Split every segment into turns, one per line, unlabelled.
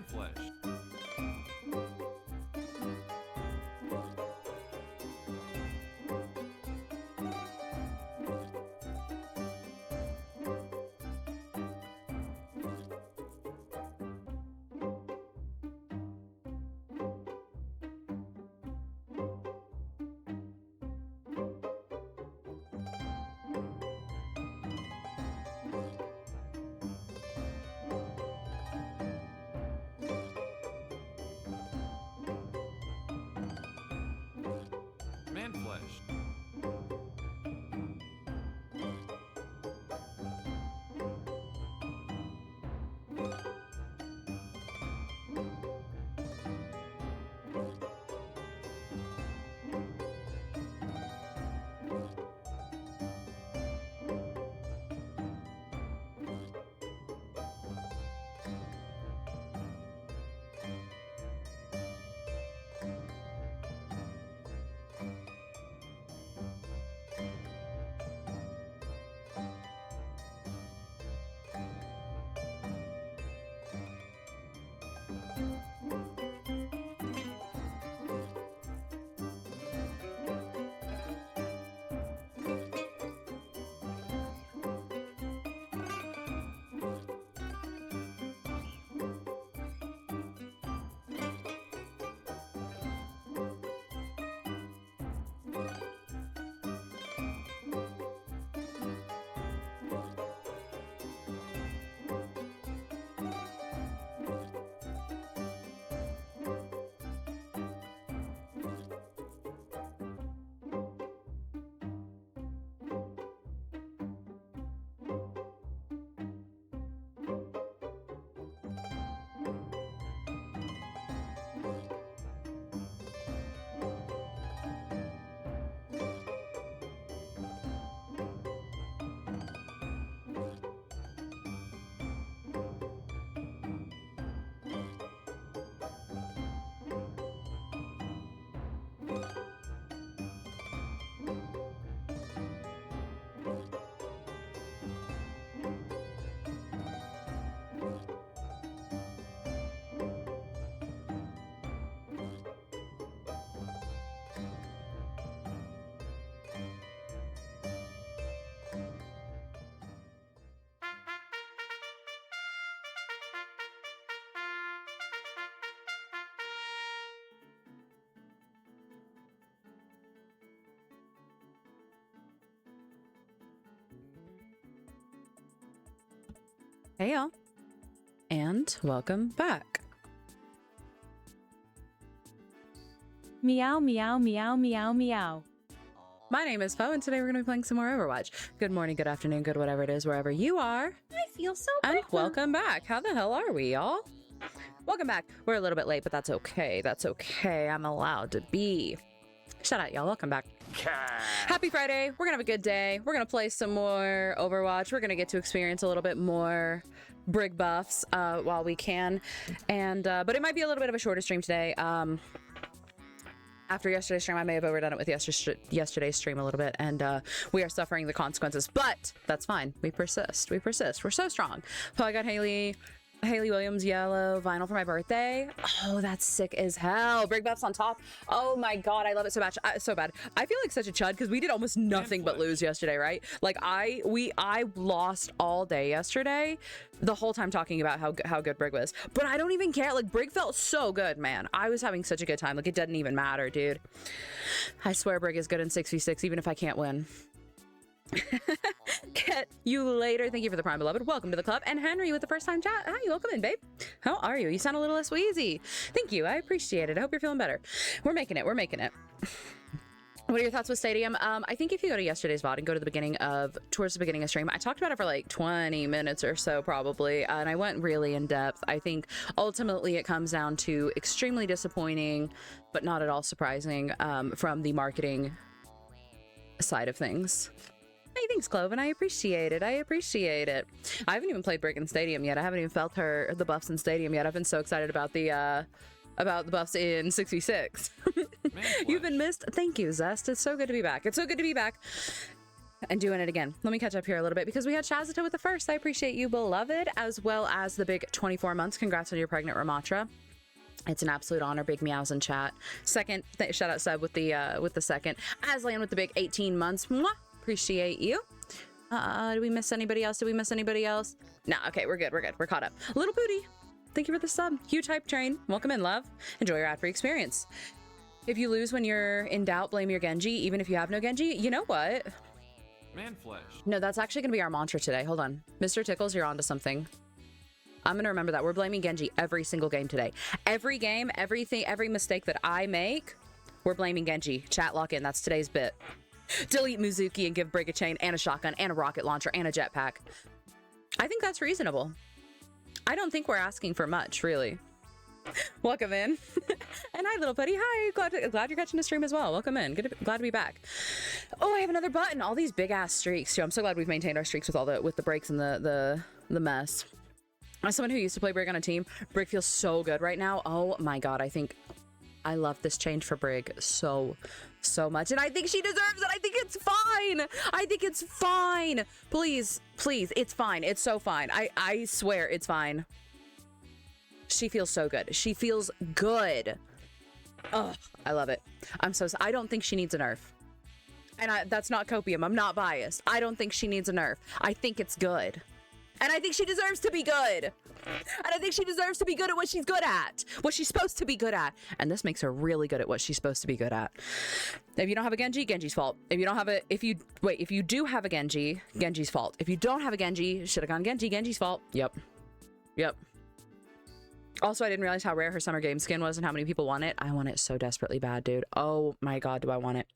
flesh. Man flesh.
Hey y'all, and welcome back.
Meow, meow, meow, meow, meow.
My name is Poe, and today we're going to be playing some more Overwatch. Good morning, good afternoon, good whatever it is, wherever you are.
I feel so
And
good.
welcome back. How the hell are we, y'all? Welcome back. We're a little bit late, but that's okay. That's okay. I'm allowed to be. Shout out, y'all. Welcome back. Happy Friday. We're gonna have a good day. We're gonna play some more Overwatch. We're gonna get to experience a little bit more Brig buffs while we can. And but it might be a little bit of a shorter stream today. After yesterday's stream, I may have overdone it with yesterday's stream a little bit, and we are suffering the consequences, but that's fine. We persist. We persist. We're so strong. So I got Haley Williams yellow vinyl for my birthday. Oh, that's sick as hell. Brig buffs on top. Oh my god, I love it so much. So bad. I feel like such a chud because we did almost nothing but lose yesterday, right? Like I lost all day yesterday, the whole time talking about how good Brig was. But I don't even care. Like Brig felt so good, man. I was having such a good time. Like it doesn't even matter, dude. I swear Brig is good in 6v6 even if I can't win. Get you later. Thank you for the Prime Beloved. Welcome to the club. And Henry with the first time chat. Hi, welcome in, babe. How are you? You sound a little less wheezy. Thank you. I appreciate it. I hope you're feeling better. We're making it. We're making it. What are your thoughts with Stadium? I think if you go to yesterday's VOD and go to towards the beginning of stream, I talked about it for like 20 minutes or so probably, and I went really in depth. I think ultimately it comes down to extremely disappointing, but not at all surprising from the marketing side of things. Hey, thanks, Cloven. I appreciate it. I appreciate it. I haven't even played Brig in Stadium yet. I haven't even felt the buffs in Stadium yet. I've been so excited about the buffs in 6v6. You've been missed. Thank you, Zest. It's so good to be back. It's so good to be back. and doing it again. Let me catch up here a little bit because we had Shazata with the first. I appreciate you, beloved, as well as the big 24 months. Congrats on your pregnant Ramatra. It's an absolute honor. Big meows in chat. Second, shout out Seb with the second. Aslan with the big 18 months. Mwah! Appreciate you. Did we miss anybody else? Did we miss anybody else? No, okay, we're good. We're caught up. Little Booty, thank you for the sub. Huge hype train. Welcome in, love. Enjoy your ad-free experience. If you lose when you're in doubt, blame your Genji, even if you have no Genji. You know what?
Man flesh.
No, that's actually going to be our mantra today. Hold on. Mr. Tickles, you're onto something. I'm going to remember that. We're blaming Genji every single game today. Every game, everything, every mistake that I make, we're blaming Genji. Chat lock in. That's today's bit. Delete Mizuki and give Brig a chain and a shotgun and a rocket launcher and a jetpack. I think that's reasonable. I don't think we're asking for much, really. Welcome in. And hi, little buddy. Hi. Glad you're catching the stream as well. Welcome in. Glad to be back. Oh, I have another button. All these big ass streaks. I'm so glad we've maintained our streaks with the breaks and the mess. As someone who used to play Brig on a team, Brig feels so good right now. Oh my god, I think I love this change for Brig so much, and I think she deserves it. I think it's fine. I think it's fine. Please, it's fine. It's so fine. I swear it's fine. She feels so good. She feels good. Oh, I love it. I don't think she needs a nerf. And that's not copium. I'm not biased. I don't think she needs a nerf. I think it's good. And I think she deserves to be good. And I think she deserves to be good at what she's good at. What she's supposed to be good at. And this makes her really good at what she's supposed to be good at. If you don't have a Genji, Genji's fault. If you do have a Genji, Genji's fault. If you don't have a Genji, should have gone Genji, Genji's fault. Yep. Also, I didn't realize how rare her summer game skin was and how many people want it. I want it so desperately bad, dude. Oh my god, do I want it.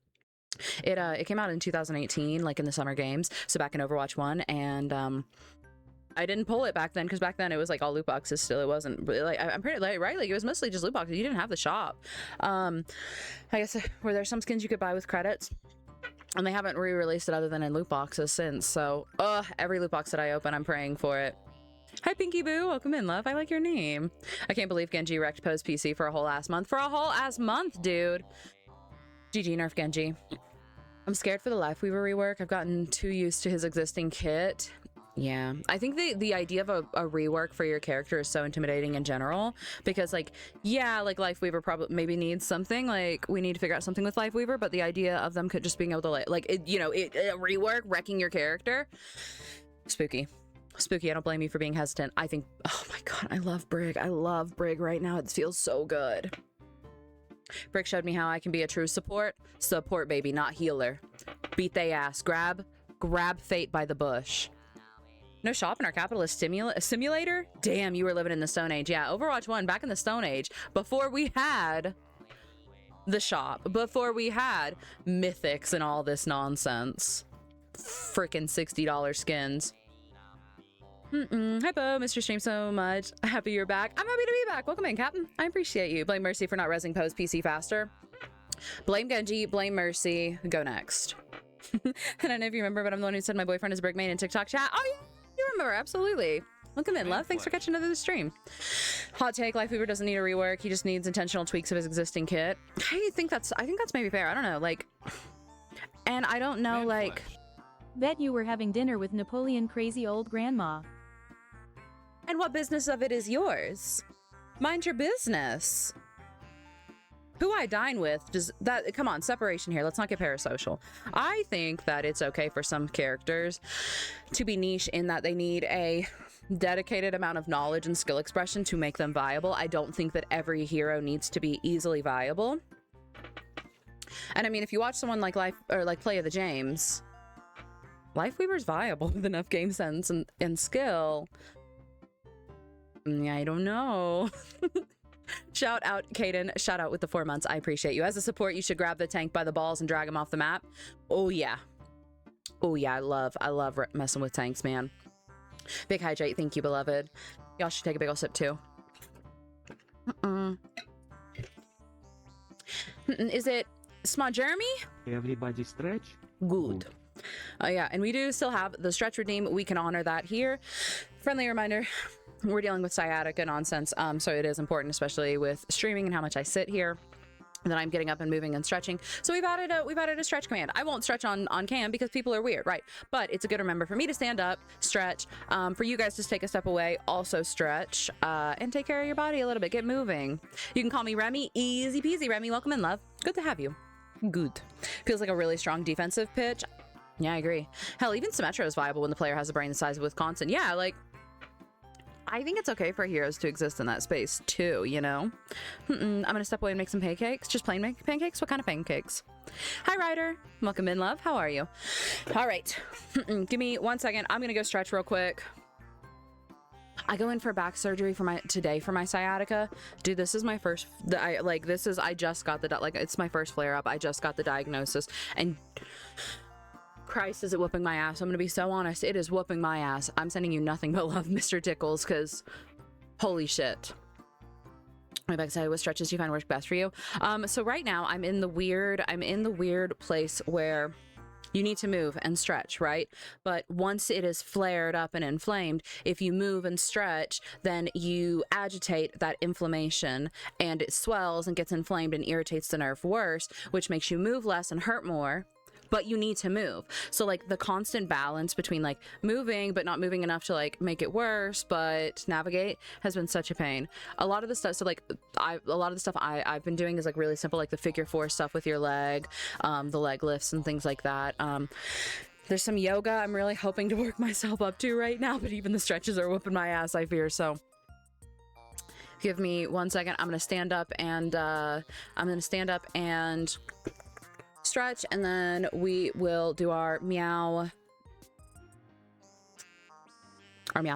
It came out in 2018, like in the summer games. So back in Overwatch 1, and I didn't pull it back then because back then it was like all loot boxes still. It wasn't really like, I'm pretty like, right? Like it was mostly just loot boxes. You didn't have the shop. I guess were there some skins you could buy with credits? And they haven't re-released it other than in loot boxes since. So, every loot box that I open, I'm praying for it. Hi, Pinky Boo. Welcome in, love. I like your name. I can't believe Genji wrecked Poe's PC for a whole ass month. For a whole ass month, dude. GG, nerf Genji. I'm scared for the Lifeweaver rework. I've gotten too used to his existing kit. Yeah, I think the idea of a rework for your character is so intimidating in general because, like, yeah, like Lifeweaver probably maybe needs something. Like, we need to figure out something with Lifeweaver, but the idea of them just being able to a rework, wrecking your character, spooky. I don't blame you for being hesitant. I think, oh my god, I love Brig. I love Brig right now. It feels so good. Brig showed me how I can be a true support, baby, not healer. Beat they ass. Grab fate by the bush. No shop in our capitalist simulator? Damn, you were living in the Stone Age. Yeah, Overwatch 1, back in the Stone Age, before we had the shop, before we had mythics and all this nonsense. Freaking $60 skins. Hi, Bo. Mr. Stream so much. Happy you're back. I'm happy to be back. Welcome in, Captain. I appreciate you. Blame Mercy for not resing Poe's PC faster. Blame Genji, blame Mercy. Go next. I don't know if you remember, but I'm the one who said my boyfriend is Brig main in TikTok chat. Oh, yeah. You remember, absolutely. Welcome in, love. Thanks for catching another stream. Hot take: Lifeweaver doesn't need a rework. He just needs intentional tweaks of his existing kit. I think that's maybe fair. I don't know, like, and I don't know, like.
Bet you were having dinner with Napoleon crazy old grandma.
And what business of it is yours? Mind your business. Who I dine with, does that, come on, separation here. Let's not get parasocial. I think that it's okay for some characters to be niche in that they need a dedicated amount of knowledge and skill expression to make them viable. I don't think that every hero needs to be easily viable. And I mean, if you watch someone like Play of the James, Lifeweaver's viable with enough game sense and skill. I don't know. Shout out, Kaden. Shout out with the 4 months. I appreciate you. As a support, you should grab the tank by the balls and drag him off the map. Oh, yeah. Oh, yeah. I love messing with tanks, man. Big hydrate. Thank you, beloved. Y'all should take a big ol' sip, too. Is it Smart Jeremy?
Everybody stretch.
Good. Yeah, and we do still have the stretch redeem. We can honor that here. Friendly reminder, we're dealing with sciatica nonsense, so it is important, especially with streaming and how much I sit here. then I'm getting up and moving and stretching. So we've added a stretch command. I won't stretch on cam because people are weird, right? But it's a good remember for me to stand up, stretch, for you guys to take a step away, also stretch, and take care of your body a little bit. Get moving. You can call me Remy. Easy peasy, Remy. Welcome in, love. Good to have you. Good. Feels like a really strong defensive pitch. Yeah, I agree. Hell, even Symmetra is viable when the player has a brain the size of Wisconsin. Yeah, like, I think it's okay for heroes to exist in that space too, you know? I'm gonna step away and make some pancakes. Just plain pancakes? What kind of pancakes? Hi, Ryder. Welcome in, love. How are you? All right. Give me 1 second. I'm gonna go stretch real quick. I go in for back surgery today for my sciatica. Dude, this is my first, I just got it's my first flare up. I just got the diagnosis, and Christ, is it whooping my ass? I'm gonna be so honest, it is whooping my ass. I'm sending you nothing but love, Mr. Tickles, because holy shit. My back side, what stretches do you find work best for you? So right now I'm in the weird place where you need to move and stretch, right? But once it is flared up and inflamed, if you move and stretch, then you agitate that inflammation and it swells and gets inflamed and irritates the nerve worse, which makes you move less and hurt more. But you need to move. So like the constant balance between like moving but not moving enough to like make it worse but navigate has been such a pain. A lot of the stuff, I've been doing is like really simple, like the figure 4 stuff with your leg, the leg lifts and things like that. There's some yoga I'm really hoping to work myself up to right now, but even the stretches are whooping my ass, I fear. So give me 1 second. I'm gonna stand up and stretch, and then we will do our meow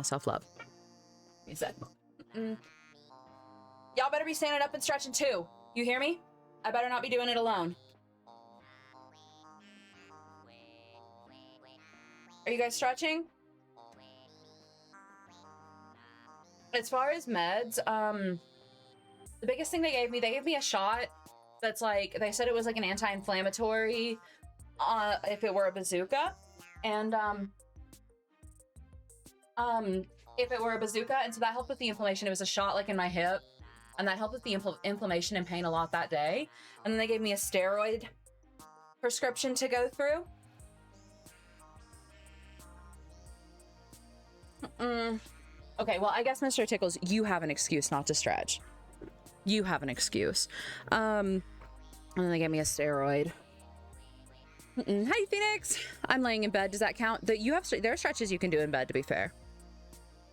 self-love. He said, y'all better be standing up and stretching too. You hear me? I better not be doing it alone. Are you guys stretching? As far as meds, the biggest thing they gave me a shot that's like, they said it was like an anti-inflammatory if it were a bazooka, and if it were a bazooka, and so that helped with the inflammation. It was a shot like in my hip, and that helped with the inflammation and pain a lot that day. And then they gave me a steroid prescription to go through. Okay, well, I guess Mr. Tickles, you have an excuse not to stretch. You have an excuse. And then they gave me a steroid. Hi, Phoenix. I'm laying in bed. Does that count? There are stretches you can do in bed, to be fair.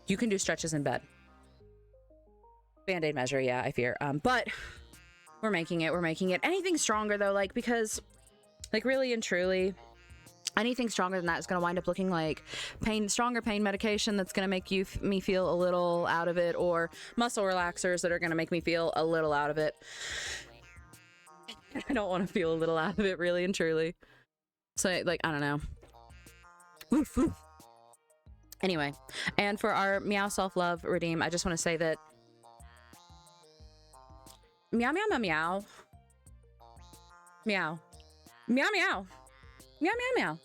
You can do stretches in bed. Band-aid measure, yeah, I fear. But we're making it. Anything stronger, though, like, because, like, really and truly, anything stronger than that is going to wind up looking like stronger pain medication that's going to make me feel a little out of it, or muscle relaxers that are going to make me feel a little out of it. I don't want to feel a little out of it, really and truly. So, like, I don't know. Woof, woof. Anyway, and for our meow self-love redeem, I just want to say that meow, meow, meow, meow. Meow. Meow, meow. Meow, meow, meow.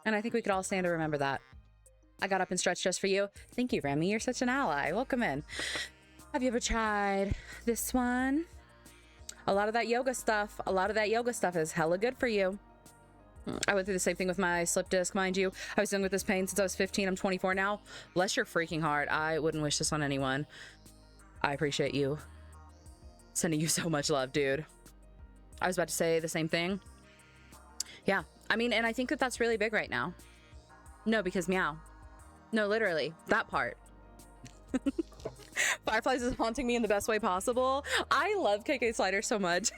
And I think we could all stand to remember that. I got up and stretched just for you. Thank you, Remy. You're such an ally. Welcome in. Have you ever tried this one? A lot of that yoga stuff is hella good for you. I went through the same thing with my slip disc, mind you. I was dealing with this pain since I was 15. I'm 24 now. Bless your freaking heart. I wouldn't wish this on anyone. I appreciate you. Sending you so much love, dude. I was about to say the same thing. Yeah, I mean, and I think that that's really big right now. No, because meow. No, literally, that part. Fireflies is haunting me in the best way possible. I love KK Slider so much.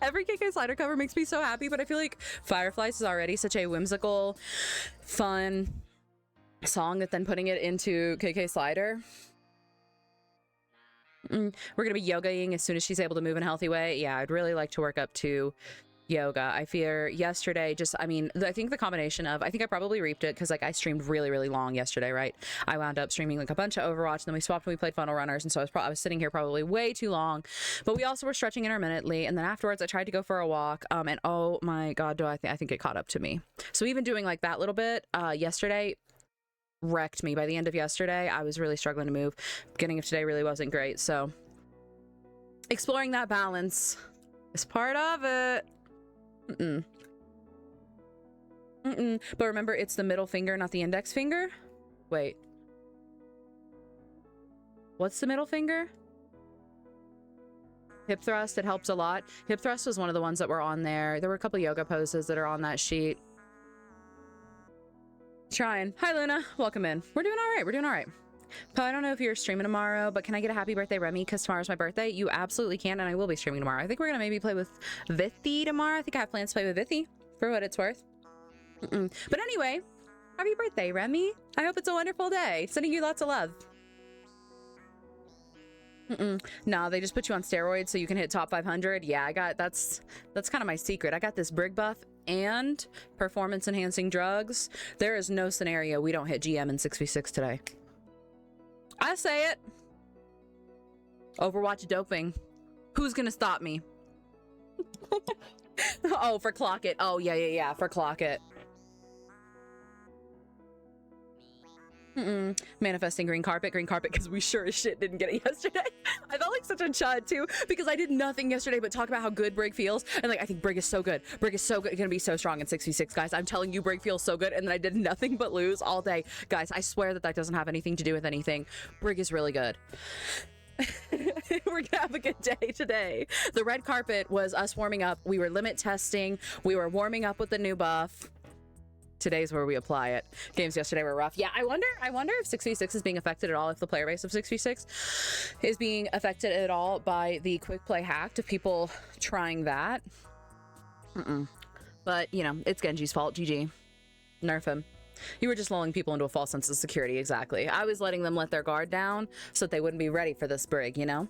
Every KK Slider cover makes me so happy, but I feel like Fireflies is already such a whimsical, fun song that then putting it into KK Slider. We're gonna be yogaing as soon as she's able to move in a healthy way. Yeah, I'd really like to work up to yoga. I fear yesterday, I think the combination of, I think I probably reaped it because like I streamed really, really long yesterday, right? I wound up streaming like a bunch of Overwatch, and then we swapped and we played Funnel Runners, and so I was sitting here probably way too long. But we also were stretching intermittently, and then afterwards I tried to go for a walk, and oh my god, I think it caught up to me. So even doing like that little bit yesterday wrecked me. By the end of yesterday, I was really struggling to move. Beginning of today really wasn't great, so Exploring that balance is part of it. But remember, it's the middle finger, not the index finger. Wait. What's the middle finger? Hip thrust, it helps a lot. Hip thrust was one of the ones that were on there. There were a couple yoga poses that are on that sheet. Trying. Hi, Luna. Welcome in. We're doing all right. We're doing all right. Poe, I don't know if you're streaming tomorrow, but can I get a happy birthday, Remy? Because tomorrow's my birthday. You absolutely can, and I will be streaming tomorrow. I think we're going to maybe play with Vithi tomorrow. I think I have plans to play with Vithi, for what it's worth. But anyway, happy birthday, Remy. I hope it's a wonderful day. Sending you lots of love. No, they just put you on steroids so you can hit top 500. Yeah, I got, that's kind of my secret. I got this Brig Buff and performance enhancing drugs. There is no scenario we don't hit GM in 6v6 today. I say it. Overwatch doping. Who's gonna stop me? Oh, for Clock It. Oh, yeah, for Clock It. Manifesting green carpet, because we sure as shit didn't get it yesterday. I felt like such a chud too, because I did nothing yesterday but talk about how good Brig feels, and like, I think Brig is so good. Brig is so good, gonna be so strong in 6v6, guys. I'm telling you, Brig feels so good, and then I did nothing but lose all day. Guys, I swear that doesn't have anything to do with anything. Brig is really good. We're gonna have a good day today. The red carpet was us warming up. We were limit testing. We were warming up with the new buff. Today's where we apply it. Games yesterday were rough. Yeah, I wonder if 6v6 is being affected at all, if the player base of 6v6 is being affected at all by the quick play hack, to people trying that. But, you know, it's Genji's fault. GG. Nerf him. You were just lulling people into a false sense of security, exactly. I was letting them let their guard down so that they wouldn't be ready for this Brig, you know?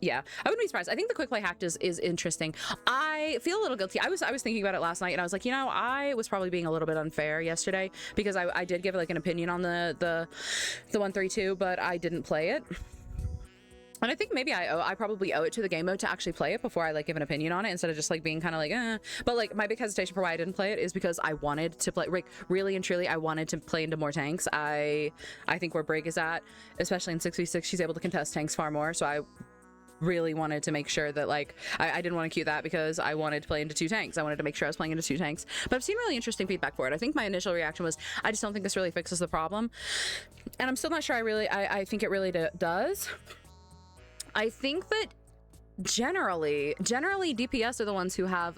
Yeah, I wouldn't be surprised. I think the quick play hack is interesting. I feel a little guilty. I was thinking about it last night, and I was like, you know, I was probably being a little bit unfair yesterday, because I did give like an opinion on the 132, but I didn't play it. And I think maybe I probably owe it to the game mode to actually play it before I like give an opinion on it, instead of just like being kind of like, eh. But like, my big hesitation for why I didn't play it is because I wanted to play, like, really and truly, I wanted to play into more tanks. I think where Brig is at, especially in 6v6, she's able to contest tanks far more. So I really wanted to make sure that, like, I didn't want to queue that because I wanted to play into 2 tanks. I wanted to make sure I was playing into 2 tanks. But I've seen really interesting feedback for it. I think my initial reaction was, I just don't think this really fixes the problem. And I'm still not sure I think it really does. I think that generally DPS are the ones who are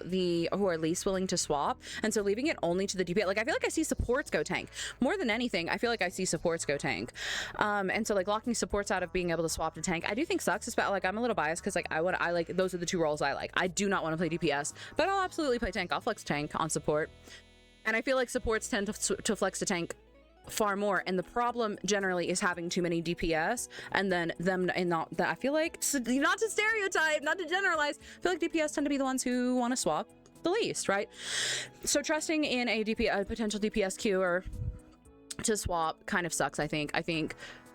least willing to swap, and so leaving it only to the DPS, like, I feel like I see supports go tank more than anything. I feel like I see supports go tank, and so like locking supports out of being able to swap to tank, I do think sucks. But like, I'm a little biased because like I like, those are the 2 roles I like. I do not want to play DPS, but I'll absolutely play tank. I'll flex tank on support, and I feel like supports tend to flex to tank far more, and the problem generally is having too many DPS, and then them, and not that, I feel like, not to stereotype, not to generalize, I feel like DPS tend to be the ones who want to swap the least, right? So trusting in a potential DPS queuer to swap kind of sucks. I think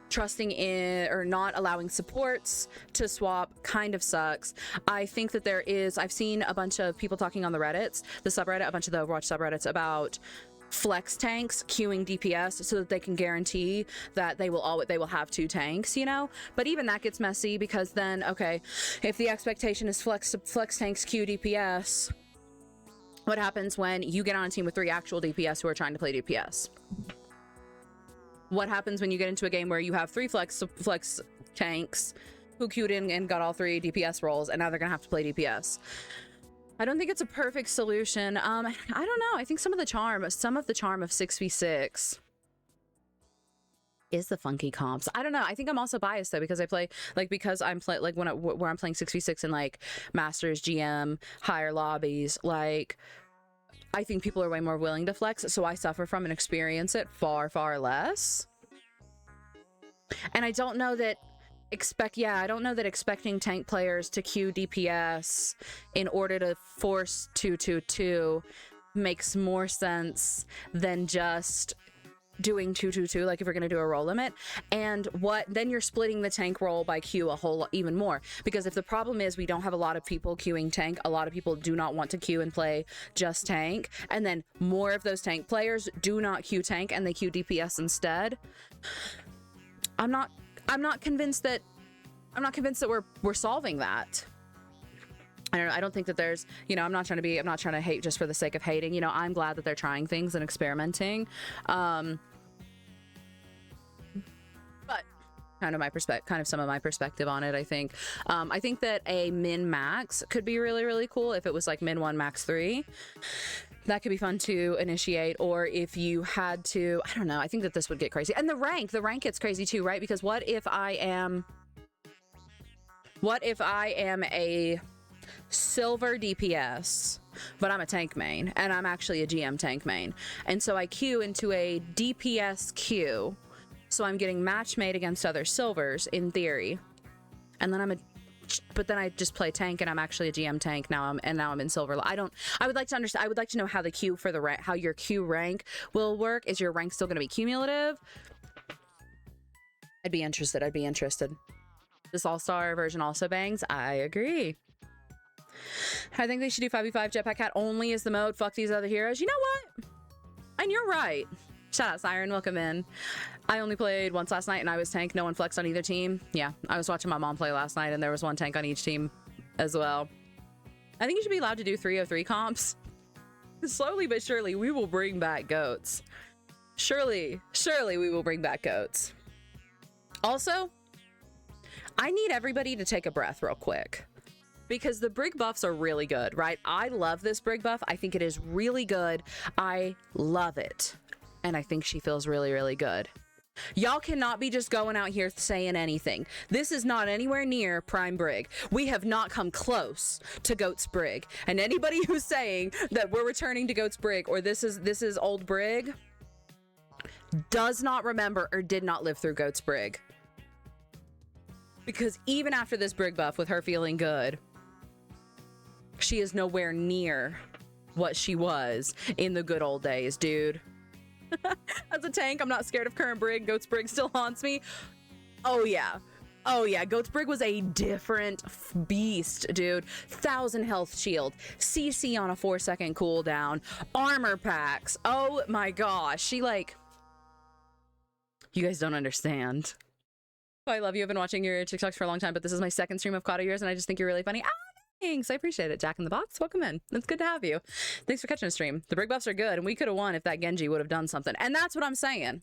trusting in or not allowing supports to swap kind of sucks. I think that I've seen a bunch of people talking on the Reddits, the subreddit, a bunch of the Overwatch subreddits, about flex tanks queuing DPS so that they can guarantee that they will have 2 tanks, you know? But even that gets messy, because then, okay, if the expectation is flex tanks queue DPS, what happens when you get on a team with 3 actual DPS who are trying to play DPS? What happens when you get into a game where you have 3 flex tanks who queued in and got all 3 DPS roles, and now they're gonna have to play DPS? I don't think it's a perfect solution. I don't know. I think some of the charm of 6v6 is the funky comps. I don't know. I think I'm also biased though, because I play, like, because I'm like where I'm playing 6v6 in like Masters, GM, higher lobbies, like, I think people are way more willing to flex, so I suffer from and experience it far, far less. And I don't know that expecting tank players to queue DPS in order to force 2-2-2 makes more sense than just doing 2-2-2, like if you're going to do a role limit. And then you're splitting the tank role by queue a whole lot even more, because if the problem is we don't have a lot of people queuing tank, a lot of people do not want to queue and play just tank, and then more of those tank players do not queue tank and they queue DPS instead. I'm not convinced that I'm not convinced that we're solving that. I don't know. I don't think that there's, you know, I'm not trying to hate just for the sake of hating. You know, I'm glad that they're trying things and experimenting. But kind of some of my perspective on it, I think. I think that a min max could be really, really cool if it was like min 1, max 3. That could be fun to initiate, or if you had to, I don't know, I think that this would get crazy. And the rank gets crazy too, right? Because what if I am a silver DPS, but I'm a tank main, and I'm actually a GM tank main, and so I queue into a DPS queue, so I'm getting match made against other silvers in theory, and then but then I just play tank, and I'm actually a GM tank now. I'm in silver. I would like to understand. I would like to know how the queue for how your queue rank will work. Is your rank still going to be cumulative? I'd be interested. This all-star version also bangs. I agree. I think they should do 5v5 Jetpack Cat only as the mode. Fuck these other heroes. You know what? And you're right. Shout out Siren, welcome in. I only played once last night and I was tank. No one flexed on either team. Yeah, I was watching my mom play last night and there was one tank on each team as well. I think you should be allowed to do 303 comps. Slowly but surely, we will bring back goats. Surely we will bring back goats. Also, I need everybody to take a breath real quick, because the Brig buffs are really good, right? I love this Brig buff. I think it is really good. I love it. And I think she feels really, really good. Y'all cannot be just going out here saying anything. This is not anywhere near Prime Brig. We have not come close to Goat's Brig. And anybody who's saying that we're returning to Goat's Brig or this is old Brig does not remember or did not live through Goat's Brig. Because even after this Brig buff with her feeling good, she is nowhere near what she was in the good old days, dude. As a tank, I'm not scared of current Brig. Goat's Brig still haunts me. Oh yeah. Goat's Brig was a different beast, dude. 1,000 health shield, CC on a 4-second cooldown, armor packs. Oh my gosh. She like... You guys don't understand. I love you. I've been watching your TikToks for a long time, but this is my second stream of COD of yours, and I just think you're really funny. Thanks. I appreciate it. Jack in the Box, welcome in. It's good to have you. Thanks for catching the stream. The Brig buffs are good, and we could have won if that Genji would have done something. And that's what I'm saying.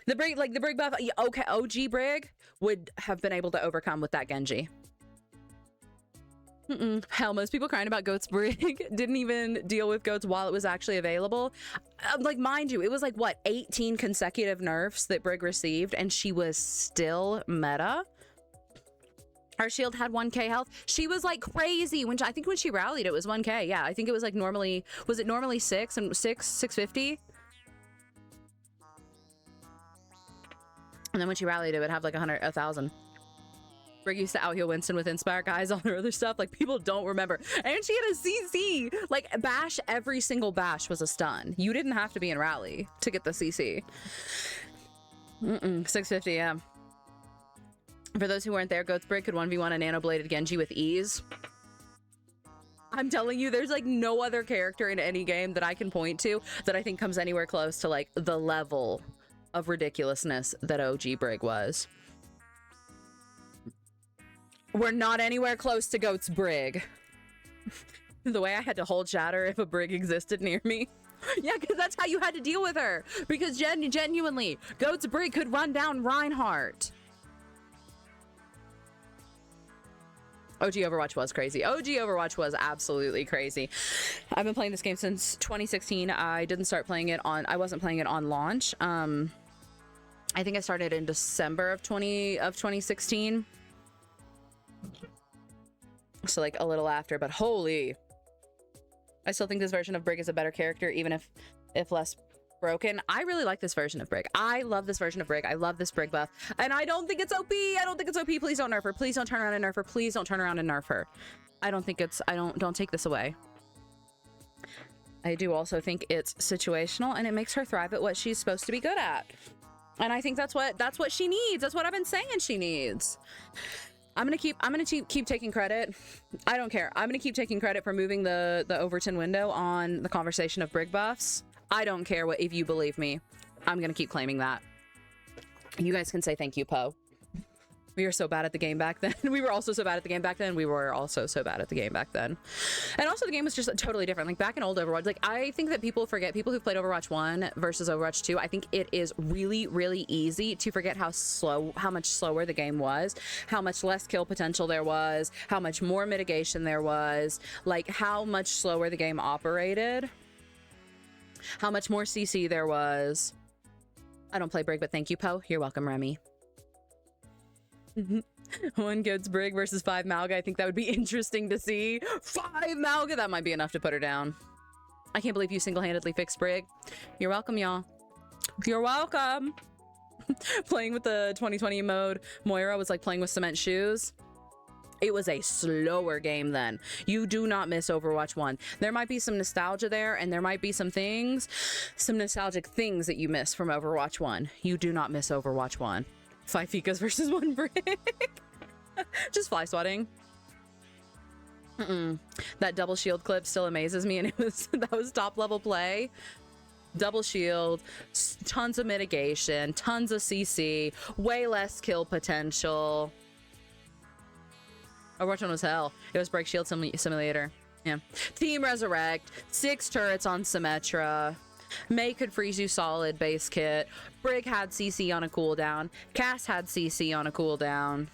The Brig buff, okay, OG Brig would have been able to overcome with that Genji. Hell, most people crying about Goat's Brig didn't even deal with Goats while it was actually available. Like, mind you, it was like, what, 18 consecutive nerfs that Brig received, and she was still meta. Her shield had 1k health. She was like crazy I think when she rallied it was 1k. Yeah, I think it was like normally, was it normally 650? And then when she rallied it would have like 1,000. Brig used to out-heal Winston with Inspire, guys, all their other stuff. Like, people don't remember. And she had a CC. Like, bash, every single bash was a stun. You didn't have to be in rally to get the CC. 650, yeah. For those who weren't there, Goat's Brig could 1v1 a nano-bladed Genji with ease. I'm telling you, there's like no other character in any game that I can point to that I think comes anywhere close to like the level of ridiculousness that OG Brig was. We're not anywhere close to Goat's Brig. The way I had to hold shatter if a Brig existed near me. Yeah, because that's how you had to deal with her. Because genuinely, Goat's Brig could run down Reinhardt. OG Overwatch was crazy. OG Overwatch was absolutely crazy. I've been playing this game since 2016. I wasn't playing it on launch. I think I started in December of 2016. So like a little after, but holy. I still think this version of Brig is a better character, even if less broken. I really like this version of Brig. I love this version of Brig. I love this Brig buff. And I don't think it's OP. I don't think it's OP. Please don't nerf her. Please don't turn around and nerf her. Please don't turn around and nerf her. Don't take this away. I do also think it's situational and it makes her thrive at what she's supposed to be good at. And I think that's what she needs. That's what I've been saying she needs. I'm gonna keep taking credit. I don't care. I'm gonna keep taking credit for moving the Overton window on the conversation of Brig buffs. I don't care if you believe me. I'm gonna keep claiming that. You guys can say thank you, Poe. We were so bad at the game back then. We were also so bad at the game back then. We were also so bad at the game back then. And also the game was just totally different. Like back in old Overwatch, like I think that people forget, people who've played Overwatch 1 versus Overwatch 2, I think it is really, really easy to forget how much slower the game was, how much less kill potential there was, how much more mitigation there was, like how much slower the game operated, how much more CC there was. I don't play Brig, but thank you, Poe. You're welcome, Remy. One Goods Brig versus 5 Malga. I think that would be interesting to see. 5 Malga! That might be enough to put her down. I can't believe you single-handedly fixed Brig. You're welcome, y'all. You're welcome. Playing with the 2020 mode, Moira was like playing with cement shoes. It was a slower game then. You do not miss Overwatch 1. There might be some nostalgia there, and there might be some things, some nostalgic things that you miss from Overwatch 1. You do not miss Overwatch 1. 5 Fikas versus 1 Brig. Just fly swatting. That double shield clip still amazes me, and that was top level play. Double shield, tons of mitigation, tons of CC, way less kill potential. Overwatch 1 was hell. It was Break Shield Simulator. Yeah. Team Resurrect, 6 turrets on Symmetra. May could freeze you solid base kit. Brig had CC on a cooldown. Cass had CC on a cooldown.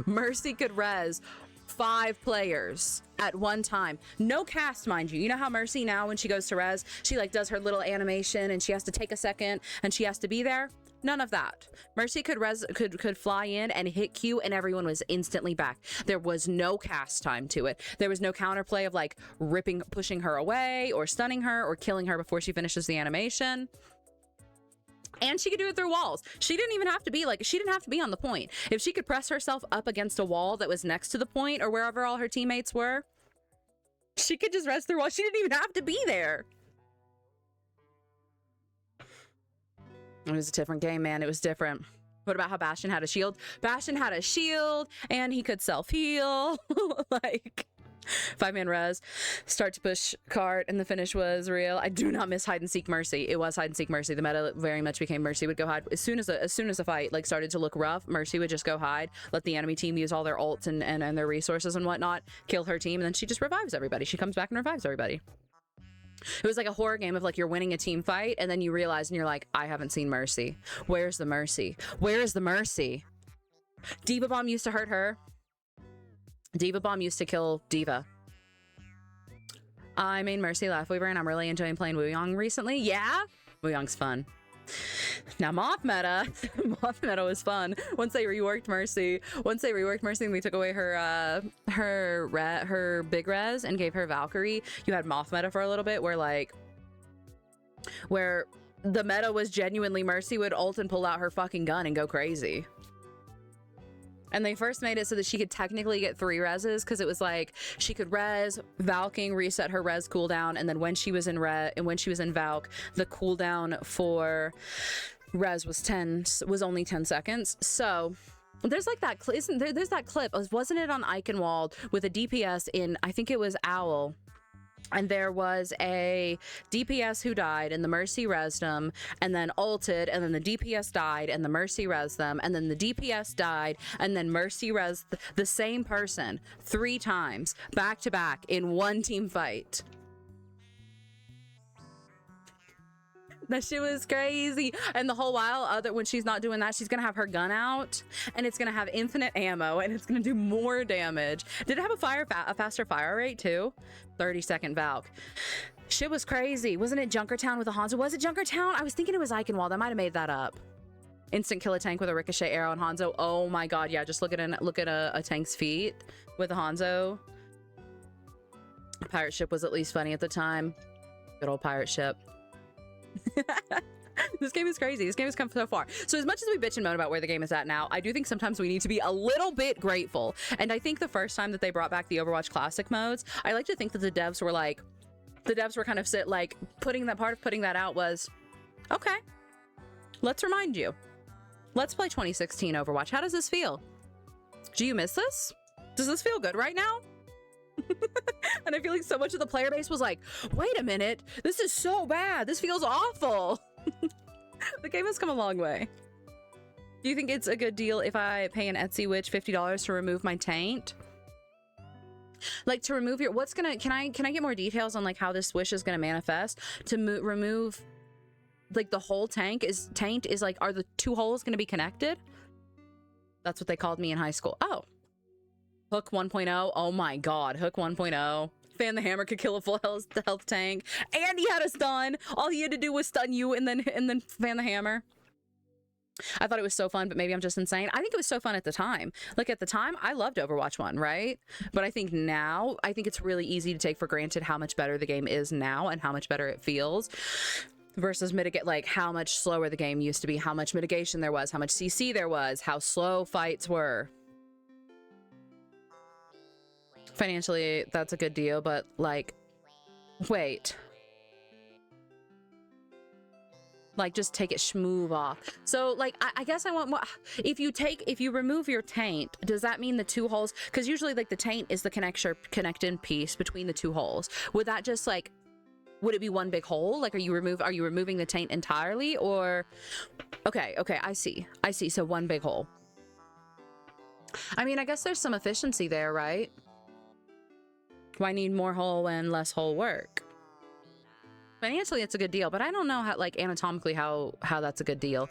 Mercy could res 5 players at one time. No cast, mind you. You know how Mercy now, when she goes to res, she like does her little animation and she has to take a second and she has to be there? None of that. Mercy could fly in and hit Q and everyone was instantly back. There was no cast time to it. There was no counterplay of like pushing her away or stunning her or killing her before she finishes the animation. And she could do it through walls. She didn't even have to be she didn't have to be on the point. If she could press herself up against a wall that was next to the point or wherever all her teammates were, she could just rest through walls. She didn't even have to be there. It was a different game, man. It was different. What about how Bastion had a shield? Bastion had a shield and he could self-heal. Like 5-man res, start to push cart, and the finish was real. I do not miss hide and seek Mercy. It was hide and seek Mercy. The meta very much became Mercy would go hide. As soon as the fight like started to look rough, Mercy would just go hide, let the enemy team use all their ults and their resources and whatnot, kill her team, and then she just revives everybody. She comes back and revives everybody. It was like a horror game of like you're winning a team fight and then you realize and you're like, I haven't seen Mercy. Where's the Mercy? Where is the Mercy? Diva Bomb used to hurt her. Diva Bomb used to kill Diva. I made Mercy Laughweaver and I'm really enjoying playing Wuyong recently. Yeah? Wuyong's fun. Now Moth meta was fun. Once they reworked Mercy and they took away her big res and gave her Valkyrie, you had Moth meta for a little bit where the meta was genuinely Mercy would ult and pull out her fucking gun and go crazy. And they first made it so that she could technically get 3 reses because it was like she could res, Valking, reset her res cooldown, and then when she was in Valk, the cooldown for res was only 10 seconds. So there's like that there's that clip. Wasn't it on Eichenwald with a DPS in, I think it was Owl. And there was a DPS who died and the Mercy resed them and then ulted and then the DPS died and the Mercy resed them and then the DPS died and then Mercy resed the same person 3 times back to back in one team fight. That shit was crazy. And the whole while, when she's not doing that, she's gonna have her gun out and it's gonna have infinite ammo and it's gonna do more damage. Did it have a faster fire rate too? 30-second Valk. Shit was crazy. Wasn't it Junkertown with a Hanzo? Was it Junkertown? I was thinking it was Eichenwald. I might have made that up. Instant kill a tank with a ricochet arrow on Hanzo. Oh my god, yeah. Just look at a tank's feet with a Hanzo. Pirate ship was at least funny at the time. Good old pirate ship. This game is crazy. This game has come so far. So as much as we bitch and moan about where the game is at now, I do think sometimes we need to be a little bit grateful. And I think the first time that they brought back the Overwatch Classic modes, I like to think that the devs were kind of putting that out was, okay, let's remind you. Let's play 2016 Overwatch. How does this feel? Do you miss this? Does this feel good right now? And I feel like so much of the player base was like, wait a minute, this is so bad. This feels awful. The game has come a long way. Do you think it's a good deal if I pay an Etsy witch $50 to remove my taint? Like to remove your, what's gonna, can I get more details on like how this wish is gonna manifest to remove like the whole taint is like, are the two holes gonna be connected? That's what they called me in high school. Oh, Hook 1.0. Oh my God, Hook 1.0. Fan the hammer could kill a full health tank, and he had a stun. All he had to do was stun you and then fan the hammer. I thought it was so fun, but maybe I'm just insane. I think it was so fun at the time. Like at the time, I loved Overwatch 1, right? But I think now, I think it's really easy to take for granted how much better the game is now and how much better it feels versus mitigate, like how much slower the game used to be, how much mitigation there was, how much CC there was, how slow fights were. Financially, that's a good deal, but like, wait. Like, just take it schmoove off. So, like, I guess I want more. If you remove your taint, does that mean the two holes? Because usually, like, the taint is the connecting piece between the two holes. Would that just, like, would it be one big hole? Like, are you removing the taint entirely? Or, okay, I see. So, one big hole. I mean, I guess there's some efficiency there, right? Why need more hole when less hole work? Financially, it's a good deal, but I don't know how, like, anatomically how that's a good deal.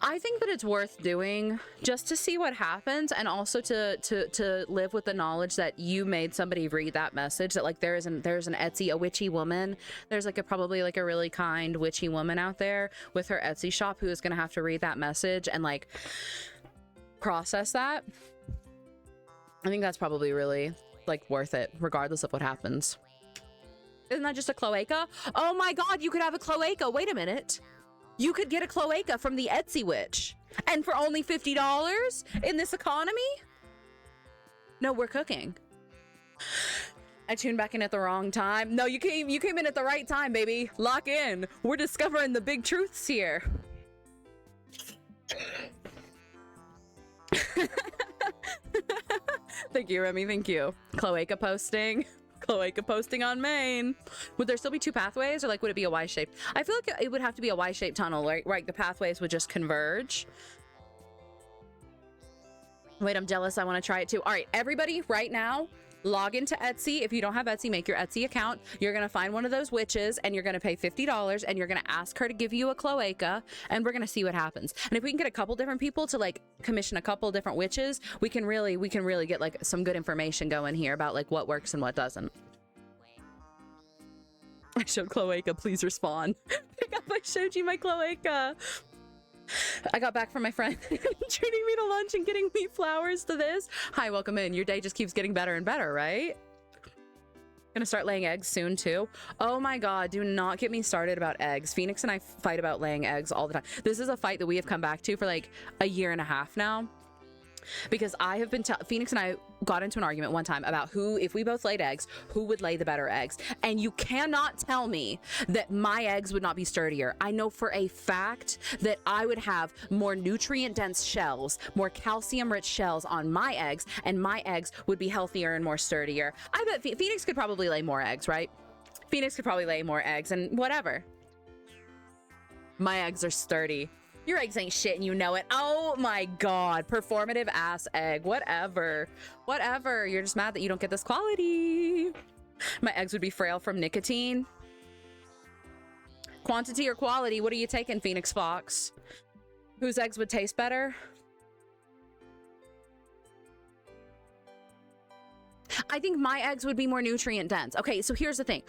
I think that it's worth doing just to see what happens, and also to live with the knowledge that you made somebody read that message, that like there's an Etsy, a witchy woman. There's like probably like a really kind witchy woman out there with her Etsy shop who is gonna have to read that message and like process that. I think that's probably really like worth it, regardless of what happens. Isn't that just a cloaca? Oh my God, you could have a cloaca. Wait a minute. You could get a cloaca from the Etsy witch. And for only $50 in this economy? No, we're cooking. I tuned back in at the wrong time. No, you came in at the right time, baby. Lock in. We're discovering the big truths here. Thank you, Remy. Thank you. Cloaca posting on main. Would there still be two pathways, or like would it be a Y-shaped? I feel like it would have to be a Y-shaped tunnel, right? Right, the pathways would just converge. Wait, I'm jealous. I want to try it too. All right, everybody, right now, log into Etsy. If you don't have Etsy, make your Etsy account. You're gonna find one of those witches, and you're gonna pay $50, and you're gonna ask her to give you a cloaca, and we're gonna see what happens. And if we can get a couple different people to like commission a couple different witches, we can really get like some good information going here about like what works and what doesn't. I showed cloaca. Please respond. Pick up. I showed you my cloaca. I got back from my friend treating me to lunch and getting me flowers to this. Hi, welcome in. Your day just keeps getting better and better, right? Gonna start laying eggs soon too. Oh my God, do not get me started about eggs. Phoenix and I fight about laying eggs all the time. This is a fight that we have come back to for like a year and a half now. Because I have been Phoenix and I got into an argument one time about who, if we both laid eggs, who would lay the better eggs. And you cannot tell me that my eggs would not be sturdier. I know for a fact that I would have more nutrient dense shells, more calcium rich shells on my eggs, and my eggs would be healthier and more sturdier. I bet Phoenix could probably lay more eggs, right? Phoenix could probably lay more eggs and whatever. My eggs are sturdy. Your eggs ain't shit and you know it. Oh my God. Performative ass egg. Whatever. You're just mad that you don't get this quality. My eggs would be frail from nicotine. Quantity or quality? What are you taking, Phoenix Fox? Whose eggs would taste better? I think my eggs would be more nutrient dense. Okay, so here's the thing.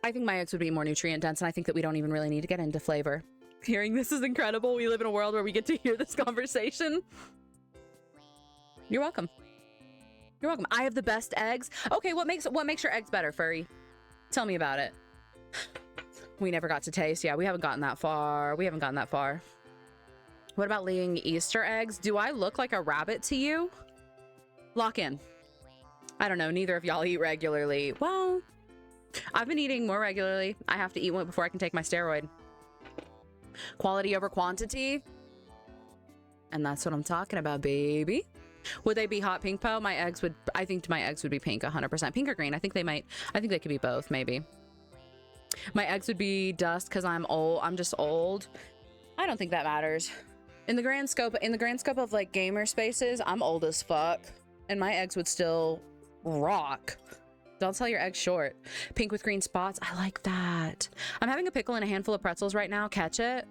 I think my eggs would be more nutrient dense, and I think that we don't even really need to get into flavor. Hearing this is incredible. We live in a world where we get to hear this conversation. You're welcome. You're welcome. I have the best eggs. Okay, what makes your eggs better, Furry? Tell me about it. We never got to taste. Yeah, we haven't gotten that far. What about laying Easter eggs? Do I look like a rabbit to you? Lock in. I don't know. Neither of y'all eat regularly. Well, I've been eating more regularly. I have to eat one before I can take my steroid. Quality over quantity. And that's what I'm talking about, baby. Would they be hot pink, Po? I think my eggs would be pink 100%. Pink or green. I think they could be both, maybe. My eggs would be dust because I'm old. I'm just old. I don't think that matters. In the grand scope of like gamer spaces, I'm old as fuck. And my eggs would still rock. Don't sell your eggs short. Pink with green spots. I like that. I'm having a pickle and a handful of pretzels right now. Catch it.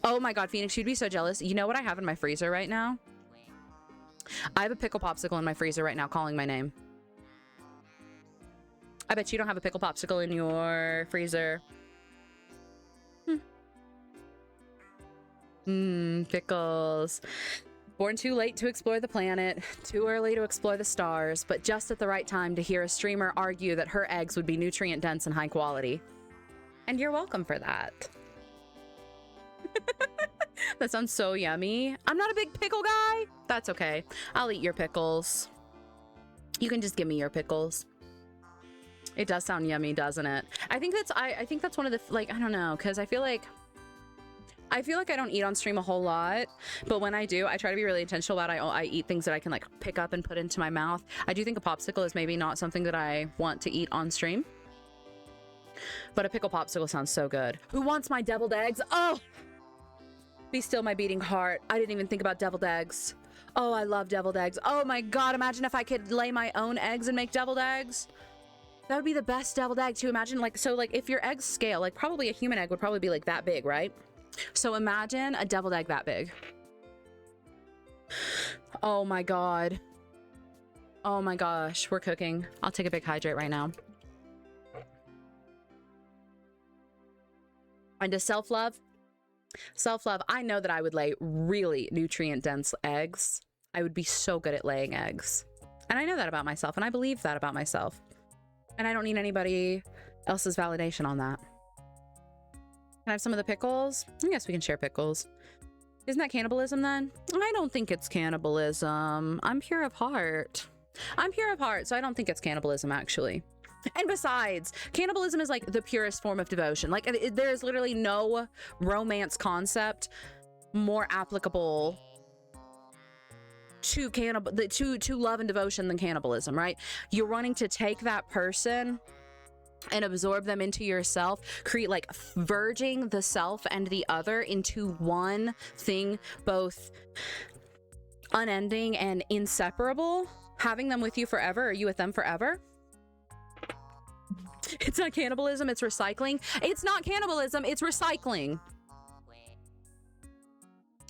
Oh my God, Phoenix, you'd be so jealous. You know what I have in my freezer right now? I have a pickle popsicle in my freezer right now calling my name. I bet you don't have a pickle popsicle in your freezer. Pickles. Born too late to explore the planet, too early to explore the stars, but just at the right time to hear a streamer argue that her eggs would be nutrient dense and high quality. And you're welcome for that. That sounds so yummy. I'm not a big pickle guy. That's okay. I'll eat your pickles. You can just give me your pickles. It does sound yummy, doesn't it? I think that's one of the, like, I don't know, because I feel like I don't eat on stream a whole lot, but when I do, I try to be really intentional about I eat things that I can like pick up and put into my mouth. I do think a popsicle is maybe not something that I want to eat on stream, but a pickle popsicle sounds so good. Who wants my deviled eggs? Oh, be still my beating heart. I didn't even think about deviled eggs. Oh, I love deviled eggs. Oh my God, imagine if I could lay my own eggs and make deviled eggs. That would be the best deviled egg to imagine. Like, so like if your eggs scale, like probably a human egg would probably be like that big, right? So imagine a deviled egg that big. Oh my God. Oh my gosh, we're cooking. I'll take a big hydrate right now. And to self-love, I know that I would lay really nutrient-dense eggs. I would be so good at laying eggs. And I know that about myself, and I believe that about myself. And I don't need anybody else's validation on that. Can I have some of the pickles? I guess we can share pickles. Isn't that cannibalism then? I don't think it's cannibalism. I'm pure of heart. I'm pure of heart, so I don't think it's cannibalism, actually. And besides, cannibalism is like the purest form of devotion. Like there is literally no romance concept more applicable to to love and devotion than cannibalism, right? You're wanting to take that person and absorb them into yourself, create like verging the self and the other into one thing, both unending and inseparable, having them with you forever. Are you with them forever? It's not cannibalism, it's recycling. It's not cannibalism, it's recycling.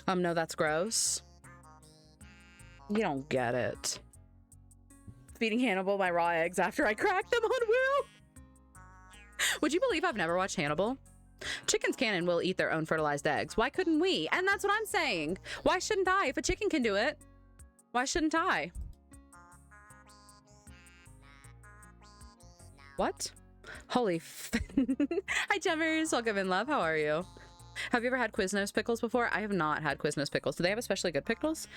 No, that's gross. You don't get it. Feeding Hannibal my raw eggs after I cracked them on Will. Would you believe I've never watched Hannibal? Chickens can and will eat their own fertilized eggs. Why couldn't we? And that's what I'm saying. Why shouldn't I? If a chicken can do it, why shouldn't I? What? Holy Hi, Jemmers. Welcome in, love. How are you? Have you ever had Quiznos pickles before? I have not had Quiznos pickles. Do they have especially good pickles?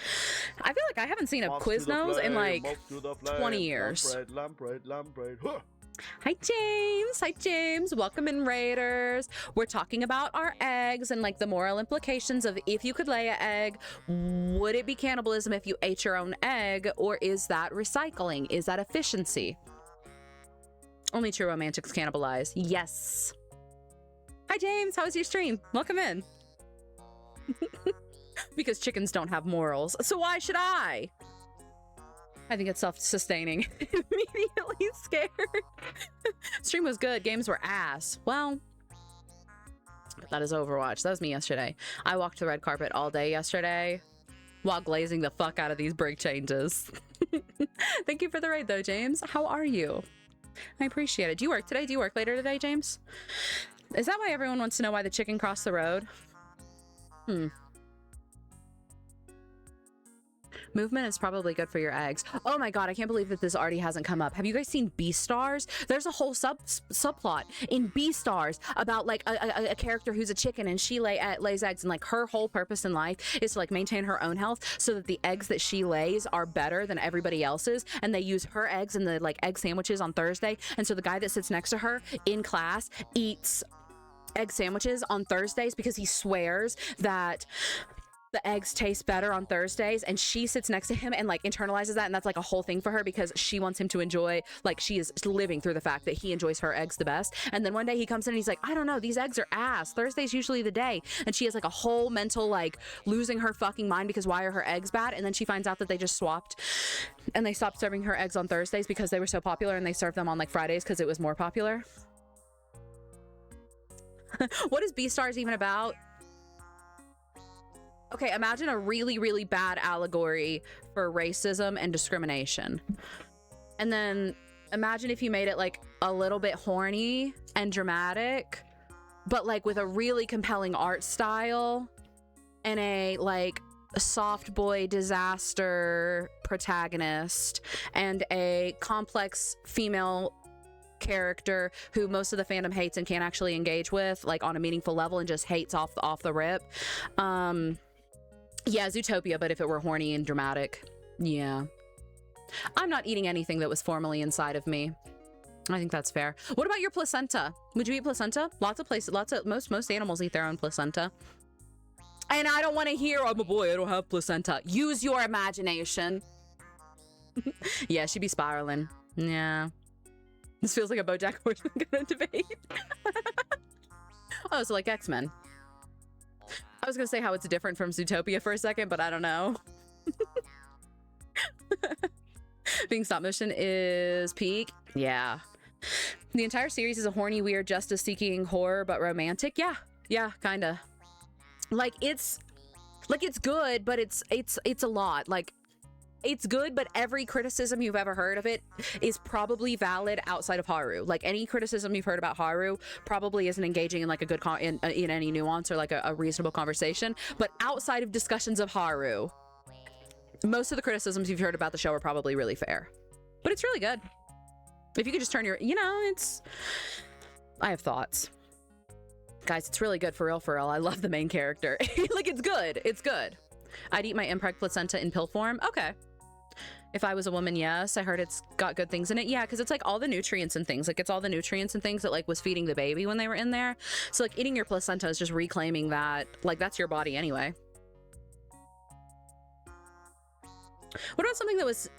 I feel like I haven't seen a Quiznos in like 20 years. Lamprey. Huh. Hi, James. Hi, James. Welcome in, Raiders. We're talking about our eggs and like the moral implications of if you could lay an egg, would it be cannibalism if you ate your own egg, or is that recycling? Is that efficiency? Only true romantics cannibalize. Yes. Hi, James. How was your stream? Welcome in. Because chickens don't have morals. So why should I? I think it's self-sustaining. Immediately scared. Stream was good. Games were ass. Well, that is Overwatch. That was me yesterday. I walked the red carpet all day yesterday while glazing the fuck out of these brig changes. Thank you for the raid, though, James. How are you? I appreciate it. Do you work today? Do you work later today, James? Is that why everyone wants to know why the chicken crossed the road? Movement is probably good for your eggs. Oh my god, I can't believe that this already hasn't come up. Have you guys seen Beastars? There's a whole subplot in Beastars about like a character who's a chicken, and she lays eggs, and like her whole purpose in life is to like maintain her own health so that the eggs that she lays are better than everybody else's, and they use her eggs in the like egg sandwiches on Thursday. And so the guy that sits next to her in class eats egg sandwiches on Thursdays because he swears that the eggs taste better on Thursdays, and she sits next to him and like internalizes that, and that's like a whole thing for her because she wants him to enjoy, like she is living through the fact that he enjoys her eggs the best. And then one day he comes in and he's like, I don't know, these eggs are ass. Thursday's usually the day. And she has like a whole mental like losing her fucking mind because why are her eggs bad? And then she finds out that they just swapped and they stopped serving her eggs on Thursdays because they were so popular, and they served them on like Fridays because it was more popular. What is Beastars even about? Okay, imagine a really, really bad allegory for racism and discrimination. And then imagine if you made it like a little bit horny and dramatic, but like with a really compelling art style and a like a soft boy disaster protagonist and a complex female character who most of the fandom hates and can't actually engage with like on a meaningful level and just hates off the rip. Yeah, Zootopia, but if it were horny and dramatic. Yeah. I'm not eating anything that was formerly inside of me. I think that's fair. What about your placenta? Would you eat placenta? Lots of places, most animals eat their own placenta. And I don't want to hear, I'm a boy, I don't have placenta. Use your imagination. Yeah, she'd be spiraling. Yeah. This feels like a BoJack Horseman kind of debate. Oh, so like X-Men. I was gonna say how it's different from Zootopia for a second, but I don't know. Being stop motion is peak. Yeah. The entire series is a horny, weird, justice-seeking horror, but romantic. Yeah. Yeah, kinda. Like it's good, but it's a lot. Like it's good, but every criticism you've ever heard of it is probably valid outside of Haru. Like any criticism you've heard about Haru probably isn't engaging in like a good in any nuance or like a reasonable conversation. But outside of discussions of Haru, most of the criticisms you've heard about the show are probably really fair. But it's really good. If you could just turn your, you know, it's. I have thoughts. Guys, it's really good for real, for real. I love the main character. Like it's good. It's good. I'd eat my impreg placenta in pill form. Okay. If I was a woman, yes. I heard it's got good things in it. Yeah, because it's like all the nutrients and things. Like it's all the nutrients and things that like was feeding the baby when they were in there. So like eating your placenta is just reclaiming that. Like that's your body anyway. What about something that was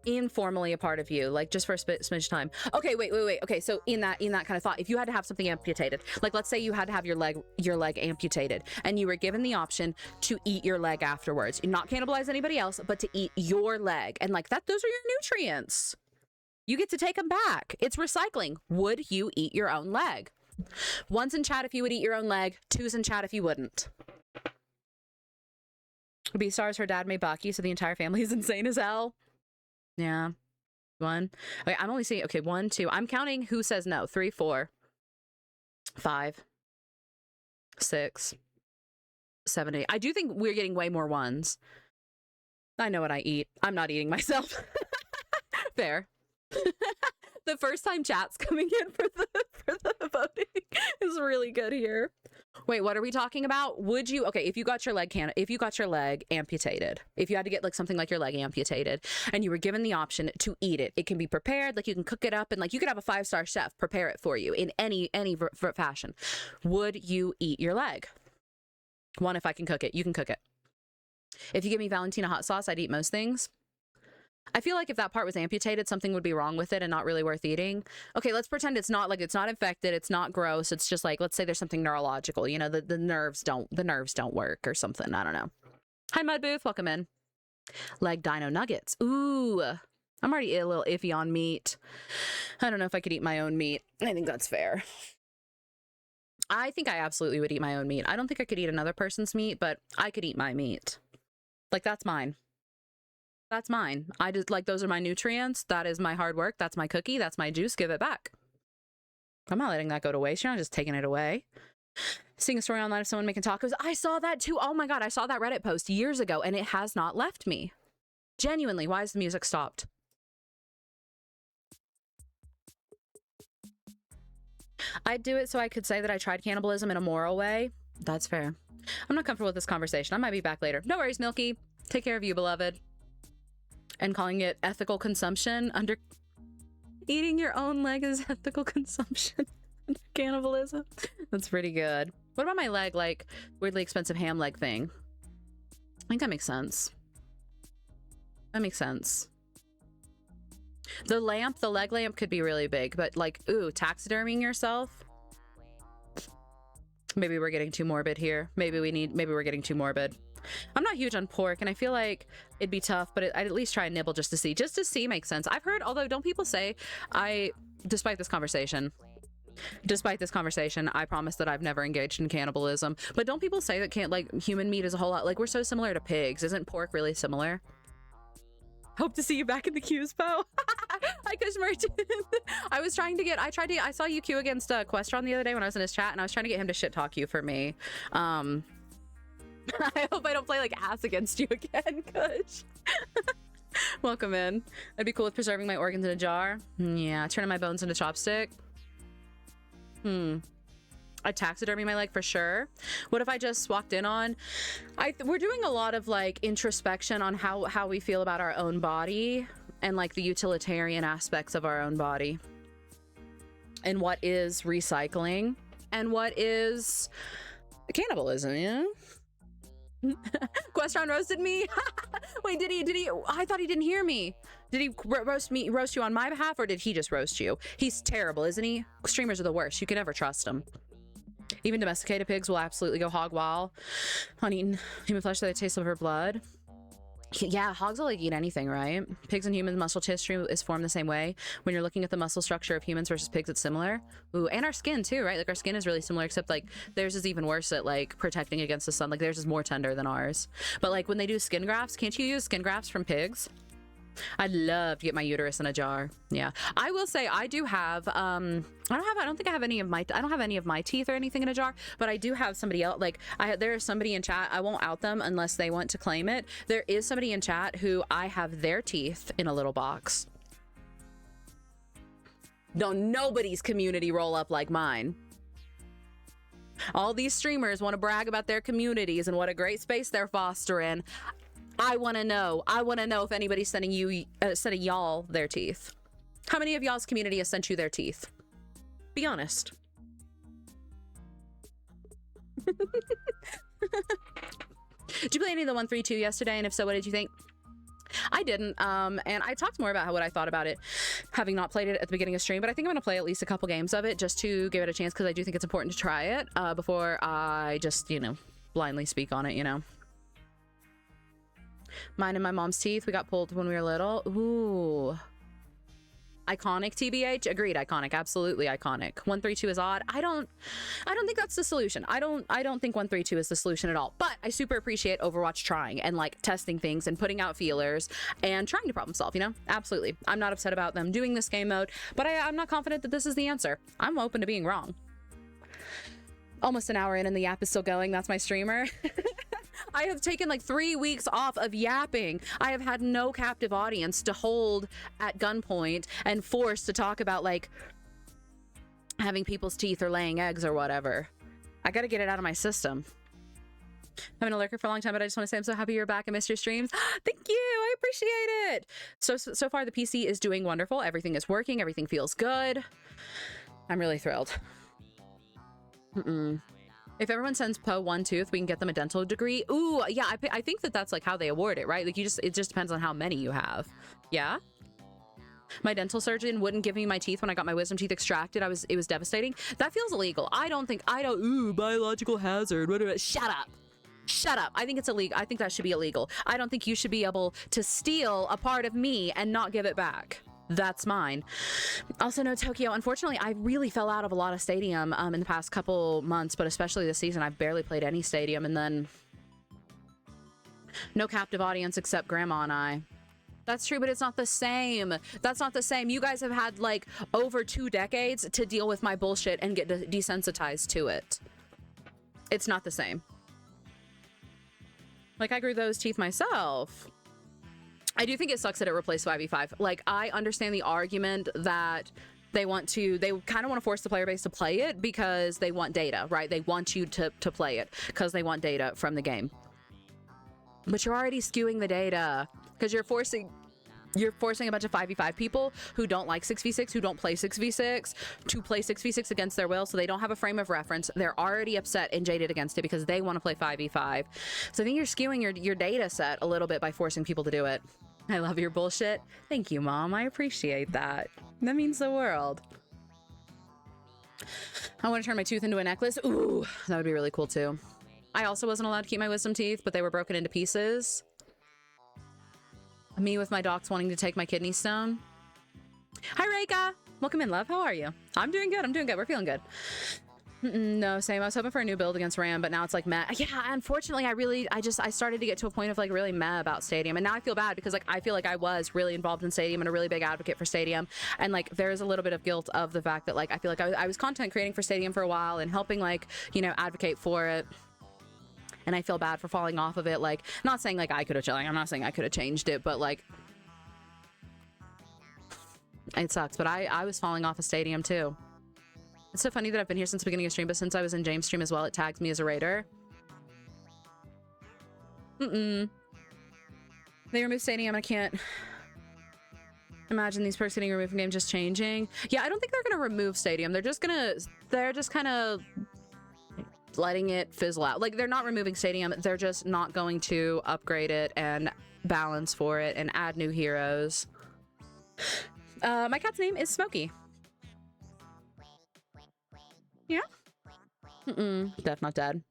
informally a part of you, like just for a smidge time? Okay, wait. Okay, so in that kind of thought, if you had to have something amputated, like let's say you had to have your leg amputated, and you were given the option to eat your leg afterwards, not cannibalize anybody else, but to eat your leg, and like that, those are your nutrients. You get to take them back. It's recycling. Would you eat your own leg? 1's in chat if you would eat your own leg. 2's in chat if you wouldn't. B-Stars, her dad made Baki, so the entire family is insane as hell. Yeah. 1. Okay, I'm only seeing, okay, 1, 2. I'm counting who says no. 3, 4, 5, 6, 7, 8. I do think we're getting way more 1s. I know what I eat. I'm not eating myself. Fair. The first time chat's coming in for the voting is really good here. Wait, what are we talking about? Would you, okay, if you got your leg amputated, if you had to get like something like your leg amputated and you were given the option to eat it, it can be prepared, like you can cook it up, and like you could have a 5-star chef prepare it for you in any fashion. Would you eat your leg? 1, if I can cook it, you can cook it. If you give me Valentina hot sauce, I'd eat most things. I feel like if that part was amputated, something would be wrong with it and not really worth eating. Okay, let's pretend it's not infected, it's not gross, it's just like, let's say there's something neurological, you know, the nerves don't work or something, I don't know. Hi Mud Booth, welcome in. Leg dino nuggets. Ooh, I'm already a little iffy on meat. I don't know if I could eat my own meat. I think that's fair. I think I absolutely would eat my own meat. I don't think I could eat another person's meat, but I could eat my meat. Like, that's mine. That's mine. I just, like, those are my nutrients. That is my hard work. That's my cookie. That's my juice. Give it back. I'm not letting that go to waste. You're not just taking it away. Seeing a story online of someone making tacos. I saw that too. Oh my God. I saw that Reddit post years ago and it has not left me. Genuinely. Why is the music stopped? I'd do it so I could say that I tried cannibalism in a moral way. That's fair. I'm not comfortable with this conversation. I might be back later. No worries, Milky. Take care of you, beloved. And calling it ethical consumption under eating your own leg is ethical consumption under cannibalism. That's pretty good. What about my leg, like weirdly expensive ham leg thing? I think that makes sense. That makes sense. The lamp, the leg lamp could be really big, but like, ooh, taxiderming yourself? Maybe we're getting too morbid here. Maybe we're getting too morbid. I'm not huge on pork, and I feel like it'd be tough, but I'd at least try and nibble just to see. Just to see makes sense. I've heard, although don't people say, despite this conversation, I promise that I've never engaged in cannibalism, but don't people say that like human meat is a whole lot, like we're so similar to pigs. Isn't pork really similar? Hope to see you back in the queues, Poe. Hi, Kush Merchant. I saw you queue against Questron the other day when I was in his chat, and I was trying to get him to shit talk you for me. I hope I don't play like ass against you again, Kush. Welcome in. I'd be cool with preserving my organs in a jar. Yeah, turning my bones into chopstick. I'd taxidermy my leg for sure. What if I just walked in on... we're doing a lot of like introspection on how we feel about our own body and like the utilitarian aspects of our own body. And what is recycling and what is cannibalism, yeah? Questron roasted me. Wait, did he? I thought he didn't hear me. Did he roast you on my behalf, or did he just roast you? He's terrible, isn't he? Streamers are the worst. You can never trust them. Even domesticated pigs will absolutely go hog wild on eating human flesh that they taste of her blood. Yeah, hogs will like eat anything, right? Pigs and humans muscle tissue is formed the same way. When you're looking at the muscle structure of humans versus pigs, it's similar. Ooh, and our skin too, right? Like our skin is really similar, except like theirs is even worse at like protecting against the sun. Like theirs is more tender than ours. But like when they do skin grafts, can't you use skin grafts from pigs? I'd love to get my uterus in a jar. Yeah, I will say I do have I don't think I have any of my teeth or anything in a jar, but I do have somebody else. Like there is somebody in chat, I won't out them unless they want to claim it. There is somebody in chat who I have their teeth in a little box. Don't nobody's community roll up like mine. All these streamers want to brag about their communities and what a great space they're fostering. I want to know if anybody's sending y'all their teeth. How many of y'all's community has sent you their teeth? Be honest. Did you play any of the 132 yesterday? And if so, what did you think? I didn't, and I talked more about what I thought about it, having not played it at the beginning of stream, but I think I'm gonna play at least a couple games of it just to give it a chance, because I do think it's important to try it before I just, blindly speak on it, Mine and my mom's teeth, we got pulled when we were little. Ooh. Iconic, TBH. Agreed, iconic. Absolutely iconic. 132 is odd. I don't think that's the solution. I don't think 132 is the solution at all. But I super appreciate Overwatch trying and like testing things and putting out feelers and trying to problem solve, Absolutely. I'm not upset about them doing this game mode, but I'm not confident that this is the answer. I'm open to being wrong. Almost an hour in and the yap is still going. That's my streamer. I have taken like 3 weeks off of yapping. I have had no captive audience to hold at gunpoint and force to talk about like having people's teeth or laying eggs or whatever. I gotta get it out of my system. I've been a lurker for a long time, but I just want to say I'm so happy you're back. I missed your streams. Thank you. I appreciate it. So far the PC is doing wonderful. Everything is working. Everything feels good. I'm really thrilled. If everyone sends Poe one tooth, we can get them a dental degree. Ooh, yeah, I think that's like how they award it, right? Like it just depends on how many you have. Yeah. My dental surgeon wouldn't give me my teeth when I got my wisdom teeth extracted. It was devastating. That feels illegal. Ooh, biological hazard. Shut up. Shut up. I think it's illegal. I think that should be illegal. I don't think you should be able to steal a part of me and not give it back. That's mine. Also, no, Tokyo, unfortunately, I really fell out of a lot of Stadium in the past couple months, but especially this season, I've barely played any Stadium, and then no captive audience except Grandma and I. That's true, but it's not the same. That's not the same. You guys have had like over 2 decades to deal with my bullshit and get desensitized to it. It's not the same. Like, I grew those teeth myself. I do think it sucks that it replaced 5v5. Like, I understand the argument that they kind of want to force the player base to play it because they want data, right? They want you to play it because they want data from the game. But you're already skewing the data because you're forcing you're forcing a bunch of 5v5 people who don't like 6v6, who don't play 6v6, to play 6v6 against their will, so they don't have a frame of reference. They're already upset and jaded against it because they want to play 5v5. So I think you're skewing your data set a little bit by forcing people to do it. I love your bullshit. Thank you, Mom. I appreciate that. That means the world. I want to turn my tooth into a necklace. Ooh, that would be really cool too. I also wasn't allowed to keep my wisdom teeth, but they were broken into pieces. Me with my docs wanting to take my kidney stone. Hi, Reika. Welcome in, love. How are you? I'm doing good. I'm doing good. We're feeling good. No, same. I was hoping for a new build against Ram, but now it's like meh. Yeah, unfortunately, I started to get to a point of like really meh about Stadium. And now I feel bad because like I feel like I was really involved in Stadium and a really big advocate for Stadium. And like there's a little bit of guilt of the fact that like I feel like I was content creating for Stadium for a while and helping like, you know, advocate for it. And I feel bad for falling off of it. Like, not saying like I could have, like, I'm not saying I could have changed it, but like, it sucks. But I was falling off of Stadium too. It's so funny that I've been here since the beginning of stream, but since I was in James' stream as well, it tags me as a raider. They removed Stadium. I can't imagine these perks getting removed from game just changing. Yeah, I don't think they're gonna remove Stadium. They're just kind of letting it fizzle out. Like, they're not removing Stadium, they're just not going to upgrade it and balance for it and add new heroes. My cat's name is Smokey. Yeah? Def not dead.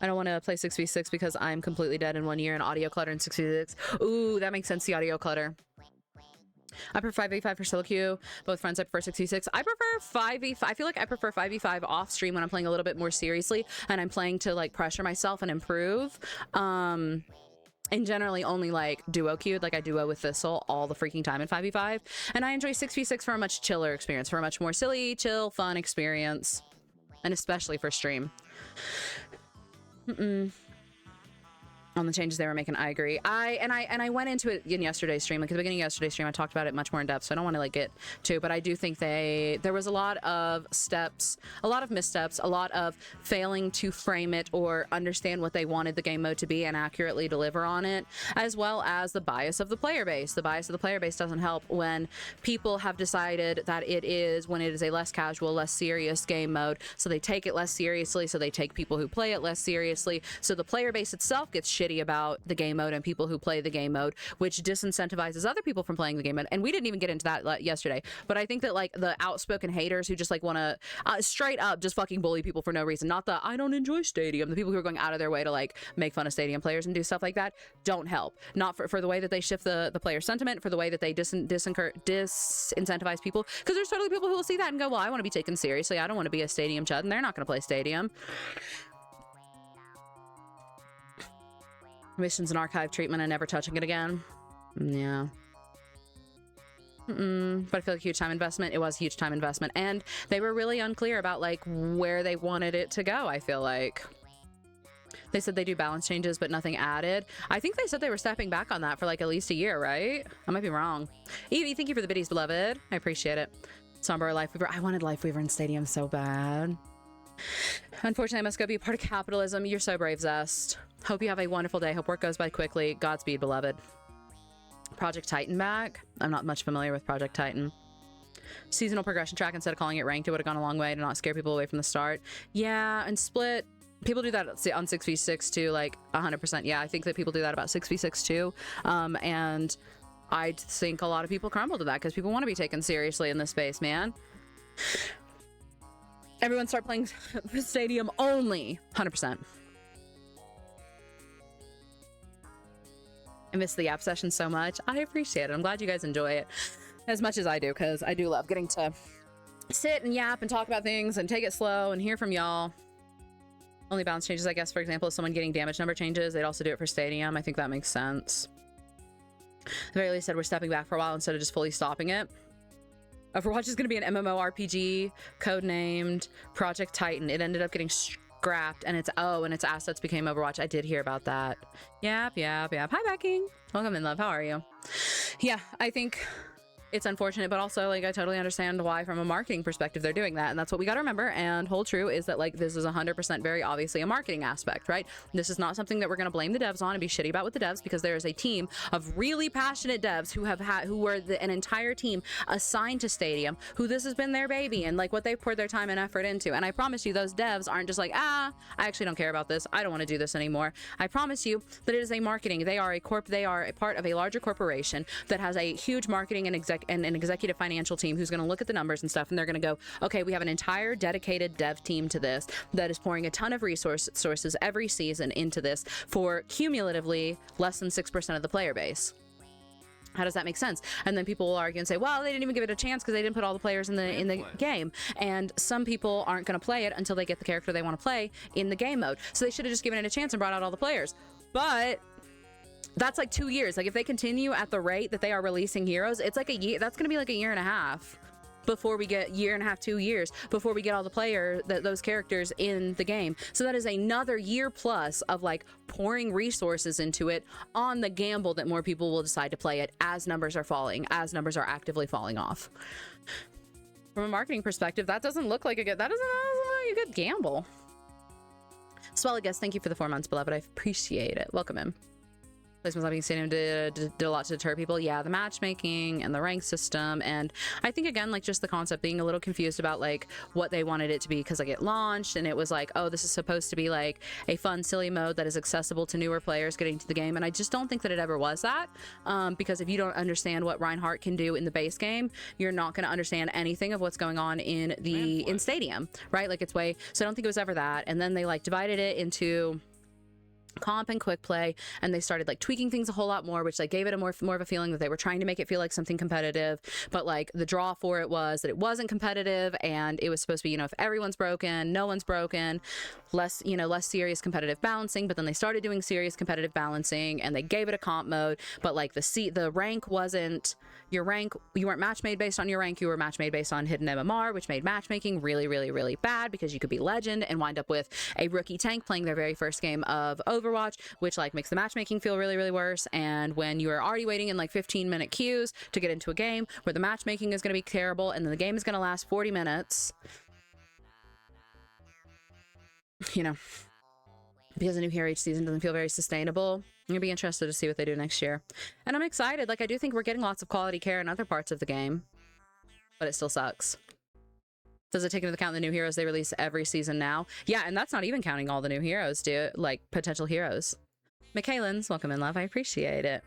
I don't want to play 6v6 because I'm completely dead in 1 year and audio clutter in 6v6. Ooh, that makes sense, the audio clutter. I prefer 5v5 for solo queue. Both friends, I prefer 6v6. I prefer 5v5. I feel like I prefer 5v5 off stream when I'm playing a little bit more seriously and I'm playing to like pressure myself and improve. And generally only like duo queued, like I duo with Thistle all the freaking time in 5v5. And I enjoy 6v6 for a much chiller experience, for a much more silly, chill, fun experience. And especially for stream. On the changes they were making, I agree. I went into it in yesterday's stream. Like at the beginning of yesterday's stream, I talked about it much more in depth, so I don't want to like get to, but I do think there was a lot of steps, a lot of missteps, a lot of failing to frame it or understand what they wanted the game mode to be and accurately deliver on it, as well as the bias of the player base. The bias of the player base doesn't help when people have decided that it is a less casual, less serious game mode, so they take it less seriously, so they take people who play it less seriously, so the player base itself gets shitty about the game mode and people who play the game mode, which disincentivizes other people from playing the game mode. And we didn't even get into that yesterday, but I think that like the outspoken haters who just like want to straight up just fucking bully people for no reason, not the I don't enjoy Stadium, the people who are going out of their way to like make fun of Stadium players and do stuff like that, don't help. Not for the way that they shift the player sentiment, for the way that they disincentivize people, because there's totally people who will see that and go, well, I want to be taken seriously, I don't want to be a Stadium chud, and they're not going to play Stadium. Missions and archive treatment and never touching it again. Yeah. But I feel like a huge time investment. It was a huge time investment. And they were really unclear about like where they wanted it to go, I feel like. They said they do balance changes, but nothing added. I think they said they were stepping back on that for like at least a year, right? I might be wrong. Evie, thank you for the biddies, beloved. I appreciate it. Somber Lifeweaver. I wanted Lifeweaver in Stadium so bad. Unfortunately, I must go be a part of capitalism. You're so brave, Zest. Hope you have a wonderful day. Hope work goes by quickly. Godspeed, beloved. Project Titan back. I'm not much familiar with Project Titan. Seasonal progression track, instead of calling it ranked, it would have gone a long way to not scare people away from the start. Yeah, and split. People do that on 6v6 too, like 100%. Yeah, I think that people do that about 6v6 too. And I think a lot of people crumble to that because people want to be taken seriously in this space, man. Everyone start playing Stadium only. 100%. I miss the app session so much. I appreciate it. I'm glad you guys enjoy it as much as I do, because I do love getting to sit and yap and talk about things and take it slow and hear from y'all. Only balance changes, I guess, for example, if someone getting damage number changes, they'd also do it for Stadium. I think that makes sense. The very least said we're stepping back for a while instead of just fully stopping it. Overwatch is going to be an MMORPG codenamed Project Titan. It ended up getting scrapped and its assets became Overwatch. I did hear about that. Yep. Hi, Backing. Welcome in, love. How are you? Yeah, I think it's unfortunate, but also like I totally understand why from a marketing perspective they're doing that. And that's what we got to remember and hold true is that like this is 100% very obviously a marketing aspect, right? This is not something that we're going to blame the devs on and be shitty about with the devs, because there is a team of really passionate devs who were an entire team assigned to Stadium, who this has been their baby and like what they've poured their time and effort into. And I promise you, those devs aren't just like, I actually don't care about this. I don't want to do this anymore. I promise you that it is a marketing. They are a part of a larger corporation that has a huge marketing and an executive financial team who's going to look at the numbers and stuff, and they're going to go, okay, we have an entire dedicated dev team to this that is pouring a ton of sources every season into this for cumulatively less than 6% of the player base. How does that make sense? And then people will argue and say, well, they didn't even give it a chance because they didn't put all the players in the game. And some people aren't going to play it until they get the character they want to play in the game mode. So they should have just given it a chance and brought out all the players. But that's like 2 years. Like if they continue at the rate that they are releasing heroes, it's like a year. That's going to be like a year and a half before we get 2 years before we get all the those characters in the game. So that is another year plus of like pouring resources into it on the gamble that more people will decide to play it as numbers are falling, as numbers are actively falling off. From a marketing perspective, that doesn't look like a good gamble. Swell, guest, thank you for the 4 months, beloved. I appreciate it. Welcome in. Placements not being stadium did a lot to deter people. Yeah, the matchmaking and the rank system, and I think again like just the concept, being a little confused about like what they wanted it to be, because like it launched and it was like, oh, this is supposed to be like a fun silly mode that is accessible to newer players getting to the game, and I just don't think that it ever was that, because if you don't understand what Reinhardt can do in the base game, you're not going to understand anything of what's going on in Stadium, right? Like it's way, so I don't think it was ever that. And then they like divided it into comp and quick play, and they started like tweaking things a whole lot more, which like gave it a more of a feeling that they were trying to make it feel like something competitive, but like the draw for it was that it wasn't competitive, and it was supposed to be, you know, if everyone's broken, no one's broken, less serious competitive balancing. But then they started doing serious competitive balancing and they gave it a comp mode, but like the rank wasn't your rank. You weren't match made based on your rank, you were match made based on hidden MMR, which made matchmaking really, really, really bad, because you could be legend and wind up with a rookie tank playing their very first game of Overwatch, which like makes the matchmaking feel really, really worse. And when you are already waiting in like 15-minute queues to get into a game where the matchmaking is going to be terrible and then the game is going to last 40 minutes, you know, because a new hero each season doesn't feel very sustainable. I'm gonna be interested to see what they do next year, and I'm excited. Like I do think we're getting lots of quality care in other parts of the game, but it still sucks. Does it take into account the new heroes they release every season now? Yeah, and that's not even counting all the new heroes, dude. Like potential heroes. Michaelin's, welcome in, love. I appreciate it.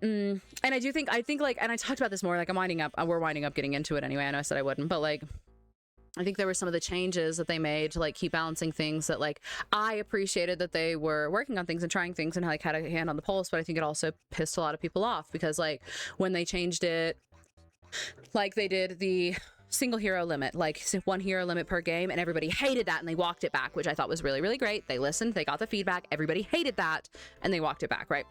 And I think like, and I talked about this more, like we're winding up getting into it anyway. I know I said I wouldn't, but like, I think there were some of the changes that they made to like keep balancing things that like I appreciated that they were working on things and trying things and like had a hand on the pulse, but I think it also pissed a lot of people off, because like when they changed it, like they did the single hero limit, like 1 hero limit per game, and everybody hated that and they walked it back, which I thought was really, really great. They listened, they got the feedback, everybody hated that, and they walked it back, right?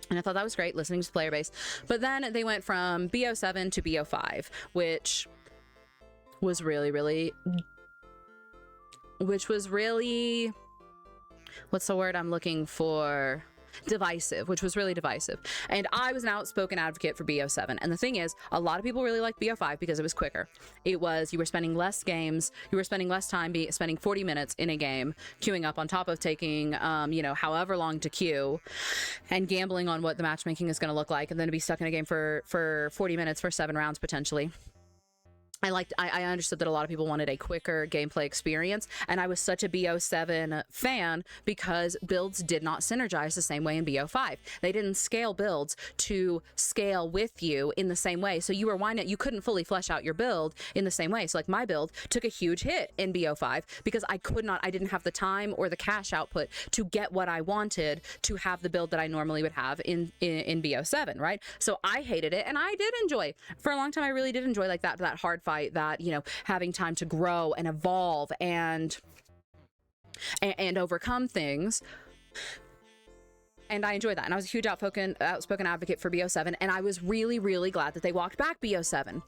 And I thought that was great, listening to the player base. But then they went from BO7 to BO5, which was really, what's the word I'm looking for? Divisive, which was really divisive. And I was an outspoken advocate for BO7. And the thing is, a lot of people really liked BO5 because it was quicker. It was, you were spending less games, you were spending less time spending 40 minutes in a game queuing up, on top of taking you know, however long to queue, and gambling on what the matchmaking is going to look like, and then to be stuck in a game for 40 minutes for 7 rounds potentially. I understood that a lot of people wanted a quicker gameplay experience, and I was such a BO7 fan because builds did not synergize the same way in BO5. They didn't scale builds to scale with you in the same way. So you couldn't fully flesh out your build in the same way. So like my build took a huge hit in BO5 because I didn't have the time or the cash output to get what I wanted to have the build that I normally would have in BO7, right? So I hated it, and I did enjoy, for a long time I really did enjoy like that hard fight, that, you know, having time to grow and evolve and overcome things. And I enjoyed that. And I was a huge outspoken advocate for BO7. And I was really, really glad that they walked back BO7,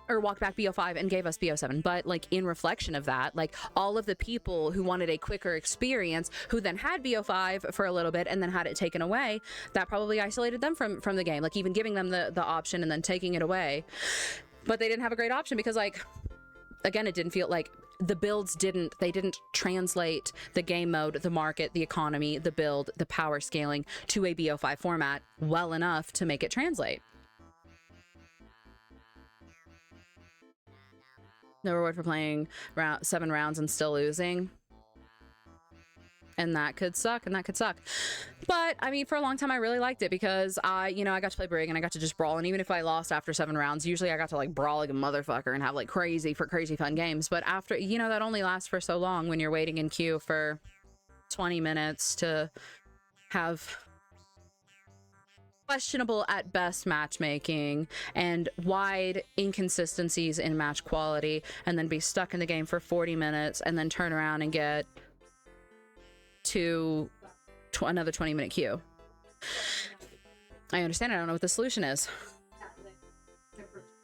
or walked back BO5 and gave us BO7. But like in reflection of that, like all of the people who wanted a quicker experience, who then had BO5 for a little bit and then had it taken away, that probably isolated them from the game. Like even giving them the option and then taking it away. But they didn't have a great option because like, again, it didn't feel like the builds didn't translate the game mode, the market, the economy, the build, the power scaling to a BO5 format well enough to make it translate. No reward for playing 7 rounds and still losing. And that could suck, But, I mean, for a long time, I really liked it because I got to play Brig and I got to just brawl. And even if I lost after 7 rounds, usually I got to, like, brawl like a motherfucker and have, like, crazy fun games. But after, that only lasts for so long when you're waiting in queue for 20 minutes to have questionable at best matchmaking and wide inconsistencies in match quality and then be stuck in the game for 40 minutes and then turn around and get to another 20-minute queue. I understand. I don't know what the solution is.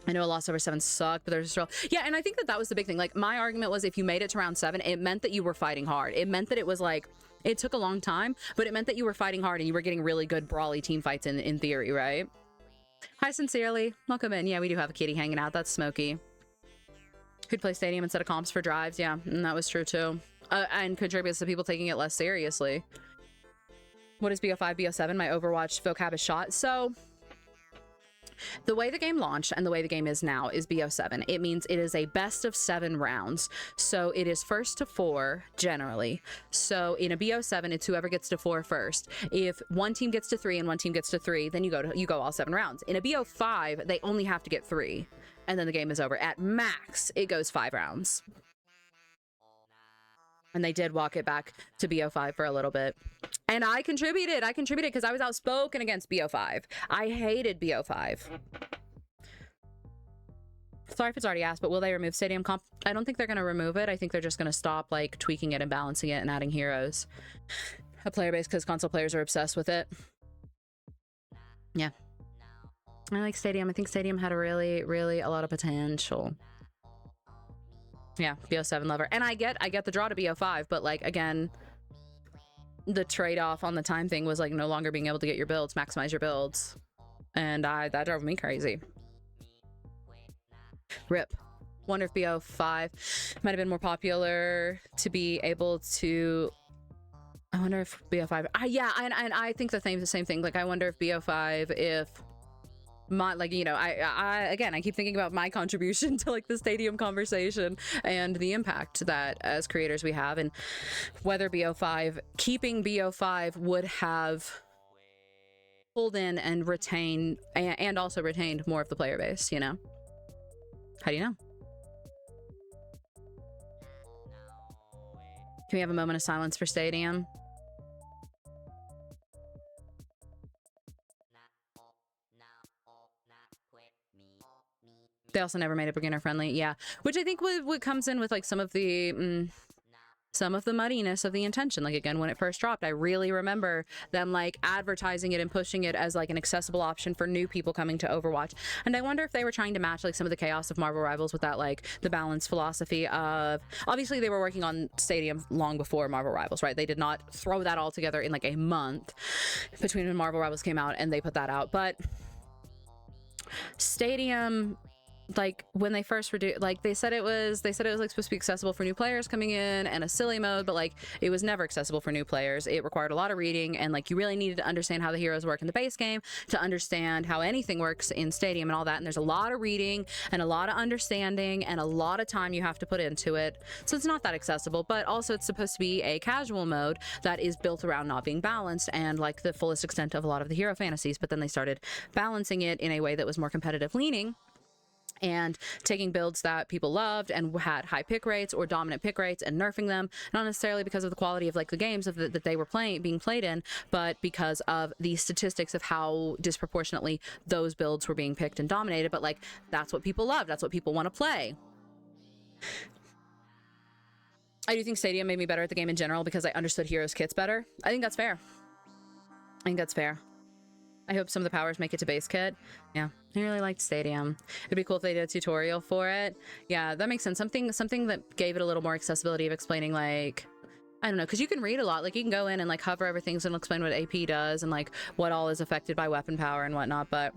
I know a loss over 7 sucked, but there's still... Yeah, and I think that was the big thing. Like, my argument was if you made it to round 7, it meant that you were fighting hard. It meant that it was like... It took a long time, but it meant that you were fighting hard and you were getting really good brawly team fights in theory, right? Hi, Sincerely. Welcome in. Yeah, we do have a kitty hanging out. That's Smokey. Who'd play Stadium instead of comps for drives. Yeah, and that was true, too. And contributes to people taking it less seriously. What is BO5, BO7? My Overwatch vocab is shot. So, the way the game launched and the way the game is now is BO7. It means it is a best of 7 rounds. So, it is first to 4, generally. So, in a BO7, it's whoever gets to 4 first. If one team gets to 3 and one team gets to 3, then you go all 7 rounds. In a BO5, they only have to get 3. And then the game is over. At max, it goes 5 rounds. And they did walk it back to BO5 for a little bit. And I contributed because I was outspoken against BO5. I hated BO5. Sorry if it's already asked, but will they remove Stadium Comp? I don't think they're going to remove it. I think they're just going to stop like tweaking it and balancing it and adding heroes. A player base because console players are obsessed with it. Yeah. I like Stadium. I think Stadium had a really a lot of potential. Yeah, BO7 lover. And I get the draw to BO5, but like again, the trade-off on the time thing was like no longer being able to get your builds, maximize your builds. And that drove me crazy. RIP. Wonder if BO5 might have been more popular to be able to... I wonder if BO5... yeah, and I think the same thing. Like, I wonder if BO5, if... like, I keep thinking about my contribution to like the Stadium conversation and the impact that as creators we have, and whether keeping BO5 would have pulled in and retained and also retained more of the player base, How do you know? Can we have a moment of silence for Stadium? They also never made it beginner friendly. Yeah. Which I think what comes in with like some of the muddiness of the intention. Like again, when it first dropped, I really remember them like advertising it and pushing it as like an accessible option for new people coming to Overwatch. And I wonder if they were trying to match like some of the chaos of Marvel Rivals with that like the balance philosophy of, obviously they were working on Stadium long before Marvel Rivals, right? They did not throw that all together in like a month between when Marvel Rivals came out and they put that out. But Stadium, like when they first like they said it was like supposed to be accessible for new players coming in and a silly mode, but like it was never accessible for new players. It required a lot of reading, and like you really needed to understand how the heroes work in the base game to understand how anything works in Stadium and all that. And there's a lot of reading and a lot of understanding and a lot of time you have to put into it, so it's not that accessible. But also it's supposed to be a casual mode that is built around not being balanced and like the fullest extent of a lot of the hero fantasies. But then they started balancing it in a way that was more competitive leaning and taking builds that people loved and had high pick rates or dominant pick rates and nerfing them, not necessarily because of the quality of like the games that they were being played in, but because of the statistics of how disproportionately those builds were being picked and dominated. But like that's what people love, that's what people want to play. I do think Stadium made me better at the game in general because I understood heroes kits better. I think that's fair. I think that's fair. I hope some of the powers make it to base kit. Yeah, I really liked Stadium. It'd be cool if they did a tutorial for it. Yeah, that makes sense. Something that gave it a little more accessibility of explaining, like, I don't know, because you can read a lot. Like, you can go in and like hover over things and explain what AP does and like what all is affected by weapon power and whatnot, but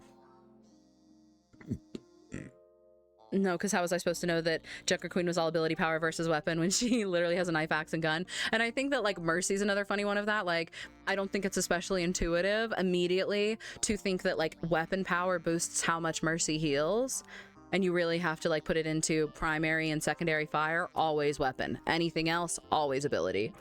no, because how was I supposed to know that Junker Queen was all ability power versus weapon when she literally has a knife, axe, and gun? And I think that like Mercy's another funny one of that. Like, I don't think it's especially intuitive immediately to think that like weapon power boosts how much Mercy heals. And you really have to like put it into primary and secondary fire, always weapon. Anything else, always ability.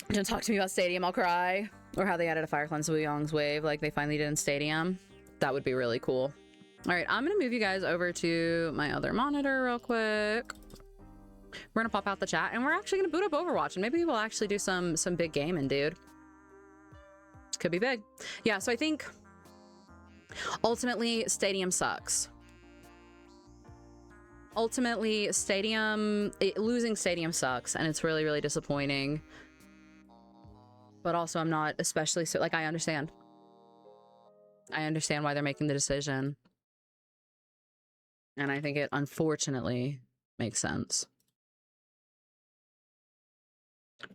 Don't talk to me about Stadium, I'll cry. Or how they added a Fire Cleanse to Young's Wave like they finally did in Stadium. That would be really cool. All right, I'm gonna move you guys over to my other monitor real quick. We're gonna pop out the chat and we're actually gonna boot up Overwatch and maybe we'll actually do some big gaming, dude. Could be big. Yeah, so I think ultimately Stadium sucks. Ultimately losing Stadium sucks and it's really, really disappointing. But also I'm not especially so like I understand why they're making the decision. And I think it unfortunately makes sense.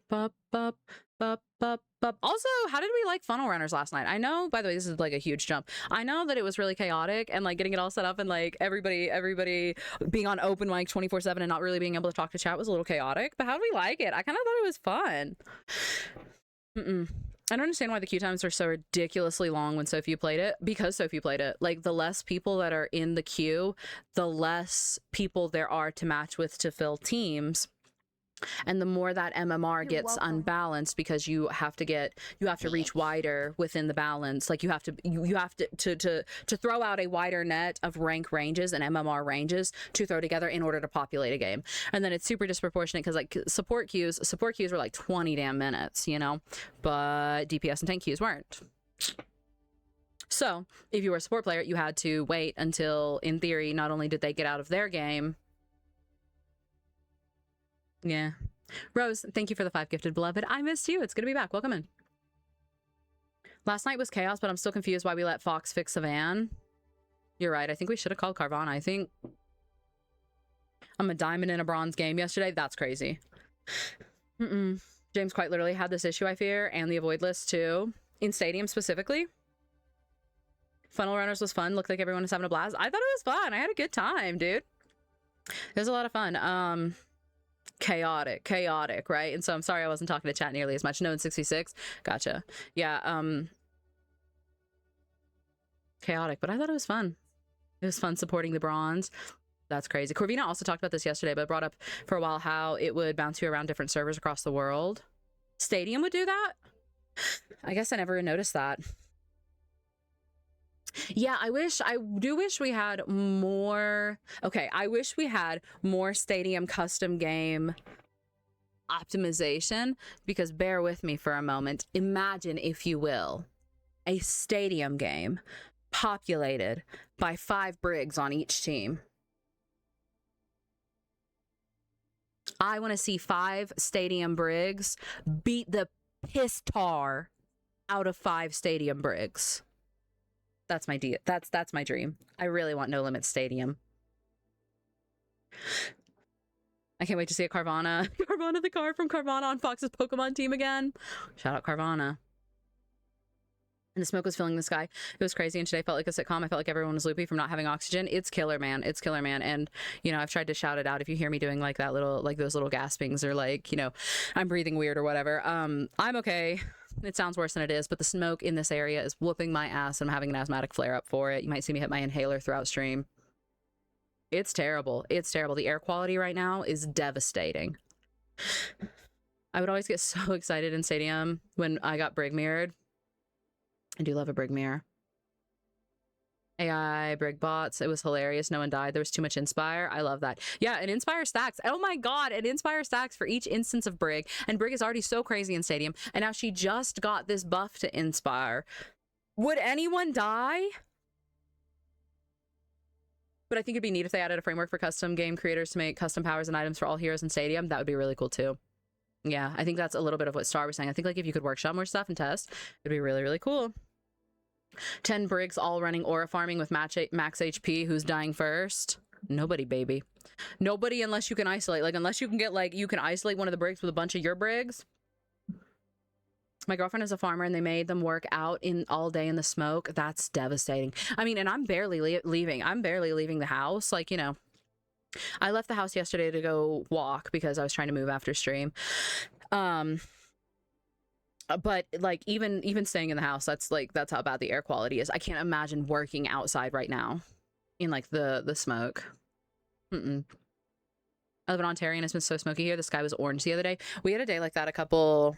Bup, bup, bup, bup, bup. Also, how did we like funnel runners last night? I know, by the way, this is like a huge jump. I know that it was really chaotic and like getting it all set up and like everybody being on open mic 24/7 and not really being able to talk to chat was a little chaotic. But how did we like it? I kind of thought it was fun. I don't understand why the queue times are so ridiculously long when so few played it, because so few played it. Like, the less people that are in the queue, the less people there are to match with to fill teams. And the more that MMR gets unbalanced because you have to reach wider within the balance. Like you have to throw out a wider net of rank ranges and MMR ranges to throw together in order to populate a game. And then it's super disproportionate because like support queues were like 20 damn minutes, you know, but DPS and tank queues weren't. So if you were a support player, you had to wait until, in theory, not only did they get out of their game. Yeah. Rose, thank you for the 5 gifted, beloved. I missed you. It's good to be back. Welcome in. Last night was chaos, but I'm still confused why we let Fox fix Savan. You're right. I think we should have called Carvana. I think I'm a diamond in a bronze game yesterday. That's crazy. James quite literally had this issue, I fear, and the avoid list too. In Stadium specifically. Funnel Runners was fun. Looked like everyone was having a blast. I thought it was fun. I had a good time, dude. It was a lot of fun. Chaotic, right? And so I'm sorry I wasn't talking to chat nearly as much. No, in 66. Gotcha. Yeah, chaotic, but I thought it was fun. It was fun supporting the bronze. That's crazy. Corvina also talked about this yesterday, but brought up for a while how it would bounce you around different servers across the world. Stadium would do that? I guess I never noticed that. Yeah, I do wish we had more. Okay, I wish we had more Stadium custom game optimization, because bear with me for a moment. Imagine, if you will, a Stadium game populated by 5 Brigs on each team. I want to see 5 Stadium Brigs beat the piss tar out of 5 Stadium Brigs. That's my that's my dream. I really want No Limit Stadium. I can't wait to see a Carvana the car from Carvana on Fox's Pokemon team again. Shout out Carvana. And the smoke was filling the sky. It was crazy, and today felt like a sitcom. I felt like everyone was loopy from not having oxygen. It's killer, man. It's killer, man. And, you know, I've tried to shout it out if you hear me doing like that little, like those little gaspings, or like, you know, I'm breathing weird or whatever. I'm okay. It sounds worse than it is, but the smoke in this area is whooping my ass, and I'm having an asthmatic flare-up for it. You might see me hit my inhaler throughout stream. It's terrible. It's terrible. The air quality right now is devastating. I would always get so excited in Stadium when I got Brig mirrored. I do love a Brig mirror. AI, Brig bots. It was hilarious. No one died. There was too much Inspire. I love that. Yeah, and Inspire stacks. Oh my god, and Inspire stacks for each instance of Brig. And Brig is already so crazy in Stadium. And now she just got this buff to Inspire. Would anyone die? But I think it'd be neat if they added a framework for custom game creators to make custom powers and items for all heroes in Stadium. That would be really cool too. Yeah, I think that's a little bit of what Star was saying. I think like if you could workshop more stuff and test, it'd be really, really cool. 10 Brigs all running aura farming with max HP. Who's dying first? Nobody, baby. Nobody unless you can isolate. Like, unless you can get, like, you can isolate one of the Brigs with a bunch of your Brigs. My girlfriend is a farmer and they made them work out in all day in the smoke. That's devastating. I mean, and I'm barely leaving. I'm barely leaving the house. Like, you know, I left the house yesterday to go walk because I was trying to move after stream. But like even staying in the house, that's how bad the air quality is. I can't imagine working outside right now in like the smoke. I live in Ontario and it's been so smoky here. The sky was orange the other day. We had a day like that a couple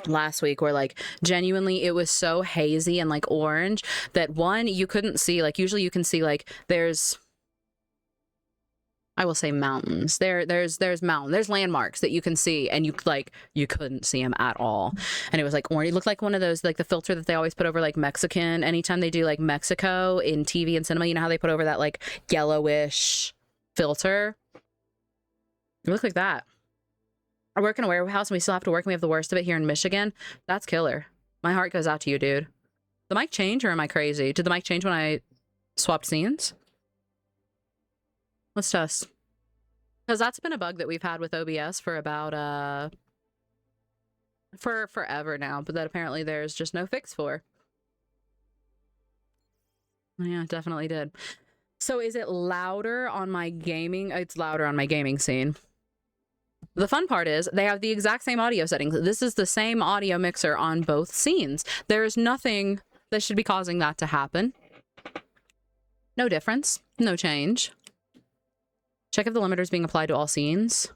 last week where like genuinely it was so hazy and like orange that one, you couldn't see, like usually you can see like there's, I will say mountains. There's landmarks that you can see and you couldn't see them at all. And it was like orange. It looked like one of those, like the filter that they always put over like Mexican, anytime they do like Mexico in TV and cinema, you know how they put over that like yellowish filter? It looked like that. I work in a warehouse and we still have to work and we have the worst of it here in Michigan. That's killer. My heart goes out to you, dude. The mic change or am I crazy? Did the mic change when I swapped scenes? Let's test. Because that's been a bug that we've had with OBS for about, for forever now, but that apparently there's just no fix for. Yeah, definitely did. So is it louder on my gaming? It's louder on my gaming scene. The fun part is they have the exact same audio settings. This is the same audio mixer on both scenes. There is nothing that should be causing that to happen. No difference, no change. Check if the limiter is being applied to all scenes.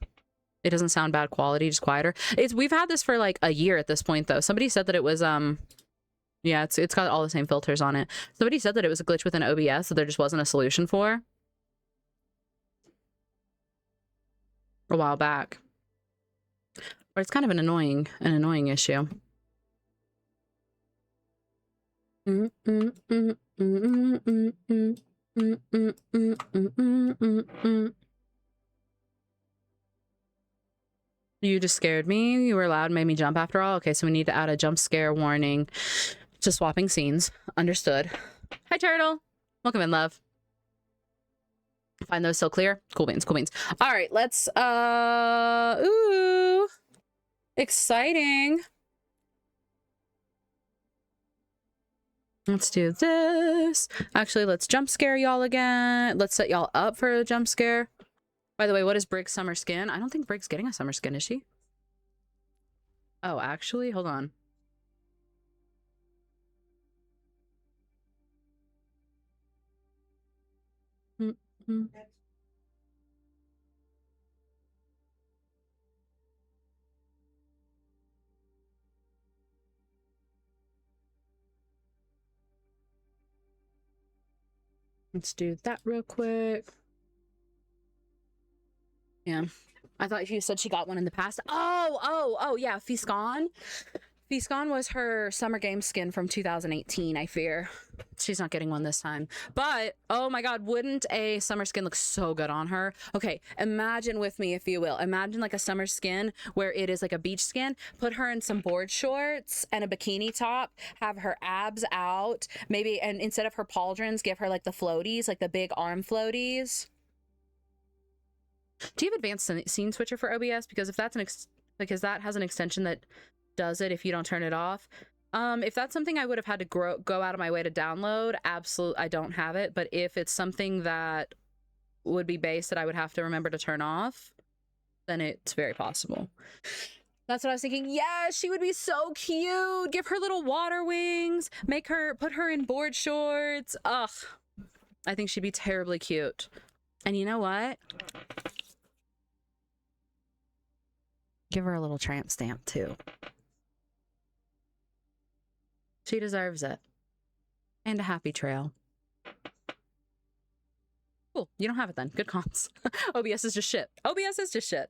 It doesn't sound bad quality, just quieter. We've had this for like a year at this point though. Somebody said that it was yeah, it's got all the same filters on it. Somebody said that it was a glitch within OBS that there just wasn't a solution for a while back. But it's kind of an annoying issue. You just scared me. You were loud and made me jump after all. Okay, so we need to add a jump scare warning to swapping scenes. Understood. Hi, Turtle. Welcome in, love. Find those still clear? Cool beans, cool beans. All right, let's, ooh, exciting. Let's do this. Actually, let's jump scare y'all again. Let's set y'all up for a jump scare. By the way, what is Brig's summer skin? I don't think Brig's getting a summer skin, is she? Oh, actually, hold on. Let's do that real quick. Yeah. I thought you said she got one in the past. Oh, yeah. Fiscon. Fiscon was her Summer Games skin from 2018, I fear. She's not getting one this time. But, oh my god, wouldn't a summer skin look so good on her? Okay, imagine with me, if you will. Imagine like a summer skin where it is like a beach skin. Put her in some board shorts and a bikini top. Have her abs out. Maybe, and instead of her pauldrons, give her like the floaties, like the big arm floaties. Do you have advanced scene switcher for OBS? Because if that's because that has an extension that does it if you don't turn it off. If that's something I would have had to go out of my way to download, absolutely, I don't have it. But if it's something that would be base that I would have to remember to turn off, then it's very possible. That's what I was thinking. Yes, she would be so cute. Give her little water wings. Put her in board shorts. Ugh. I think she'd be terribly cute. And you know what? Give her a little tramp stamp too. She deserves it. And a happy trail. Cool. You don't have it then. Good comms. OBS is just shit. OBS is just shit.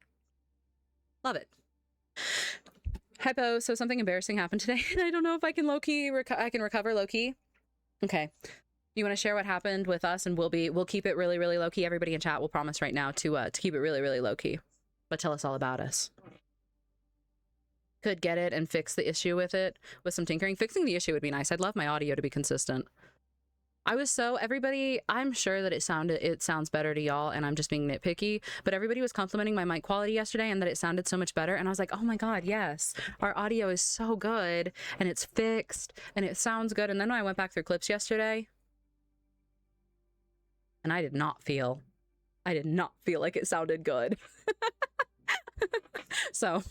Love it. Hypo, so something embarrassing happened today. I don't know if I can low-key, I can recover low-key. Okay. You want to share what happened with us and we'll keep it really, really low-key. Everybody in chat will promise right now to keep it really, really low-key. But tell us all about us. could get it and fix the issue with it with some tinkering. Fixing the issue would be nice. I'd love my audio to be consistent. I was so everybody, I'm sure that it sounds better to y'all and I'm just being nitpicky, but everybody was complimenting my mic quality yesterday and that it sounded so much better. And I was like, oh my God, yes, our audio is so good and it's fixed and it sounds good. And then when I went back through clips yesterday and I did not feel like it sounded good. So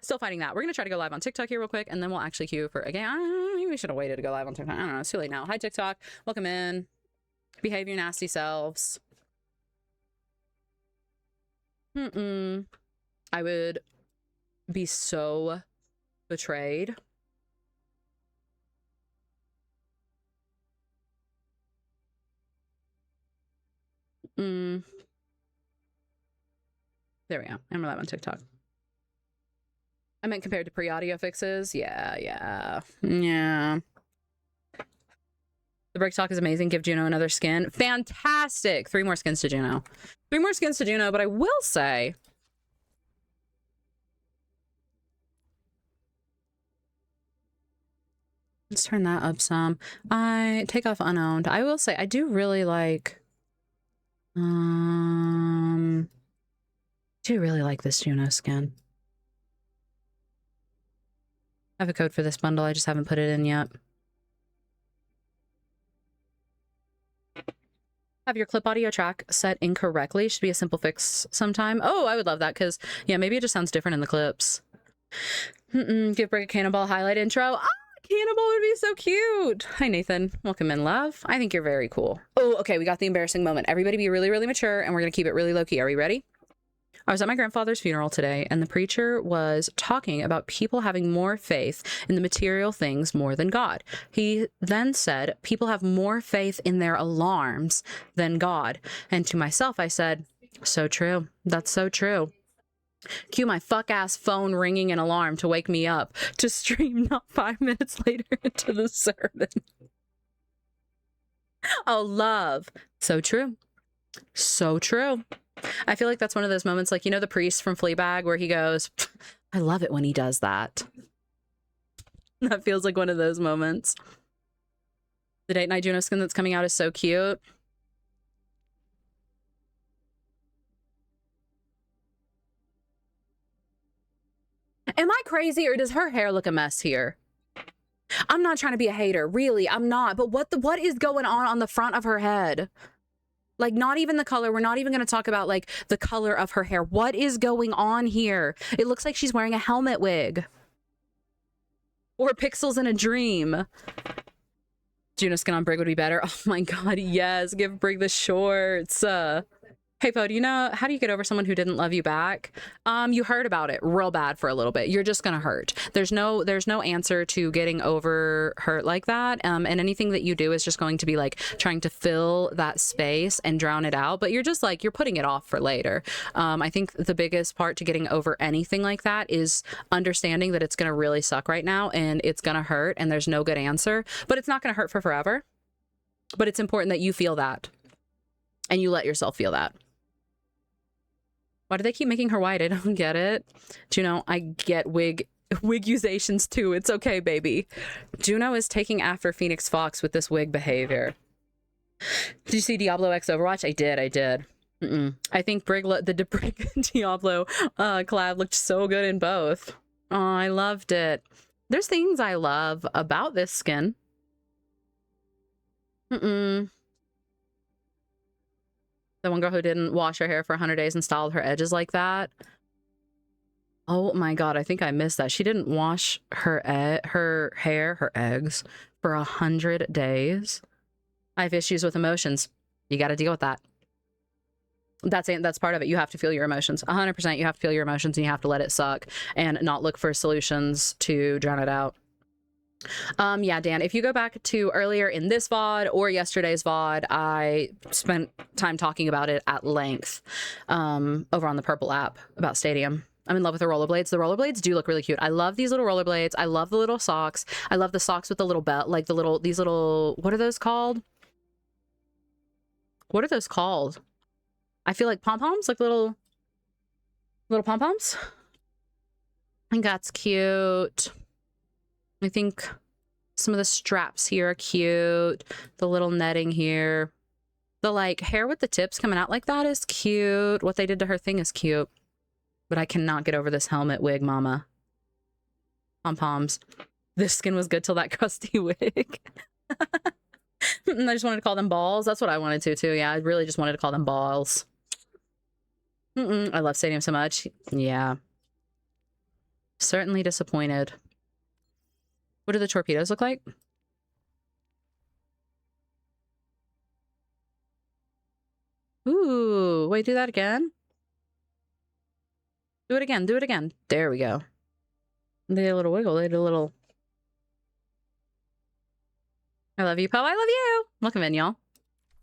still fighting that. We're going to try to go live on TikTok here real quick, and then we'll actually queue for, again, maybe we should have waited to go live on TikTok. I don't know. It's too late now. Hi, TikTok. Welcome in. Behave your nasty selves. I would be so betrayed. There we go. I'm live on TikTok. I meant compared to pre-audio fixes. Yeah. The Brig Talk is amazing. Give Juno another skin. Fantastic. 3 more skins to Juno. 3 more skins to Juno, but I will say... Let's turn that up some. I take off unowned. I will say I do really like... do really like this Juno skin. I have a code for this bundle. I just haven't put it in yet. Have your clip audio track set incorrectly. Should be a simple fix sometime. Oh, I would love that because, yeah, maybe it just sounds different in the clips. Give Brig a cannonball highlight intro. Ah, cannonball would be so cute. Hi, Nathan. Welcome in, love. I think you're very cool. Oh, okay. We got the embarrassing moment. Everybody be really, really mature, and we're going to keep it really low-key. Are we ready? I was at my grandfather's funeral today, and the preacher was talking about people having more faith in the material things more than God. He then said, people have more faith in their alarms than God. And to myself, I said, so true. That's so true. Cue my fuck-ass phone ringing an alarm to wake me up to stream not 5 minutes later into the sermon. Oh, love. So true. So true. I feel like that's one of those moments, like, you know, the priest from Fleabag where he goes, I love it when he does that. That feels like one of those moments. The Date Night Juno skin that's coming out is so cute. Am I crazy or does her hair look a mess here? I'm not trying to be a hater. Really, I'm not. But what is going on the front of her head? Like, not even the color. We're not even going to talk about, like, the color of her hair. What is going on here? It looks like she's wearing a helmet wig. Or pixels in a dream. Juno skin on Brig would be better. Oh my God, yes. Give Brig the shorts. Hey, Poe, do you know, how do you get over someone who didn't love you back? You heard about it real bad for a little bit. You're just gonna hurt. There's no answer to getting over hurt like that. And anything that you do is just going to be like trying to fill that space and drown it out. But you're just like, you're putting it off for later. I think the biggest part to getting over anything like that is understanding that it's gonna really suck right now and it's gonna hurt and there's no good answer, but it's not gonna hurt for forever. But it's important that you feel that and you let yourself feel that. Why do they keep making her white? I don't get it. Juno, I get wig accusations too. It's okay, baby. Juno is taking after Phoenix Fox with this wig behavior. Did you see Diablo X Overwatch? I did. I think the Brig Diablo collab looked so good in both. Oh, I loved it. There's things I love about this skin. The one girl who didn't wash her hair for 100 days and styled her edges like that. Oh my God, I think I missed that. She didn't wash her hair, her eggs, for 100 days. I have issues with emotions. You got to deal with that. That's part of it. You have to feel your emotions. 100%. You have to feel your emotions and you have to let it suck and not look for solutions to drown it out. Yeah, Dan, if you go back to earlier in this VOD or yesterday's VOD, I spent time talking about it at length over on the Purple app about Stadium. I'm in love with the rollerblades. The rollerblades do look really cute. I love these little rollerblades. I love the little socks. I love the socks with the little belt, like these little, what are those called? What are those called? I feel like pom-poms, like little pom-poms. I think that's cute. I think some of the straps here are cute. The little netting here. The like hair with the tips coming out like that is cute. What they did to her thing is cute. But I cannot get over this helmet wig, mama. Pom-poms. This skin was good till that crusty wig. I just wanted to call them balls. That's what I wanted to too. Yeah, I really just wanted to call them balls. I love Stadium so much. Yeah. Certainly disappointed. What do the torpedoes look like? Ooh, wait, do that again. Do it again, do it again. There we go. They did a little wiggle, they did a little... I love you, Poe. I love you. Welcome in, y'all.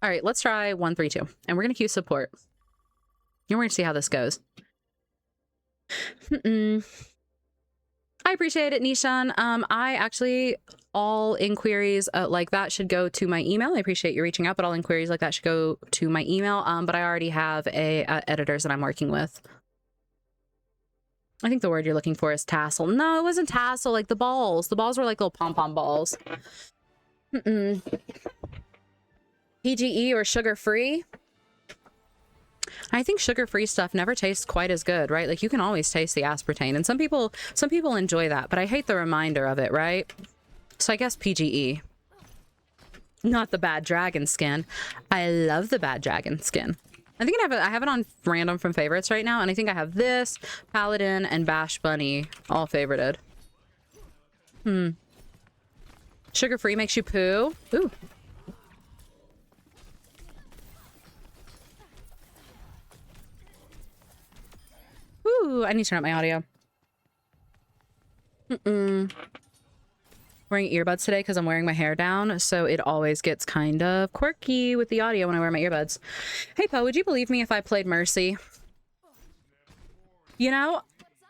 All right, let's try 132. And we're going to queue support. And we're going to see how this goes. I appreciate it, Nishan. I actually, all inquiries like that should go to my email. I appreciate you reaching out, but all inquiries like that should go to my email. But I already have editors that I'm working with. I think the word you're looking for is tassel. No, it wasn't tassel, like the balls. The balls were like little pom-pom balls. PGE or sugar-free? I think sugar-free stuff never tastes quite as good, right? Like you can always taste the aspartame, and some people enjoy that, but I hate the reminder of it, right? So I guess PGE. Not the bad dragon skin. I love the bad dragon skin. I think I have it on random from favorites right now, and I think I have this, Paladin, and Bash Bunny all favorited. Sugar-free makes you poo. Ooh. Ooh, I need to turn up my audio. Wearing earbuds today because I'm wearing my hair down, so it always gets kind of quirky with the audio when I wear my earbuds. Hey, Poe, would you believe me if I played Mercy? You know,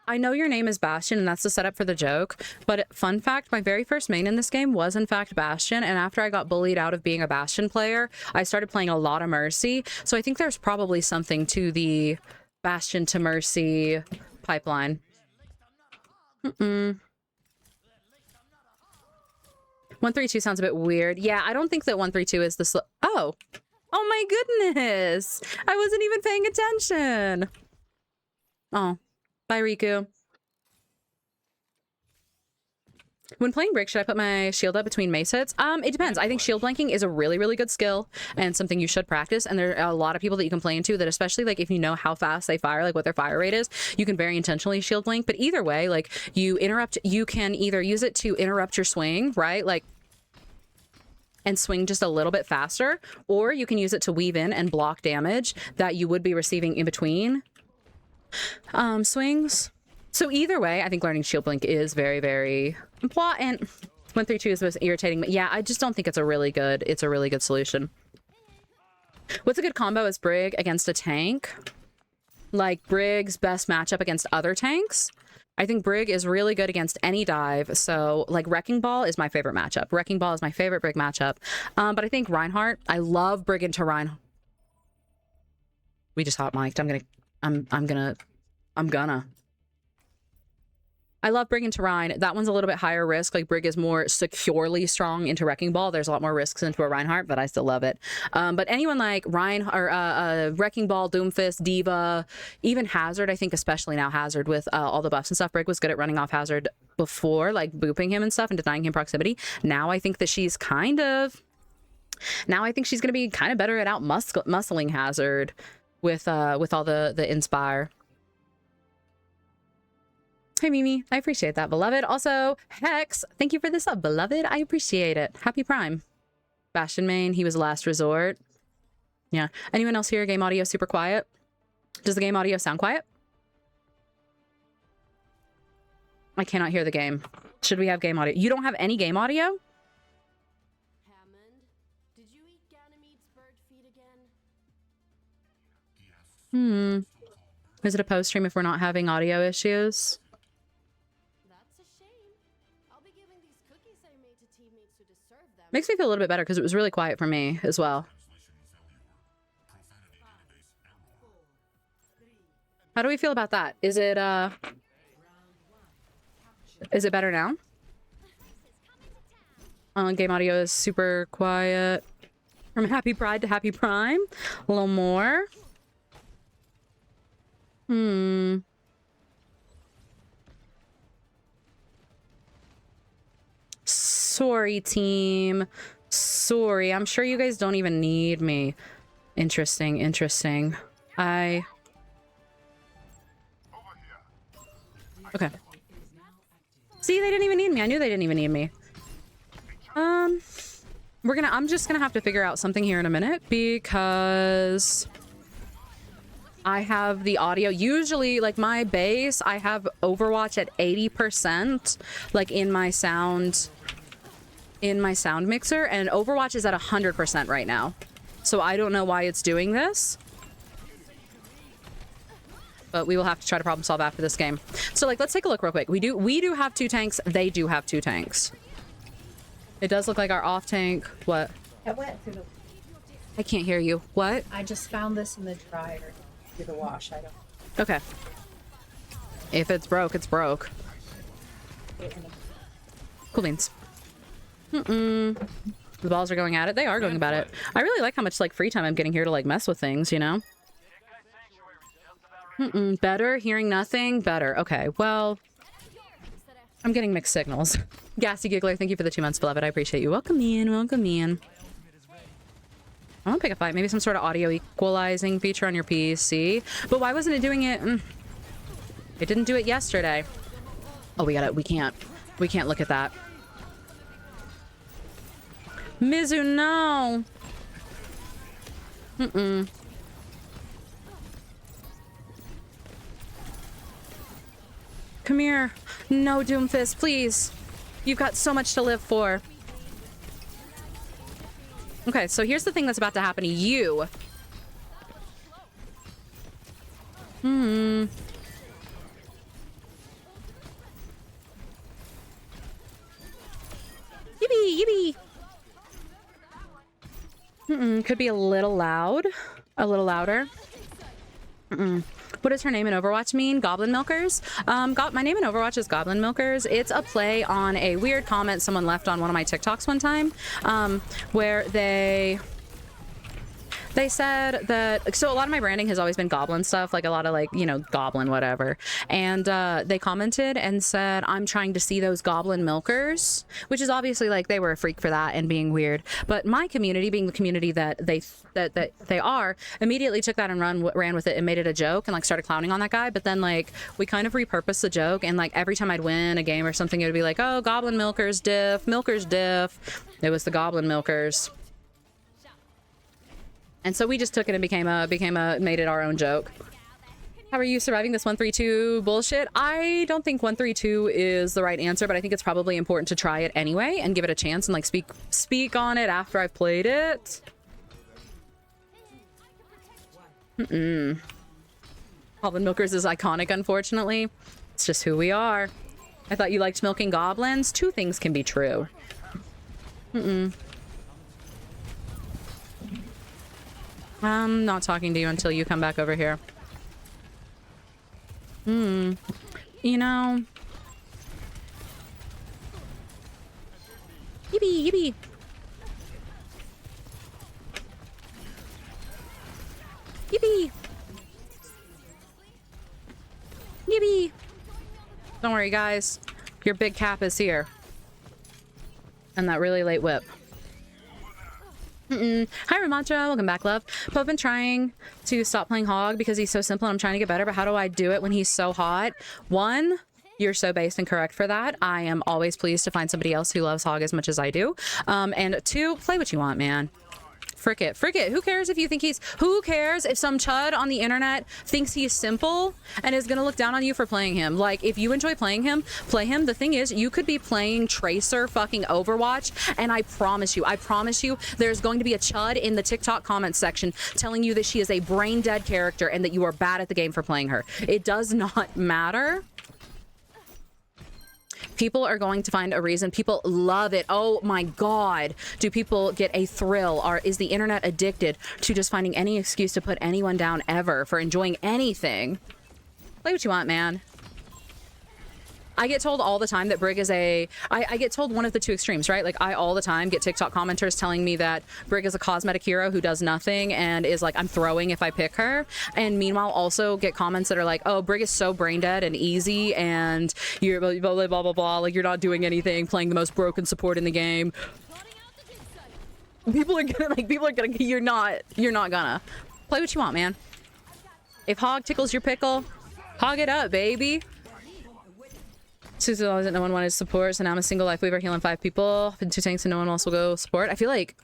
I know your name is Bastion, and that's the setup for the joke, but fun fact, my very first main in this game was in fact Bastion, and after I got bullied out of being a Bastion player, I started playing a lot of Mercy, so I think there's probably something to the Bastion to Mercy pipeline. 132 sounds a bit weird. Yeah, I don't think that 132 is the oh my goodness, I wasn't even paying attention. Oh, bye Riku. When playing Brig, should I put my shield up between mace hits? It depends. I think shield blanking is a really, really good skill and something you should practice. And there are a lot of people that you can play into that, especially like if you know how fast they fire, like what their fire rate is, you can very intentionally shield blank. But either way, like you can either use it to interrupt your swing, right? Like, and swing just a little bit faster, or you can use it to weave in and block damage that you would be receiving in between swings. So either way, I think learning shield blink is very, very important. 132 is most irritating, but yeah, I just don't think it's a really good solution. What's a good combo as Brig against a tank? Like Brig's best matchup against other tanks? I think Brig is really good against any dive. So like Wrecking Ball is my favorite matchup. Wrecking Ball is my favorite Brig matchup. But I think Reinhardt, I love Brig into Reinhardt. We just hot mic'd. I'm gonna. I love Brig into Rein. That one's a little bit higher risk. Like Brig is more securely strong into Wrecking Ball. There's a lot more risks into a Reinhardt, but I still love it. But anyone like Rein or Wrecking Ball, Doomfist, Diva, even Hazard, I think especially now Hazard with all the buffs and stuff. Brig was good at running off Hazard before, like booping him and stuff and denying him proximity. Now I think that she's kind of... Now I think she's going to be kind of better at muscling Hazard with all the Inspire. Hi, Mimi. I appreciate that, beloved. Also, Hex, thank you for this up, beloved. I appreciate it. Happy Prime. Bastion main, he was last resort. Yeah. Anyone else here? Game audio super quiet? Does the game audio sound quiet? I cannot hear the game. Should we have game audio? You don't have any game audio?
Hammond, did you eat Ganymede's bird feed again?
Is it a post stream if we're not having audio issues? Makes me feel a little bit better because it was really quiet for me as well. How do we feel about that? Is it Is it better now? Game audio is super quiet. From Happy Pride to Happy Prime. A little more. Sorry, team. Sorry. I'm sure you guys don't even need me. Interesting, interesting. Okay. See, they didn't even need me. I knew they didn't even need me. I'm just gonna have to figure out something here in a minute because I have the audio. Usually, like my bass, I have Overwatch at 80%, like in my sound mixer, and Overwatch is at 100% right now. So I don't know why it's doing this. But we will have to try to problem solve after this game. So like, let's take a look real quick. We do have 2 tanks. They do have 2 tanks. It does look like our off tank. What?
I went through the.
I can't hear you. What?
I just found this in the dryer through the wash. I don't.
Okay. If it's broke, it's broke. Cool beans. The balls are going at it. They are going about it. I really like how much like free time I'm getting here to like mess with things, you know? Better? Hearing nothing? Better. Okay, well, I'm getting mixed signals. Gassy Giggler, thank you for the 2 months, beloved. I appreciate you. Welcome in, welcome in. I want to pick a fight. Maybe some sort of audio equalizing feature on your PC. But why wasn't it doing it? It didn't do it yesterday. Oh, we got it. We can't look at that. Mizu, no. Come here. No, Doomfist, please. You've got so much to live for. Okay, so here's the thing that's about to happen to you. Yippee, yippee. Could be a little loud. A little louder. What does her name in Overwatch mean? Goblin Milkers? My name in Overwatch is Goblin Milkers. It's a play on a weird comment someone left on one of my TikToks one time, where they said that, so a lot of my branding has always been goblin stuff, like a lot of like, you know, goblin whatever. And they commented and said, I'm trying to see those goblin milkers, which is obviously like they were a freak for that and being weird. But my community, being the community that they are, immediately took that and ran with it and made it a joke and like started clowning on that guy. But then like we kind of repurposed the joke, and like every time I'd win a game or something, it would be like, oh, goblin milkers diff, milkers diff. It was the goblin milkers. And so we just took it and made it our own joke. How are you surviving this 132 bullshit? I don't think 132 is the right answer, but I think it's probably important to try it anyway and give it a chance and like speak on it after I've played it. Goblin Milkers is iconic, unfortunately. It's just who we are. I thought you liked milking goblins. 2 things can be true. I'm not talking to you until you come back over here. You know. Yippee, yippee. Yippee. Yippee. Don't worry, guys. Your big cap is here. And that really late whip. Hi, Ramantra. Welcome back, love. But I've been trying to stop playing Hog because he's so simple and I'm trying to get better, but how do I do it when he's so hot? 1, you're so based and correct for that. I am always pleased to find somebody else who loves Hog as much as I do. And 2, play what you want, man. Frick it. Frick it. Who cares if you think who cares if some chud on the internet thinks he's simple and is gonna look down on you for playing him? Like, if you enjoy playing him, play him. The thing is, you could be playing Tracer fucking Overwatch, and I promise you, there's going to be a chud in the TikTok comments section telling you that she is a brain dead character and that you are bad at the game for playing her. It does not matter. People are going to find a reason. People love it. Oh my God. Do people get a thrill? Or is the internet addicted to just finding any excuse to put anyone down ever for enjoying anything? Play what you want, man. I get told all the time that Brig is I get told one of the two extremes, right? Like, I all the time get TikTok commenters telling me that Brig is a cosmetic hero who does nothing and is like, I'm throwing if I pick her. And meanwhile, also get comments that are like, oh, Brig is so brain dead and easy and you're blah, blah, blah, blah, blah. Like, you're not doing anything, playing the most broken support in the game. People are gonna, you're not gonna. Play what you want, man. If Hog tickles your pickle, hog it up, baby. Susan always no one wanted support, so now I'm a single life weaver healing 5 people. Been 2 tanks and no one else will go support. I feel like,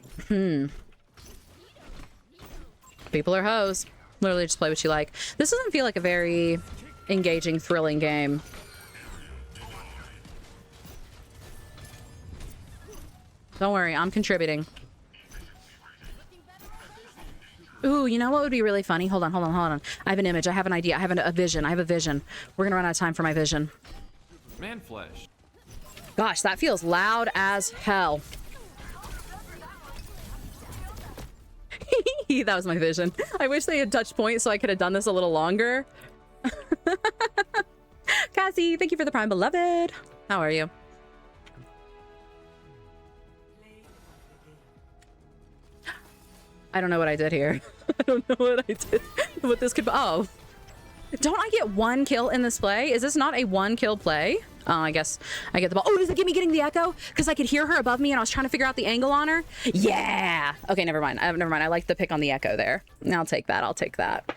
people are hoes. Literally just play what you like. This doesn't feel like a very engaging, thrilling game. Don't worry, I'm contributing. Ooh, you know what would be really funny? Hold on. I have an image. I have an idea. I have a vision. I have a vision. We're gonna run out of time for my vision.
Man flesh.
Gosh, that feels loud as hell. That was my vision. I wish they had touched point so I could have done this a little longer. Cassie, thank you for the Prime Beloved. How are you? I don't know what I did here. I don't know what I did. What this could be. Oh. Don't I get 1 kill in this play? Is this not a 1 kill play? Oh, I guess I get the ball. Oh, does it get me getting the echo? Because I could hear her above me and I was trying to figure out the angle on her. Yeah. Okay, never mind. Never mind. I like the pick on the echo there. I'll take that. I'll take that.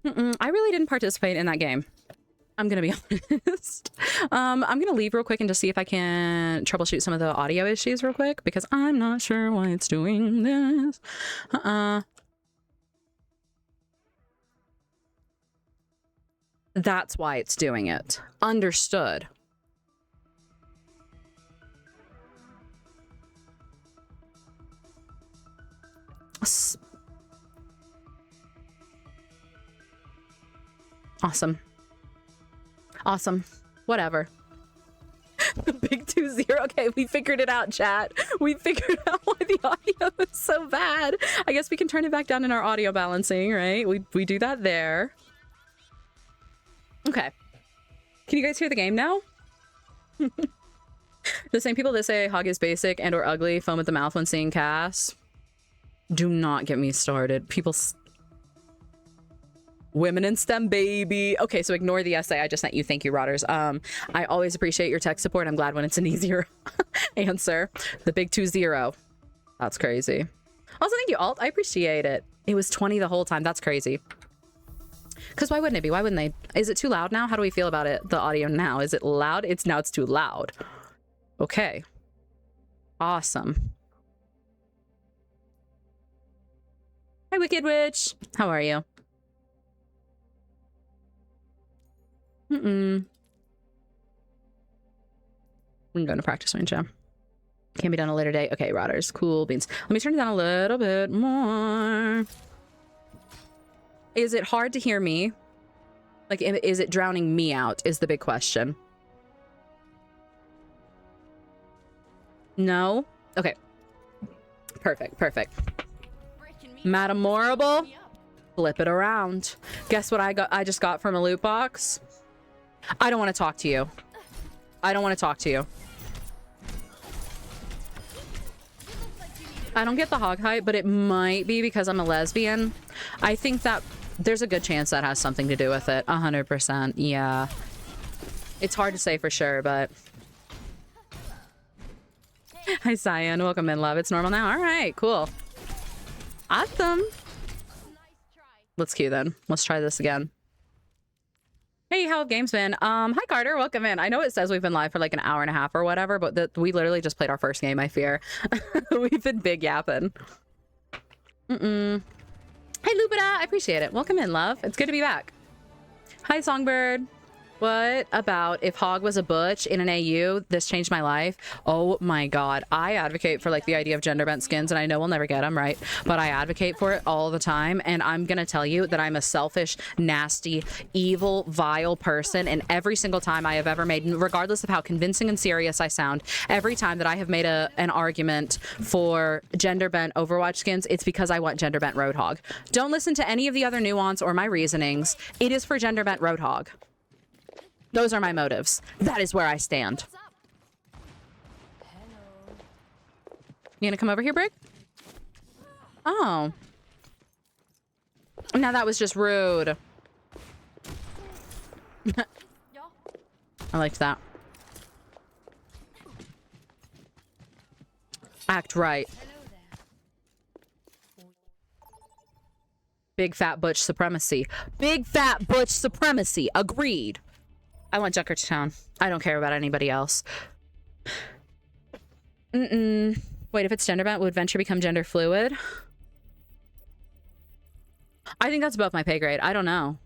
I really didn't participate in that game. I'm going to be honest. I'm going to leave real quick and just see if I can troubleshoot some of the audio issues real quick because I'm not sure why it's doing this. That's why it's doing it. Understood. Awesome. Awesome. Whatever. The big 2-0. Okay, we figured it out, chat. We figured out why the audio is so bad. I guess we can turn it back down in our audio balancing, right? We do that there. Okay. Can you guys hear the game now? The same people that say Hog is basic and or ugly foam at the mouth when seeing Cass. Do not get me started. People... Women in STEM, baby. Okay, so ignore the essay I just sent you. Thank you, Rotters. I always appreciate your tech support. I'm glad when it's an easier answer. The big 2-0. That's crazy. Also, thank you, Alt. I appreciate it. It was 20 the whole time. That's crazy. Because why wouldn't it be? Why wouldn't they? Is it too loud now? How do we feel about it? The audio now. Is it loud? It's too loud. Okay. Awesome. Hi, Wicked Witch. How are you? We can go into practice range, yeah. Can be done a later day. Okay, Rotters. Cool beans. Let me turn it down a little bit more. Is it hard to hear me? Like, is it drowning me out is the big question. No? Okay. Perfect, perfect. Madam Morrible, flip it around. Guess what I just got from a loot box? I don't want to talk to you. I don't want to talk to you. I don't get the hog hype, but it might be because I'm a lesbian. I think that there's a good chance that has something to do with it. 100%. Yeah. It's hard to say for sure, but... Hi, Cyan. Welcome in, love. It's normal now. All right, cool. Awesome. Let's queue then. Let's try this again. Hey, how have games been? Hi, Carter. Welcome in. I know it says we've been live for like an hour and a half or whatever, but we literally just played our first game, I fear. We've been big yapping. Hey, Lupita. I appreciate it. Welcome in, love. It's good to be back. Hi, Songbird. What about if Hog was a butch in an AU? This changed my life. Oh my god. I advocate for like the idea of gender bent skins, and I know we'll never get them, right? But I advocate for it all the time, and I'm gonna tell you that I'm a selfish, nasty, evil, vile person, and every single time I have ever made, regardless of how convincing and serious I sound, every time that I have made an argument for gender bent Overwatch skins, it's because I want gender bent Roadhog. Don't listen to any of the other nuance or my reasonings. It is for gender bent Roadhog. Those are my motives. That is where I stand. You gonna come over here, Brig? Oh. Now that was just rude. I liked that. Act right. Big fat butch supremacy. Big fat butch supremacy. Agreed. I want Junker to town. I don't care about anybody else. Wait, if it's gender bent, would Venture become gender fluid? I think that's above my pay grade. I don't know.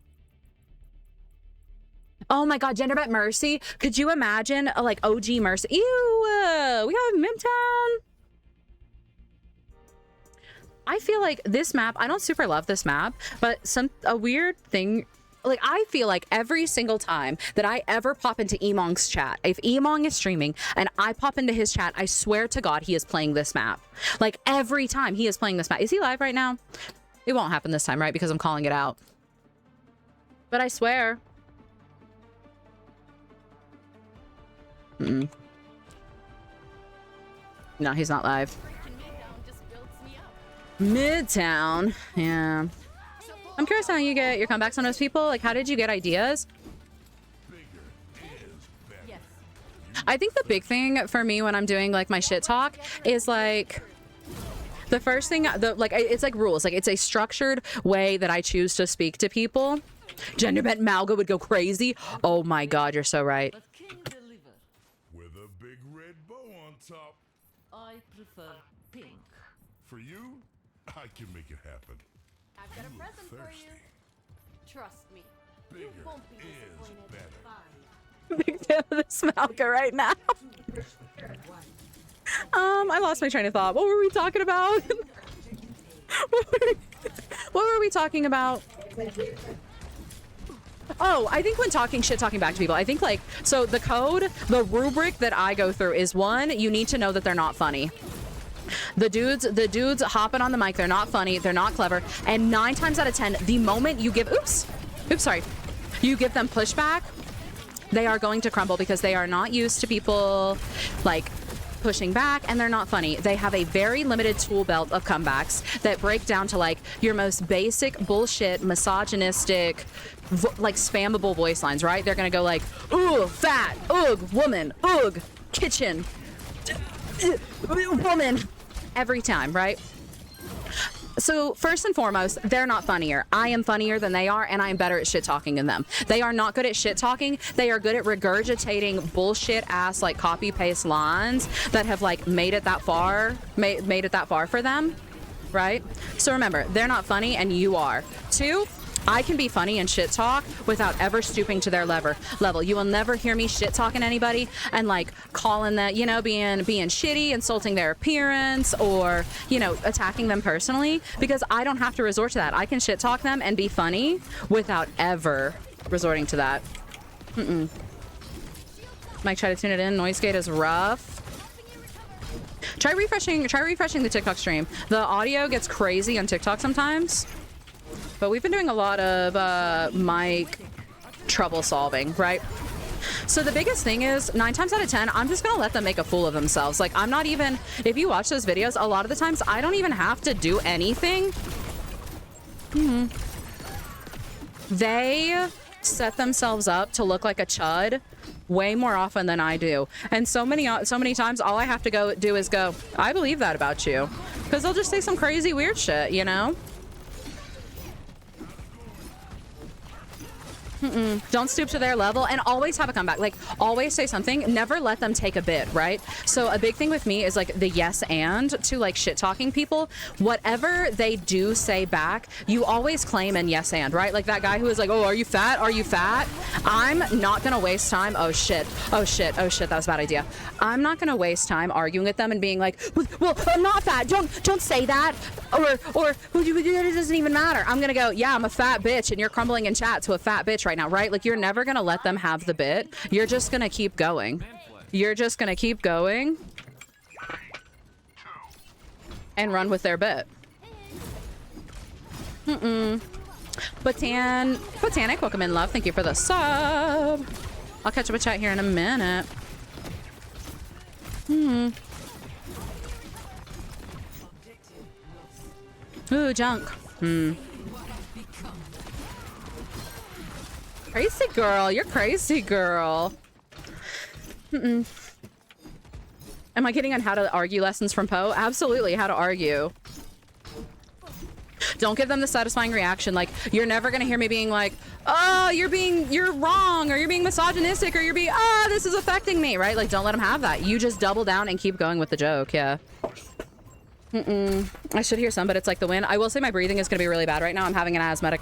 Oh my god, gender bent Mercy. Could you imagine like OG Mercy? Ew, we have Midtown. I feel like this map, I don't super love this map, but a weird thing, like I feel like every single time that I ever pop into Emong's chat, if Emong is streaming and I pop into his chat, I swear to God he is playing this map. Like every time he is playing this map. Is he live right now? It won't happen this time, right? Because I'm calling it out. But I swear. No, he's not live. Midtown. Yeah. I'm curious how you get your comebacks on those people. Like, how did you get ideas? I think the big thing for me when I'm doing like my shit talk is like the first thing, it's like rules. Like it's a structured way that I choose to speak to people. Gender bent Malga would go crazy. Oh my God, you're so right.
With a big red bow on top.
I prefer pink.
For you, I can make it happen.
I've got a present for
Thirsty.
you. Trust me.
Bigger
You won't be
is
disappointed.
better.
Fine.
Big fan of this Malga right now. I lost my train of thought. What were we talking about? What were we talking about? Oh, I think when talking back to people, I think like, so the code, the rubric that I go through is one, you need to know that they're not funny. The dudes hopping on the mic, they're not funny, they're not clever, and 9 times out of 10, the moment you give, you give them pushback, they are going to crumble because they are not used to people like pushing back, and they're not funny. They have a very limited tool belt of comebacks that break down to like your most basic bullshit, misogynistic, like spammable voice lines, right? They're gonna go like, ooh, fat, ugh, woman, ugh, kitchen, woman, every time, right? So first and foremost, they're not funnier. I am funnier than they are, and I am better at shit talking than them. They are not good at shit talking. They are good at regurgitating bullshit ass like copy paste lines that have like made it that far for them, right? So remember, they're not funny and you are. 2, I can be funny and shit talk without ever stooping to their level. You will never hear me shit talking anybody and like calling that, you know, being shitty, insulting their appearance, or, you know, attacking them personally, because I don't have to resort to that. I can shit talk them and be funny without ever resorting to that. Mike, try to tune it in. Noise gate is rough. Try refreshing the TikTok stream. The audio gets crazy on TikTok sometimes. But we've been doing a lot of mic trouble solving, right? So the biggest thing is 9 times out of 10, I'm just gonna let them make a fool of themselves. Like I'm not even, if you watch those videos, a lot of the times I don't even have to do anything. They set themselves up to look like a chud way more often than I do. And so many times all I have to go do is go, I believe that about you. Because they'll just say some crazy weird shit, you know? Don't stoop to their level, and always have a comeback. Like always say something, never let them take a bit, right? So a big thing with me is like the yes and to like shit talking people. Whatever they do say back, you always claim and yes and, right? Like that guy who was like, oh, are you fat? Are you fat? I'm not gonna waste time. Oh shit, that was a bad idea. I'm not gonna waste time arguing with them and being like, well, I'm not fat. Don't say that. Or it doesn't even matter. I'm gonna go, yeah, I'm a fat bitch, and you're crumbling in chat to a fat bitch right now, right? Like you're never gonna let them have the bit. You're just gonna keep going. You're just gonna keep going and run with their bit. Botanic, welcome in, love. Thank you for the sub. I'll catch up with chat here in a minute. Ooh, junk. Crazy girl. You're crazy, girl. Am I getting on how to argue lessons from Poe? Absolutely, how to argue. Don't give them the satisfying reaction. Like, you're never gonna hear me being like, oh, you're wrong, or you're being misogynistic, or you're being, oh, this is affecting me, right? Like, don't let them have that. You just double down and keep going with the joke, yeah. I should hear some, but it's like the wind. I will say my breathing is gonna be really bad right now. I'm having an asthmatic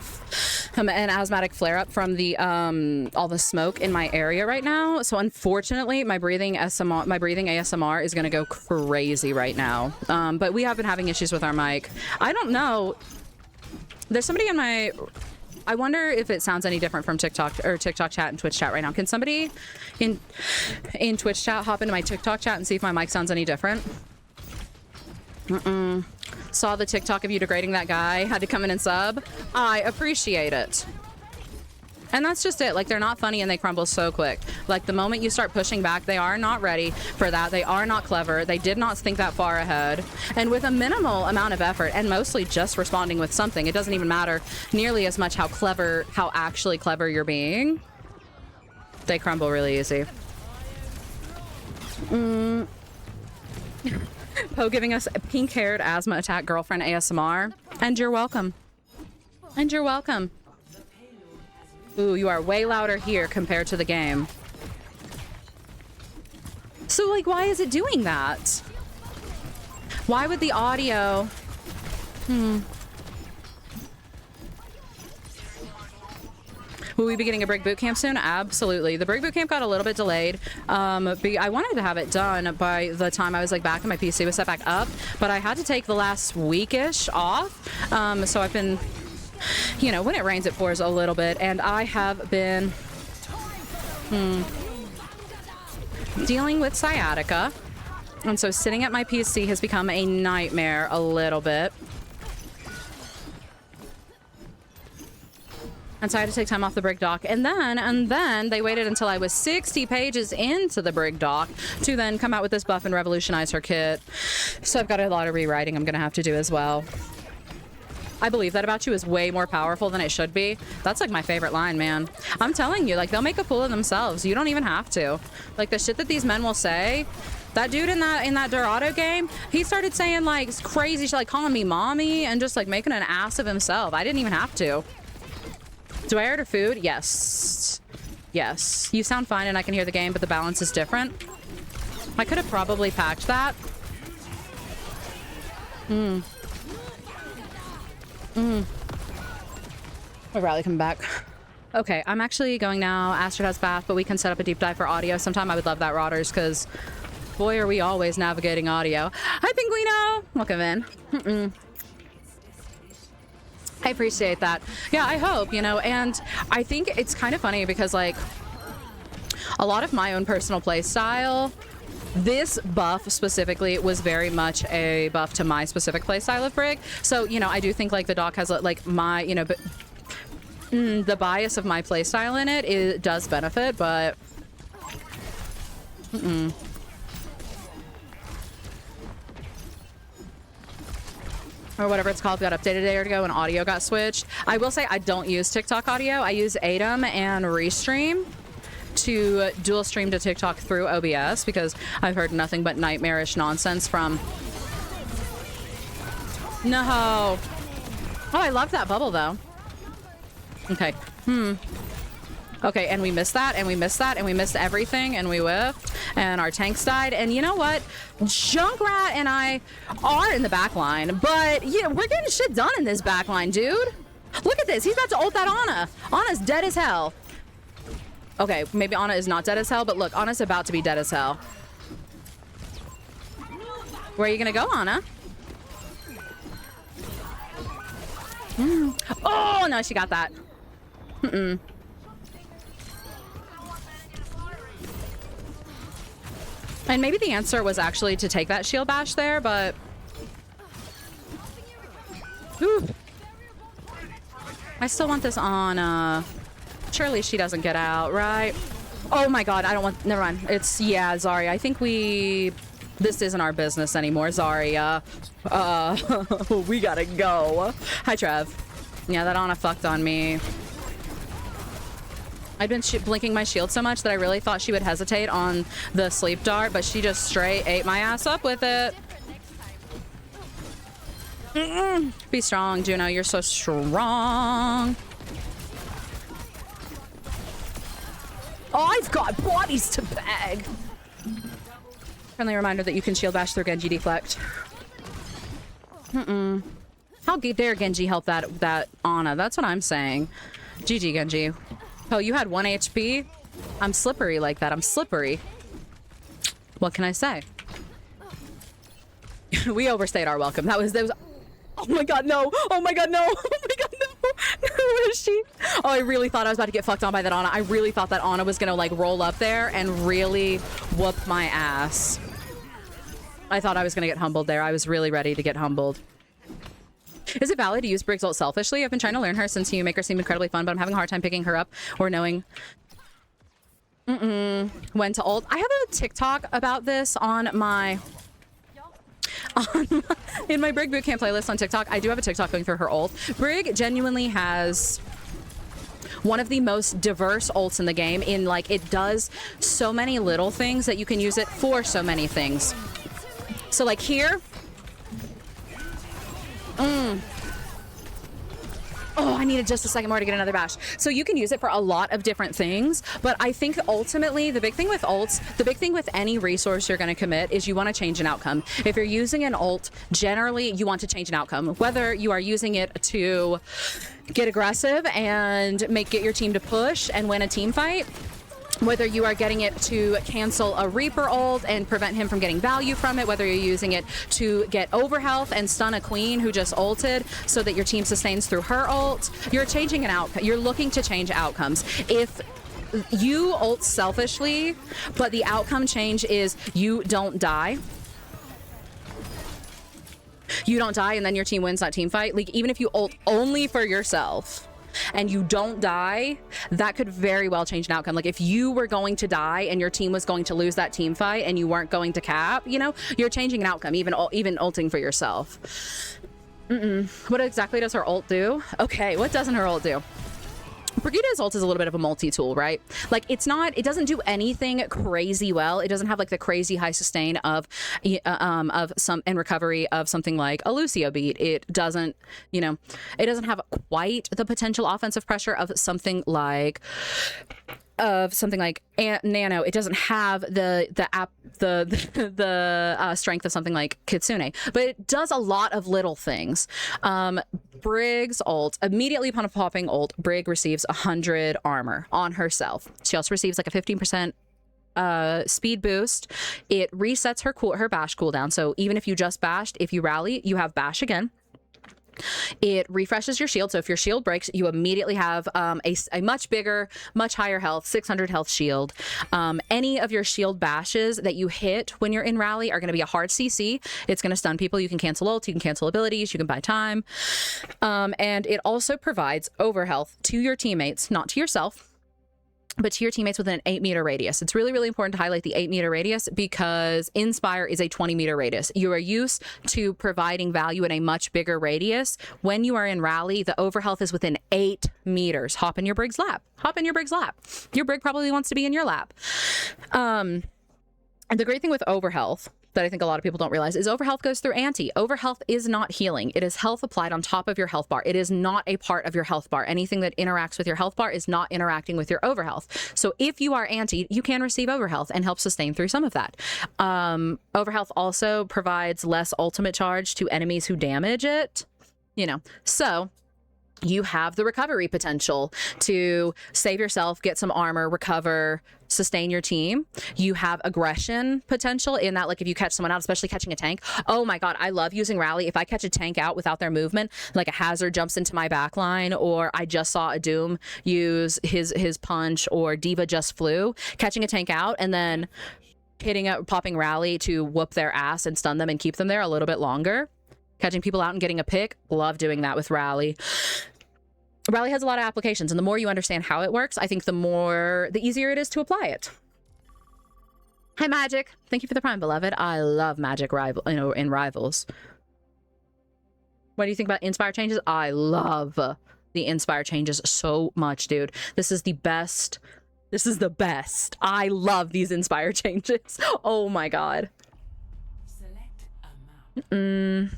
flare-up from the all the smoke in my area right now. So unfortunately, my breathing ASMR is gonna go crazy right now. But we have been having issues with our mic. I don't know. There's somebody in my... I wonder if it sounds any different from TikTok or TikTok chat and Twitch chat right now. Can somebody in Twitch chat hop into my TikTok chat and see if my mic sounds any different? Saw the TikTok of you degrading that guy. Had to come in and sub. I appreciate it. And that's just it. Like, they're not funny and they crumble so quick. Like, the moment you start pushing back, they are not ready for that. They are not clever. They did not think that far ahead. And with a minimal amount of effort and mostly just responding with something, it doesn't even matter nearly as much how actually clever you're being. They crumble really easy. Poe giving us a pink-haired asthma attack girlfriend ASMR. And you're welcome. And you're welcome. Ooh, you are way louder here compared to the game. So, like, why is it doing that? Why would the audio... Will we be getting a Brig Bootcamp soon? Absolutely. The Brig Bootcamp got a little bit delayed. I wanted to have it done by the time I was like back and my PC was set back up, but I had to take the last week-ish off. So I've been, you know, when it rains, it pours a little bit, and I have been dealing with sciatica. And so sitting at my PC has become a nightmare a little bit. And so I had to take time off the Brig doc. And then they waited until I was 60 pages into the Brig doc to then come out with this buff and revolutionize her kit. So I've got a lot of rewriting I'm going to have to do as well. I believe that about you is way more powerful than it should be. That's like my favorite line, man. I'm telling you, like, they'll make a fool of themselves. You don't even have to. Like, the shit that these men will say. That dude in that Dorado game, he started saying like crazy shit, like calling me mommy and just like making an ass of himself. I didn't even have to. Do I order food? Yes. Yes. You sound fine and I can hear the game, but the balance is different. I could have probably packed that. I'll rally coming back. Okay, I'm actually going now. Astrid has bath, but we can set up a deep dive for audio sometime. I would love that, Rotters, because boy, are we always navigating audio. Hi, Pinguino! Welcome in. I appreciate that. Yeah, I hope, you know, and I think it's kind of funny because, like, a lot of my own personal play style, this buff specifically was very much a buff to my specific play style of Brig. So, you know, I do think, like, the doc has, like, my, you know, but the bias of my play style in it does benefit, but... or whatever it's called, got updated a day ago and audio got switched. I will say I don't use TikTok audio. I use ADEM and Restream to dual stream to TikTok through OBS because I've heard nothing but nightmarish nonsense from... No. Oh, I love that bubble though. Okay. Okay, and we missed that, and we missed that, and we missed everything, and we whiffed, and our tanks died, and you know what? Junkrat and I are in the back line, but, yeah, we're getting shit done in this back line, dude. Look at this. He's about to ult that Ana. Ana's dead as hell. Okay, maybe Ana is not dead as hell, but look, Ana's about to be dead as hell. Where are you gonna go, Ana? Oh, no, she got that. And maybe the answer was actually to take that shield bash there, but... Ooh. I still want this on, surely she doesn't get out, right? Oh my god, I don't want... Never mind. It's... Yeah, Zarya. I think we... This isn't our business anymore, Zarya. We gotta go. Hi, Trev. Yeah, that Ana fucked on me. I'd been blinking my shield so much that I really thought she would hesitate on the sleep dart, but she just straight ate my ass up with it. Be strong, Juno. You're so strong. Oh, I've got bodies to bag. Friendly reminder that you can shield bash through Genji deflect. How dare Genji help that Ana? That's what I'm saying. GG, Genji. Oh, you had 1 HP? I'm slippery like that. I'm slippery. What can I say? We overstayed our welcome. That was... Oh my god, no! Oh my god, no! Oh my god, no! Where is she? Oh, I really thought I was about to get fucked on by that Ana. I really thought that Ana was gonna, like, roll up there and really whoop my ass. I thought I was gonna get humbled there. I was really ready to get humbled. Is it valid to use Brig's ult selfishly? I've been trying to learn her since you make her seem incredibly fun, but I'm having a hard time picking her up or knowing when to ult. I have a TikTok about this on my... in my Brig Bootcamp playlist on TikTok. I do have a TikTok going through her ult. Brig genuinely has one of the most diverse ults in the game in, like, it does so many little things that you can use it for so many things. So, like, here... Oh, I needed just a second more to get another bash. So you can use it for a lot of different things, but I think ultimately the big thing with ults, the big thing with any resource you're going to commit is you want to change an outcome. If you're using an ult, generally you want to change an outcome. Whether you are using it to get aggressive and get your team to push and win a team fight, whether you are getting it to cancel a Reaper ult and prevent him from getting value from it, whether you're using it to get overhealth and stun a queen who just ulted so that your team sustains through her ult, you're changing an outcome. You're looking to change outcomes. If you ult selfishly, but the outcome change is you don't die, and then your team wins that team fight, like, even if you ult only for yourself and you don't die, that could very well change an outcome. Like, if you were going to die and your team was going to lose that team fight and you weren't going to cap, you know, you're changing an outcome, even ulting for yourself. What exactly does her ult do? Okay, what doesn't her ult do? Brigitte's ult is a little bit of a multi-tool, right? Like, it doesn't do anything crazy well. It doesn't have, like, the crazy high sustain of some and recovery of something like a Lucio beat. It doesn't, you know, it doesn't have quite the potential offensive pressure of something like Nano. It doesn't have the strength of something like Kitsune, but it does a lot of little things. Brig's ult, immediately upon popping ult, Brig receives 100 armor on herself. She also receives like a 15% speed boost. It resets her bash cooldown, so even if you just bashed, if you rally, you have bash again. It refreshes your shield, so if your shield breaks, you immediately have a much bigger, much higher health, 600 health shield. Any of your shield bashes that you hit when you're in rally are going to be a hard CC. It's going to stun people. You can cancel ults, you can cancel abilities, you can buy time. And it also provides overhealth to your teammates, not to yourself, but to your teammates within an 8-meter radius. It's really, really important to highlight the 8-meter radius because Inspire is a 20-meter radius. You are used to providing value in a much bigger radius. When you are in rally, the overhealth is within 8 meters. Hop in your Brig's lap. Hop in your Brig's lap. Your Brig probably wants to be in your lap. And the great thing with overhealth that I think a lot of people don't realize is overhealth goes through anti. Overhealth is not healing. It is health applied on top of your health bar. It is not a part of your health bar. Anything that interacts with your health bar is not interacting with your overhealth. So if you are anti, you can receive overhealth and help sustain through some of that. Overhealth also provides less ultimate charge to enemies who damage it, you know. So you have the recovery potential to save yourself, get some armor, recover, sustain your team. You have aggression potential in that, like, if you catch someone out, especially catching a tank. Oh my god, I love using rally. If I catch a tank out without their movement, like a Hazard jumps into my backline, or I just saw a Doom use his punch, or Diva just flew, catching a tank out and then popping rally to whoop their ass and stun them and keep them there a little bit longer. Catching people out and getting a pick, love doing that with rally. Rally has a lot of applications, and the more you understand how it works, I think the easier it is to apply it. Hi, Magic. Thank you for the Prime, beloved. I love Magic in Rivals. What do you think about Inspire changes? I love the Inspire changes so much, dude. This is the best. This is the best. I love these Inspire changes. Oh my god.
Select a map.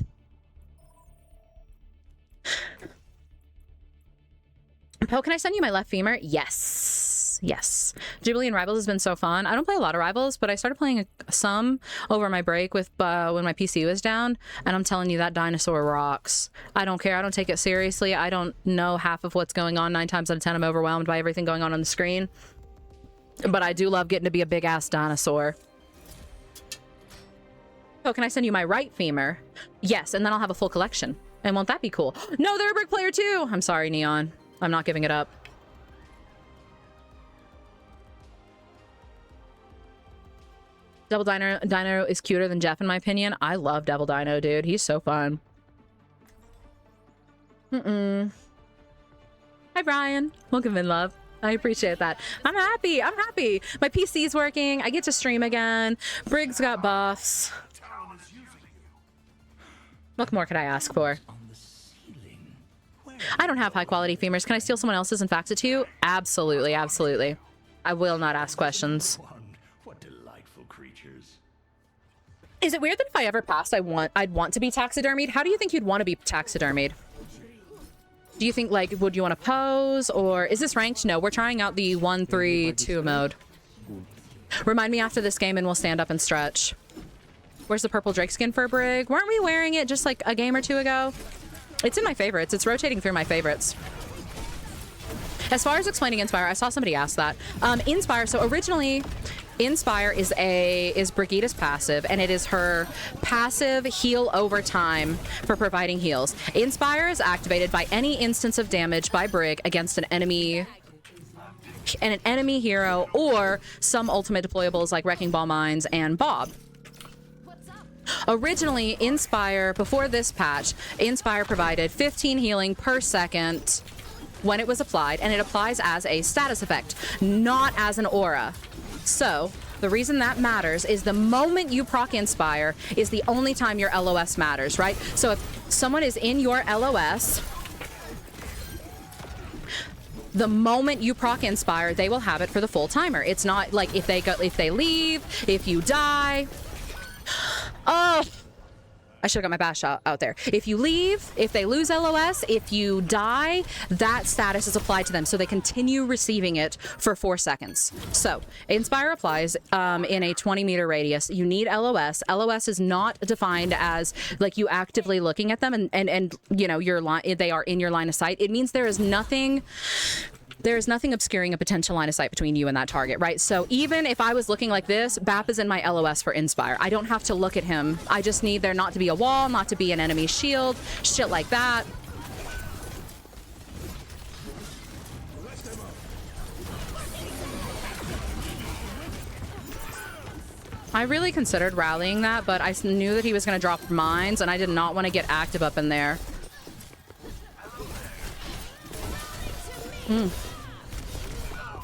Poe, can I send you my left femur? Yes. Yes. Jubilee and Rivals has been so fun. I don't play a lot of Rivals, but I started playing some over my break with when my PC was down, and I'm telling you, that dinosaur rocks. I don't care. I don't take it seriously. I don't know half of what's going on. 9 times out of 10, I'm overwhelmed by everything going on the screen. But I do love getting to be a big-ass dinosaur. Oh, can I send you my right femur? Yes, and then I'll have a full collection. And won't that be cool? No, they're a Brick player too! I'm sorry, Neon. I'm not giving it up. Devil Dino is cuter than Jeff, in my opinion. I love Devil Dino, dude. He's so fun. Hi, Brian. Welcome in, love. I appreciate that. I'm happy. I'm happy. My PC's working. I get to stream again. Brig's got buffs. What more could I ask for? I don't have high quality femurs. Can I steal someone else's and fax it to you? Absolutely, absolutely. I will not ask questions.
What delightful creatures.
Is it weird that if I ever passed, I'd want to be taxidermied? How do you think you'd want to be taxidermied? Do you think, like, would you want to pose, or is this ranked? No, we're trying out the 1-3-2 mode. Remind me after this game and we'll stand up and stretch. Where's the purple Drake skin for a Brig? Weren't we wearing it just like a game or two ago? It's in my favorites. It's rotating through my favorites. As far as explaining Inspire, I saw somebody ask that. Inspire, so originally, Inspire is Brigida's passive, and it is her passive heal over time for providing heals. Inspire is activated by any instance of damage by Brig against an enemy hero, or some ultimate deployables like Wrecking Ball Mines and Bob. Originally, Inspire, before this patch, Inspire provided 15 healing per second when it was applied, and it applies as a status effect, not as an aura. So, the reason that matters is the moment you proc Inspire is the only time your LOS matters, right? So if someone is in your LOS, the moment you proc Inspire, they will have it for the full timer. It's not like if they leave, if you die. Oh, I should have got my bash shot out there. If you leave, if they lose LOS, if you die, that status is applied to them, so they continue receiving it for 4 seconds. So Inspire applies in a 20-meter radius. You need LOS. LOS is not defined as like you actively looking at them and you know they are in your line of sight. It means there is nothing obscuring a potential line of sight between you and that target, right? So even if I was looking like this, BAP is in my LOS for Inspire. I don't have to look at him. I just need there not to be a wall, not to be an enemy shield, shit like that. I really considered rallying that, but I knew that he was going to drop mines, and I did not want to get active up in there.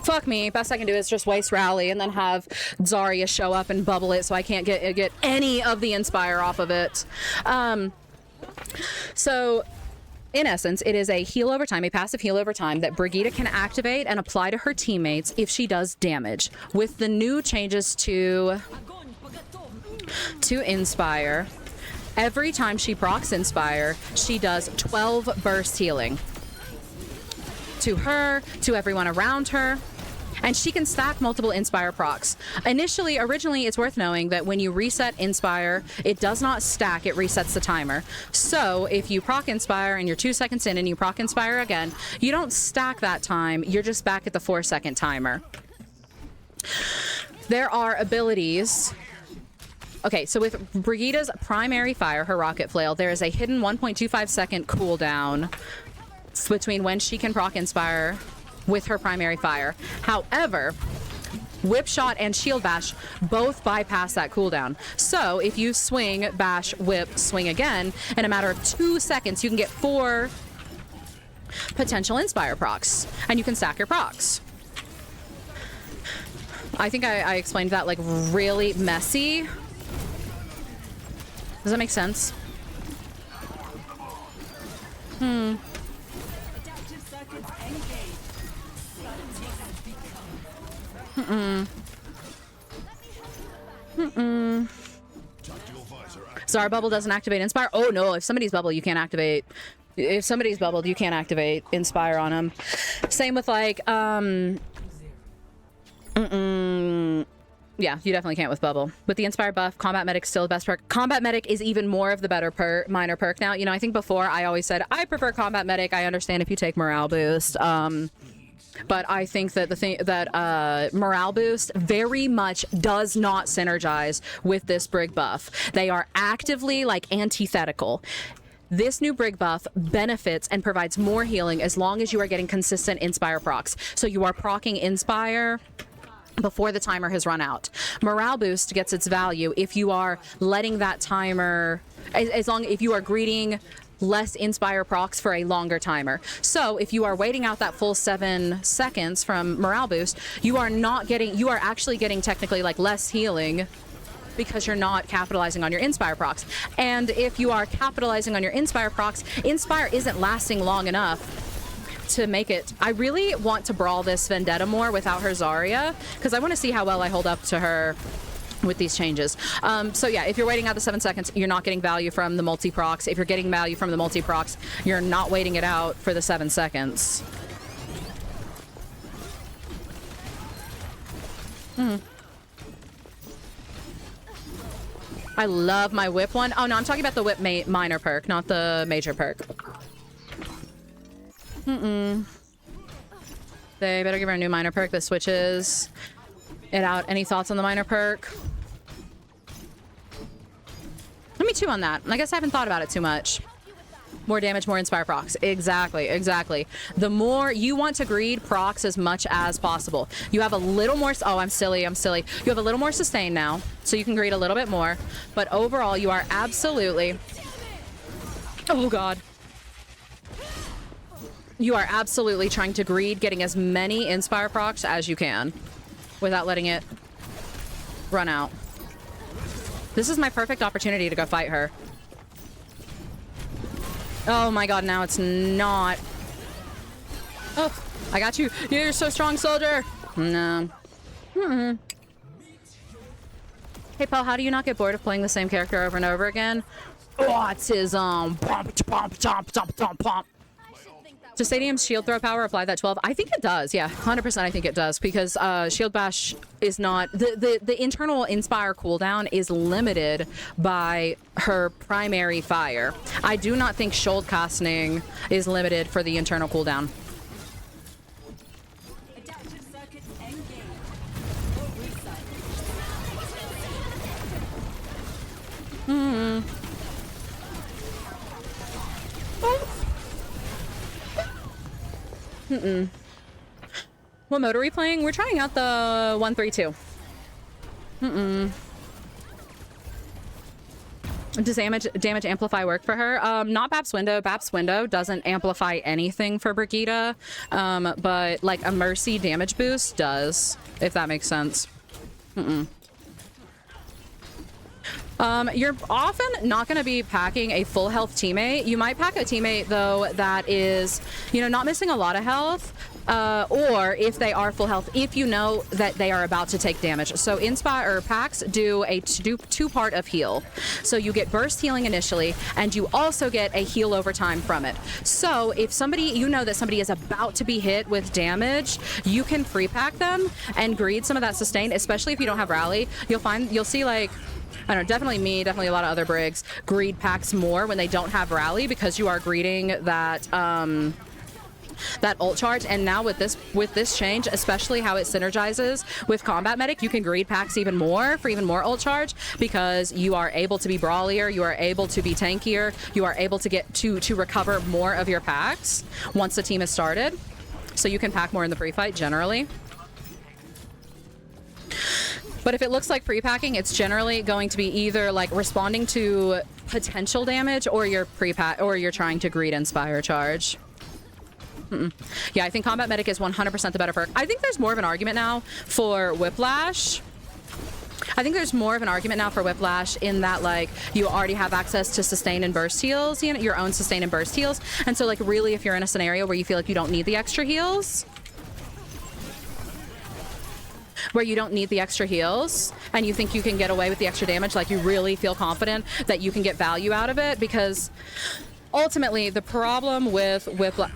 Fuck me. Best I can do is just waste rally and then have Zarya show up and bubble it so I can't get any of the Inspire off of it. So in essence, it is a heal over time, a passive heal over time that Brigida can activate and apply to her teammates if she does damage. With the new changes to Inspire, every time she procs Inspire, she does 12 burst healing. To her, to everyone around her. And she can stack multiple Inspire procs. Originally, it's worth knowing that when you reset Inspire, it does not stack, it resets the timer. So if you proc Inspire and you're 2 seconds in and you proc Inspire again, you don't stack that time, you're just back at the 4-second timer. There are abilities. Okay, so with Brigida's primary fire, her rocket flail, there is a hidden 1.25 second cooldown between when she can proc Inspire with her primary fire. However, Whip Shot and Shield Bash both bypass that cooldown. So if you swing, bash, whip, swing again, in a matter of 2 seconds, you can get 4 potential Inspire procs, and you can stack your procs. I think I explained that like really messy. Does that make sense? Zara bubble doesn't activate Inspire. Oh no, if somebody's bubble, you can't activate. If somebody's bubbled, you can't activate Inspire on them. Same with like, yeah, you definitely can't with bubble. With the Inspire buff, Combat Medic's still the best perk. Combat Medic is even more of the better minor perk now. You know, I think before I always said, I prefer Combat Medic. I understand if you take morale boost. But I think that the thing that morale boost very much does not synergize with this Brig buff. They are actively like antithetical. This new Brig buff benefits and provides more healing as long as you are getting consistent Inspire procs. So you are proccing Inspire before the timer has run out. Morale boost gets its value if you are letting that timer, if you are greeting less Inspire procs for a longer timer. So if you are waiting out that full 7 seconds from morale boost, you are actually getting technically like less healing because you're not capitalizing on your Inspire procs. And if you are capitalizing on your Inspire procs, Inspire isn't lasting long enough to make it. I really want to brawl this Vendetta more without her Zarya, because I want to see how well I hold up to her with these changes. So yeah, if you're waiting out the 7 seconds, you're not getting value from the multi-procs. If you're getting value from the multi-procs, you're not waiting it out for the 7 seconds. I love my whip one. Oh no, I'm talking about the whip minor perk, not the major perk. They better give her a new minor perk that switches it out. Any thoughts on the minor perk? Let me chew on that. I guess I haven't thought about it too much. More damage, more Inspire procs. Exactly, exactly. The more you want to greed procs as much as possible. You have a little more. Oh, I'm silly. You have a little more sustain now, so you can greed a little bit more. But overall, you are absolutely. Oh God. You are absolutely trying to greed getting as many Inspire procs as you can without letting it run out. This is my perfect opportunity to go fight her. Oh my God, now it's not. Oh, I got you. You're so strong, soldier. No. Hey, Paul, how do you not get bored of playing the same character over and over again? Autism. Does Stadium's shield throw power apply that 12? I think it does. Yeah, 100% I think it does, because shield bash is not the internal Inspire cooldown is limited by her primary fire. I do not think shield casting is limited for the internal cooldown. What mode are we playing? We're trying out the 132. Does damage amplify work for her? Not Bap's Window. Bap's Window doesn't amplify anything for Brigitte, but like a Mercy damage boost does, if that makes sense. You're often not going to be packing a full health teammate. You might pack a teammate, though, that is, you know, not missing a lot of health, or if they are full health, if you know that they are about to take damage. So Inspire packs do a two-part of heal. So you get burst healing initially, and you also get a heal over time from it. So if somebody, you know that somebody is about to be hit with damage, you can free pack them and greed some of that sustain, especially if you don't have rally. You'll see like, I don't know, definitely a lot of other Brigs greed packs more when they don't have rally, because you are greeting that that ult charge. And now with this change, especially how it synergizes with Combat Medic, you can greed packs even more for even more ult charge, because you are able to be brawlier, you are able to be tankier, you are able to get to recover more of your packs once the team has started. So you can pack more in the pre-fight generally. But if it looks like pre-packing, it's generally going to be either like responding to potential damage, or you're trying to greed Inspire charge. Yeah, I think Combat Medic is 100% the better perk. I think there's more of an argument now for Whiplash. I think there's more of an argument now for Whiplash in that, like, you already have access to sustain and burst heals, you know, your own sustain and burst heals. And so, like, really, if you're in a scenario where you feel like you don't need the extra heals, and you think you can get away with the extra damage, like, you really feel confident that you can get value out of it, because ultimately, the problem with Whiplash...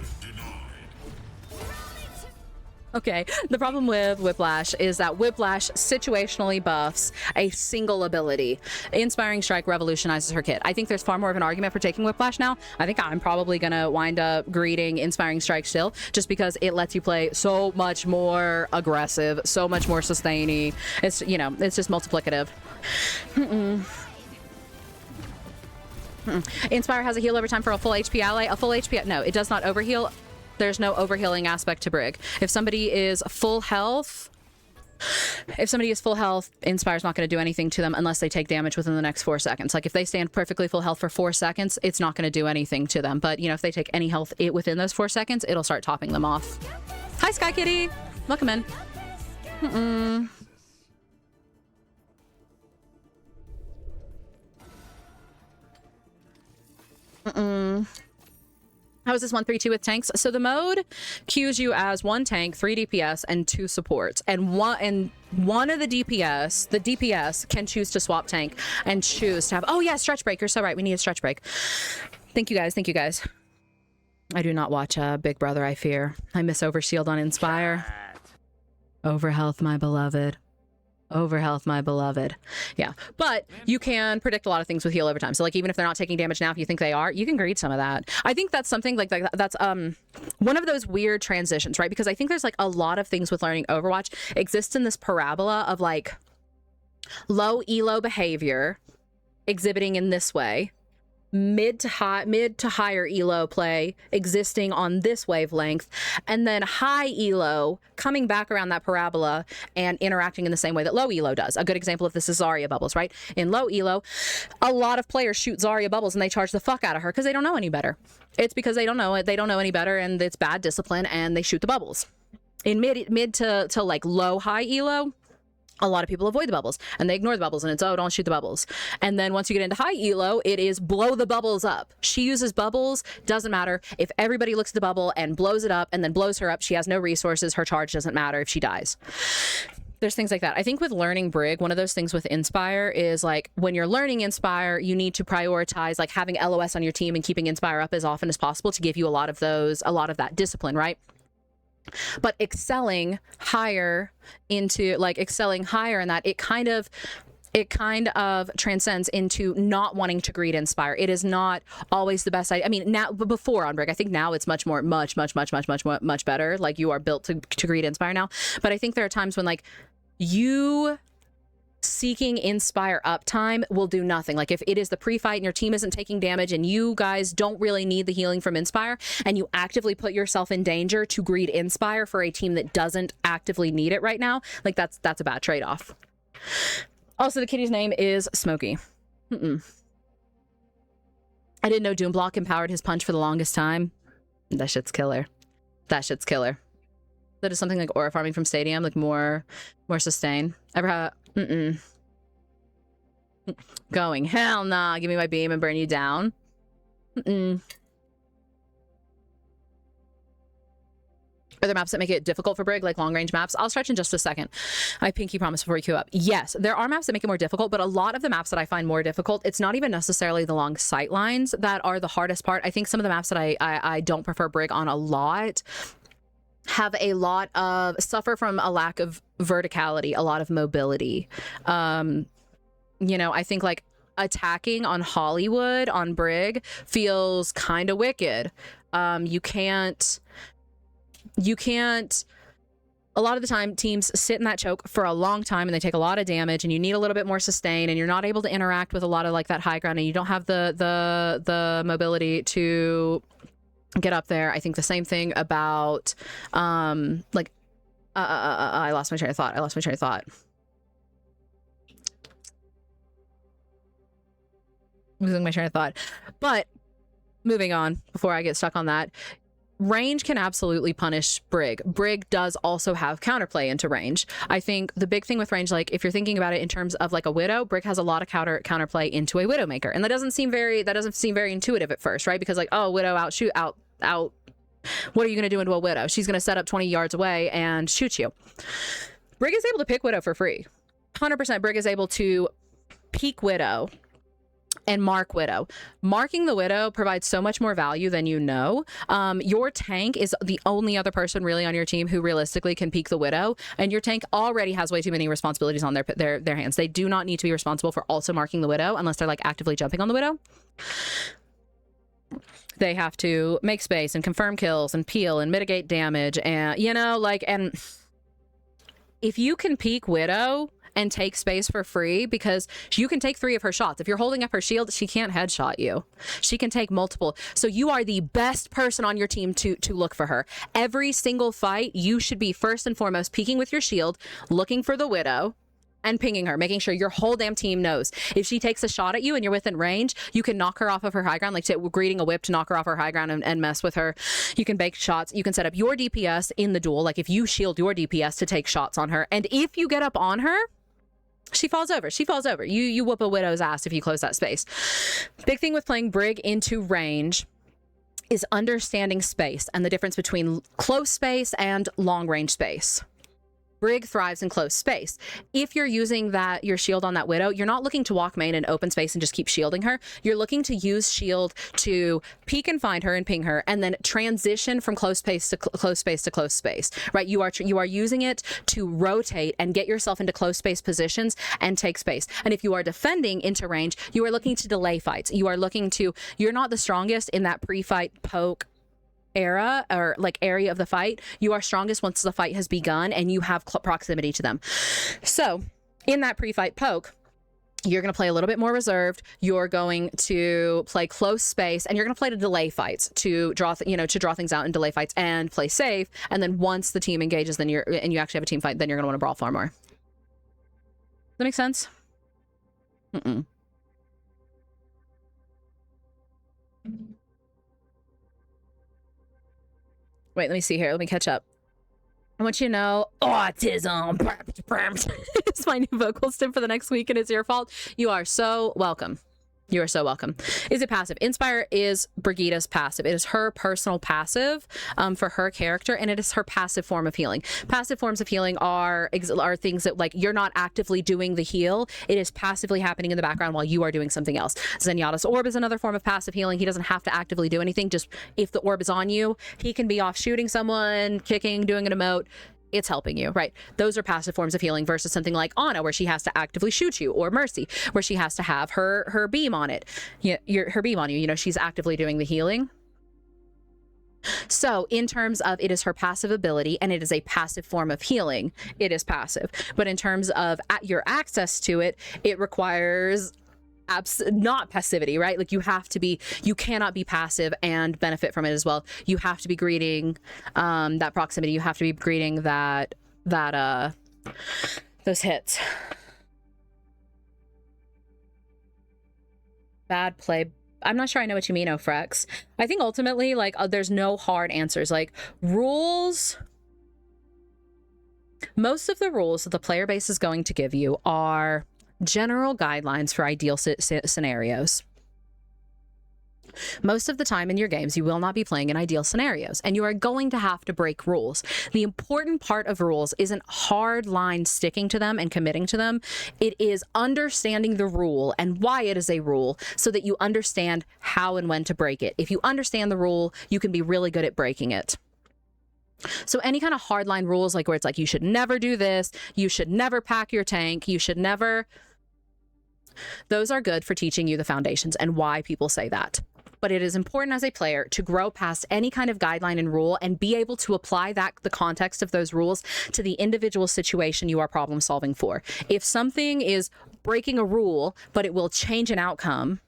Okay, the problem with Whiplash is that Whiplash situationally buffs a single ability. Inspiring Strike revolutionizes her kit. I think there's far more of an argument for taking Whiplash now. I think I'm probably gonna wind up greeting Inspiring Strike still, just because it lets you play so much more aggressive, so much more sustaining. It's, you know, it's just multiplicative. Inspire has a heal over time for a full HP ally. A full HP... No, it does not overheal. There's no overhealing aspect to Brig. If somebody is full health, Inspire's not going to do anything to them unless they take damage within the next 4 seconds. Like, if they stand perfectly full health for 4 seconds, it's not going to do anything to them. But, you know, if they take any health within those 4 seconds, it'll start topping them off. Hi, Sky Kitty. Welcome in. How is this 1-3-2 with tanks? So the mode queues you as 1 tank, 3 DPS, and 2 supports. And one of the DPS can choose to swap tank and choose to have... Oh yeah, stretch break. You're so right. We need a stretch break. Thank you guys. Thank you guys. I do not watch Big Brother, I fear. I miss Overshield on Inspire. Overhealth, my beloved. Overhealth, my beloved. Yeah, but you can predict a lot of things with heal over time. So, like, even if they're not taking damage now, if you think they are, you can greed some of that. I think that's something like that's one of those weird transitions, right? Because I think there's like a lot of things with learning Overwatch exists in this parabola of like low elo behavior exhibiting in this way, mid to higher elo play existing on this wavelength, and then high elo coming back around that parabola and interacting in the same way that low elo does. A good example of this is Zarya bubbles, right? In low elo, a lot of players shoot Zarya bubbles and they charge the fuck out of her because they don't know any better. It's because they don't know it, they don't know any better, and it's bad discipline, and they shoot the bubbles. In mid to like low high elo, a lot of people avoid the bubbles and they ignore the bubbles, and it's, oh, don't shoot the bubbles. And then once you get into high elo, it is blow the bubbles up. She uses bubbles, doesn't matter. If everybody looks at the bubble and blows it up and then blows her up, she has no resources. Her charge doesn't matter if she dies. There's things like that. I think with learning Brig, one of those things with Inspire is like, when you're learning Inspire, you need to prioritize like having LOS on your team and keeping Inspire up as often as possible to give you a lot of that discipline, right? But excelling higher in that, it kind of transcends into not wanting to greed Inspire. It is not always the best. I mean, now, before on Brig, I think now it's much better. Like, you are built to greed Inspire now. But I think there are times when like you seeking Inspire uptime will do nothing. Like, if it is the pre-fight and your team isn't taking damage and you guys don't really need the healing from Inspire, and you actively put yourself in danger to greed Inspire for a team that doesn't actively need it right now, like that's a bad trade-off. Also, the kitty's name is Smokey. I didn't know Doomblock empowered his punch for the longest time. That shit's killer. That is something like aura farming from Stadium, like more sustain. Ever had going, hell nah, give me my beam and burn you down. Are there maps that make it difficult for Brig, like long range maps? I'll stretch in just a second. I pinky promise before you queue up. Yes, there are maps that make it more difficult, but a lot of the maps that I find more difficult, it's not even necessarily the long sight lines that are the hardest part. I think some of the maps that I don't prefer Brig on a lot have a lot of, suffer from a lack of verticality, a lot of mobility. You know, I think like attacking on Hollywood on Brig feels kind of wicked. You can't, a lot of the time teams sit in that choke for a long time and they take a lot of damage, and you need a little bit more sustain, and you're not able to interact with a lot of like that high ground, and you don't have the mobility to get up there. I think the same thing about like I lost my train of thought. Losing my train of thought. But moving on before I get stuck on that. range can absolutely punish Brig. Brig does also have counterplay into range. I think the big thing with range, like if you're thinking about it in terms of like a Widow, Brig has a lot of counterplay into a Widowmaker, and that doesn't seem very intuitive at first, right? Because like, oh, Widow out. What are you going to do into a Widow? She's going to set up 20 yards away and shoot you. Brig is able to pick Widow for free. 100% Brig is able to peek Widow and mark Widow. Marking the Widow provides so much more value than you know. Your tank is the only other person really on your team who realistically can peek the Widow, and your tank already has way too many responsibilities on their hands. They do not need to be responsible for also marking the Widow unless they're like actively jumping on the Widow. They have to make space and confirm kills and peel and mitigate damage, and you know, like, and if you can peek Widow and take space for free, because you can take 3 of her shots. If you're holding up her shield, she can't headshot you. She can take multiple. So you are the best person on your team to look for her. Every single fight, you should be first and foremost peeking with your shield, looking for the Widow, and pinging her, making sure your whole damn team knows. If she takes a shot at you and you're within range, you can knock her off of her high ground, like greeting a whip to knock her off her high ground and mess with her. You can bake shots. You can set up your DPS in the duel, like if you shield your DPS to take shots on her. And if you get up on her, she falls over. She falls over. You whoop a Widow's ass if you close that space. Big thing with playing Brig into range is understanding space and the difference between close space and long range space. Brig thrives in close space. If you're using your shield on that Widow, you're not looking to walk main in open space and just keep shielding her. You're looking to use shield to peek and find her and ping her, and then transition from close space to close space to close space, right? You are using it to rotate and get yourself into close space positions and take space. And if you are defending into range, you are looking to delay fights. You're not the strongest in that pre-fight poke era or like area of the fight. You are strongest once the fight has begun and you have proximity to them. So in that pre-fight poke, you're going to play a little bit more reserved. You're going to play close space, and you're going to play to delay fights, to draw things out and delay fights and play safe. And then once the team engages, then you actually have a team fight, then you're going to want to brawl far more. Does that make sense? Wait, let me see here. Let me catch up. I want you to know, autism. It's my new vocal stim for the next week, and it's your fault. You are so welcome. You are so welcome. Is it passive? Inspire is Brigida's passive. It is her personal passive for her character, and it is her passive form of healing. Passive forms of healing are things that, like, you're not actively doing the heal. It is passively happening in the background while you are doing something else. Zenyatta's orb is another form of passive healing. He doesn't have to actively do anything. Just if the orb is on you, he can be off shooting someone, kicking, doing an emote. It's helping you, right? Those are passive forms of healing versus something like Ana, where she has to actively shoot you, or Mercy, where she has to have her beam on it. Her beam on you. You know, she's actively doing the healing. So in terms of it is her passive ability, and it is a passive form of healing, it is passive. But in terms of your access to it, it requires not passivity, right? Like you cannot be passive and benefit from it as well. You have to be greeting that proximity. You have to be greeting those hits. Bad play. I'm not sure I know what you mean, Ofrex. I think ultimately, like, there's no hard answers. Like, rules, most of the rules that the player base is going to give you are general guidelines for ideal scenarios. Most of the time in your games, you will not be playing in ideal scenarios, and you are going to have to break rules. The important part of rules isn't hard line sticking to them and committing to them. It is understanding the rule and why it is a rule, so that you understand how and when to break it. If you understand the rule, you can be really good at breaking it. So any kind of hardline rules, like where it's like, you should never do this, you should never pack your tank, you should never... Those are good for teaching you the foundations and why people say that. But it is important as a player to grow past any kind of guideline and rule and be able to apply the context of those rules to the individual situation you are problem solving for. If something is breaking a rule, but it will change an outcome,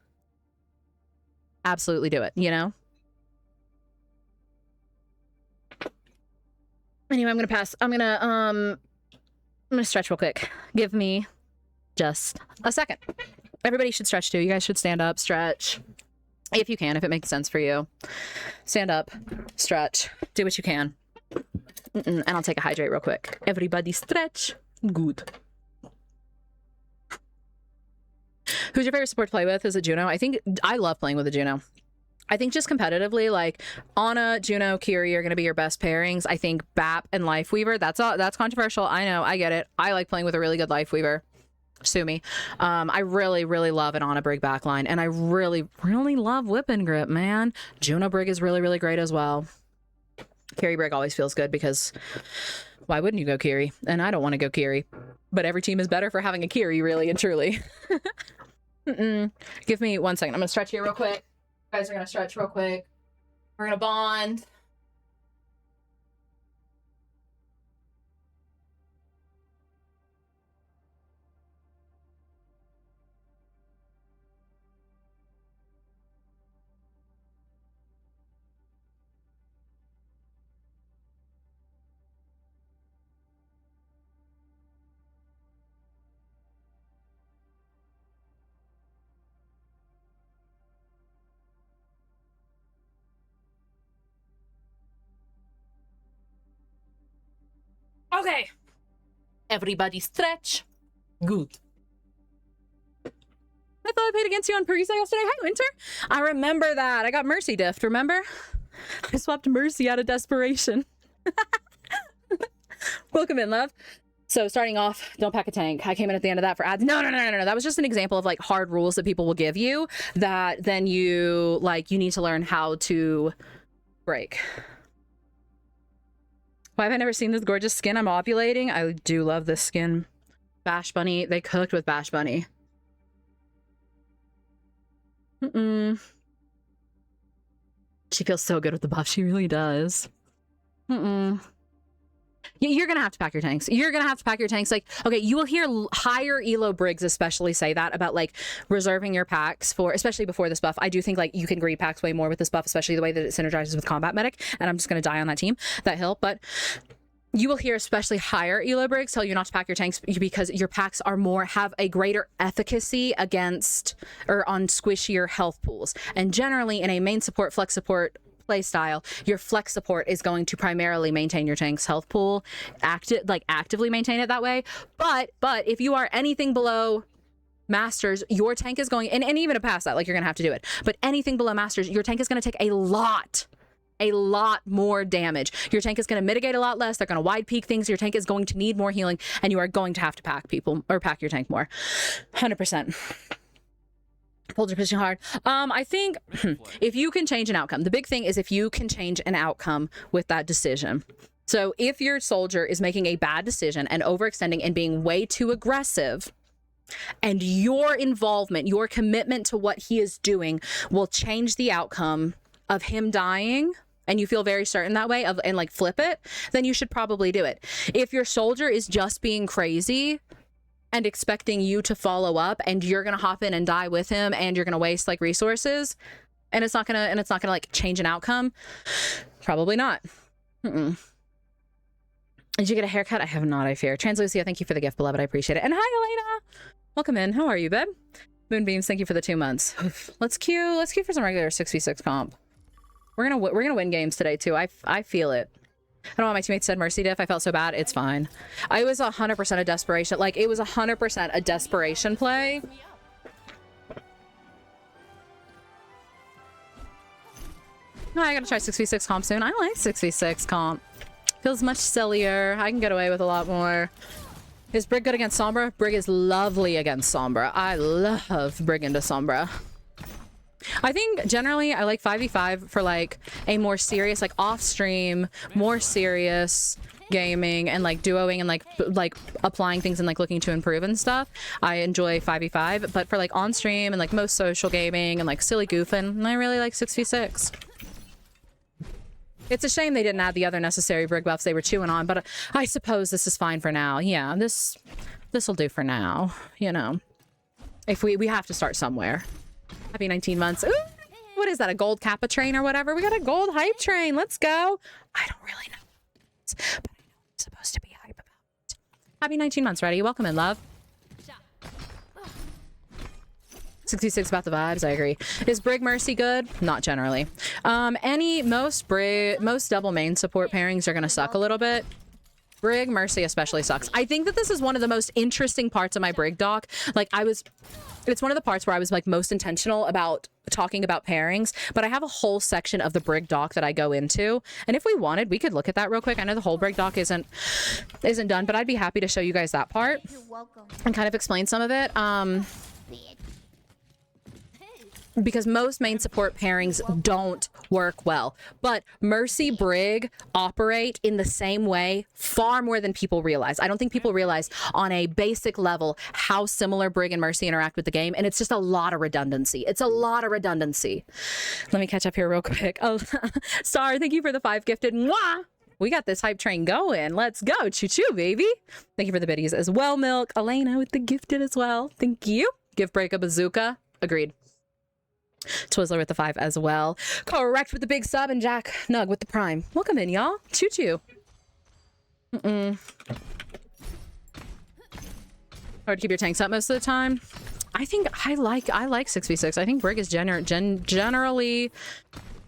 absolutely do it, you know? Anyway, I'm going to pass. I'm going to stretch real quick. Give me just a second. Everybody should stretch too. You guys should stand up, stretch. If you can, if it makes sense for you. Stand up, stretch, do what you can. And I'll take a hydrate real quick. Everybody stretch. Good. Who's your favorite support to play with? Is it Juno? I think I love playing with a Juno. I think just competitively, like Ana, Juno, Kiri are going to be your best pairings. I think Bap and Lifeweaver, that's controversial. I know, I get it. I like playing with a really good Lifeweaver. Sue me. I really, really love an Ana Brig backline, and I really, really love Whip and Grip, man. Juno Brig is really, really great as well. Kiri Brig always feels good because why wouldn't you go Kiri? And I don't want to go Kiri, but every team is better for having a Kiri, really and truly. Give me 1 second. I'm gonna stretch here real quick. You guys are gonna stretch real quick. We're gonna bond. Okay. Everybody stretch. Good. I thought I played against you on Parisa yesterday. Hi, Winter. I remember that. I got Mercy diffed, remember? I swapped Mercy out of desperation. Welcome in, love. So starting off, don't pack a tank. I came in at the end of that for ads. No. That was just an example of like hard rules that people will give you that then you need to learn how to break. Why have I never seen this gorgeous skin? I'm ovulating. I do love this skin. Bash Bunny. They cooked with Bash Bunny. She feels so good with the buff. She really does. You're gonna have to pack your tanks. You're gonna have to pack your tanks. Like, okay, you will hear higher elo Brigs especially say that about like reserving your packs for, especially before this buff. I do think like you can greed packs way more with this buff, especially the way that it synergizes with Combat Medic. And I'm just gonna die on that team, that hill. But you will hear especially higher elo Brigs tell you not to pack your tanks because your packs are have a greater efficacy against or on squishier health pools. And generally in a main support, flex support play style, your flex support is going to primarily maintain your tank's health pool, actively maintain it that way. But if you are anything below Masters, your tank is going, and even to pass that, like you're gonna have to do it. But anything below Masters, your tank is gonna take a lot more damage. Your tank is going to mitigate a lot less. They're going to wide peak things. Your tank is going to need more healing, and you are going to have to pack your tank more. 100%. Pulled your pushing hard. I think if you can change an outcome, the big thing is if you can change an outcome with that decision. So if your soldier is making a bad decision and overextending and being way too aggressive, and your involvement, your commitment to what he is doing will change the outcome of him dying, and you feel very certain that way and like flip it, then you should probably do it. If your soldier is just being crazy and expecting you to follow up and you're gonna hop in and die with him and you're gonna waste like resources and it's not gonna like change an outcome, probably not. Did you get a haircut? I have not, I fear. Translucia, thank you for the gift, beloved. I appreciate it. And hi, Elena. Welcome in. How are you, babe? Moonbeams, thank you for the 2 months. Let's queue for some regular 6v6 comp. We're gonna win games today too. I feel it. I don't know why my teammates said mercy diff. I felt so bad. It's fine. I was 100% a desperation. Like it was 100% a desperation play. No, I gotta try 6v6 comp soon. I like 6v6 comp. Feels much sillier. I can get away with a lot more. Is Brig good against Sombra? Brig is lovely against Sombra. I love Brig into Sombra. I think generally I like 5v5 for like a more serious, like off stream, more serious gaming and like duoing and like applying things and like looking to improve and stuff. I enjoy 5v5, but for like on stream and like most social gaming and like silly goofing, I really like 6v6. It's a shame they didn't add the other necessary Brig buffs they were chewing on, but I suppose this is fine for now. Yeah, this will do for now, you know. If we have to start somewhere. Happy 19 months. Ooh, what is that, a gold Kappa train or whatever? We got a gold hype train. Let's go. I don't really know, but I know I'm supposed to be hype about it. Happy 19 months, ready? Welcome in, love. 66 about the vibes. I agree. Is Brig Mercy good? Not generally. Most double main support pairings are gonna suck a little bit. Brig Mercy especially sucks. I think that this is one of the most interesting parts of my Brig doc. Like it's one of the parts where I was like most intentional about talking about pairings, but I have a whole section of the Brig doc that I go into. And if we wanted, we could look at that real quick. I know the whole Brig doc isn't done, but I'd be happy to show you guys that part and kind of explain some of it. Because most main support pairings don't work well, but Mercy Brig operate in the same way far more than people realize. I don't think people realize on a basic level how similar Brig and Mercy interact with the game, and it's just a lot of redundancy. It's a lot of redundancy. Let me catch up here real quick. Oh, Star, thank you for the 5 gifted. Mwah! We got this hype train going. Let's go. Choo-choo, baby. Thank you for the biddies as well, Milk. Elena with the gifted as well. Thank you. Give Break a bazooka. Agreed. Twizzler with the 5 as well. Correct with the big sub, and Jack Nug with the prime. Welcome in, y'all. Choo choo. Hard to keep your tanks up most of the time. I think I like 6v6. I think Brig is generally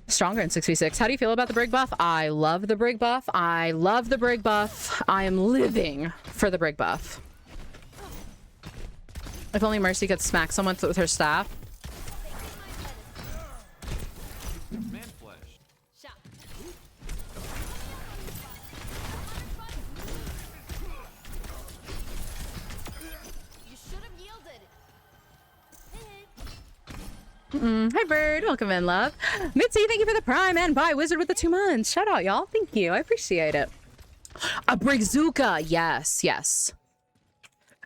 stronger in 6v6. How do you feel about the Brig buff? I love the Brig buff. I love the Brig buff. I am living for the Brig buff. If only Mercy could smack someone with her staff.
Man flesh.
You should have yielded.
Hi, Bird. Welcome in, love. Mitzi, thank you for the prime. And bye, Wizard with the 2 months. Shout out, y'all. Thank you. I appreciate it. A Brigzooka. Yes, yes.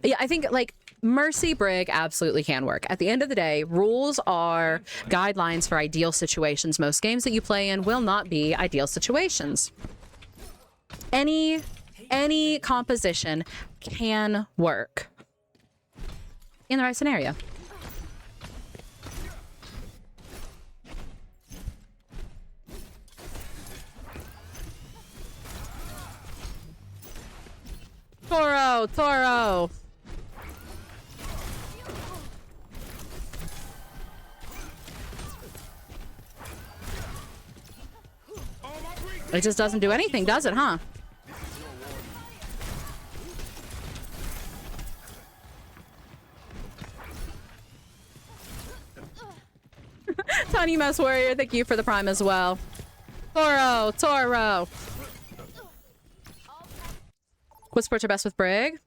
Yeah, I think, like, Mercy Brig absolutely can work. At the end of the day, rules are guidelines for ideal situations. Most games that you play in will not be ideal situations. Any composition can work in the right scenario. Toro. It just doesn't do anything, does it, huh? Tiny Mouse Warrior, thank you for the prime as well. Toro. What sports are best with Brig?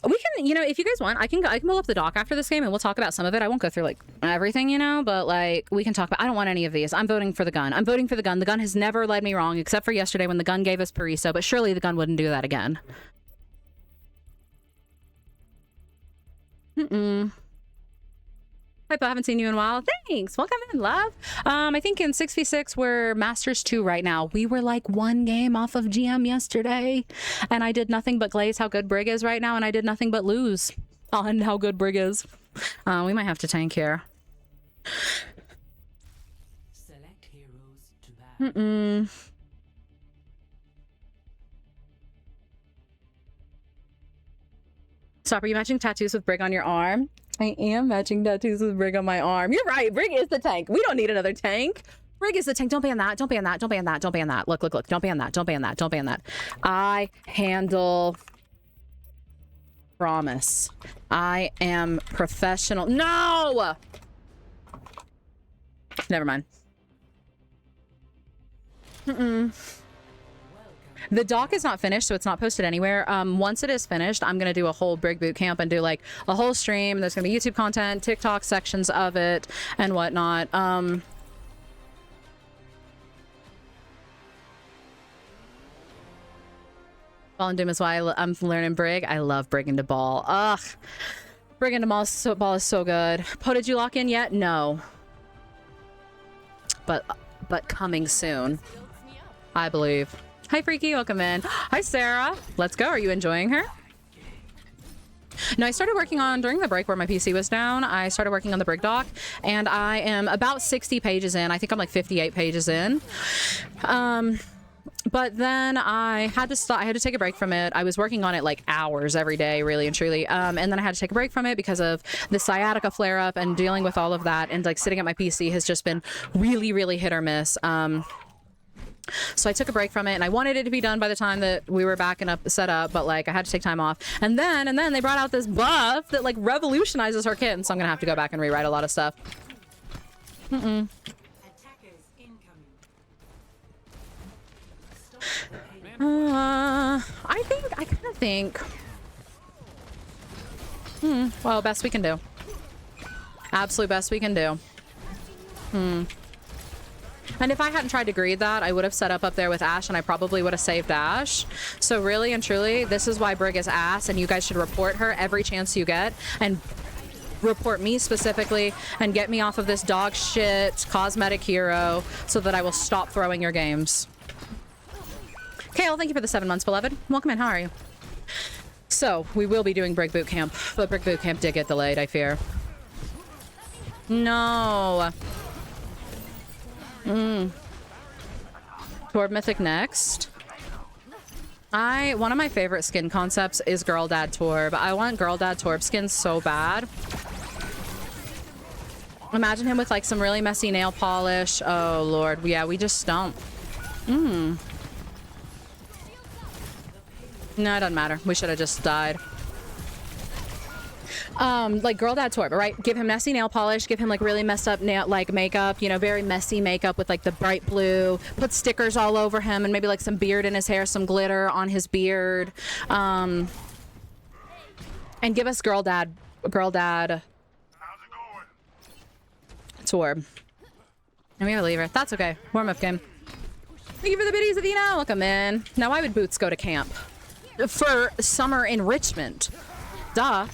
We can, you know, if you guys want, I can pull up the doc after this game and we'll talk about some of it. I won't go through like everything, you know, but like we can talk about. I don't want any of these. I'm voting for the gun. I'm voting for the gun. The gun has never led me wrong, except for yesterday when the gun gave us Pariso. But surely the gun wouldn't do that again. Hypo, I haven't seen you in a while. Thanks. Welcome in, love. I think in 6v6 we're Masters 2 right now. We were like 1 game off of GM yesterday, and I did nothing but glaze how good Brig is right now, and I did nothing but lose on how good Brig is. We might have to tank here.
Select heroes to battle.
Stop, are you matching tattoos with Brig on your arm? I am matching tattoos with Brig on my arm. You're right. Brig is the tank. We don't need another tank. Brig is the tank. Don't ban that. Don't ban that. Don't ban that. Don't ban that. Look. Don't ban that. Don't ban that. Don't ban that. I handle. Promise. I am professional. No! Never mind. The doc is not finished, so it's not posted anywhere. Once it is finished, I'm going to do a whole Brig boot camp and do like a whole stream. There's going to be YouTube content, TikTok sections of it, and whatnot. Fallen Doom is why I'm learning Brig. I love Brig into Ball. Ugh. Brig into Ball is so good. Po, did you lock in yet? No. But coming soon, I believe. Hi, Freaky. Welcome in. Hi, Sarah. Let's go. Are you enjoying her? No, I started working on, during the break where my PC was down, I started working on the Brig doc, and I am about 60 pages in. I think I'm like 58 pages in. But then I had to stop. I had to take a break from it. I was working on it like hours every day, really and truly. And then I had to take a break from it because of the sciatica flare up and dealing with all of that. And like sitting at my PC has just been really, really hit or miss. So I took a break from it, and I wanted it to be done by the time that we were back and set up, but like I had to take time off. And then they brought out this buff that like revolutionizes her kit, and so I'm gonna have to go back and rewrite a lot of stuff.
Attackers incoming.
I kind of think. Well, best we can do. Absolute best we can do. And if I hadn't tried to greed that, I would have set up there with Ashe, and I probably would have saved Ashe. So really and truly, this is why Brig is ass, and you guys should report her every chance you get, and report me specifically, and get me off of this dog shit cosmetic hero so that I will stop throwing your games. Kale, thank you for the 7 months, beloved. Welcome in. How are you? So, we will be doing Brig Boot Camp, but Brig Boot Camp did get delayed, I fear. No. Torb Mythic next. One of my favorite skin concepts is Girl Dad Torb. I want Girl Dad Torb skins so bad. Imagine him with like some really messy nail polish. Oh lord, yeah, we just don't. No, it doesn't matter. We should have just died. Like Girl Dad Torb, right? Give him messy nail polish, give him like really messed up nail, like makeup, you know, very messy makeup with like the bright blue, put stickers all over him and maybe like some beard in his hair, some glitter on his beard. And give us Girl Dad Torb. And we have a lever. That's okay. Warm up game. Thank you for the biddies, Athena. Welcome in. Now, why would Boots go to camp? For summer enrichment. Duh.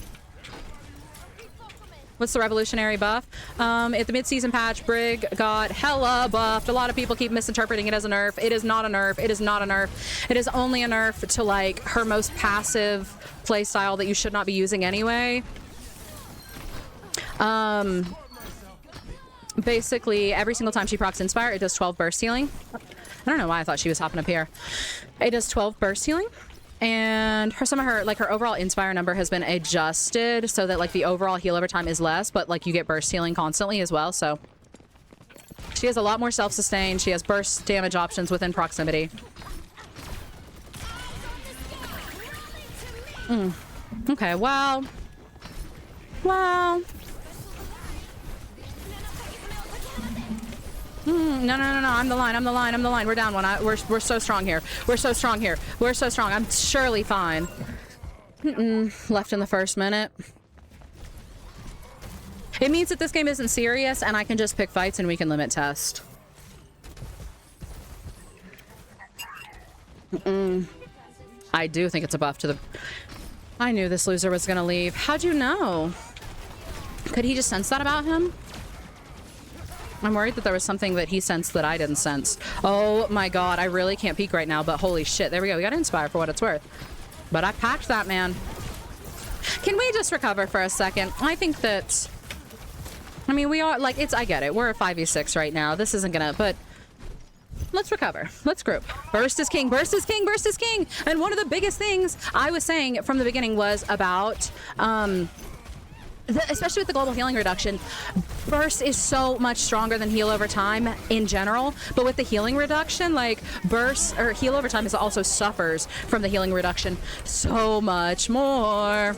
What's the revolutionary buff? At the mid-season patch, Brig got hella buffed. A lot of people keep misinterpreting it as a nerf. It is not a nerf. It is not a nerf. It is only a nerf to like her most passive playstyle that you should not be using anyway. Basically, every single time she procs Inspire, it does 12 burst healing. I don't know why I thought she was hopping up here. It does 12 burst healing. And some of her overall Inspire number has been adjusted so that like the overall heal over time is less, but like you get burst healing constantly as well. So she has a lot more self-sustain. She has burst damage options within proximity. Okay, well. No, I'm the line. We're down one. We're so strong here. We're so strong. I'm surely fine. Left in the first minute. It means that this game isn't serious and I can just pick fights and we can limit test. I do think it's a buff to the... I knew this loser was gonna leave. How'd you know? Could he just sense that about him? I'm worried that there was something that he sensed that I didn't sense. Oh my god, I really can't peek right now, but holy shit. There we go. We got to Inspire for what it's worth. But I packed that, man. Can we just recover for a second? I think that... I mean, we are, like, I get it. We're a 5v6 right now. This isn't gonna, but... Let's recover. Let's group. Burst is king. Burst is king. Burst is king. And one of the biggest things I was saying from the beginning was about... especially with the global healing reduction, burst is so much stronger than heal over time in general, but with the healing reduction, like burst or heal over time is also suffers from the healing reduction so much more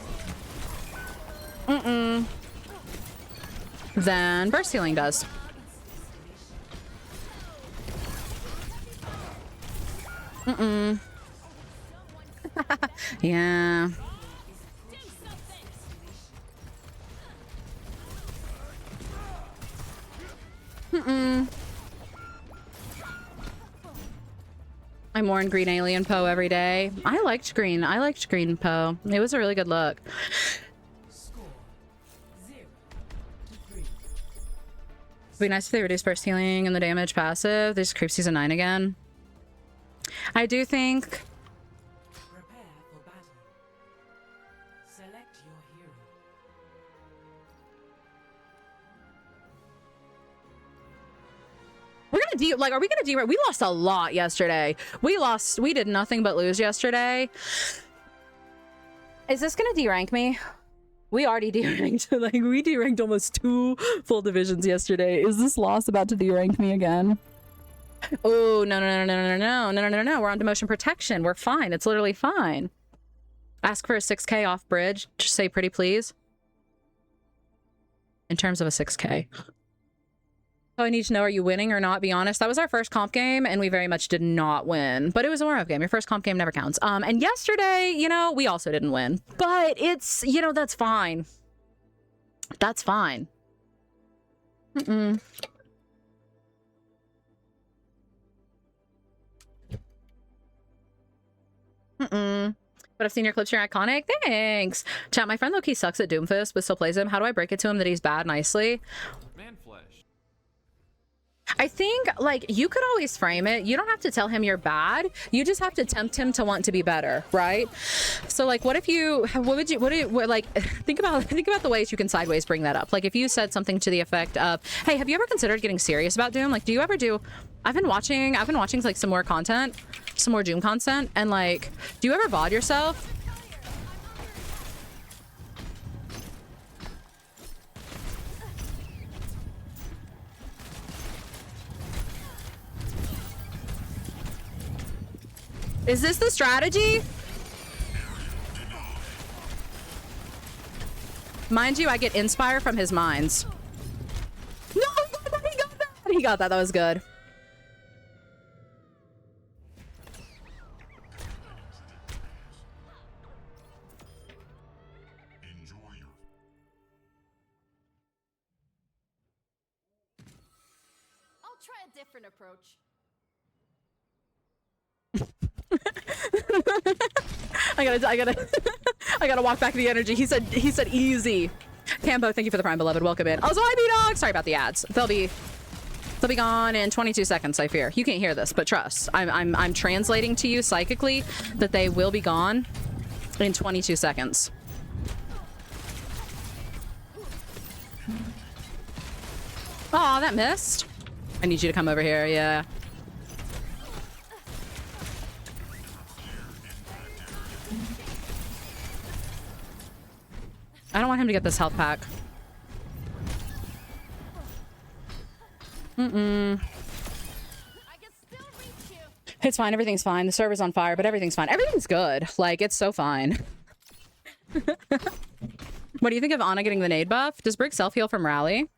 than burst healing does. Yeah. I'm more in green alien Poe every day. I liked green Poe. It was a really good look. It'd be nice if they reduce burst healing and the damage passive. They just creep season 9 again. I do think...
Prepare for battle. Select your hero.
We're gonna like, are we gonna derank? We lost a lot yesterday. We did nothing but lose yesterday. Is this gonna derank me? We already deranked. Like, we deranked almost 2 full divisions yesterday. Is this loss about to derank me again? Oh, no, no, no, no, no, no, no, no, no, no. We're on demotion protection. We're fine. It's literally fine. Ask for a 6K off bridge. Just say pretty please. In terms of a 6K. So I need to know, are you winning or not? Be honest. That was our first comp game, and we very much did not win. But it was a warm-up game. Your first comp game never counts. And yesterday, you know, we also didn't win. But it's, you know, that's fine. That's fine. Mm-mm. Mm-mm. But I've seen your clips. You're iconic. Thanks. Chat, my friend Loki sucks at Doomfist, but still plays him. How do I break it to him that he's bad nicely?
Man flesh.
I think, like, you could always frame it. You don't have to tell him you're bad. You just have to tempt him to want to be better, right? So, like, what think about the ways you can sideways bring that up. Like, if you said something to the effect of, hey, have you ever considered getting serious about Doom? Like, I've been watching like some more content, some more Doom content, and like, do you ever VOD yourself? Is this the strategy? Mind you, I get inspire from his mines. No, he got that. He got that. That was good.
I'll try a different approach.
I gotta walk back the energy. He said easy. Cambo, thank you for the prime, beloved. Welcome in. Also, hi, B-Dog. Sorry about the ads. They'll be gone in 22 seconds, I fear. You can't hear this, but trust. I'm translating to you psychically that they will be gone in 22 seconds. Aw, that missed. I need you to come over here, yeah. I don't want him to get this health pack. It's fine. Everything's fine. The server's on fire, but everything's fine. Everything's good. Like, it's so fine. What do you think of Ana getting the nade buff? Does Brig self-heal from rally?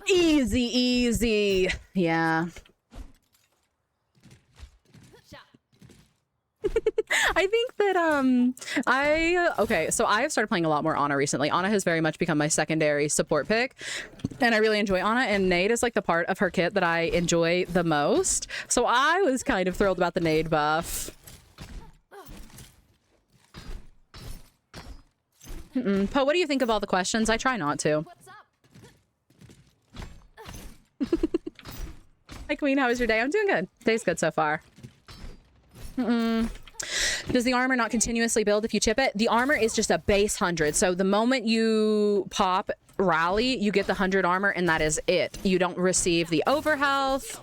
Easy, easy. Yeah. I think that okay, so I have started playing a lot more Ana recently. Ana has very much become my secondary support pick, and I really enjoy Ana, and nade is like the part of her kit that I enjoy the most. So I was kind of thrilled about the nade buff. Poe, what do you think of all the questions? I try not to. Hi, Queen. How was your day? I'm doing good. Day's good so far. Does the armor not continuously build if you chip it? The armor is just a base 100. So the moment you pop rally, you get the 100 armor, and that is it. You don't receive the overhealth.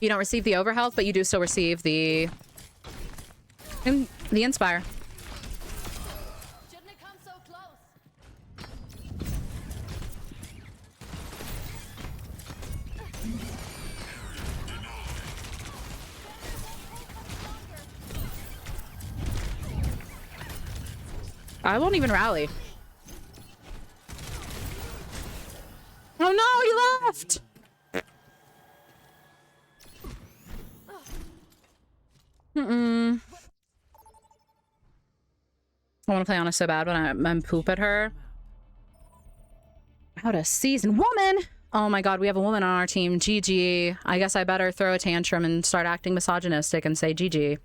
You don't receive the overhealth, but you do still receive the inspire.
Shouldn't have come so close.
I won't even rally. Oh no, he left! I want to play Ana so bad, but I'm poop at her. Out of season. Woman! Oh my god, we have a woman on our team. GG. I guess I better throw a tantrum and start acting misogynistic and say GG.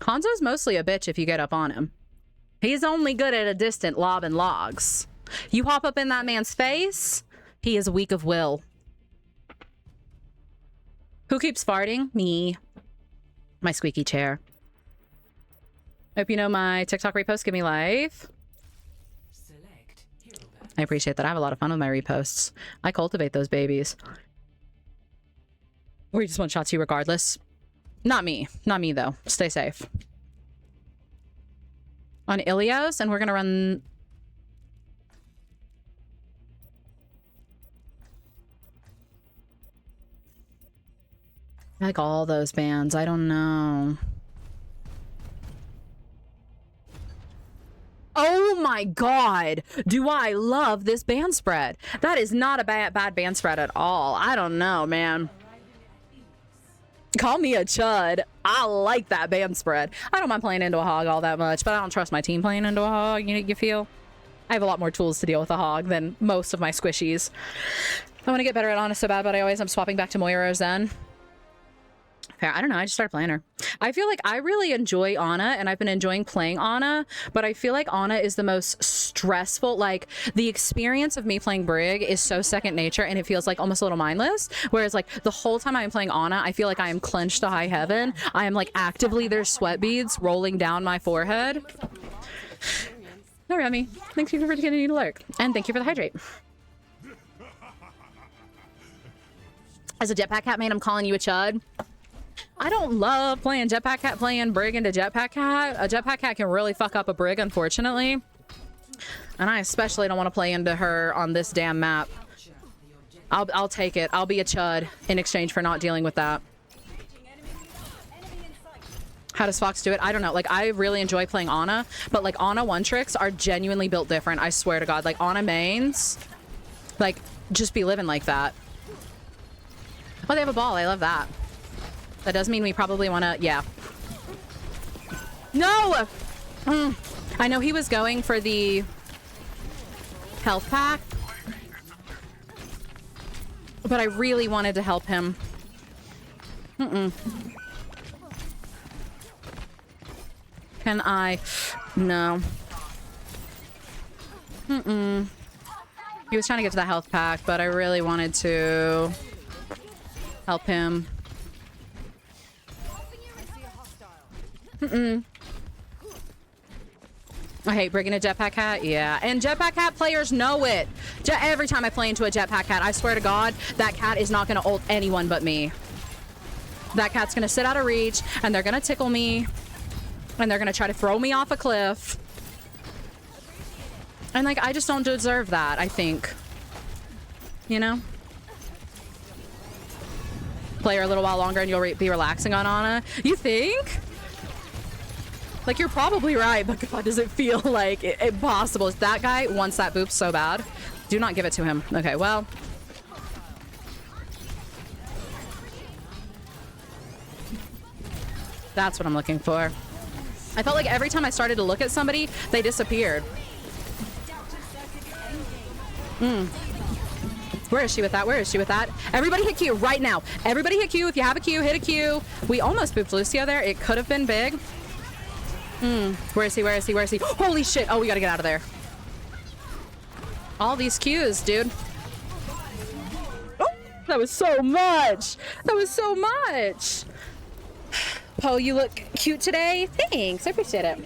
Hanzo's mostly a bitch if you get up on him. He's only good at a distant lobbing logs. You hop up in that man's face, He is weak of will. Who keeps farting? Me. My squeaky chair. Hope you know my TikTok reposts give me life.
Select hero battle.
I appreciate that. I have a lot of fun with my reposts. I cultivate those babies. Or you just want shots you regardless. Not me. Not me, though. Stay safe. On Ilios, and we're going to run... I like all those bands. I don't know. Oh my god! Do I love this band spread? That is not a bad band spread at all. I don't know, man. Call me a chud. I like that band spread. I don't mind playing into a hog all that much, but I don't trust my team playing into a hog. You feel? I have a lot more tools to deal with a hog than most of my squishies. I want to get better at Ana so bad, but I'm swapping back to Moira Zen. Fair. I don't know. I just started playing her. I feel like I really enjoy Ana, and I've been enjoying playing Ana, but I feel like Ana is the most stressful. Like, the experience of me playing Brig is so second nature, and it feels like almost a little mindless. Whereas, like, the whole time I'm playing Ana, I feel like I am clenched to high heaven. I am, like, actively, there's sweat beads rolling down my forehead. No, Remy. Thank you for continuing to lurk. And thank you for the hydrate. As a Jetpack Cat main, I'm calling you a chud. I don't love playing Jetpack Cat, playing Brig into Jetpack Cat. A Jetpack Cat can really fuck up a Brig, unfortunately. And I especially don't want to play into her on this damn map. I'll take it. I'll be a chud in exchange for not dealing with that. How does Fox do it? I don't know. Like, I really enjoy playing Ana, but like Ana one tricks are genuinely built different. I swear to God. Like, Ana mains, like, just be living like that. Oh, they have a ball. I love that. That does mean we probably want to... Yeah. No! I know he was going for the health pack, but I really wanted to help him. Can I... No. He was trying to get to the health pack, but I really wanted to help him. I hate bringing a Jetpack Cat. Yeah, and Jetpack Cat players know it. Every time I play into a Jetpack Cat, I swear to God, that cat is not going to ult anyone but me. That cat's going to sit out of reach, and they're going to tickle me, and they're going to try to throw me off a cliff. And, like, I just don't deserve that, I think. You know? Play her a little while longer, and you'll be relaxing on Ana. You think? Like, you're probably right, but God, does it feel like impossible? That guy wants that boop so bad. Do not give it to him. Okay, well. That's what I'm looking for. I felt like every time I started to look at somebody, they disappeared. Where is she with that? Where is she with that? Everybody hit Q right now. Everybody hit Q. If you have a Q, hit a Q. We almost booped Lucio there. It could have been big. Where is he? Where is he? Where is he? Holy shit. Oh, we gotta get out of there. All these Qs, dude. Oh, that was so much. That was so much. Poe, you look cute today. Thanks. I appreciate it.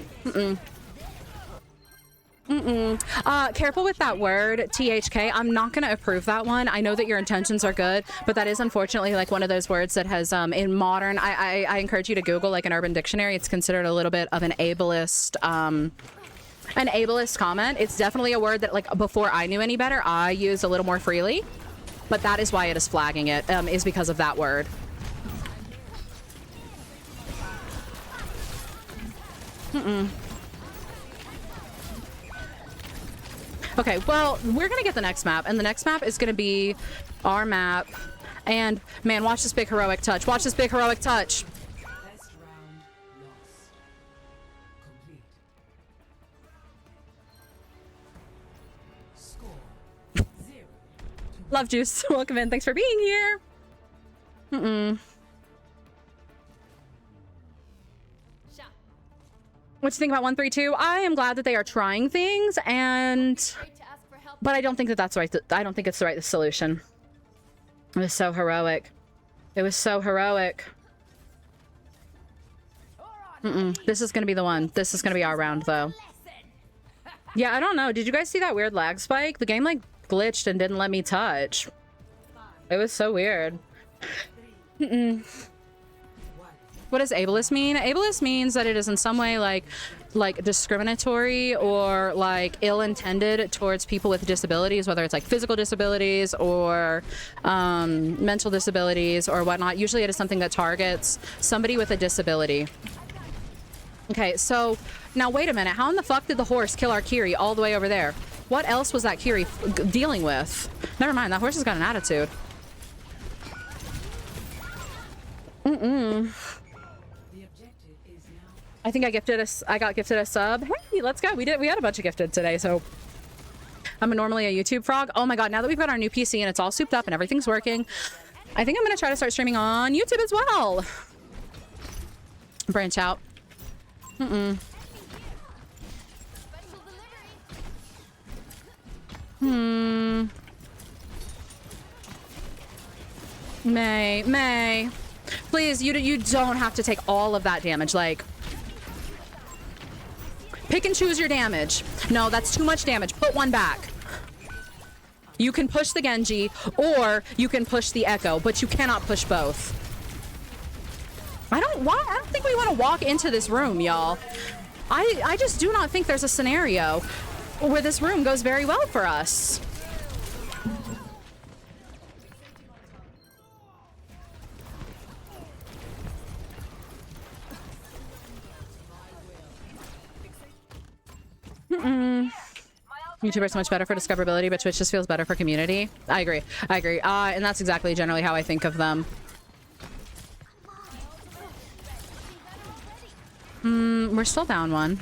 Careful with that word, THK. I'm not going to approve that one. I know that your intentions are good, but that is unfortunately like one of those words that has, in modern, I encourage you to Google like an Urban Dictionary. It's considered a little bit of an ableist comment. It's definitely a word that like before I knew any better, I used a little more freely, but that is why it is flagging it, is because of that word. Okay, well, we're gonna get the next map, and the next map is gonna be our map. And man, watch this big heroic touch. Watch this big heroic touch.
Best round lost. Complete. Score 0.
Love Juice, welcome in. Thanks for being here.
Shot.
What you think about 132? I am glad that they are trying things, and
Great to ask for help
But I don't think that that's right. I don't think it's the right solution. It was so heroic. It was so heroic. This is gonna be the one. This is gonna be our round, though. Yeah, I don't know. Did you guys see that weird lag spike? The game, like, glitched and didn't let me touch. It was so weird. What does ableist mean? Ableist means that it is in some way, like discriminatory or, like, ill-intended towards people with disabilities, whether it's, like, physical disabilities or mental disabilities or whatnot. Usually it is something that targets somebody with a disability. Okay, so now wait a minute. How in the fuck did the horse kill our Kiri all the way over there? What else was that Kiri dealing with? Never mind, that horse has got an attitude. I think I got gifted a sub. Hey, let's go. We had a bunch of gifted today, so I'm normally a YouTube frog. Oh my god, now that we've got our new PC and it's all souped up and everything's working, I think I'm gonna try to start streaming on YouTube as well. Branch out.
Special delivery.
May. Please, you don't have to take all of that damage. Like, pick and choose your damage. No, that's too much damage. Put one back. You can push the Genji, or you can push the Echo, but you cannot push both. I don't think we want to walk into this room, y'all. I just do not think there's a scenario where this room goes very well for us. YouTube is so much better for discoverability, but Twitch just feels better for community. I agree. And that's exactly generally how I think of them. We're still down one.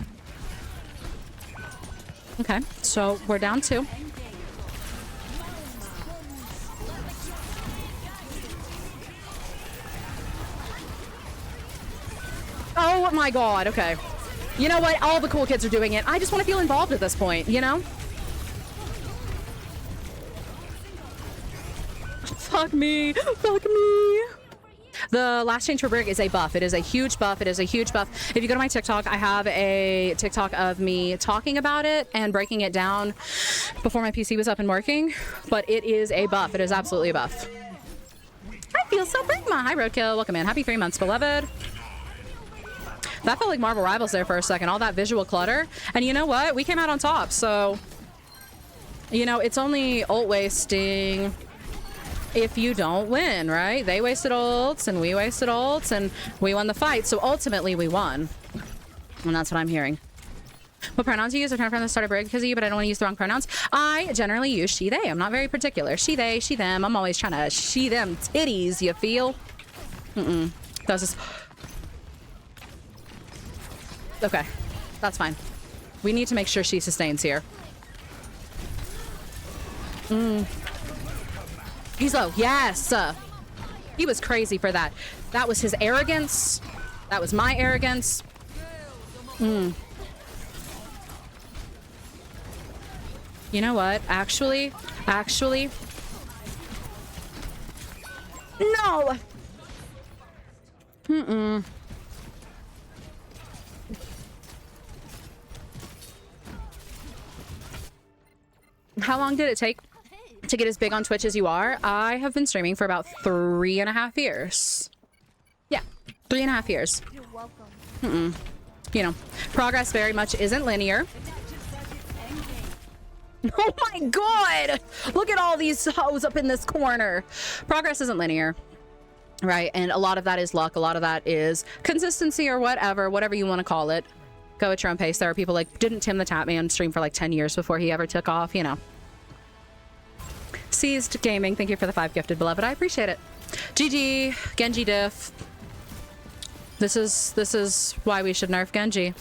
Okay, so we're down two. Oh my god, okay. You know what? All the cool kids are doing it. I just want to feel involved at this point, you know? Fuck me. Fuck me. The last change for Brig is a buff. It is a huge buff. It is a huge buff. If you go to my TikTok, I have a TikTok of me talking about it and breaking it down before my PC was up and working. But it is a buff. It is absolutely a buff. I feel so Brigma. Hi, Roadkill. Welcome in. Happy 3 months, beloved. That felt like Marvel Rivals there for a second. All that visual clutter. And you know what? We came out on top. So, you know, it's only ult wasting if you don't win, right? They wasted ults and we wasted ults and we won the fight. So ultimately we won. And that's what I'm hearing. What pronouns do you use? I'm trying to find the start of Brig because of you, but I don't want to use the wrong pronouns. I generally use she, they. I'm not very particular. She, they, she, them. I'm always trying to she, them titties, you feel? That's just... Okay. That's fine. We need to make sure she sustains here. He's low. Yes. He was crazy for that. That was his arrogance. That was my arrogance. You know what? Actually. No. How long did it take to get as big on Twitch as you are? I have been streaming for about 3.5 years. Yeah, 3.5 years.
You're welcome.
You know, progress very much isn't linear. Oh my god! Look at all these hoes up in this corner. Progress isn't linear, right? And a lot of that is luck. A lot of that is consistency or whatever you want to call it. Go at your own pace. There are people like, didn't Tim the Tatman stream for like 10 years before he ever took off, you know. Seized Gaming, thank you for the 5 gifted, beloved. I appreciate it. GG, Genji diff. This is why we should nerf Genji.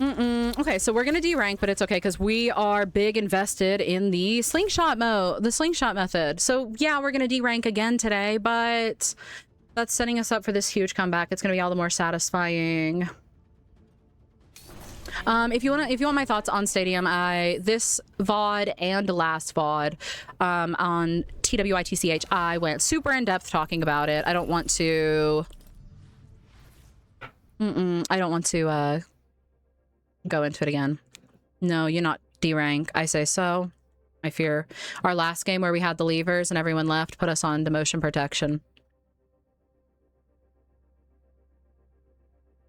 Okay, so we're gonna derank, but it's okay because we are big invested in the slingshot method. So yeah, we're gonna derank again today, but that's setting us up for this huge comeback. It's gonna be all the more satisfying. If you want my thoughts on Stadium, this VOD and last VOD on TWITCH, I went super in depth talking about it. I don't want to. I don't want to go into it again. No, you're not D rank. I say so. I fear our last game where we had the levers and everyone left put us on demotion protection.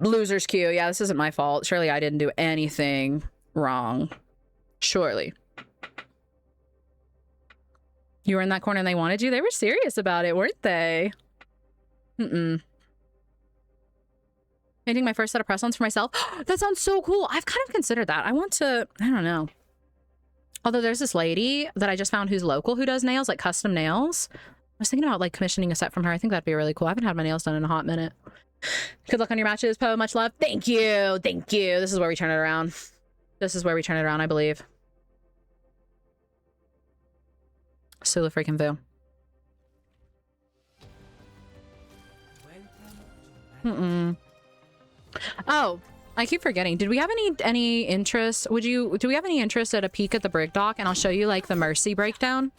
Loser's queue. Yeah, this isn't my fault. Surely I didn't do anything wrong. Surely. You were in that corner and they wanted you? They were serious about it, weren't they? Painting my first set of press-ons for myself. That sounds so cool. I've kind of considered that. I want to, I don't know. Although there's this lady that I just found who's local who does nails, like custom nails. I was thinking about like commissioning a set from her. I think that'd be really cool. I haven't had my nails done in a hot minute. Good luck on your matches, Poe. Much love. Thank you. Thank you. This is where we turn it around. This is where we turn it around, I believe. Sula freaking Vu. Oh, I keep forgetting. Did we have any interest? Do we have any interest at a peek at the Brig doc? And I'll show you like the Mercy breakdown.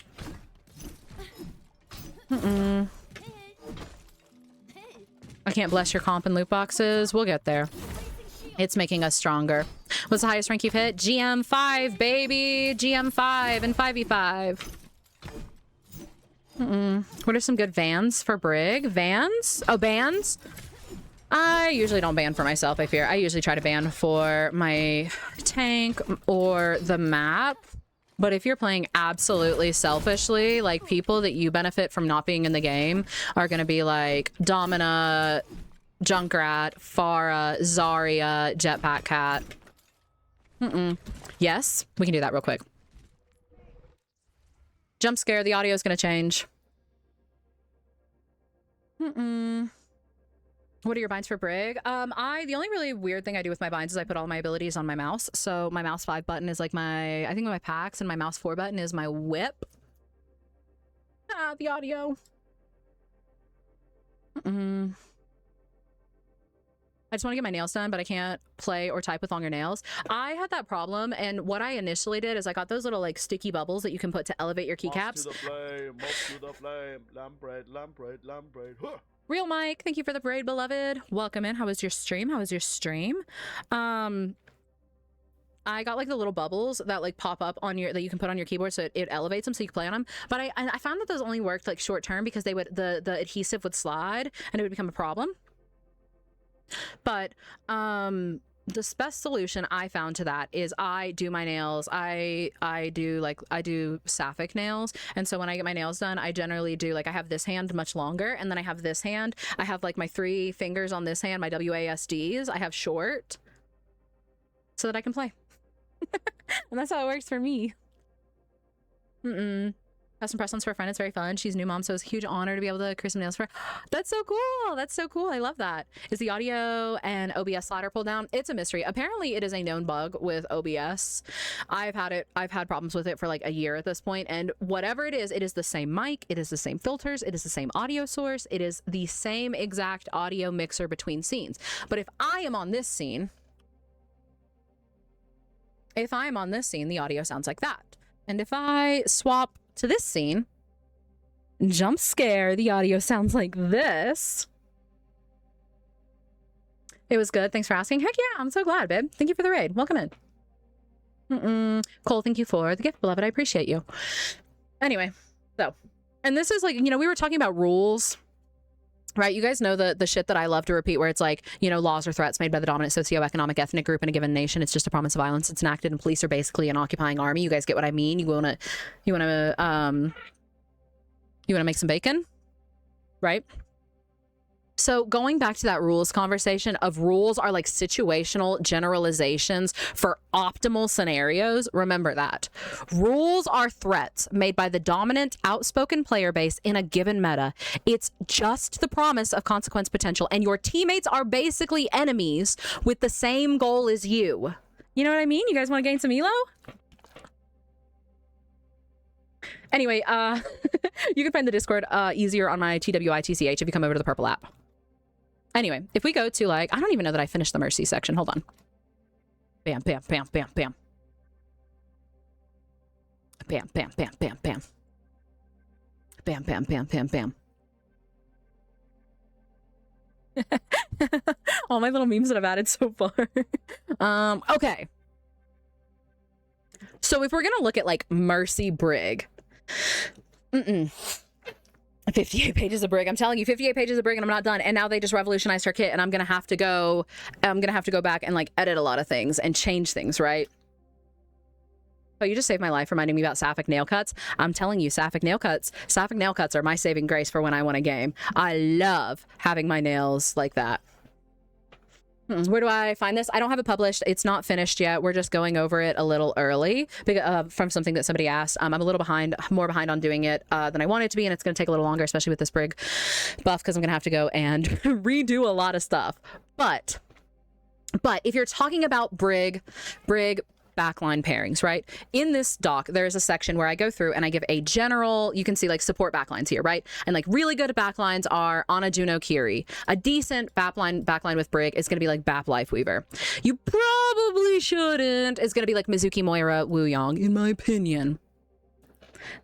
I can't bless your comp and loot boxes. We'll get there. It's making us stronger. What's the highest rank you've hit? GM5, baby. GM5 and 5v5. What are some good vans for Brig? Vans? Oh, bans? I usually don't ban for myself, I fear. I usually try to ban for my tank or the map. But if you're playing absolutely selfishly, like people that you benefit from not being in the game are going to be like Domina, Junkrat, Pharah, Zarya, Jetpack Cat. Yes, we can do that real quick. Jump scare, the audio is going to change. What are your binds for Brig? The only really weird thing I do with my binds is I put all my abilities on my mouse. So my mouse 5 button is like I think my packs, and my mouse 4 button is my whip. Ah, the audio. I just want to get my nails done, but I can't play or type with longer nails. I had that problem, and what I initially did is I got those little like sticky bubbles that you can put to elevate your keycaps.
To the flame, to the flame. Lamprade, lamprade, lamprade. Huh.
Real Mike, thank you for the braid, beloved. Welcome in. How was your stream? How was your stream? I got like the little bubbles that like pop up on your that you can put on your keyboard, so it elevates them so you can play on them. But I found that those only worked like short term because they would the adhesive would slide and it would become a problem. But the best solution I found to that is I do my nails. I do sapphic nails, and so when I get my nails done, I generally do like I have this hand much longer, and then I have this hand. I have like my 3 fingers on this hand, my WASDs. I have short, so that I can play, and that's how it works for me. Custom press-ons for a friend. It's very fun. She's new mom, so it's a huge honor to be able to create some nails for her. That's so cool. That's so cool. I love that. Is the audio and OBS slider pulled down? It's a mystery. Apparently, it is a known bug with OBS. I've had problems with it for like a year at this point, and whatever it is the same mic, it is the same filters, it is the same audio source, it is the same exact audio mixer between scenes. But if I am on this scene, the audio sounds like that. And if I swap to this scene, jump scare, the audio sounds like this. It was good. Thanks for asking. Heck yeah, I'm so glad, babe. Thank you for the raid. Welcome in. Cole, thank you for the gift, beloved. I appreciate you. Anyway, so, and this is like, you know, we were talking about rules, right? You guys know the shit that I love to repeat, where it's like, you know, laws or threats made by the dominant socioeconomic ethnic group in a given nation. It's just a promise of violence. It's enacted, and police are basically an occupying army. You guys get what I mean? You wanna make some bacon, right? So going back to that rules conversation of rules are like situational generalizations for optimal scenarios. Remember that. Rules are threats made by the dominant outspoken player base in a given meta. It's just the promise of consequence potential, and your teammates are basically enemies with the same goal as you. You know what I mean? You guys want to gain some elo? Anyway, you can find the Discord easier on my TWITCH if you come over to the purple app. Anyway, if we go to like, I don't even know that I finished the Mercy section. Hold on. Bam, bam, bam, bam, bam. Bam, bam, bam, bam, bam. Bam, bam, bam, bam, bam. All my little memes that I've added so far. Okay. So if we're gonna look at like Mercy Brig, 58 pages of Brig. I'm telling you, 58 pages of Brig, and I'm not done. And now they just revolutionized her kit, and I'm gonna have to go back and like edit a lot of things and change things, right? Oh, you just saved my life reminding me about sapphic nail cuts. I'm telling you, sapphic nail cuts are my saving grace for when I want a game. I love having my nails like that. Where do I find this? I don't have it published. It's not finished yet. We're just going over it a little early from something that somebody asked. I'm a little more behind on doing it than I wanted to be, and it's going to take a little longer, especially with this Brig buff, because I'm going to have to go and redo a lot of stuff. But if you're talking about Brig backline pairings, right? In this doc, there is a section where I go through and I give a general, you can see like support backlines here, right? And like really good backlines are Ana, Juno, Kiri. A decent backline with Brig is going to be like Bap Lifeweaver. You probably shouldn't. It's going to be like Mizuki, Moira, Wu Yong, in my opinion.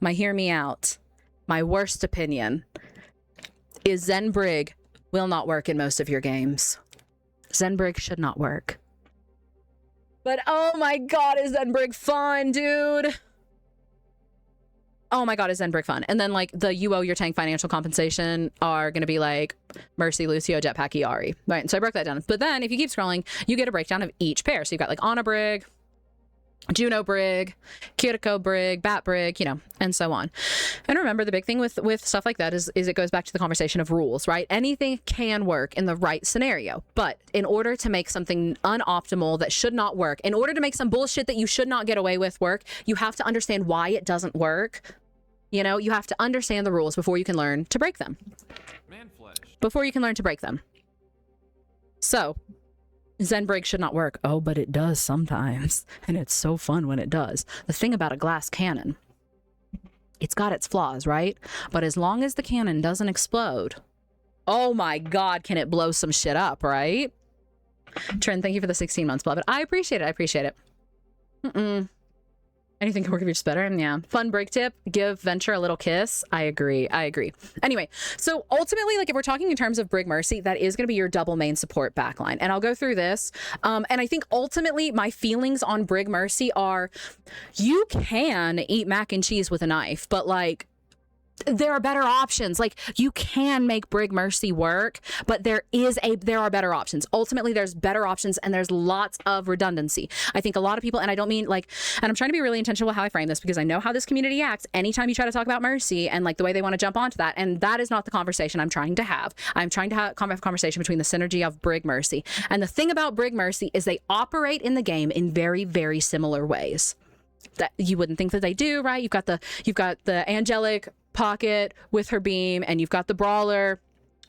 Hear me out. My worst opinion is Zen Brig will not work in most of your games. Zen Brig should not work. But oh my god, is Zen Brig fun, dude? Oh my god, is Zen Brig fun? And then like the you owe your tank financial compensation are going to be like Mercy, Lucio, Jetpack, Iari. Right, and so I broke that down. But then if you keep scrolling, you get a breakdown of each pair. So you've got like Ana Brig, Juno Brig, Kiriko Brig, Bat Brig, you know, and so on. And remember, the big thing with stuff like that is it goes back to the conversation of rules, right? Anything can work in the right scenario, but in order to make something unoptimal that should not work, in order to make some bullshit that you should not get away with work, you have to understand why it doesn't work. You know, you have to understand the rules before you can learn to break them.
Man flesh.
Before you can learn to break them. So Zen Brig should not work. Oh, but it does sometimes. And it's so fun when it does. The thing about a glass cannon, it's got its flaws, right? But as long as the cannon doesn't explode, oh my god, can it blow some shit up, right? Trent, thank you for the 16 months, beloved. I appreciate it. I appreciate it. Anything can work if you're just better. Yeah. Fun break tip. Give Venture a little kiss. I agree. Anyway, so ultimately, like if we're talking in terms of Brig Mercy, that is going to be your double main support backline. And I'll go through this. And I think ultimately my feelings on Brig Mercy are you can eat mac and cheese with a knife, but like there are better options. Like you can make Brig Mercy work, but there are better options. Ultimately, there's better options and there's lots of redundancy. I think a lot of people, and I don't mean like, and I'm trying to be really intentional with how I frame this because I know how this community acts anytime you try to talk about Mercy and like the way they want to jump onto that. And that is not the conversation I'm trying to have. I'm trying to have a conversation between the synergy of Brig Mercy. And the thing about Brig Mercy is they operate in the game in very, very similar ways. That you wouldn't think that they do, right? You've got the angelic pocket with her beam, and you've got the brawler,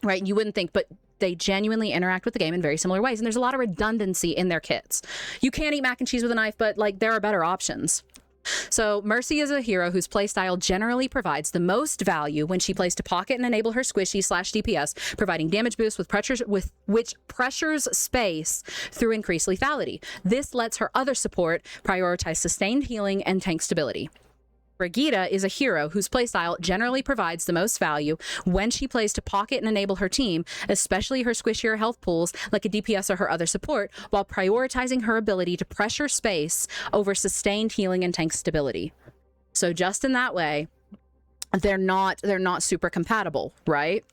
right? You wouldn't think, but they genuinely interact with the game in very similar ways, and there's a lot of redundancy in their kits. You can't eat mac and cheese with a knife, but like there are better options. So Mercy is a hero whose playstyle generally provides the most value when she plays to pocket and enable her squishy / DPS, providing damage boost with which pressures space through increased lethality. This lets her other support prioritize sustained healing and tank stability. Brigitte is a hero whose playstyle generally provides the most value when she plays to pocket and enable her team, especially her squishier health pools like a DPS or her other support, while prioritizing her ability to pressure space over sustained healing and tank stability. So just in that way, they're not super compatible, right?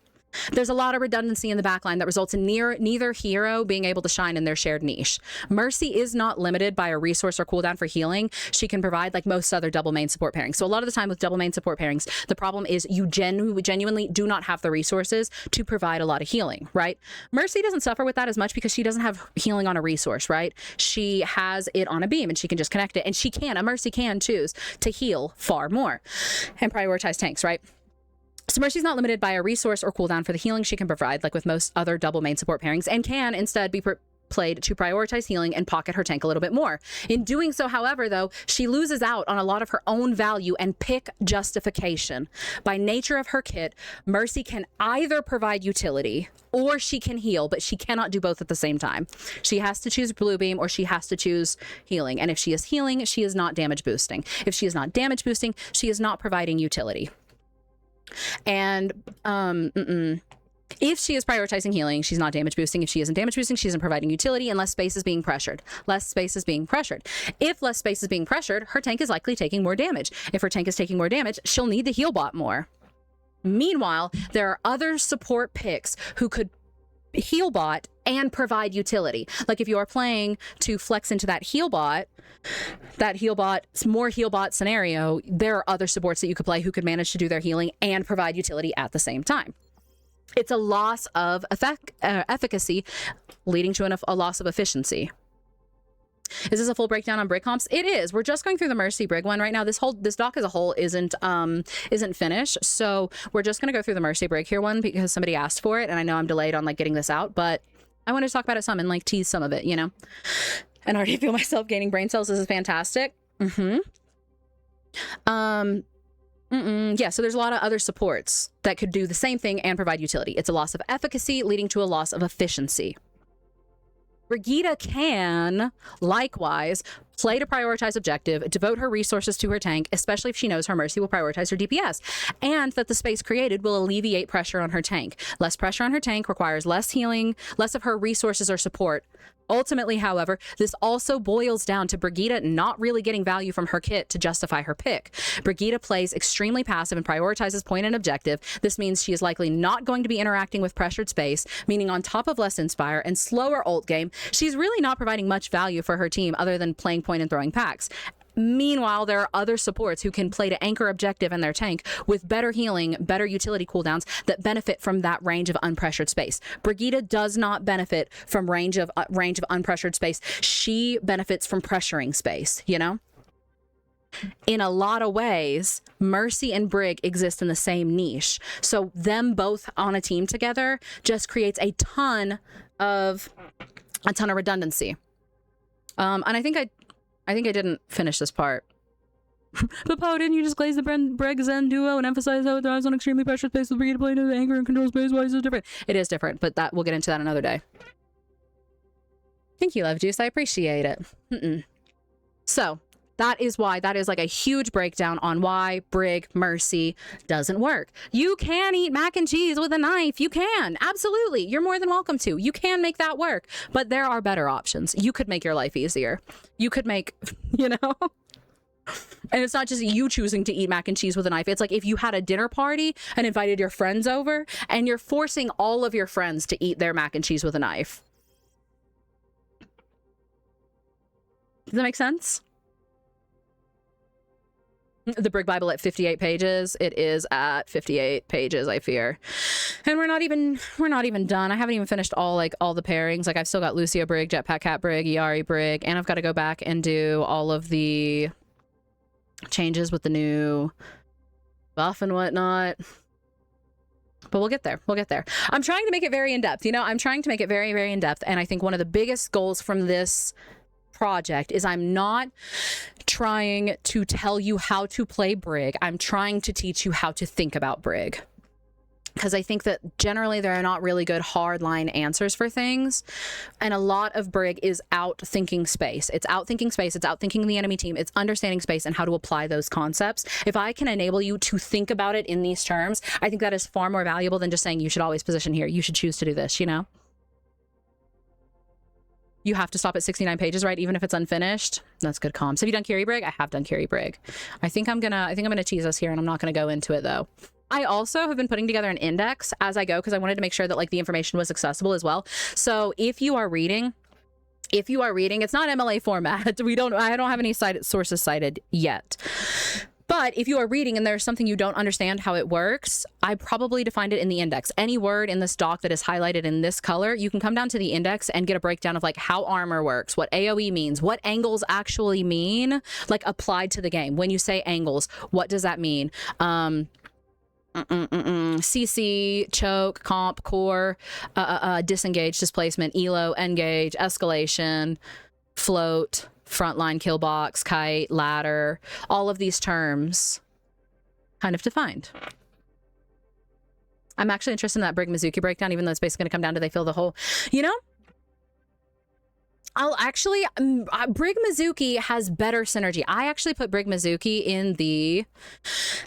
There's a lot of redundancy in the backline that results in neither hero being able to shine in their shared niche. Mercy is not limited by a resource or cooldown for healing. She can provide like most other double main support pairings. So a lot of the time with double main support pairings, the problem is you genuinely do not have the resources to provide a lot of healing, right? Mercy doesn't suffer with that as much because she doesn't have healing on a resource, right? She has it on a beam and she can just connect it, and a Mercy can choose to heal far more and prioritize tanks, right? So Mercy's not limited by a resource or cooldown for the healing she can provide, like with most other double main support pairings, and can instead be played to prioritize healing and pocket her tank a little bit more. In doing so, however, though, she loses out on a lot of her own value and pick justification. By nature of her kit, Mercy can either provide utility or she can heal, but she cannot do both at the same time. She has to choose blue beam or she has to choose healing. And if she is healing, she is not damage boosting. If she is not damage boosting, she is not providing utility. And if she is prioritizing healing, she's not damage boosting. If she isn't damage boosting, she isn't providing utility, and less space is being pressured. Less space is being pressured. If less space is being pressured, her tank is likely taking more damage. If her tank is taking more damage, she'll need the heal bot more. Meanwhile, there are other support picks who could heal bot and provide utility. Like if you are playing to flex into that heal bot, more heal bot scenario, there are other supports that you could play who could manage to do their healing and provide utility at the same time. It's a loss of efficacy leading to a loss of efficiency. Is this a full breakdown on Brig comps? It is. We're just going through the Mercy Brig one right now. This doc as a whole isn't finished, so we're just going to go through the Mercy Brig here one because somebody asked for it, and I know I'm delayed on like getting this out, but I want to talk about it some and like tease some of it, you know. And I already feel myself gaining brain cells. This is fantastic. Yeah, so there's a lot of other supports that could do the same thing and provide utility. It's a loss of efficacy leading to a loss of efficiency. Brigitte can, likewise, play to prioritize objective, devote her resources to her tank, especially if she knows her Mercy will prioritize her DPS, and that the space created will alleviate pressure on her tank. Less pressure on her tank requires less healing, less of her resources or support. Ultimately, however, this also boils down to Brigitte not really getting value from her kit to justify her pick. Brigitte plays extremely passive and prioritizes point and objective. This means she is likely not going to be interacting with pressured space, meaning on top of less inspire and slower ult game, she's really not providing much value for her team other than playing point and throwing packs. Meanwhile, there are other supports who can play to anchor objective in their tank with better healing, better utility cooldowns that benefit from that range of unpressured space. Brigitte does not benefit from range of unpressured space. She benefits from pressuring space, you know? In a lot of ways, Mercy and Brig exist in the same niche. So them both on a team together just creates a ton of redundancy. And I think I didn't finish this part. But Poe, didn't you just glaze the Brig Zen duo and emphasize how it thrives on extremely pressured space with Brigitte playing to the anchor and control space? Why is it different? It is different, but that we'll get into that another day. Thank you, Love Juice. I appreciate it. So that is why that is like a huge breakdown on why Brig Mercy doesn't work. You can eat mac and cheese with a knife. You can. Absolutely. You're more than welcome to. You can make that work. But there are better options. You could make your life easier. You could make, you know? And it's not just you choosing to eat mac and cheese with a knife. It's like if you had a dinner party and invited your friends over and you're forcing all of your friends to eat their mac and cheese with a knife. Does that make sense? The Brig Bible at 58 pages. It is at 58 pages, I fear. And we're not even done. I haven't even finished all the pairings. Like I've still got Lucio Brig, Jetpack Cat Brig, Yari Brig, and I've got to go back and do all of the changes with the new buff and whatnot. But we'll get there. We'll get there. I'm trying to make it very in-depth. You know, I'm trying to make it very, very in-depth. And I think one of the biggest goals from this project is I'm not trying to tell you how to play Brig. I'm trying to teach you how to think about Brig. Because I think that generally there are not really good hardline answers for things. And a lot of Brig is outthinking space. It's outthinking space. It's outthinking the enemy team. It's understanding space and how to apply those concepts. If I can enable you to think about it in these terms, I think that is far more valuable than just saying you should always position here. You should choose to do this, you know? You have to stop at 69 pages, right? Even if it's unfinished. That's good comms. Have you done Curie Brig? I have done Curie Brig. I think I'm gonna tease us here, and I'm not gonna go into it though. I also have been putting together an index as I go because I wanted to make sure that like the information was accessible as well. So if you are reading, it's not MLA format. I don't have any sources cited yet. But if you are reading and there's something you don't understand how it works, I probably defined it in the index. Any word in this doc that is highlighted in this color, you can come down to the index and get a breakdown of like how armor works, what AoE means, what angles actually mean, like applied to the game. When you say angles, what does that mean? CC, choke, comp, core, disengage, displacement, elo, engage, escalation, float, frontline, kill box, kite, ladder, all of these terms kind of defined. I'm actually interested in that Brig Mizuki breakdown, even though it's basically going to come down to they fill the hole. You know, I'll actually, Brig Mizuki has better synergy. I actually put Brig Mizuki in the,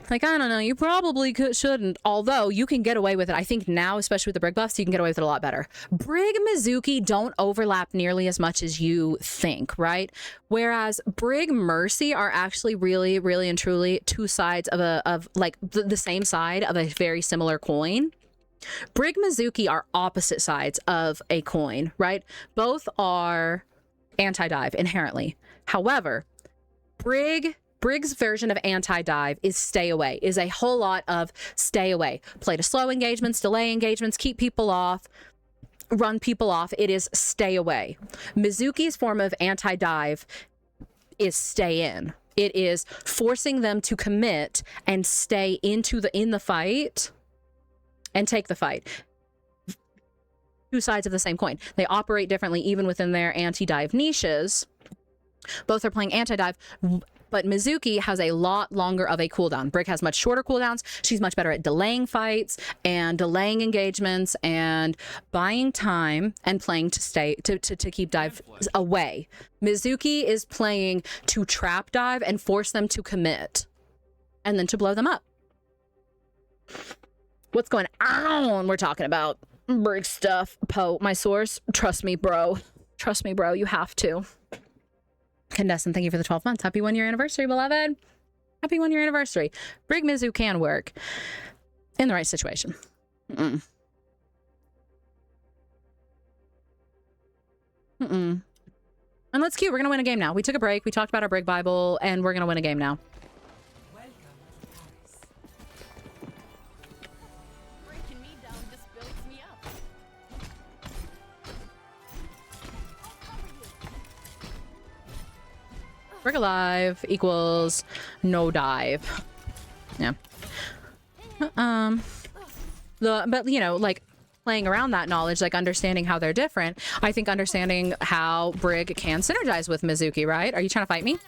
like, I don't know, you probably shouldn't, although you can get away with it. I think now, especially with the Brig buffs, you can get away with it a lot better. Brig Mizuki don't overlap nearly as much as you think, right? Whereas Brig Mercy are actually really, really and truly two sides of the same side of a very similar coin. Brig Mizuki are opposite sides of a coin, right? Both are anti-dive inherently. However, Brig's version of anti-dive is stay away, is a whole lot of stay away. Play to slow engagements, delay engagements, keep people off, run people off. It is stay away. Mizuki's form of anti-dive is stay in. It is forcing them to commit and stay in the fight and take the fight. Two sides of the same coin. They operate differently even within their anti-dive niches. Both are playing anti-dive, but Mizuki has a lot longer of a cooldown. Brig has much shorter cooldowns. She's much better at delaying fights and delaying engagements and buying time and playing to keep dive away. Mizuki is playing to trap dive and force them to commit and then to blow them up. What's going on? We're talking about Brig stuff. Poe, my source. Trust me, bro. Trust me, bro. You have to. Condescent, thank you for the 12 months. Happy 1 year anniversary, beloved. Happy 1 year anniversary. Brig Mizu can work in the right situation. And that's cute. We're going to win a game now. We took a break. We talked about our Brig Bible, and we're going to win a game now. Brig alive equals no dive. Yeah. But you know, like playing around that knowledge, like understanding how they're different. I think understanding how Brig can synergize with Mizuki, right? Are you trying to fight me?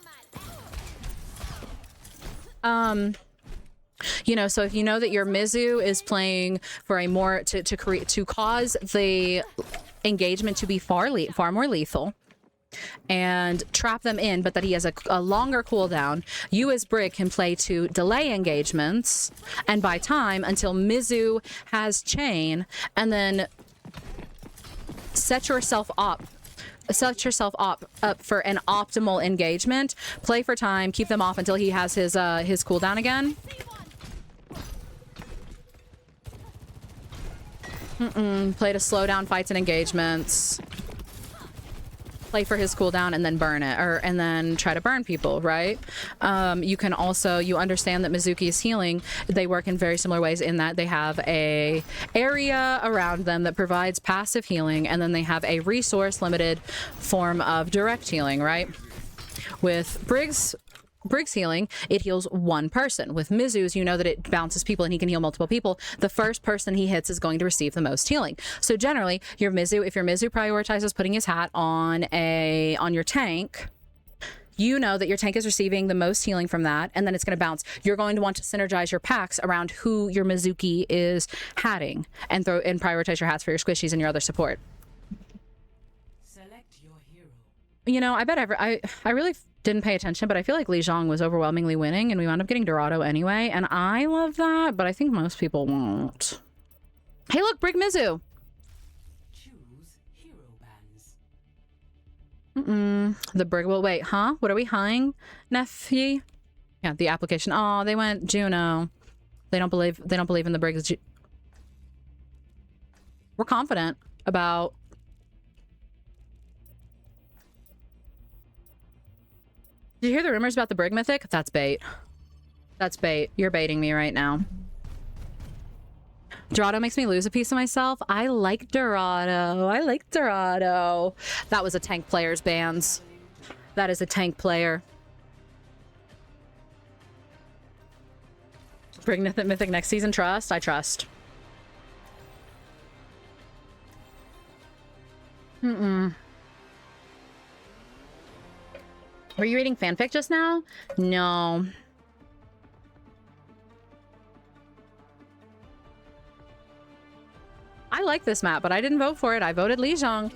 You know, so if you know that your Mizu is playing for a more to cause the engagement to be far more lethal, and trap them in, but that he has a longer cooldown, you as Brig can play to delay engagements and buy time until Mizu has chain, and then set yourself up for an optimal engagement. Play for time, keep them off until he has his cooldown again. Play to slow down fights and engagements. Play for his cooldown and then burn it, and then try to burn people, right? You can also, you understand that Mizuki's healing, they work in very similar ways in that they have a area around them that provides passive healing, and then they have a resource limited form of direct healing, right? With Brig's healing, it heals one person. With Mizu's, you know that it bounces people and he can heal multiple people. The first person he hits is going to receive the most healing. So generally, your Mizu, if your Mizu prioritizes putting his hat on your tank, you know that your tank is receiving the most healing from that, and then it's going to bounce. You're going to want to synergize your packs around who your Mizuki is hatting and prioritize your hats for your squishies and your other support.
Select your hero.
You know, I bet I really didn't pay attention, but I feel like Li Zhang was overwhelmingly winning, and we wound up getting Dorado anyway, and I love that, but I think most people won't. Hey, look, Brig Mizu!
Choose hero bands.
The Brig will wait, huh? What are we highing, Neffy? Yeah, the application. Oh, they went Juno. They don't believe in the Brig's. We're confident about. Did you hear the rumors about the Brig Mythic? That's bait. That's bait. You're baiting me right now. Dorado makes me lose a piece of myself. I like Dorado. I like Dorado. That was a tank player's bans. That is a tank player. Bring Mythic next season. Trust. I trust. Mm-mm. Were you reading fanfic just now? No. I like this map, but I didn't vote for it. I voted Lijiang.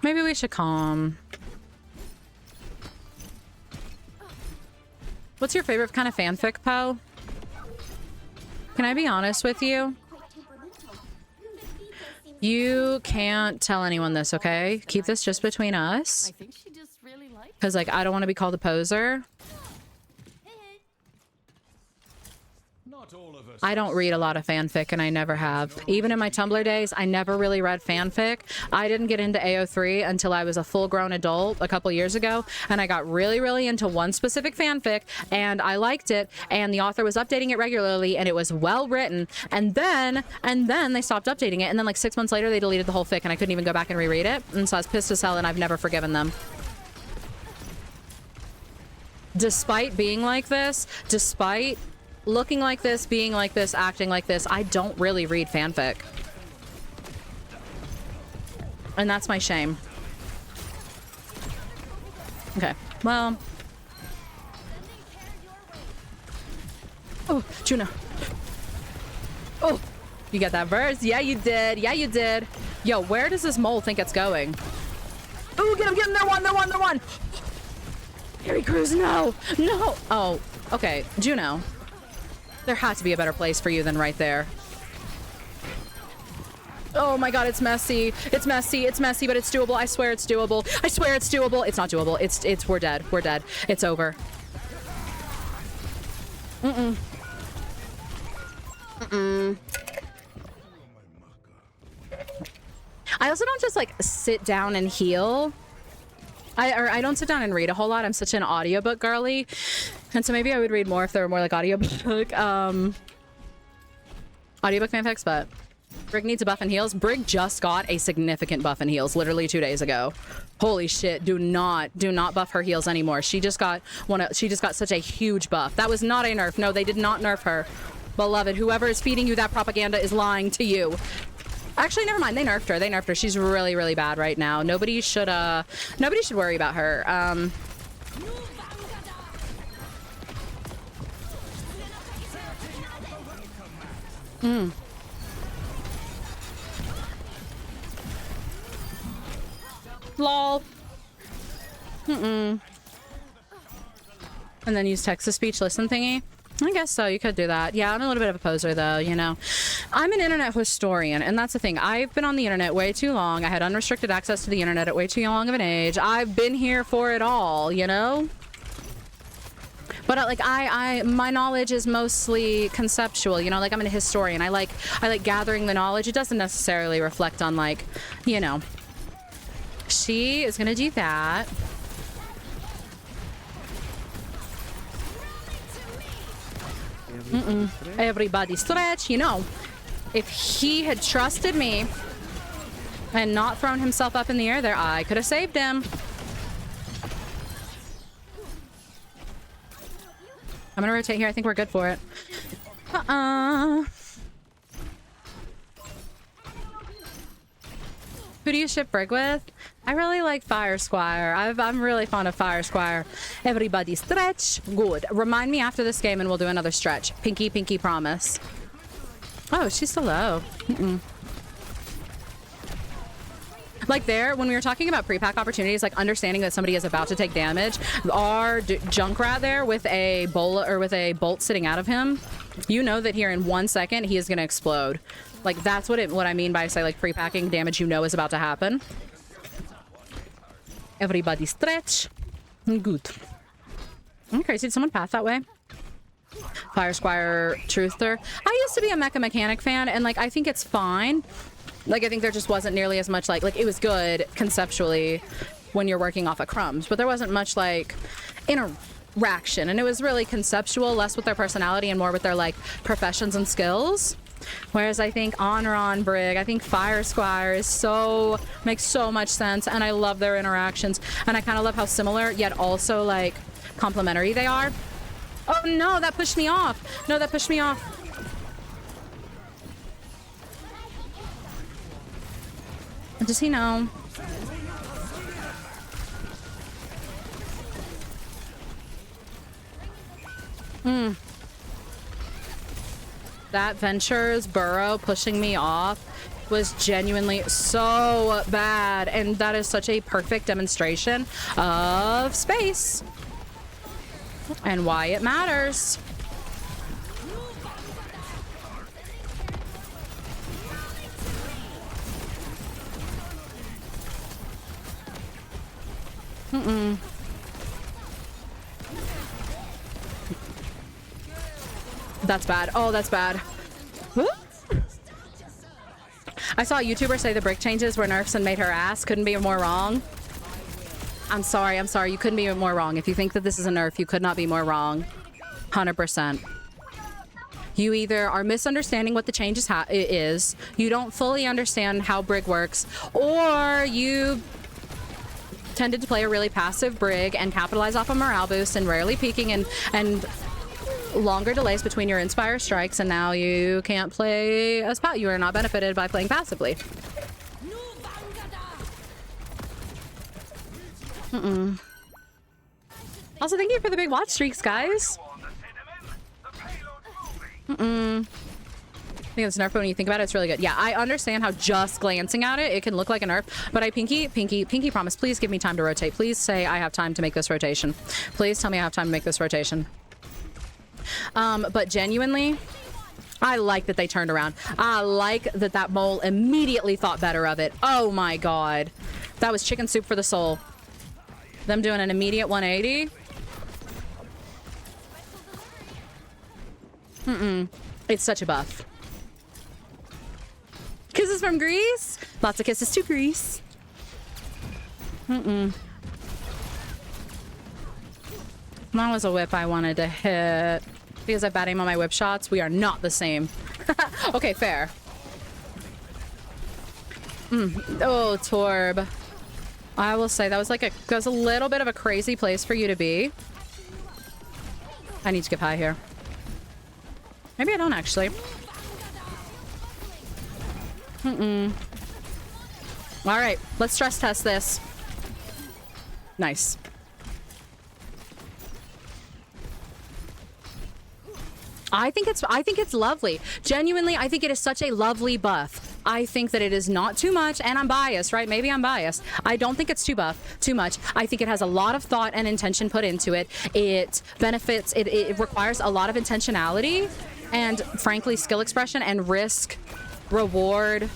Maybe we should calm. What's your favorite kind of fanfic, Poe? Can I be honest with you? You can't tell anyone this, okay? Keep this just between us. Because, like, I don't want to be called a poser. I don't read a lot of fanfic, and I never have. Even in my Tumblr days, I never really read fanfic. I didn't get into AO3 until I was a full-grown adult a couple years ago, and I got really, really into one specific fanfic, and I liked it, and the author was updating it regularly, and it was well-written, and then they stopped updating it, and then like 6 months later, they deleted the whole fic, and I couldn't even go back and reread it, and so I was pissed as hell, and I've never forgiven them. Despite being like this, despite looking like this, being like this, acting like this, I don't really read fanfic. And that's my shame. Okay, well. Oh, Juno. Oh, you got that verse? Yeah, you did. Yeah, you did. Yo, where does this mole think it's going? Oh, get him, they're one. Harry Cruz, no. Oh, okay, Juno. There had to be a better place for you than right there. Oh my god, it's messy. It's messy, but it's doable. I swear it's doable. It's not doable. It's we're dead. It's over. I also don't just like sit down and heal. I don't sit down and read a whole lot. I'm such an audiobook girly. And so maybe I would read more if there were more like audiobook fanfics, but Brig needs a buff and heals. Brig just got a significant buff and heals literally 2 days ago. Holy shit, do not buff her heals anymore. She just got such a huge buff. That was not a nerf. No, they did not nerf her. Beloved, whoever is feeding you that propaganda is lying to you. Actually, never mind. They nerfed her. She's really, really bad right now. Nobody should worry about her. Lol. And then use text-to-speech listen thingy. I guess so. You could do that. Yeah, I'm a little bit of a poser, though, you know. I'm an internet historian, and that's the thing. I've been on the internet way too long. I had unrestricted access to the internet at way too long of an age. I've been here for it all, you know? But like my knowledge is mostly conceptual, you know, like I'm a historian. I like gathering the knowledge. It doesn't necessarily reflect on like, you know. She is gonna do that. Everybody stretch, you know. If he had trusted me and not thrown himself up in the air there, I could have saved him. I'm gonna rotate here. I think we're good for it. Who do you ship Brig with? I really like Fire Squire. I'm really fond of Fire Squire. Everybody stretch. Good. Remind me after this game and we'll do another stretch. Pinky, pinky promise. Oh, she's so low. Like there, when we were talking about pre-pack opportunities, like understanding that somebody is about to take damage, our Junkrat there with a bolt sitting out of him, you know that here in 1 second he is going to explode. Like that's what I mean by say like pre-packing damage you know is about to happen. Everybody stretch. Good. Okay, did someone pass that way? Fire Squire Truther. I used to be a Mecha Mechanic fan, and like I think it's fine. Like I think there just wasn't nearly as much like it was good conceptually when you're working off of crumbs, but there wasn't much like interaction, and it was really conceptual, less with their personality and more with their like professions and skills. Whereas I think Honor on Brig, I think Fire Squire is makes so much sense, and I love their interactions, and I kind of love how similar yet also like complementary they are. Oh no, that pushed me off. No, that pushed me off. Does he know? That Venture's burrow pushing me off was genuinely so bad, and that is such a perfect demonstration of space and why it matters. That's bad. Oh, that's bad. Whoop. I saw a YouTuber say the brick changes were nerfs and made her ass. Couldn't be more wrong. I'm sorry. You couldn't be more wrong. If you think that this is a nerf, you could not be more wrong. 100%. You either are misunderstanding what the change is, you don't fully understand how Brig works, or you tended to play a really passive Brig and capitalize off a morale boost and rarely peeking and longer delays between your Inspire strikes, and now you can't play as you are not benefited by playing passively. Also, thank you for the big watch streaks, guys. I think it's a nerf, but when you think about it, it's really good. Yeah, I understand how just glancing at it can look like a nerf, but Pinky promise, please give me time to rotate. Please say I have time to make this rotation. Please tell me I have time to make this rotation. But genuinely, I like that they turned around. I like that that mole immediately thought better of it. Oh my god. That was chicken soup for the soul. Them doing an immediate 180. It's such a buff. Kisses from Greece. Lots of kisses to Greece. That was a whip I wanted to hit. Because I have bad aim on my whip shots, we are not the same. Okay, fair. Oh, Torb. I will say that was like a little bit of a crazy place for you to be. I need to get high here. Maybe I don't actually. All right, let's stress test this. Nice. I think it's lovely. Genuinely, I think it is such a lovely buff. I think that it is not too much, and I'm biased, right? Maybe I'm biased. I don't think it's too much. I think it has a lot of thought and intention put into it. It benefits, it requires a lot of intentionality and frankly skill expression and risk reward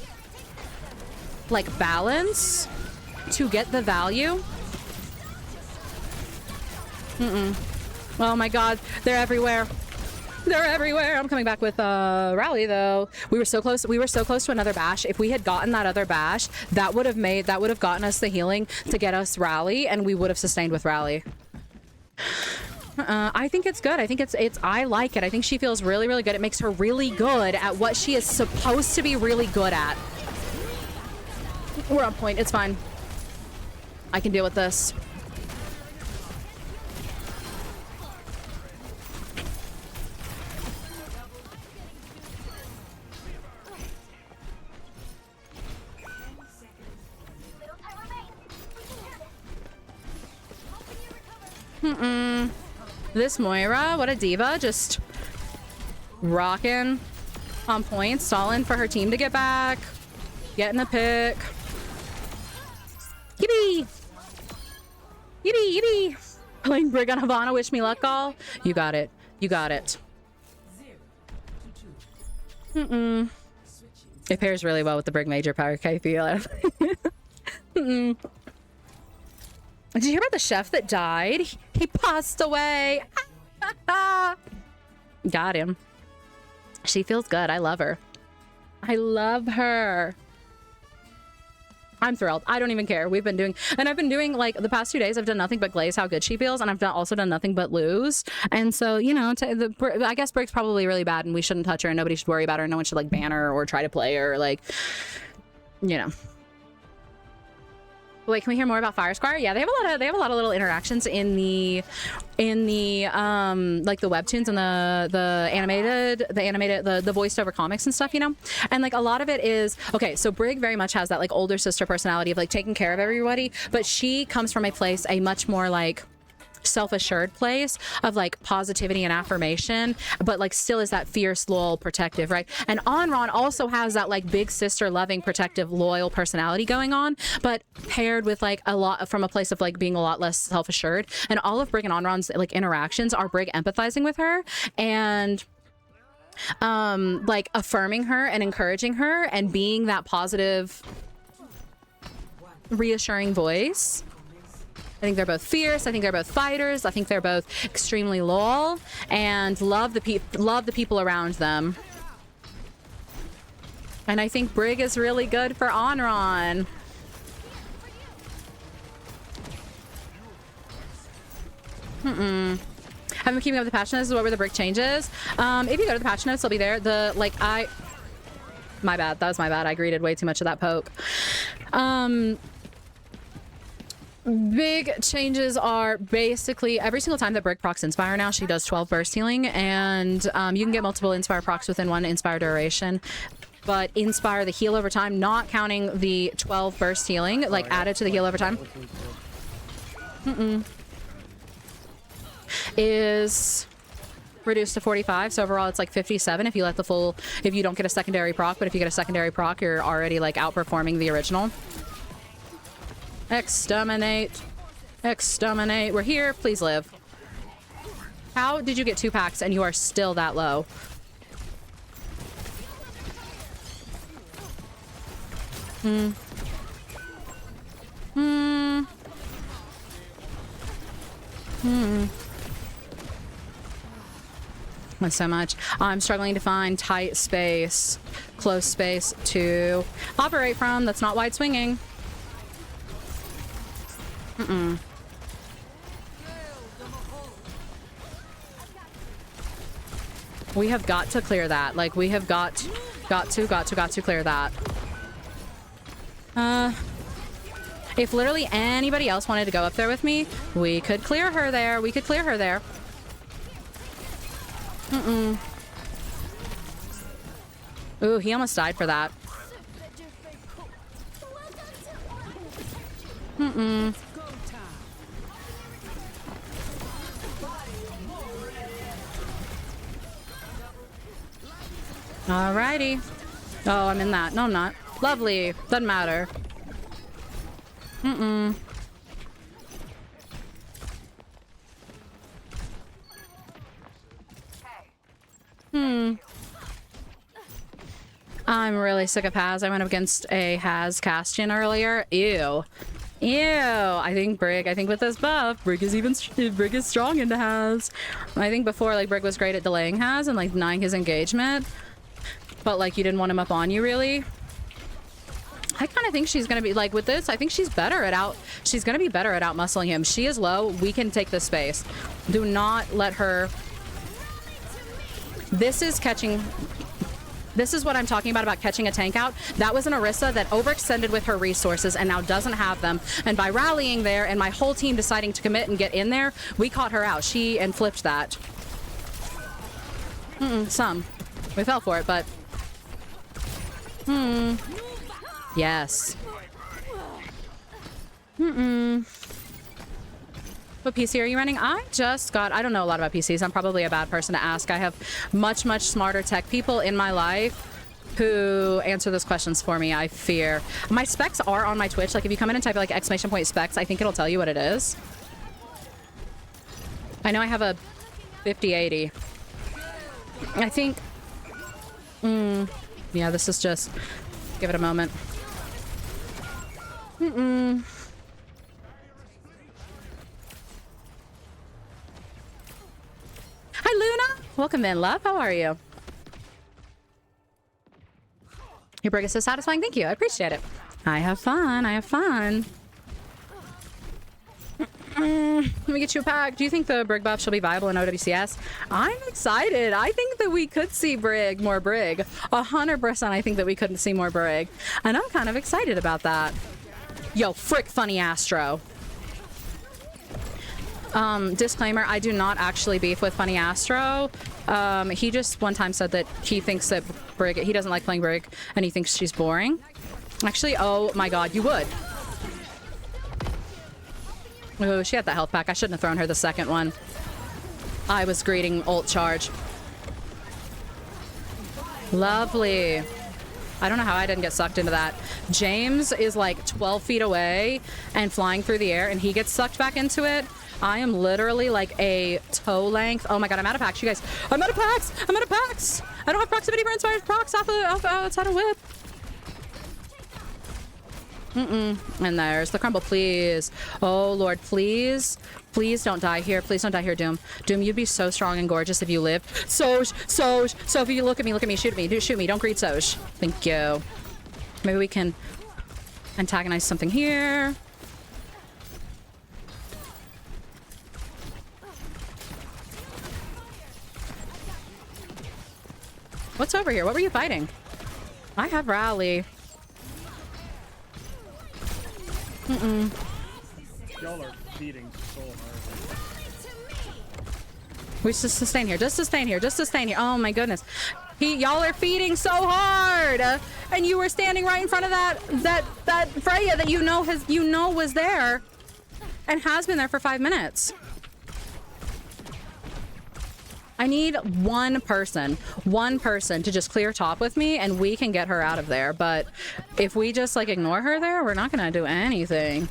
like balance to get the value. Oh my god, they're everywhere. They're everywhere. I'm coming back with rally though. We were so close to another bash. If we had gotten that other bash, that would have gotten us the healing to get us rally, and we would have sustained with rally. I think it's good. I think I like it. I think she feels really, really good. It makes her really good at what she is supposed to be really good at. We're on point. It's fine. I can deal with this. This Moira, what a diva, just rocking on point, stalling for her team to get back, getting a pick. Yippee! Yippee, yippee! Playing Brig on Havana, wish me luck, all. You got it. You got it. It pairs really well with the Brig Major power KP. Did you hear about the chef that died? He passed away. Got him. She feels good. I love her. I love her. I'm thrilled. I don't even care. We've been doing, and I've been doing like the past 2 days, I've done nothing but glaze how good she feels. And I've also done nothing but lose. And so, you know, I guess Brig's probably really bad and we shouldn't touch her and nobody should worry about her. No one should like ban her or try to play her, like, you know. Wait, can we hear more about Fire Squire? Yeah, they have a lot of little interactions in the like the webtoons and the voiced over comics and stuff, you know? And like a lot of it is, okay, so Brig very much has that like older sister personality of like taking care of everybody, but she comes from a much more like self-assured place of like positivity and affirmation, but like still is that fierce, loyal, protective, right? And Onron also has that like big sister loving, protective, loyal personality going on, but paired with like a lot from a place of like being a lot less self-assured. And all of Brig and Onron's like interactions are Brig empathizing with her and like affirming her and encouraging her and being that positive, reassuring voice. I think they're both fierce. I think they're both fighters. I think they're both extremely loyal and love the people around them. And I think Brig is really good for Onron. Haven't been keeping up with the patch notes. What were the Brig changes? If you go to the patch notes, they'll be there. My bad. That was my bad. I greeted way too much of that poke. Big changes are basically every single time that Brig procs Inspire now, she does 12 burst healing, and you can get multiple Inspire procs within one Inspire duration. But Inspire, the heal over time, not counting the 12 burst healing, like added to the heal over time, is reduced to 45. So overall, it's like 57 if you don't get a secondary proc. But if you get a secondary proc, you're already like outperforming the original. Exterminate. Exterminate. We're here. Please live. How did you get 2 packs and you are still that low? Not so much. I'm struggling to find tight space, close space to operate from. That's not wide swinging. We have got to clear that. Like, we have got to clear that. If literally anybody else wanted to go up there with me, we could clear her there. We could clear her there. Ooh, he almost died for that. Alrighty. Oh, I'm in that. No, I'm not. Lovely. Doesn't matter. I'm really sick of Haz. I went up against a Haz Castian earlier. Ew. Ew. I think with this buff, Brig is strong into Haz. I think before, like, Brig was great at delaying Haz and, like, denying his engagement. But, like, you didn't want him up on you, really. I kind of think she's going to be, like, with this, I think she's better at she's going to be better at out-muscling him. She is low. We can take this space. Do not let her... This is what I'm talking about catching a tank out. That was an Orisa that overextended with her resources and now doesn't have them. And by rallying there and my whole team deciding to commit and get in there, we caught her out. And flipped that. Some. We fell for it, but... Yes. What PC are you running? I don't know a lot about PCs. I'm probably a bad person to ask. I have much, much smarter tech people in my life who answer those questions for me, I fear. My specs are on my Twitch. Like, if you come in and type like ! specs, I think it'll tell you what it is. I know I have a 5080. I think... yeah, this is just... Give it a moment. Hi, Luna. Welcome in, love. How are you? Your Brig is so satisfying. Thank you. I appreciate it. I have fun. I have fun. Let me get you a pack. Do you think the Brig buff shall be viable in OWCS? I'm excited. I think that we could see more Brig. 100% I think that we couldn't see more Brig. And I'm kind of excited about that. Yo, frick funny Astro. Disclaimer, I do not actually beef with funny Astro. He just one time said that he thinks that Brig, he doesn't like playing Brig and he thinks she's boring. Actually, oh my god, you would. Oh, she had that health pack. I shouldn't have thrown her the second one. I was greeting ult charge. Lovely. I don't know how I didn't get sucked into that. James is like 12 feet away and flying through the air and he gets sucked back into it. I am literally like a toe length. Oh my god, I'm out of packs, you guys. I'm out of packs! I'm out of packs! I don't have proximity for inspired procs outside of whip. And there's the crumble, please. Oh lord, please. Please don't die here. Please don't die here, Doom. Doom, you'd be so strong and gorgeous if you lived. Soj, if you look at me, shoot at me, shoot me. Don't greet Soj. Thank you. Maybe we can antagonize something here. What's over here? What were you fighting? I have rally.
Y'all are feeding so hard.
We just sustain here. Just sustain here. Just sustain here. Oh my goodness. Y'all are feeding so hard. And you were standing right in front of that Freya that you know was there and has been there for 5 minutes. I need one person to just clear top with me and we can get her out of there. But if we just like ignore her there, we're not gonna do anything.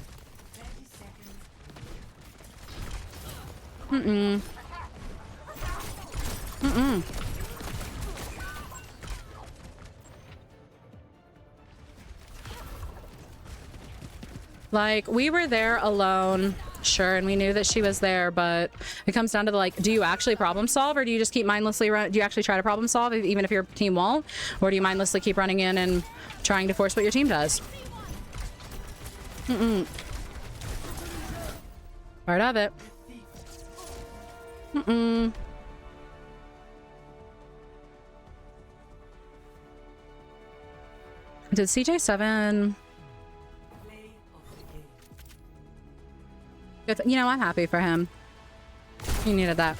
Like, we were there alone, sure, and we knew that she was there, but it comes down to the, like, do you actually problem solve, or do you just keep mindlessly run? Do you actually try to problem solve, even if your team won't? Or do you mindlessly keep running in and trying to force what your team does? Part of it. Did CJ7... You know, I'm happy for him. He needed that.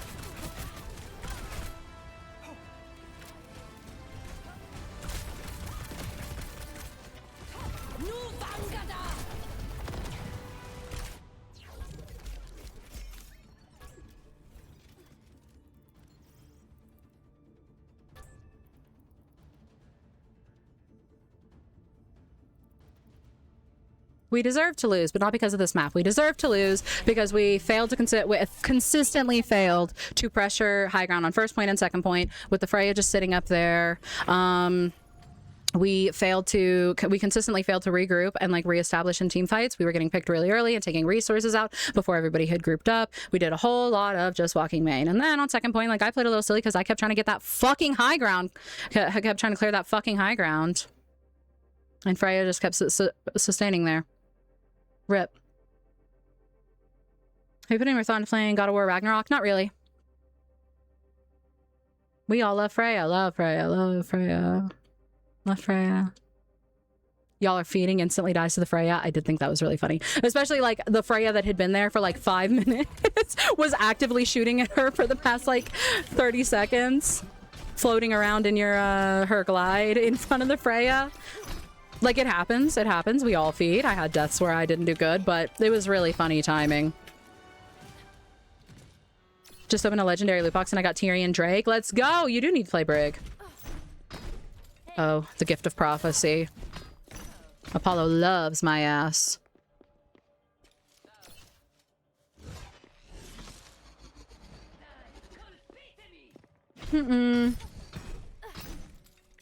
We deserve to lose, but not because of this map. We deserve to lose because we failed to consistently failed to pressure high ground on first point and second point with the Freya just sitting up there. We consistently failed to regroup and like reestablish in team fights. We were getting picked really early and taking resources out before everybody had grouped up. We did a whole lot of just walking main. And then on second point, like I played a little silly because I kept trying to get that fucking high ground. I kept trying to clear that fucking high ground. And Freya just kept sustaining there. Rip. Have you put in Marathon playing God of War Ragnarok? Not really. We all love Freya. Love Freya. Love Freya. Love Freya. Y'all are feeding, instantly dies to the Freya. I did think that was really funny. Especially like the Freya that had been there for like 5 minutes was actively shooting at her for the past like 30 seconds. Floating around in your her glide in front of the Freya. Like, it happens. It happens. We all feed. I had deaths where I didn't do good, but it was really funny timing. Just opened a legendary loot box and I got Tyrion Drake. Let's go! You do need to play Brig. Oh, the gift of prophecy. Apollo loves my ass. We're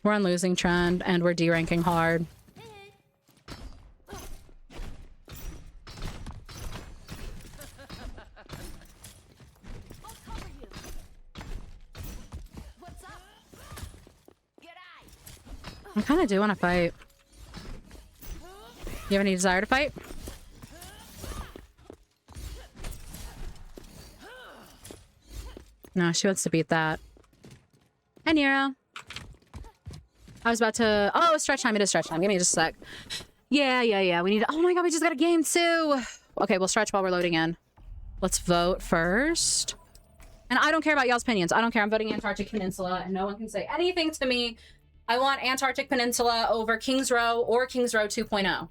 on losing trend and we're D-ranking hard. I kind of do want to fight. You have any desire to fight? No, she wants to beat that. Hi, Nero. I was about to... Oh, stretch time. It is stretch time. Give me just a sec. Yeah. We need to... Oh my god, we just got a game too. Okay, we'll stretch while we're loading in. Let's vote first. And I don't care about y'all's opinions. I don't care. I'm voting Antarctic Peninsula, and no one can say anything to me. I want Antarctic Peninsula over Kings Row or Kings Row 2.0.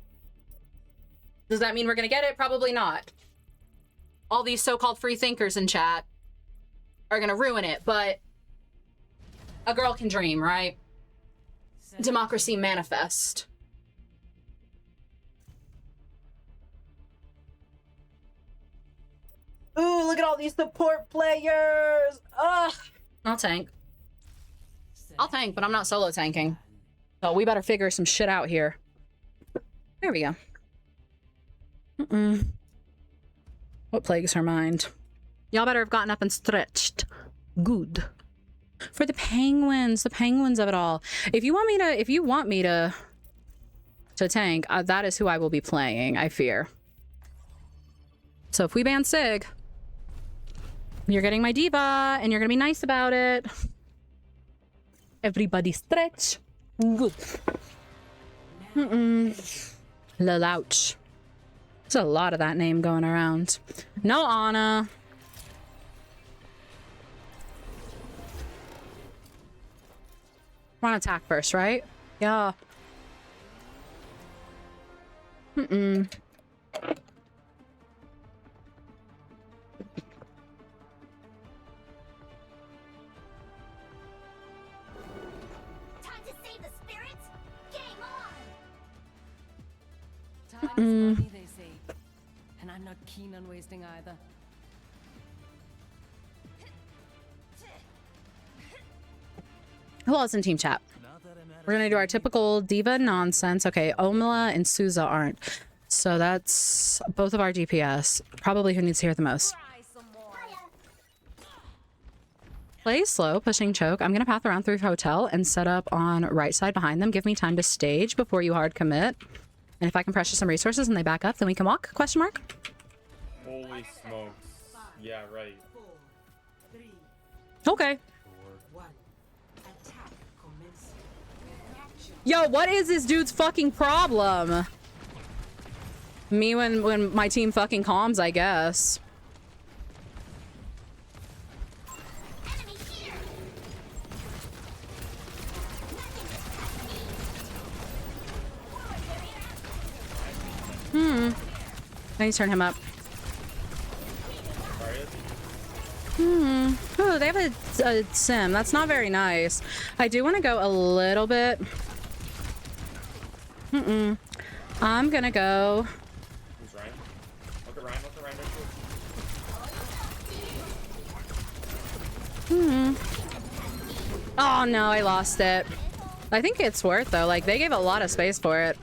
Does that mean we're going to get it? Probably not. All these so-called free thinkers in chat are going to ruin it, but a girl can dream, right? Democracy manifest. Ooh, look at all these support players. Ugh. I'll tank. I'll tank, but I'm not solo tanking. So we better figure some shit out here. There we go. What plagues her mind? Y'all better have gotten up and stretched. Good. For the penguins of it all. If you want me to tank, that is who I will be playing, I fear. So if we ban Sig, you're getting my diva, and you're gonna be nice about it. Everybody stretch. Good. Lelouch. There's a lot of that name going around. No Anna. We're on attack first, right? Yeah.
Time is money, they say. And I'm not keen on wasting either.
Who else in team chat? We're gonna do our typical diva nonsense. Okay, Omla and Souza aren't. So that's both of our DPS. Probably who needs to hear it the most. Play slow, pushing choke. I'm gonna path around through hotel and set up on right side behind them. Give me time to stage before you hard commit. And if I can pressure some resources and they back up, then we can walk? Question mark?
Holy smokes. Yeah, right.
Okay. Yo, what is this dude's fucking problem? Me when my team fucking calms, I guess. I need to turn him up. Oh, they have a sim. That's not very nice. I do want to go a little bit. I'm gonna go.
Who's Ryan? Look at Ryan, look at Ryan.
Oh no, I lost it. I think it's worth though. Like they gave a lot of space for it.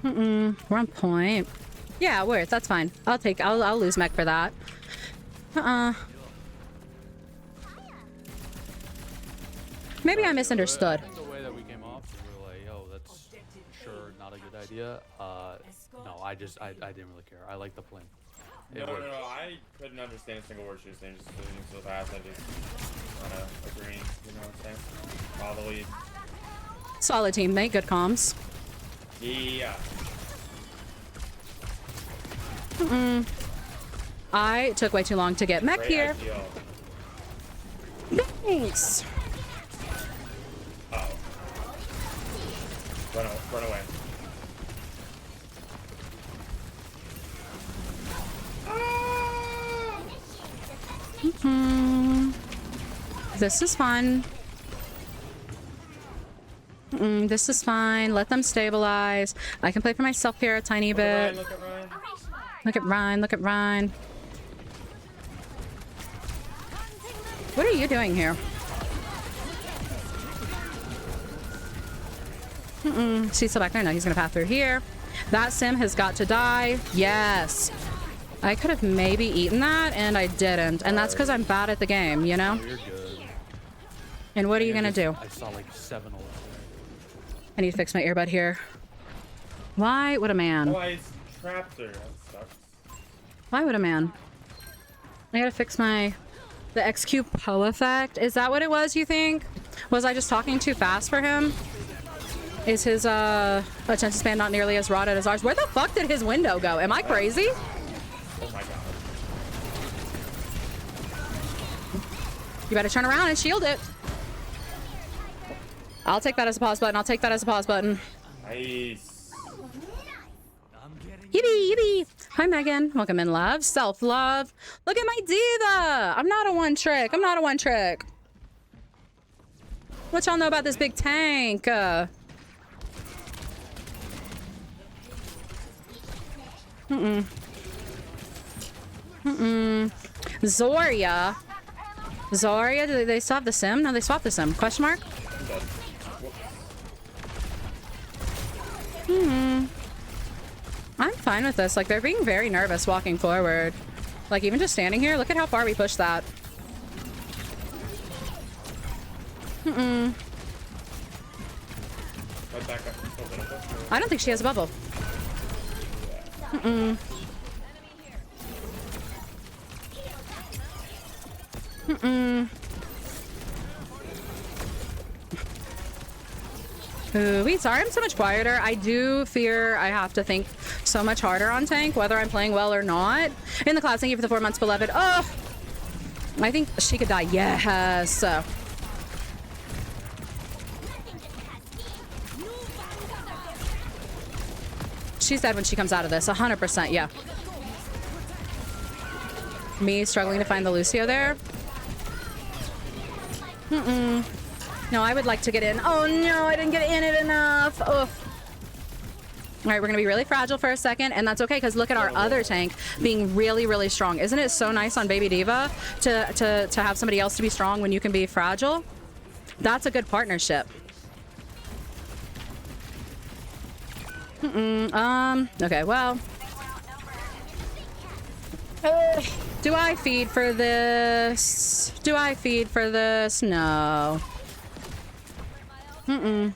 We're on point. Yeah, worth. That's fine. I'll lose mech for that. Maybe I misunderstood.
I think the way that we came off, we were like, yo, that's sure not a good idea. No, I didn't really care. I like the plan.
No, I couldn't understand a single word she was saying, just moving so fast, I just kind of agreeing, you know what I'm saying? Follow the lead.
Solid teammate, good comms.
Yeah.
I took way too long to get mech
Great
here.
idea.
Thanks.
Uh-oh. Run away.
This is fun. This is fine. Let them stabilize. I can play for myself here a tiny bit.
Look at Ryan.
Look at Ryan. Look at Ryan. What are you doing here? She's still back there. No, he's gonna pass through here. That sim has got to die. Yes. I could have maybe eaten that, and I didn't. And that's because I'm bad at the game, you know?
You're good.
And what are you gonna do?
I saw like 7 11.
I need to fix my earbud here. Why would a man?
Oh, I trapped her. That sucks.
Why would a man? I gotta fix the XQ Poe effect. Is that what it was, you think? Was I just talking too fast for him? Is his attention span not nearly as rotted as ours? Where the fuck did his window go? Am I crazy?
Oh my god.
You better turn around and shield it. I'll take that as a pause button. I'll take that as a pause button.
Nice.
Yippee, yippee. Hi, Megan. Welcome in, love. Self-love. Look at my diva. I'm not a one-trick. I'm not a one-trick. What y'all know about this big tank? Zarya. Zarya, did they swap the sim? No, they swapped the sim. Question mark? I'm fine with this. Like, they're being very nervous walking forward. Like, even just standing here, look at how far we pushed that. I don't think she has a bubble. Ooh, sorry I'm so much quieter. I do fear I have to think so much harder on tank, whether I'm playing well or not. In the class, thank you for the 4 months, beloved. Oh, I think she could die. Yes. She's dead when she comes out of this. 100%, yeah. Me struggling to find the Lucio there. No, I would like to get in. Oh no, I didn't get in it enough. Ugh. All right, we're gonna be really fragile for a second, and that's okay because look at our other tank being really, really strong. Isn't it so nice on Baby Diva to have somebody else to be strong when you can be fragile? That's a good partnership. Okay, well. Do I feed for this? Do I feed for this? No. I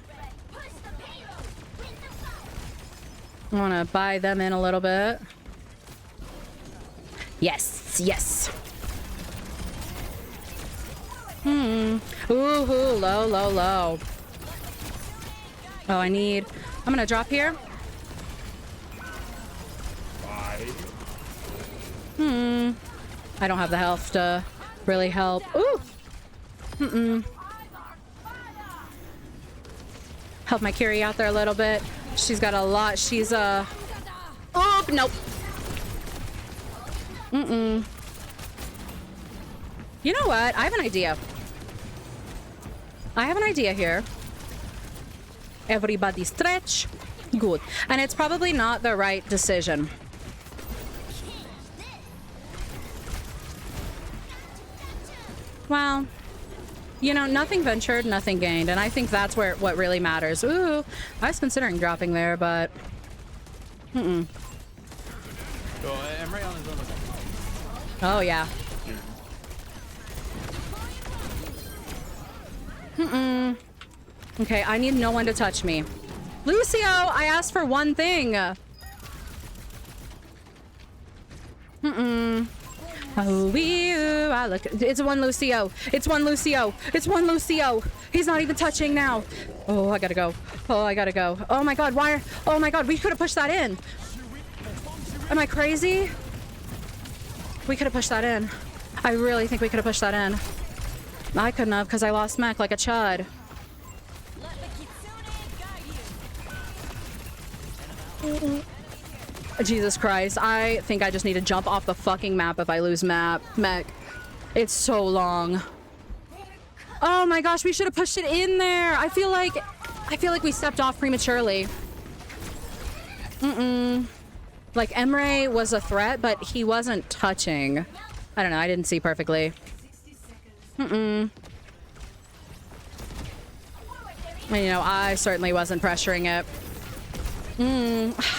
want to buy them in a little bit. Yes, yes. Ooh, low, low, low. Oh, I'm gonna drop here. I don't have the health to really help. Ooh. Help my Kiri out there a little bit. She's got a lot. She's oh, nope. You know what? I have an idea. I have an idea here. Everybody stretch. Good. And it's probably not the right decision. Well, you know, nothing ventured, nothing gained, and I think that's what really matters. Ooh, I was considering dropping there, but
Go, I'm right on his own.
Oh yeah. Okay, I need no one to touch me. Lucio, I asked for one thing. Oh, I look. It's one Lucio. It's one Lucio. It's one Lucio. He's not even touching now. Oh, I gotta go. Oh, I gotta go. Oh my god, why? Oh my god, we could have pushed that in. Am I crazy? We could have pushed that in. I really think we could have pushed that in. I couldn't have because I lost mech like a chud. Jesus Christ, I think I just need to jump off the fucking map if I lose mech. It's so long. Oh my gosh, we should have pushed it in there. I feel like we stepped off prematurely. Like Emre was a threat, but he wasn't touching. I don't know, I didn't see perfectly. And, you know, I certainly wasn't pressuring it.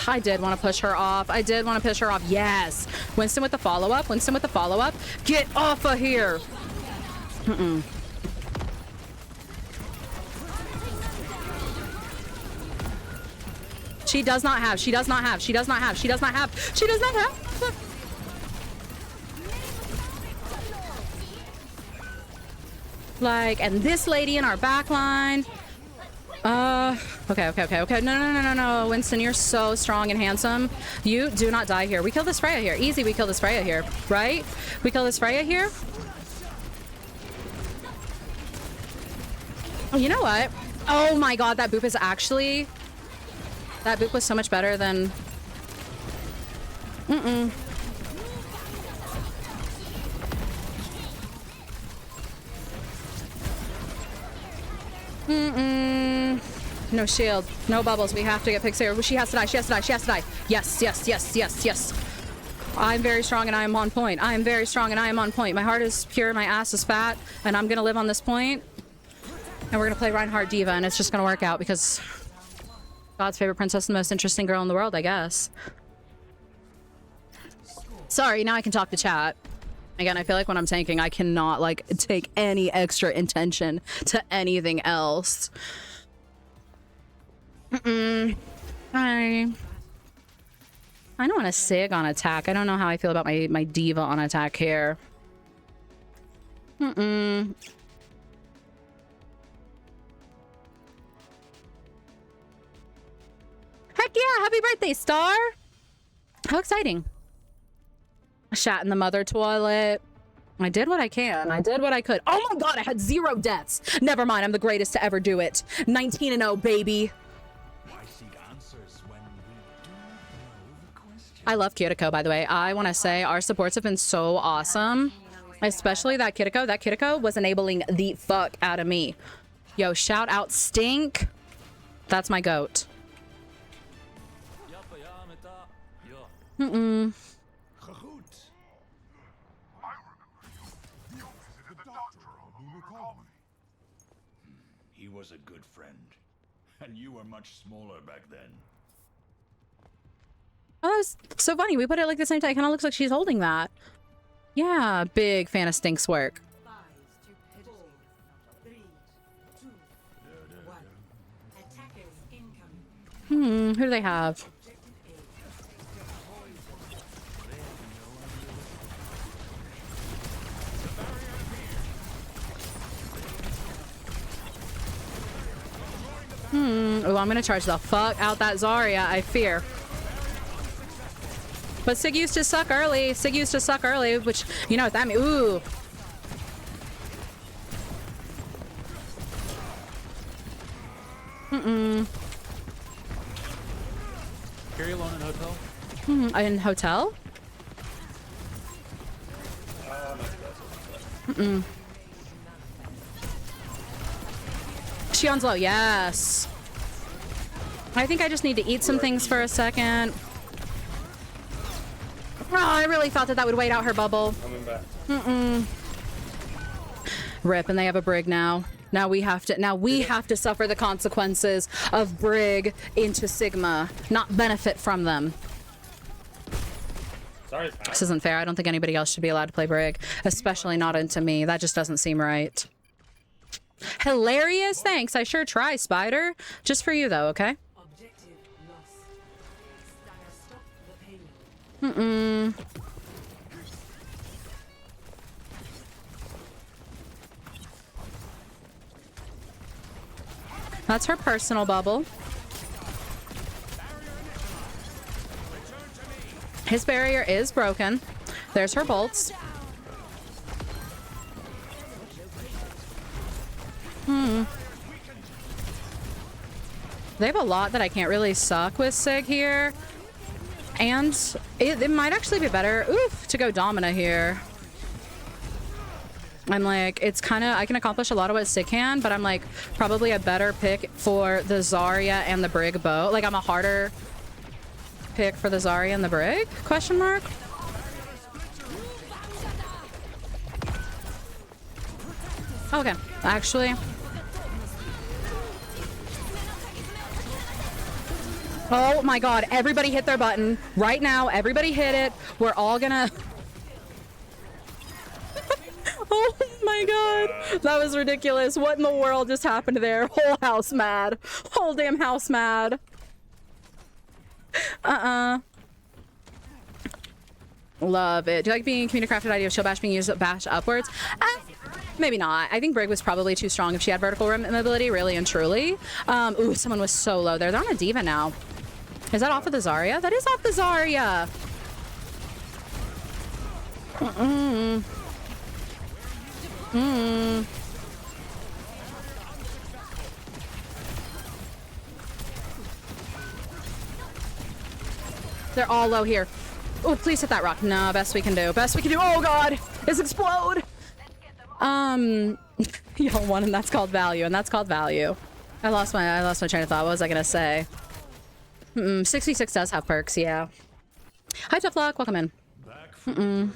I did want to push her off. I did want to push her off. Yes. Winston with the follow-up. Winston with the follow-up. Get off of here. She does not have. She does not have. She does not have. She does not have. She does not have. Like, and this lady in our back line. Okay. No. Winston, you're so strong and handsome. You do not die here. We kill this Freya here. Easy, we kill this Freya here. Right? We kill this Freya here. You know what? Oh my god, that boop is actually... That boop was so much better than... No shield. No bubbles. We have to get Pixie. She has to die. She has to die. She has to die. Yes. I'm very strong and I am on point. I am very strong and I am on point. My heart is pure. My ass is fat. And I'm going to live on this point. And we're going to play Reinhardt Diva. And it's just going to work out because God's favorite princess, the most interesting girl in the world, I guess. Sorry, now I can talk to chat. Again, I feel like when I'm tanking, I cannot, like, take any extra intention to anything else. I don't want to Sig on attack. I don't know how I feel about my Diva on attack here. Heck yeah, happy birthday, Star! How exciting. Shat in the mother toilet. I did what I can. I did what I could. Oh my god, I had 0 deaths. Never mind, I'm the greatest to ever do it. 19-0, baby. I love Kiriko, by the way. I want to say our supports have been so awesome. Especially that Kiriko. That Kiriko was enabling the fuck out of me. Yo, shout out Stink. That's my goat.
He was a good friend. And you were much smaller back then.
Oh, that was so funny. We put it like the same time. It kind of looks like she's holding that. Yeah, big fan of Stink's work. Who do they have? Oh, I'm gonna charge the fuck out that Zarya, I fear. But Sig used to suck early. Sig used to suck early, which, you know what that means. Ooh.
Carry alone in hotel?
In hotel? Shion's low, yes. I think I just need to eat some things for a second. Oh, I really thought that would wait out her bubble.
Coming back.
Rip, and they have a Brig now. Now we have to suffer the consequences of Brig into Sigma, not benefit from them.
Sorry,
This isn't fair. I don't think anybody else should be allowed to play Brig, especially not into me. That just doesn't seem right. Hilarious, thanks. I sure try, Spider. Just for you though, okay? That's her personal bubble. His barrier is broken. There's her bolts. They have a lot that I can't really suck with Sig here. And it might actually be better, to go Domina here. I'm like, it's kind of, I can accomplish a lot of what Sig can, but I'm like, probably a better pick for the Zarya and the Brig bow. Like, I'm a harder pick for the Zarya and the Brig? Question mark? Okay, actually. Oh my god, everybody hit their button. Right now, everybody hit it. We're all gonna... Oh my god. That was ridiculous. What in the world just happened there? Whole house mad. Whole damn house mad. Love it. Do you like being community crafted idea of shield bash being used bash upwards? Maybe not. I think Brig was probably too strong if she had vertical mobility, really and truly. Ooh, someone was so low there. They're on a diva now. Is that off of the Zarya? That is off the Zarya. They're all low here. Oh, please hit that rock. No, best we can do. Best we can do. Oh God, it's explode. Y'all won, and that's called value, and that's called value. I lost my train of thought. What was I gonna say? 66 does have perks, yeah. Hi, Tough Luck. Welcome in. What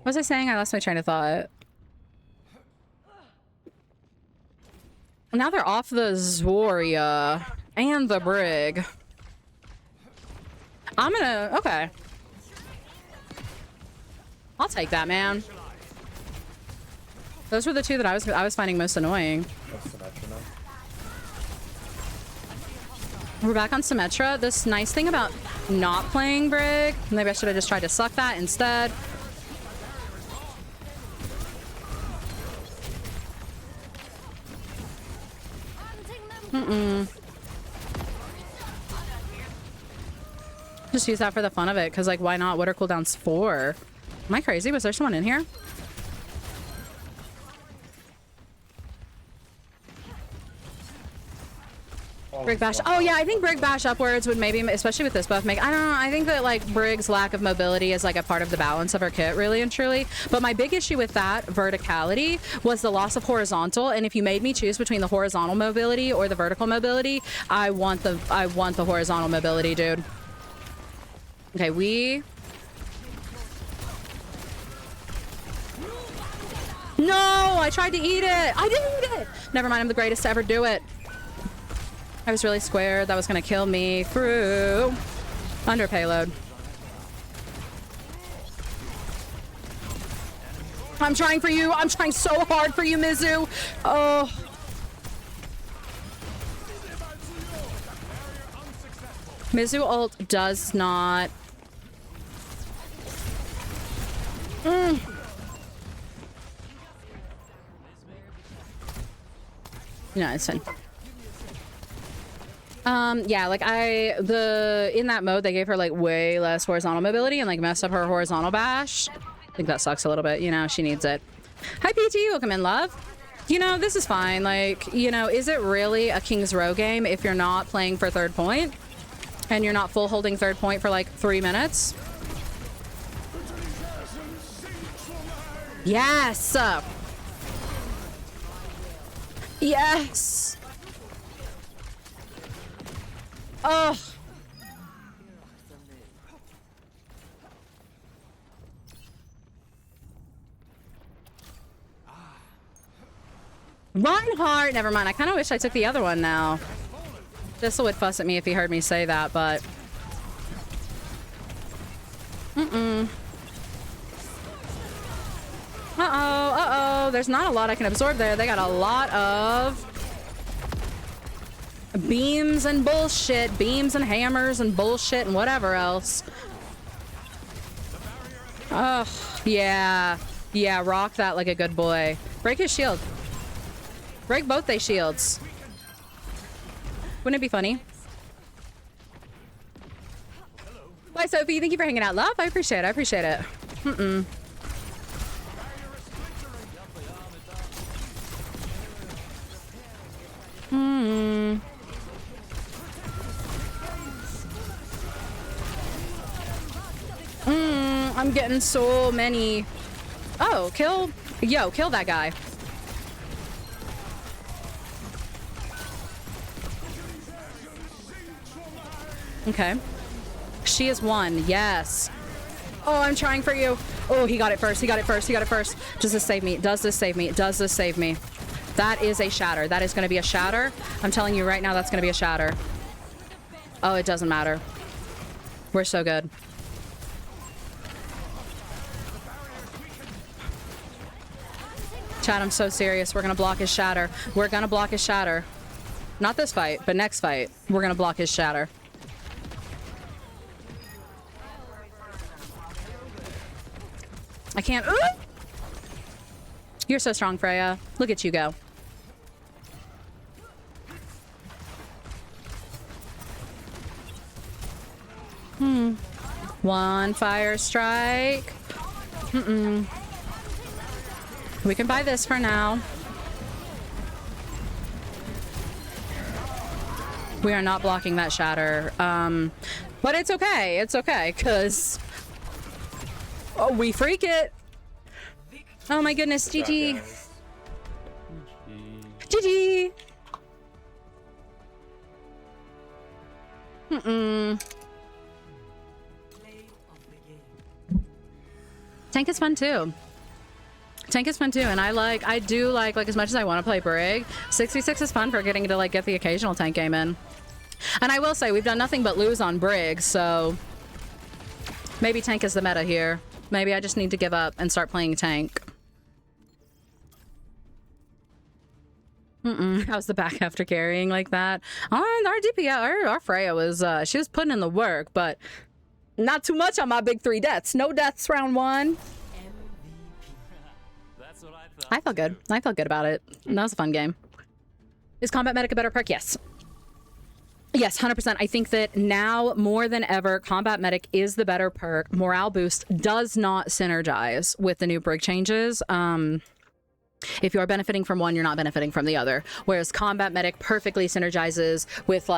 was I saying? I lost my train of thought. Now they're off the Zarya and the Brig. I'm gonna... Okay. I'll take that, man. Those were the two that I was finding most annoying. We're back on Symmetra. This nice thing about not playing Brig, maybe I should have just tried to suck that instead. Just use that for the fun of it, because like why not? What are cooldowns for? Am I crazy? Was there someone in here? Brig bash. Oh yeah, I think Brig bash upwards would maybe, especially with this buff, make... I don't know. I think that like Brig's lack of mobility is like a part of the balance of her kit, really and truly. But my big issue with that verticality was the loss of horizontal. And if you made me choose between the horizontal mobility or the vertical mobility, I want the horizontal mobility, dude. Okay, we... No, I tried to eat it. I didn't eat it. Never mind, I'm the greatest to ever do it. I was really squared. That was gonna kill me through under payload. I'm trying for you. I'm trying so hard for you, Mizu. Oh. Mizu ult does not... No, it's fine. Yeah, like in that mode, they gave her like way less horizontal mobility and like messed up her horizontal bash. I think that sucks a little bit, you know, she needs it. Hi, PT, welcome in, love. You know, this is fine. Like, you know, is it really a King's Row game if you're not playing for third point and you're not full holding third point for like 3 minutes? Yes. Yes. Oh. Reinhardt. Never mind. I kind of wish I took the other one now. Thistle would fuss at me if he heard me say that, but... Uh-oh. Uh-oh. There's not a lot I can absorb there. They got a lot of... beams and bullshit. Beams and hammers and bullshit and whatever else. Oh, yeah. Yeah, rock that like a good boy. Break his shield. Break both they shields. Wouldn't it be funny? Bye, Sophie. Thank you for hanging out, love. I appreciate it. I appreciate it. I'm getting so many. Oh, kill that guy. Okay. She is one. Yes. Oh, I'm trying for you. Oh, he got it first. He got it first. He got it first. Does this save me? Does this save me? Does this save me? That is a shatter. That is going to be a shatter. I'm telling you right now, that's going to be a shatter. Oh, it doesn't matter. We're so good. Chad, I'm so serious. We're going to block his shatter. We're going to block his shatter. Not this fight, but next fight. We're going to block his shatter. can't. Ooh! You're so strong, Freya. Look at you go. One fire strike. We can buy this for now. We are not blocking that shatter. But it's okay. It's okay, because we freak it. Oh my goodness, GG. GG. Tank is fun too. Tank is fun too, and I do like as much as I want to play Brig, 6v6 is fun for getting to like get the occasional tank game in. And I will say we've done nothing but lose on Brig, so maybe tank is the meta here. Maybe I just need to give up and start playing tank. How's the back after carrying like that? Our DPS, our Freya was she was putting in the work, but not too much on my big 3 deaths. No deaths round 1. I felt good. I felt good about it. That was a fun game. Is Combat Medic a better perk? Yes. Yes, 100%. I think that now more than ever, Combat Medic is the better perk. Morale boost does not synergize with the new Brig changes. If you are benefiting from one, you're not benefiting from the other. Whereas Combat Medic perfectly synergizes with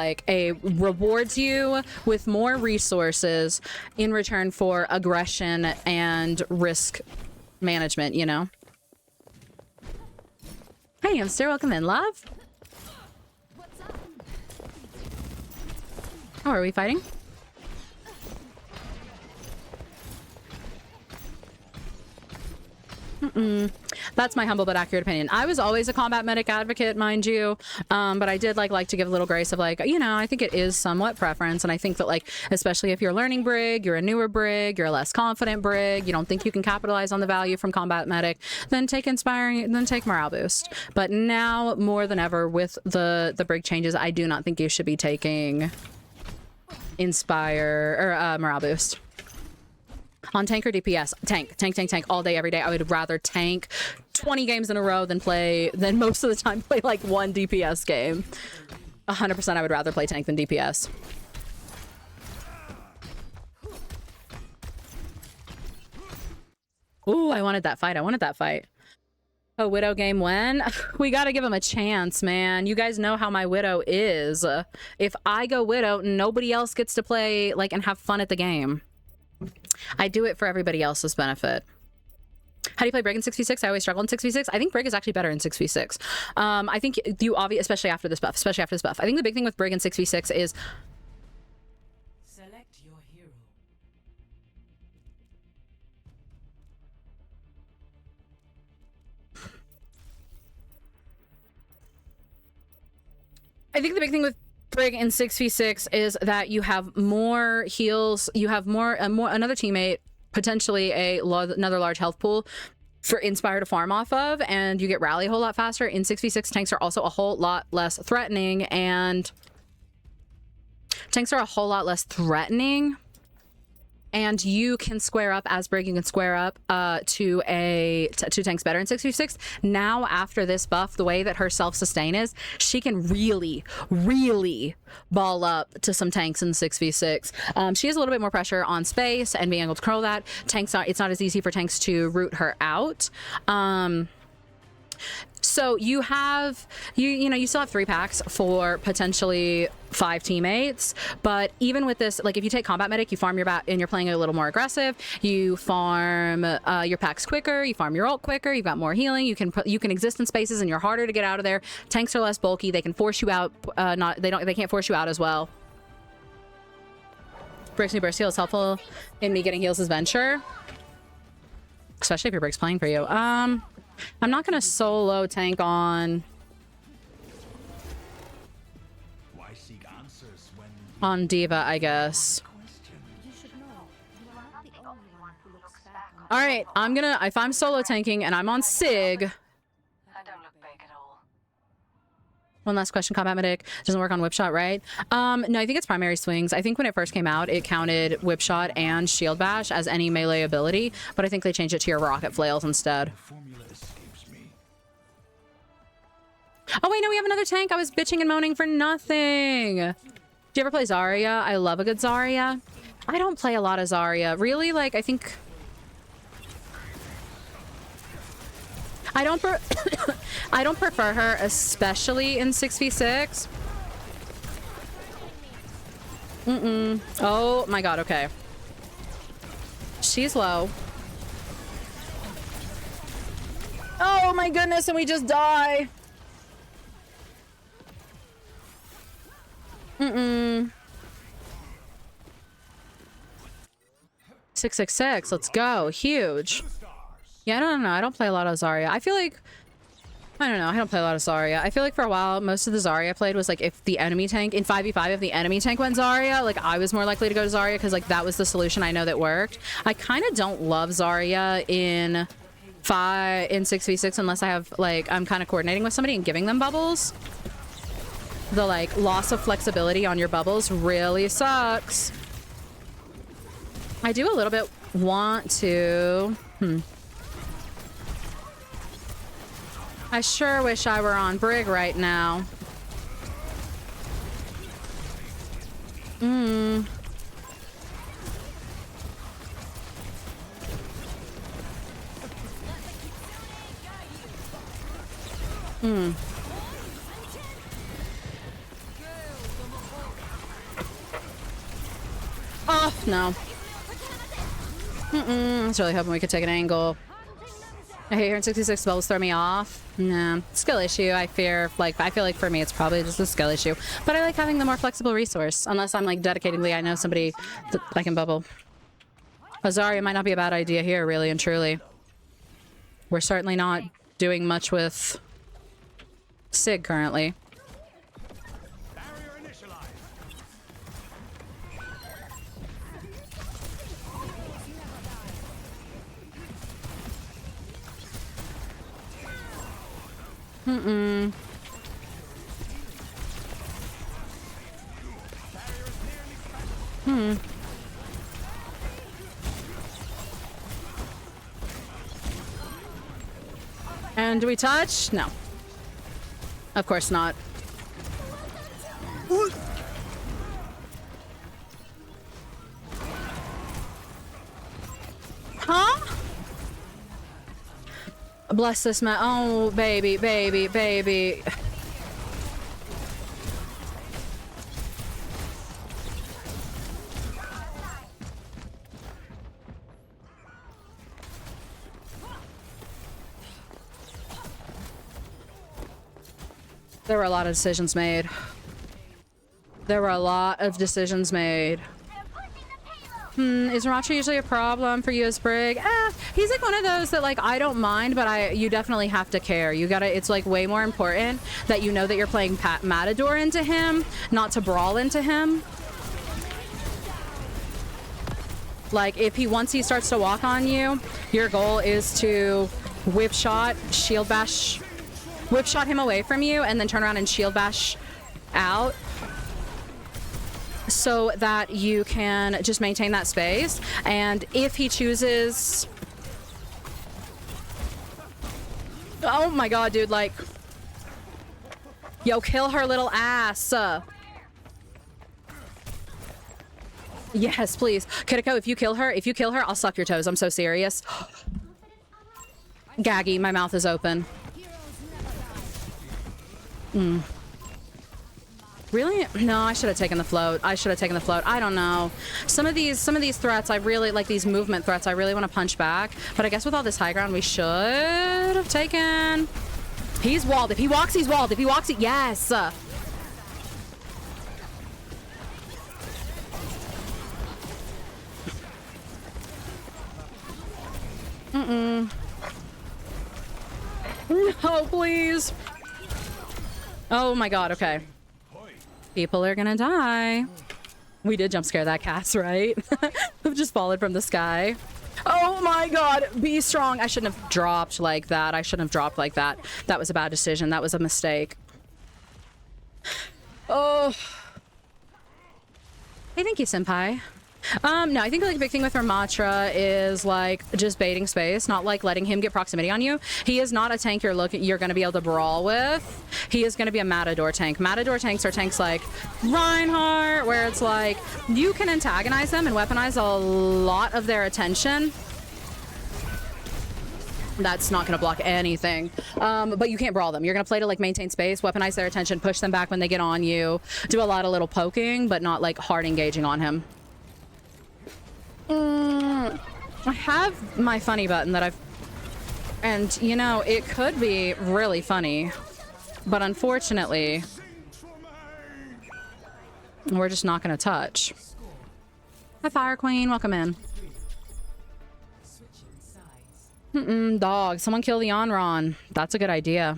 rewards you with more resources in return for aggression and risk management, you know? Hey, I'm still welcome in, love. Oh, are we fighting? That's my humble but accurate opinion. I was always a Combat Medic advocate, mind you, but I did like to give a little grace of you know, I think it is somewhat preference, and I think that especially if you're learning Brig, you're a newer Brig, you're a less confident Brig, you don't think you can capitalize on the value from Combat Medic, then take Inspiring, then take Morale Boost. But now more than ever with the Brig changes, I do not think you should be taking Inspire or Morale Boost. On tank or DPS? Tank all day, every day. I would rather tank 20 games in a row than most of the time play one DPS game. 100% I would rather play tank than DPS. Ooh, I wanted that fight. A Widow game when? We gotta give him a chance, man. You guys know how my Widow is. If I go Widow, nobody else gets to play and have fun at the game. I do it for everybody else's benefit. How do you play Brig in 6v6? I always struggle in 6v6. I think Brig is actually better in 6v6. I think you especially after this buff. I think the big thing with Brig in 6v6 is
select your hero.
I think the big thing with Brig in 6v6 is that you have more heals, you have another teammate, potentially another large health pool for Inspire to farm off of, and you get rally a whole lot faster. In 6v6, tanks are also a whole lot less threatening, and you can square up as Brig. You can square up to tanks better in 6v6. Now, after this buff, the way that her self-sustain is, she can really, really ball up to some tanks in 6v6. She has a little bit more pressure on space and being able to control that. It's not as easy for tanks to root her out. So you have, you still have 3 packs for potentially 5 teammates, but even with this, if you take Combat Medic, you farm your bat and you're playing a little more aggressive, you farm your packs quicker, you farm your ult quicker, you've got more healing, you can exist in spaces and you're harder to get out of there. Tanks are less bulky, they can force you out, they can't force you out as well. Brig's new burst heal is helpful in me getting heals as Venture, especially if your Brig's playing for you. I'm not gonna solo tank on Diva, I guess. All right, if I'm solo tanking and I'm on Sig, One last question, Combat Medic. Doesn't work on whip shot, right? No, I think it's primary swings. I think when it first came out, it counted whip shot and shield bash as any melee ability, but I think they changed it to your rocket flails instead. Oh wait, no, we have another tank. I was bitching and moaning for nothing. Do you ever play Zarya? I love a good Zarya. I don't play a lot of Zarya. Really, like, I think... I don't I don't prefer her, especially in 6v6. Oh my god, okay. She's low. Oh my goodness, and we just die. 666, let's go. Huge. Yeah, I don't know. I don't play a lot of Zarya. I feel like... I don't know. I don't play a lot of Zarya. I feel like for a while, most of the Zarya I played was like if the enemy tank... In 5v5, if the enemy tank went Zarya, like I was more likely to go to Zarya because like that was the solution I know that worked. I kind of don't love Zarya in 6v6 unless I have like... I'm kind of coordinating with somebody and giving them bubbles. The like loss of flexibility on your bubbles really sucks. I do a little bit want to... I sure wish I were on Brig right now. Oh, no. I was really hoping we could take an angle. I hate hearing 66 bubbles throw me off. Nah, skill issue. I feel like for me it's probably just a skill issue. But I like having the more flexible resource. Unless I'm like dedicatedly, I know somebody that I can bubble. Zarya might not be a bad idea here, really and truly. We're certainly not doing much with Sig currently. And do we touch? No. Of course not. Huh? Bless this man. Oh, baby, baby, baby. There were a lot of decisions made. There were a lot of decisions made. Is Racha usually a problem for you as Brig? He's like one of those that like I don't mind, but you definitely have to care. You gotta, it's like way more important that you know that you're playing Matador into him, not to brawl into him. Like if once he starts to walk on you, your goal is to whip shot, shield bash, whip shot him away from you and then turn around and shield bash out. So that you can just maintain that space. And if he chooses... Oh my god, dude, like... Yo, kill her little ass. Yes, please. Kiriko, if you kill her, I'll suck your toes. I'm so serious. Gaggy, my mouth is open. Really? No, I should have taken the float. I don't know. Some of these threats, I really like these movement threats. I really want to punch back. But I guess with all this high ground, we should have taken. He's walled. If he walks, he's walled. If he walks, yes. No, please. Oh my god. Okay. People are gonna die. We did jump scare that Cass, right? We've just fallen from the sky. Oh my god, be strong. I shouldn't have dropped like that. That was a bad decision. That was a mistake. Oh. Hey, thank you, senpai. No, I think like a big thing with Ramatra is like just baiting space, not like letting him get proximity on you. He is not a tank you're going to be able to brawl with. He is going to be a Matador tank. Matador tanks are tanks like Reinhardt, where it's like you can antagonize them and weaponize a lot of their attention. That's not going to block anything. But you can't brawl them. You're going to play to like maintain space, weaponize their attention, push them back when they get on you, do a lot of little poking, but not like hard engaging on him. I have my funny button that and you know, it could be really funny, but unfortunately, we're just not going to touch. Hi, Fire Queen. Welcome in. Dog. Someone kill the Onron. That's a good idea.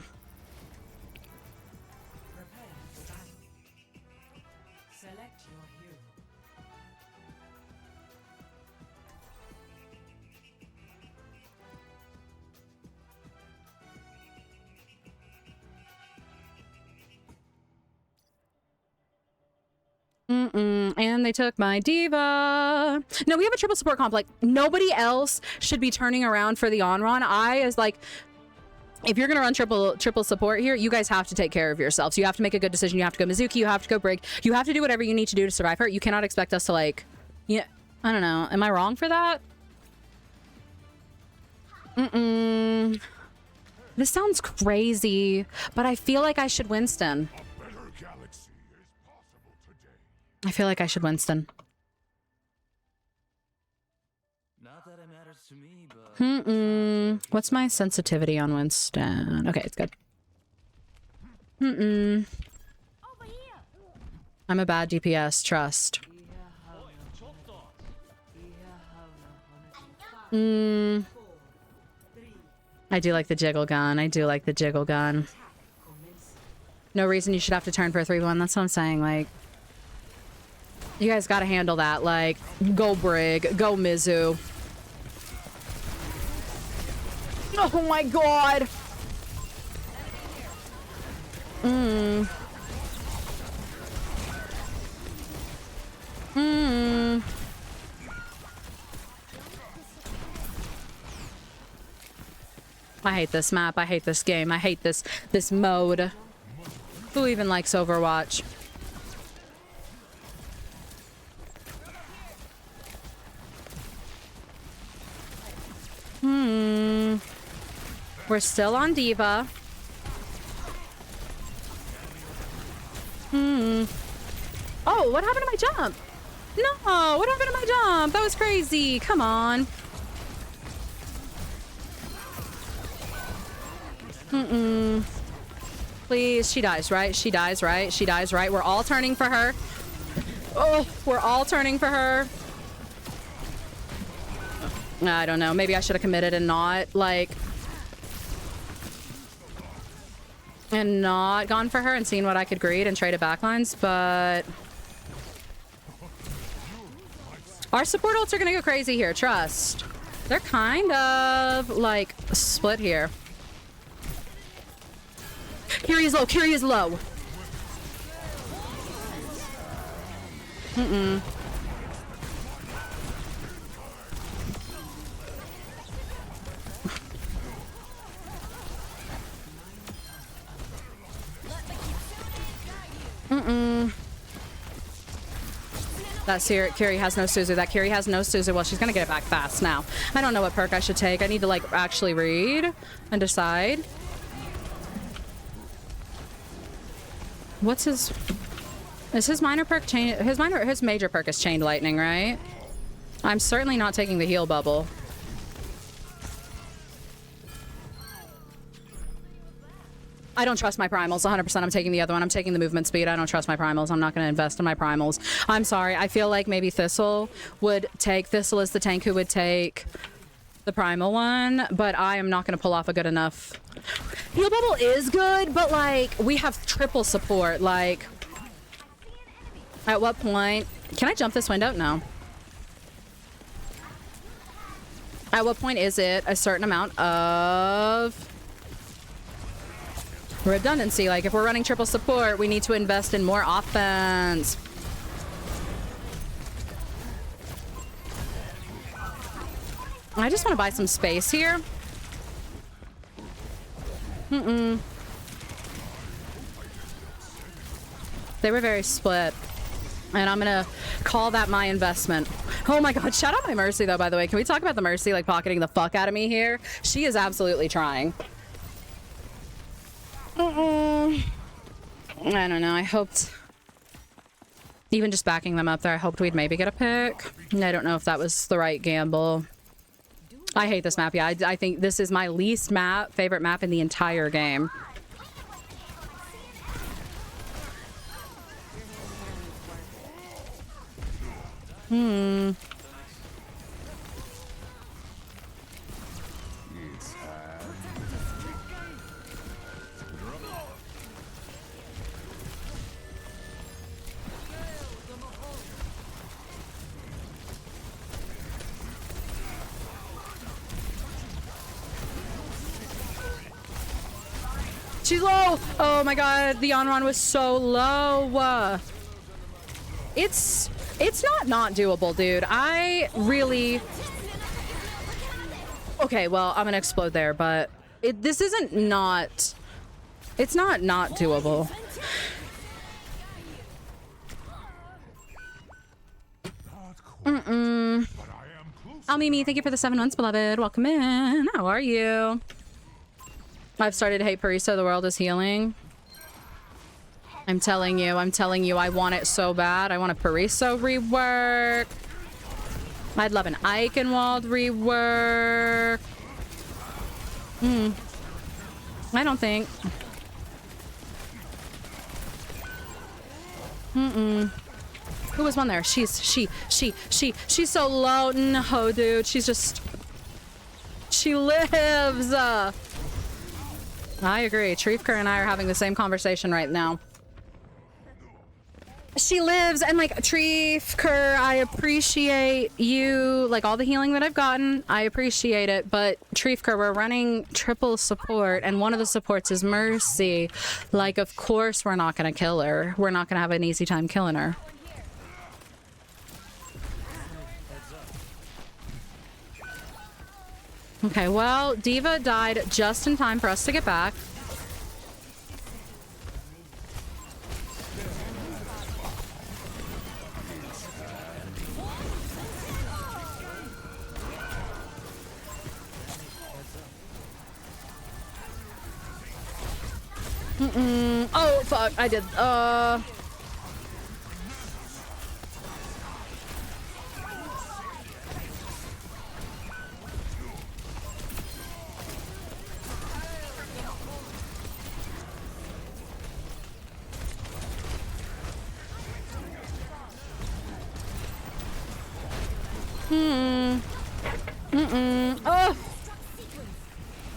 And they took my diva. No, we have a triple support comp. Like, nobody else should be turning around for the on-run. If you're gonna run triple support here, you guys have to take care of yourselves. You have to make a good decision. You have to go Mizuki. You have to go Brig. You have to do whatever you need to do to survive her. You cannot expect us to like, yeah, I don't know. Am I wrong for that? This sounds crazy, but I feel like I should Winston. I feel like I should Winston.
Not that it matters to me, but
What's my sensitivity on Winston? Okay, it's good. I'm a bad DPS, trust. I do like the jiggle gun. I do like the jiggle gun. No reason you should have to turn for a 3-1. That's what I'm saying. Like, you guys gotta handle that. Like, go Brig, go Mizu. Oh my god! I hate this map. I hate this game. I hate this mode. Who even likes Overwatch? We're still on Diva. Oh, what happened to my jump? No, what happened to my jump? That was crazy. Come on. Please, she dies, right? She dies, right? She dies, right? We're all turning for her. Oh, we're all turning for her. I don't know. Maybe I should have committed and not, like... and not gone for her and seen what I could greed and traded backlines, but... our support ults are gonna go crazy here, trust. They're kind of, like, split here. Kiri is low, Kiri is low. That Kiri has no Suzu. That Kiri has no Suzu. Well, she's gonna get it back fast now. I don't know what perk I should take. I need to like actually read and decide. What's his... is his minor perk chain... his major perk is Chained Lightning, right? I'm certainly not taking the heal bubble. I don't trust my primals. 100% I'm taking the other one. I'm taking the movement speed. I don't trust my primals. I'm not going to invest in my primals. I'm sorry. I feel like maybe Thistle would take... Thistle is the tank who would take the primal one, but I am not going to pull off a good enough... heal bubble is good, but like, we have triple support. Like, at what point... can I jump this window? No. At what point is it a certain amount of... redundancy. Like, if we're running triple support, we need to invest in more offense. I just want to buy some space here. They were very split. And I'm gonna call that my investment. Oh my god, shout out my Mercy though, by the way. Can we talk about the Mercy like pocketing the fuck out of me here? She is absolutely trying. I don't know, I hoped... Even just backing them up there, I hoped we'd maybe get a pick. I don't know if that was the right gamble. I hate this map, yeah. I think this is my least favorite map in the entire game. She's low! Oh my god, the on-run was so low. It's not doable, dude. I really... Okay, well, I'm gonna explode there, but this isn't not... It's not doable. Mimi, thank you for the 7 months, beloved. Welcome in. How are you? I've started to hate Parisa. The world is healing. I'm telling you, I want it so bad. I want a Parisa rework. I'd love an Eichenwald rework. I don't think. Who was one there? She's so low. No, dude. She's just... She lives. I agree. Triefker and I are having the same conversation right now. She lives, and like, Triefker, I appreciate you, like, all the healing that I've gotten. I appreciate it, but Triefker, we're running triple support, and one of the supports is Mercy. Like, of course we're not gonna kill her. We're not gonna have an easy time killing her. Okay, well, Diva died just in time for us to get back. Oh, fuck, I did. Oh!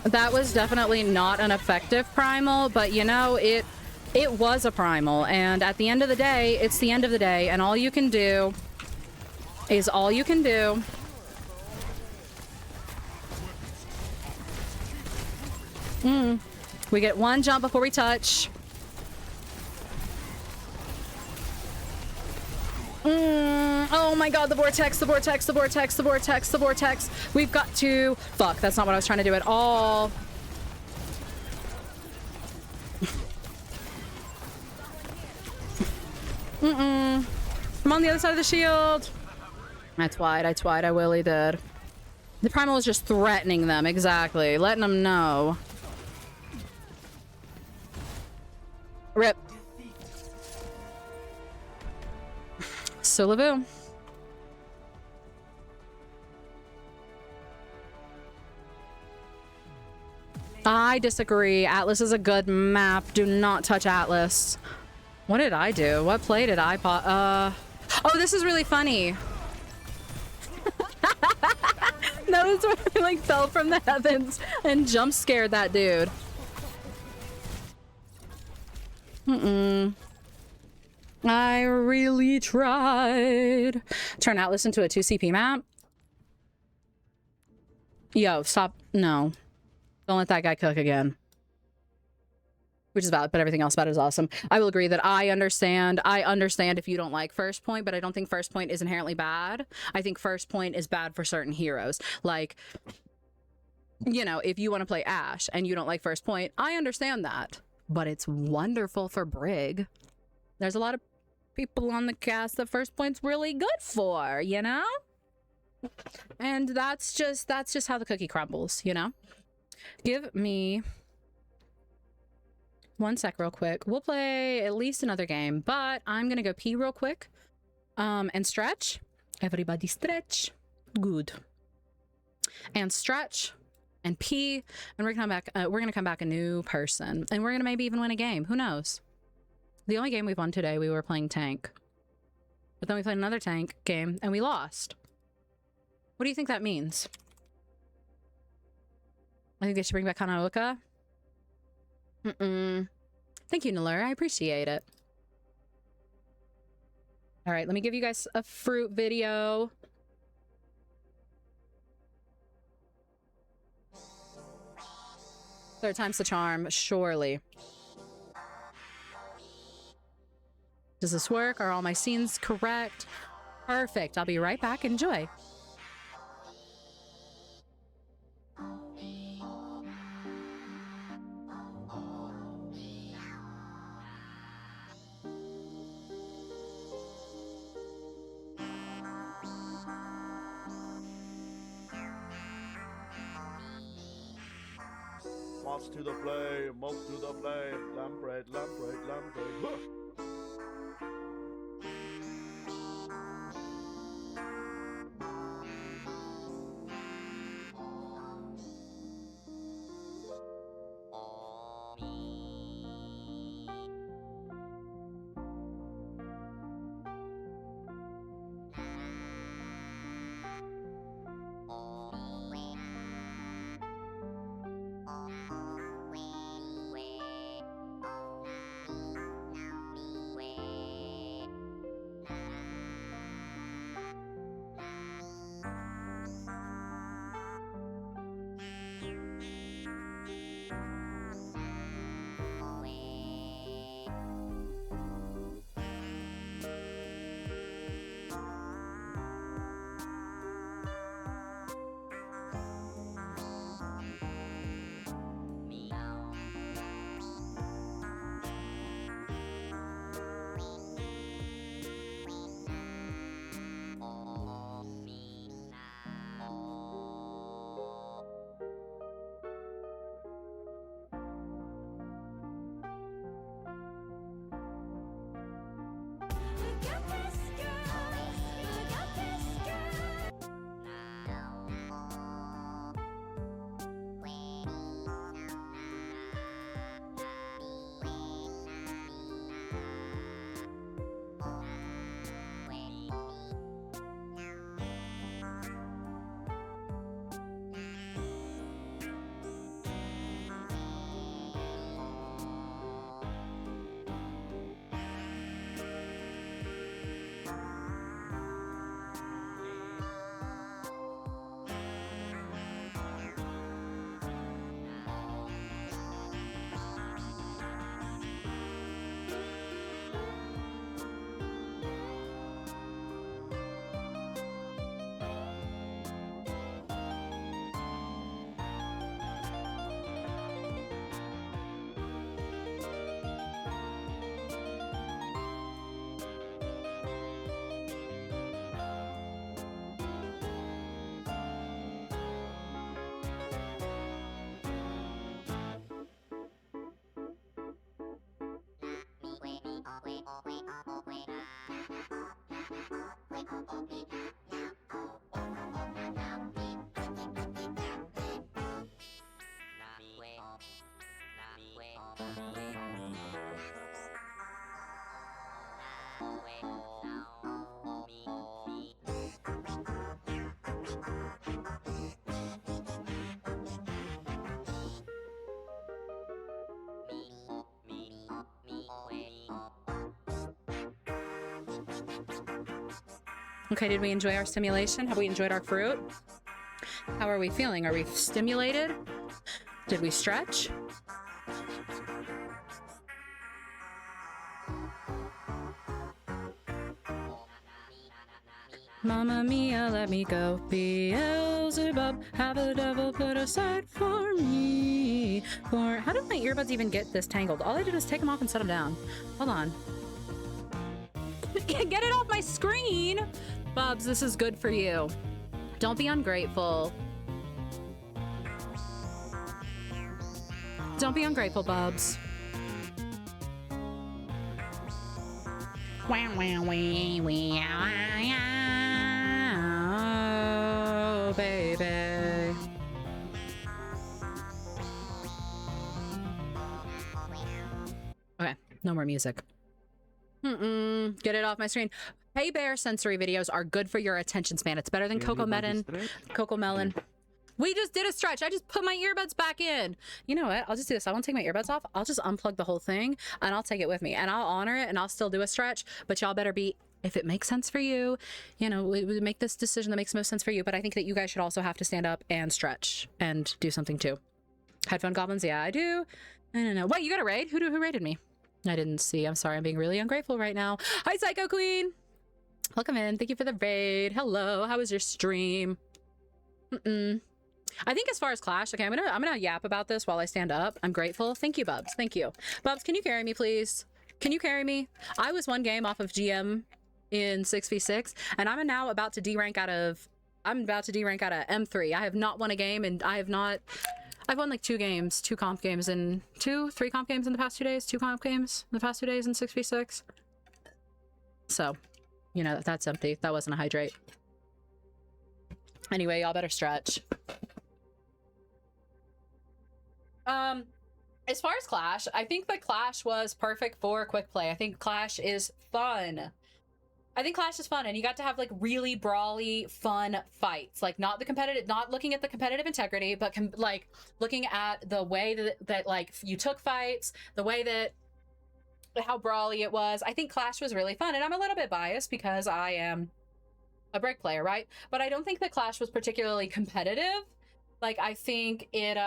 That was definitely not an effective primal, but you know, it was a primal, and at the end of the day, it's the end of the day, and all you can do is all you can do. We get one jump before we touch. Oh my god, the vortex, the vortex, the vortex, the vortex, the vortex. We've got to... Fuck, that's not what I was trying to do at all. I'm on the other side of the shield. I twied, I willy did. The primal was just threatening them, exactly. Letting them know. Rip. Sulavu. I disagree. Atlas is a good map. Do not touch Atlas. What did I do? What play did I pop? Oh, this is really funny. That was where I like fell from the heavens and jump scared that dude. I really tried. Turn Atlas into a 2 CP map. Yo, stop. No. Don't let that guy cook again. which is valid, but everything else about it is awesome. I will agree that I understand if you don't like First Point, but I don't think First Point is inherently bad. I think First Point is bad for certain heroes. Like, you know, if you want to play Ashe and you don't like First Point, I understand that. But it's wonderful for Brig. There's a lot of people on the cast that First Point's really good for, you know? And that's just how the cookie crumbles, you know? Give me 1 sec real quick. We'll play at least another game, but I'm gonna go pee real quick and stretch. Everybody stretch. Good. And stretch and pee, and we're gonna come back a new person, and we're gonna maybe even win a game. Who knows? The only game we've won today, we were playing tank, but then we played another tank game and we lost. What do you think that means? I think they should bring back Hanauka. Thank you, Nalur. I appreciate it. All right, let me give you guys a fruit video. Third time's the charm, surely. Does this work? Are all my scenes correct? Perfect. I'll be right back. Enjoy.
Moths to the flame, moths to the flame, lamprey, lamprey, lamprey. Huh. Okay, did we enjoy our stimulation? Have we enjoyed our fruit? How are we feeling? Are we stimulated? Did we stretch?
Mamma mia, let me go. Beelzebub, have the devil put aside for me. For how did my earbuds even get this tangled? All I did was take them off and set them down. Hold on. Get it off my screen! Bubs, this is good for you. Don't be ungrateful. Don't be ungrateful, Bubs. Wow, wow, wee, wee, oh, baby. Okay, no more music. Get it off my screen. Hey Bear sensory videos are good for your attention span. It's better than Coco Melon. Coco Melon. We just did a stretch. I just put my earbuds back in. You know what? I'll just do this. I won't take my earbuds off. I'll just unplug the whole thing and I'll take it with me and I'll honor it and I'll still do a stretch. But y'all better be, if it makes sense for you, you know, we make this decision that makes most sense for you. But I think that you guys should also have to stand up and stretch and do something too. Headphone goblins? Yeah, I do. I don't know. Wait, you got a raid? Who raided me? I didn't see. I'm sorry. I'm being really ungrateful right now. Hi, Psycho Queen. Welcome in. Thank you for the raid. Hello. How was your stream? I think as far as Clash, okay, I'm gonna yap about this while I stand up. I'm grateful. Thank you, Bubs. Thank you. Bubs, can you carry me, please? Can you carry me? I was one game off of GM in 6v6, and I'm now about to D-rank out of M3. I have not won a game, and I've won like 2 games, 3 comp games in the past 2 days, 2 comp games in the past 2 days in 6v6. So, you know, that's empty. That wasn't a hydrate. Anyway, y'all better stretch. As far as Clash, I think that Clash was perfect for quick play. I think Clash is fun. I think Clash is fun, and you got to have like really brawly, fun fights. Like not looking at the competitive integrity, but like looking at the way that like you took fights, the way that how brawly it was. I think Clash was really fun, and I'm a little bit biased because I am a Brig player, right? But I don't think that Clash was particularly competitive. Like I think it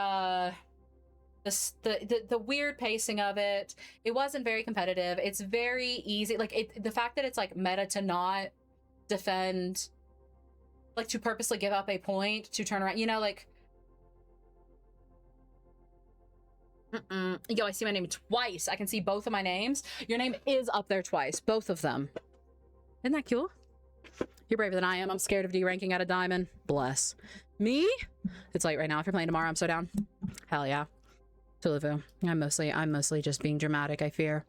the weird pacing of it, it wasn't very competitive. It's very easy, like the fact that it's like meta to not defend, like to purposely give up a point to turn around, you know, like yo, I see my name twice. I can see both of my names. Your name is up there twice, both of them. Isn't that cool? You're braver than I am. I'm scared of D-ranking out of diamond. Bless me. It's late right now. If you're playing tomorrow, I'm so down. Hell yeah. Tuluvu. I'm mostly just being dramatic, I fear.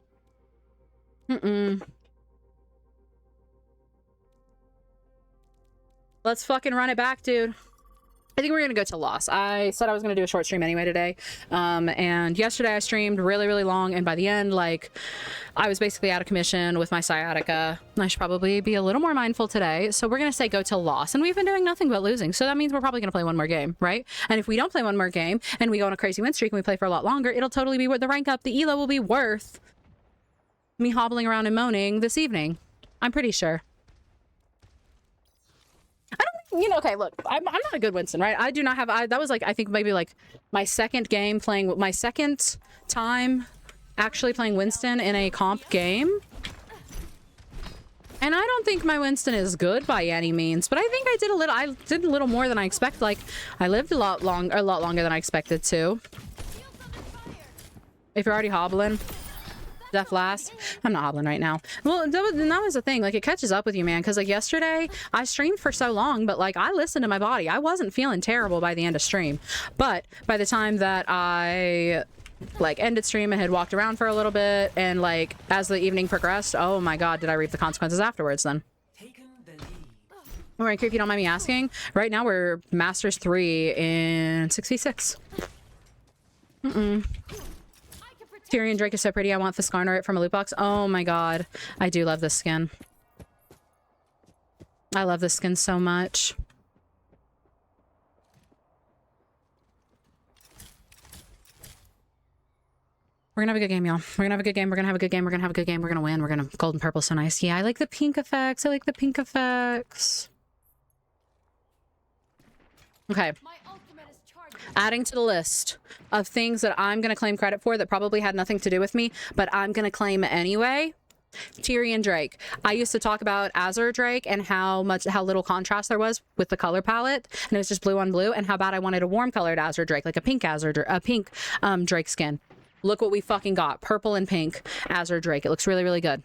Let's fucking run it back, dude. I think we're gonna go to loss. I said I was gonna do a short stream anyway today. And yesterday I streamed really, really long, and by the end, like, I was basically out of commission with my sciatica. I should probably be a little more mindful today. So we're gonna say go to loss. And we've been doing nothing but losing. So that means we're probably gonna play one more game, right? And if we don't play one more game and we go on a crazy win streak and we play for a lot longer, it'll totally be worth the rank up. The elo will be worth me hobbling around and moaning this evening. I'm pretty sure. You know, okay, look, I'm not a good Winston, right? I do not have, that was like, I think maybe like my second time actually playing Winston in a comp game. And I don't think my Winston is good by any means, but I think I did a little more than I expected. Like, I lived a lot longer than I expected to. If you're already hobbling. Death last. I'm not hobbling right now. Well, that was the thing. Like, it catches up with you, man. Because, like, yesterday, I streamed for so long, but, like, I listened to my body. I wasn't feeling terrible by the end of stream. But by the time that I, like, ended stream and had walked around for a little bit, and, like, as the evening progressed, oh my god, did I reap the consequences afterwards then. Alright, if you don't mind me asking, right now we're Masters 3 in 6v6. Tyrion Drake is so pretty. I want the Skarner from a loot box. Oh my god. I do love this skin. I love this skin so much. We're gonna have a good game, y'all. We're gonna have a good game. We're gonna have a good game. We're gonna have a good game. We're gonna win. We're gonna... Gold and purple, so nice. Yeah, I like the pink effects. I like the pink effects. Okay. Adding to the list of things that I'm going to claim credit for that probably had nothing to do with me, but I'm going to claim it anyway. Tyrion Drake. I used to talk about Azure Drake and how little contrast there was with the color palette, and it was just blue on blue, and how bad I wanted a warm colored Azure Drake, like a pink Drake skin. Look what we fucking got. Purple and pink Azure Drake. It looks really, really good.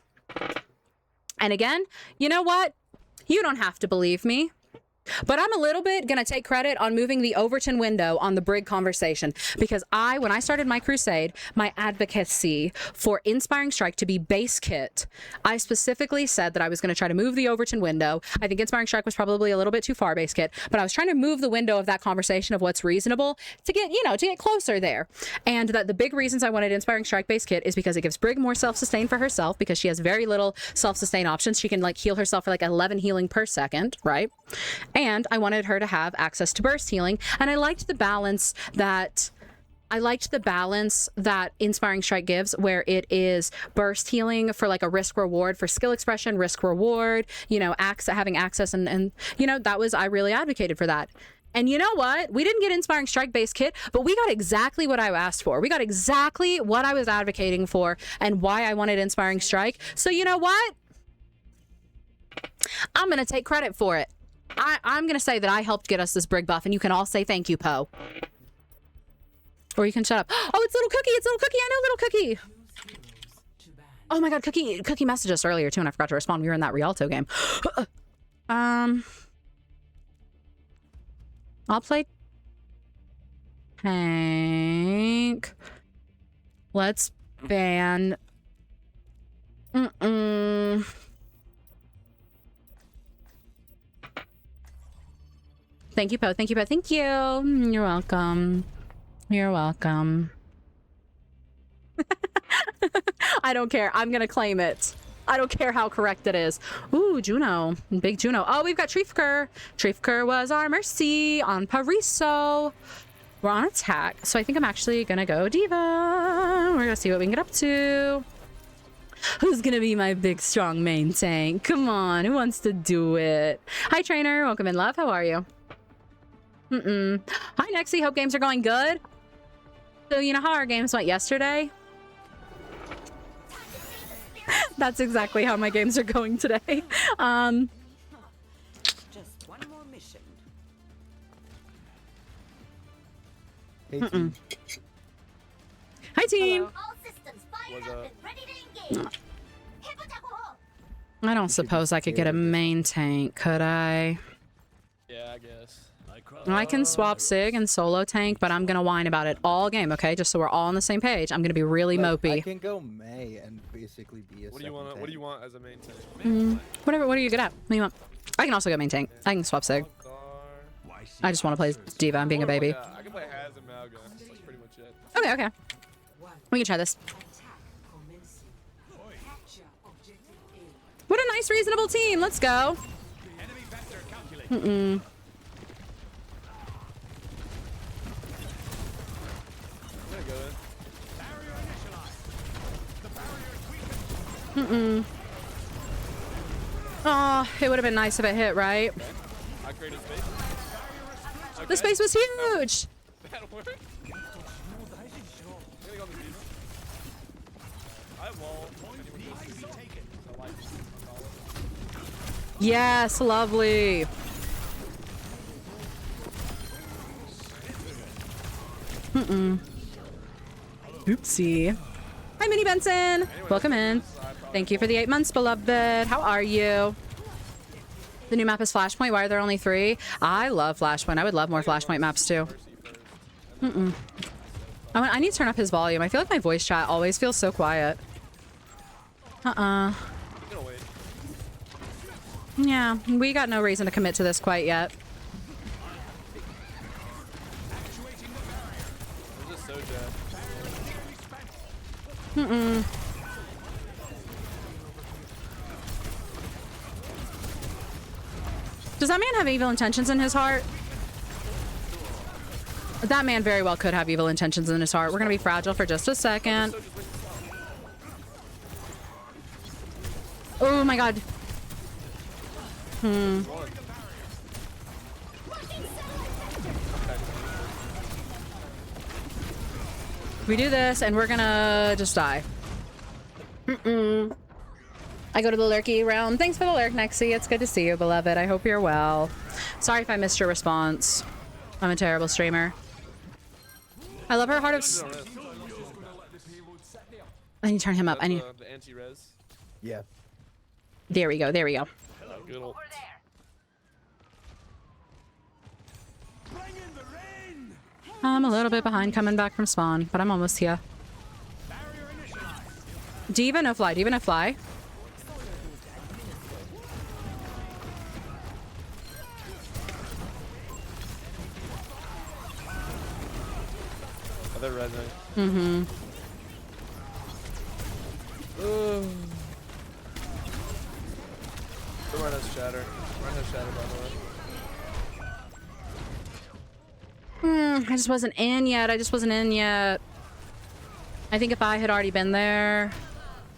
And again, you know what? You don't have to believe me. But I'm a little bit going to take credit on moving the Overton window on the Brig conversation, because when I started my crusade, my advocacy for Inspiring Strike to be base kit, I specifically said that I was going to try to move the Overton window. I think Inspiring Strike was probably a little bit too far base kit, but I was trying to move the window of that conversation of what's reasonable to get, to get closer there. And that the big reasons I wanted Inspiring Strike base kit is because it gives Brig more self-sustain for herself, because she has very little self-sustain options. She can heal herself for 11 healing per second, right? And I wanted her to have access to burst healing. And I liked the balance that Inspiring Strike gives, where it is burst healing for a risk reward for skill expression, risk reward, having access. And I really advocated for that. And you know what? We didn't get Inspiring Strike base kit, but we got exactly what I asked for. We got exactly what I was advocating for and why I wanted Inspiring Strike. So you know what? I'm going to take credit for it. I'm going to say that I helped get us this Brig buff, and you can all say thank you, Poe. Or you can shut up. Oh, it's Little Cookie. It's Little Cookie. I know Little Cookie. Oh my God, Cookie messaged us earlier too, and I forgot to respond. We were in that Rialto game. I'll play Tank. Let's ban. Thank you, Poe. Thank you, Poe. Thank you. You're welcome. You're welcome. I don't care. I'm going to claim it. I don't care how correct it is. Ooh, Juno. Big Juno. Oh, we've got Triefker. Triefker was our mercy on Pariso. We're on attack. So I think I'm actually going to go Diva. We're going to see what we can get up to. Who's going to be my big, strong main tank? Come on. Who wants to do it? Hi, trainer. Welcome in, love. How are you? Hi, Nexie. Hope games are going good. So, you know how our games went yesterday? That's exactly how my games are going today.
Just one more mission.
Hey, team.
Hi, team.
All systems fired up and ready to engage.
I don't suppose I could get a main tank, could I?
Yeah, I guess.
I can swap Sig and solo tank, but I'm gonna whine about it all game, okay? Just so we're all on the same page. I'm gonna be really mopey.
I can go May and basically be a
What do you want? What do you want as a main tank?
Whatever. What are you good at? What do you want? I can also go main tank. I can swap Sig. I just want to play Diva. I'm being a baby.
I can play Haz and Malga. That's pretty much it.
Okay. We can try this. What a nice, reasonable team. Let's go. Oh, it would have been nice if it hit, right?
I created space. Okay.
The space was huge.
That worked.
Yes, lovely. Oopsie. Hi, Minnie Benson. Welcome in. Thank you for the 8 months, beloved. How are you? The new map is Flashpoint. Why are there only 3? I love Flashpoint. I would love more Flashpoint maps too. I need to turn up his volume. I feel like my voice chat always feels so quiet. Yeah, we got no reason to commit to this quite yet. Does that man have evil intentions in his heart? That man very well could have evil intentions in his heart. We're gonna be fragile for just a second. Oh my god. We do this and we're gonna just die. I go to the lurky realm. Thanks for the lurk, Nexie. It's good to see you, beloved. I hope you're well. Sorry if I missed your response. I'm a terrible streamer. I love her heart of... I need to turn him up. I need...
The anti-res.
Yeah.
There we go. There we go.
Good old...
I'm a little bit behind coming back from spawn, but I'm almost here. D.Va, no fly. D.Va, no fly.
They're resing.
Mm-hmm.
Run has shatter. Run has shatter, by the way.
I just wasn't in yet. I just wasn't in yet. I think if I had already been there,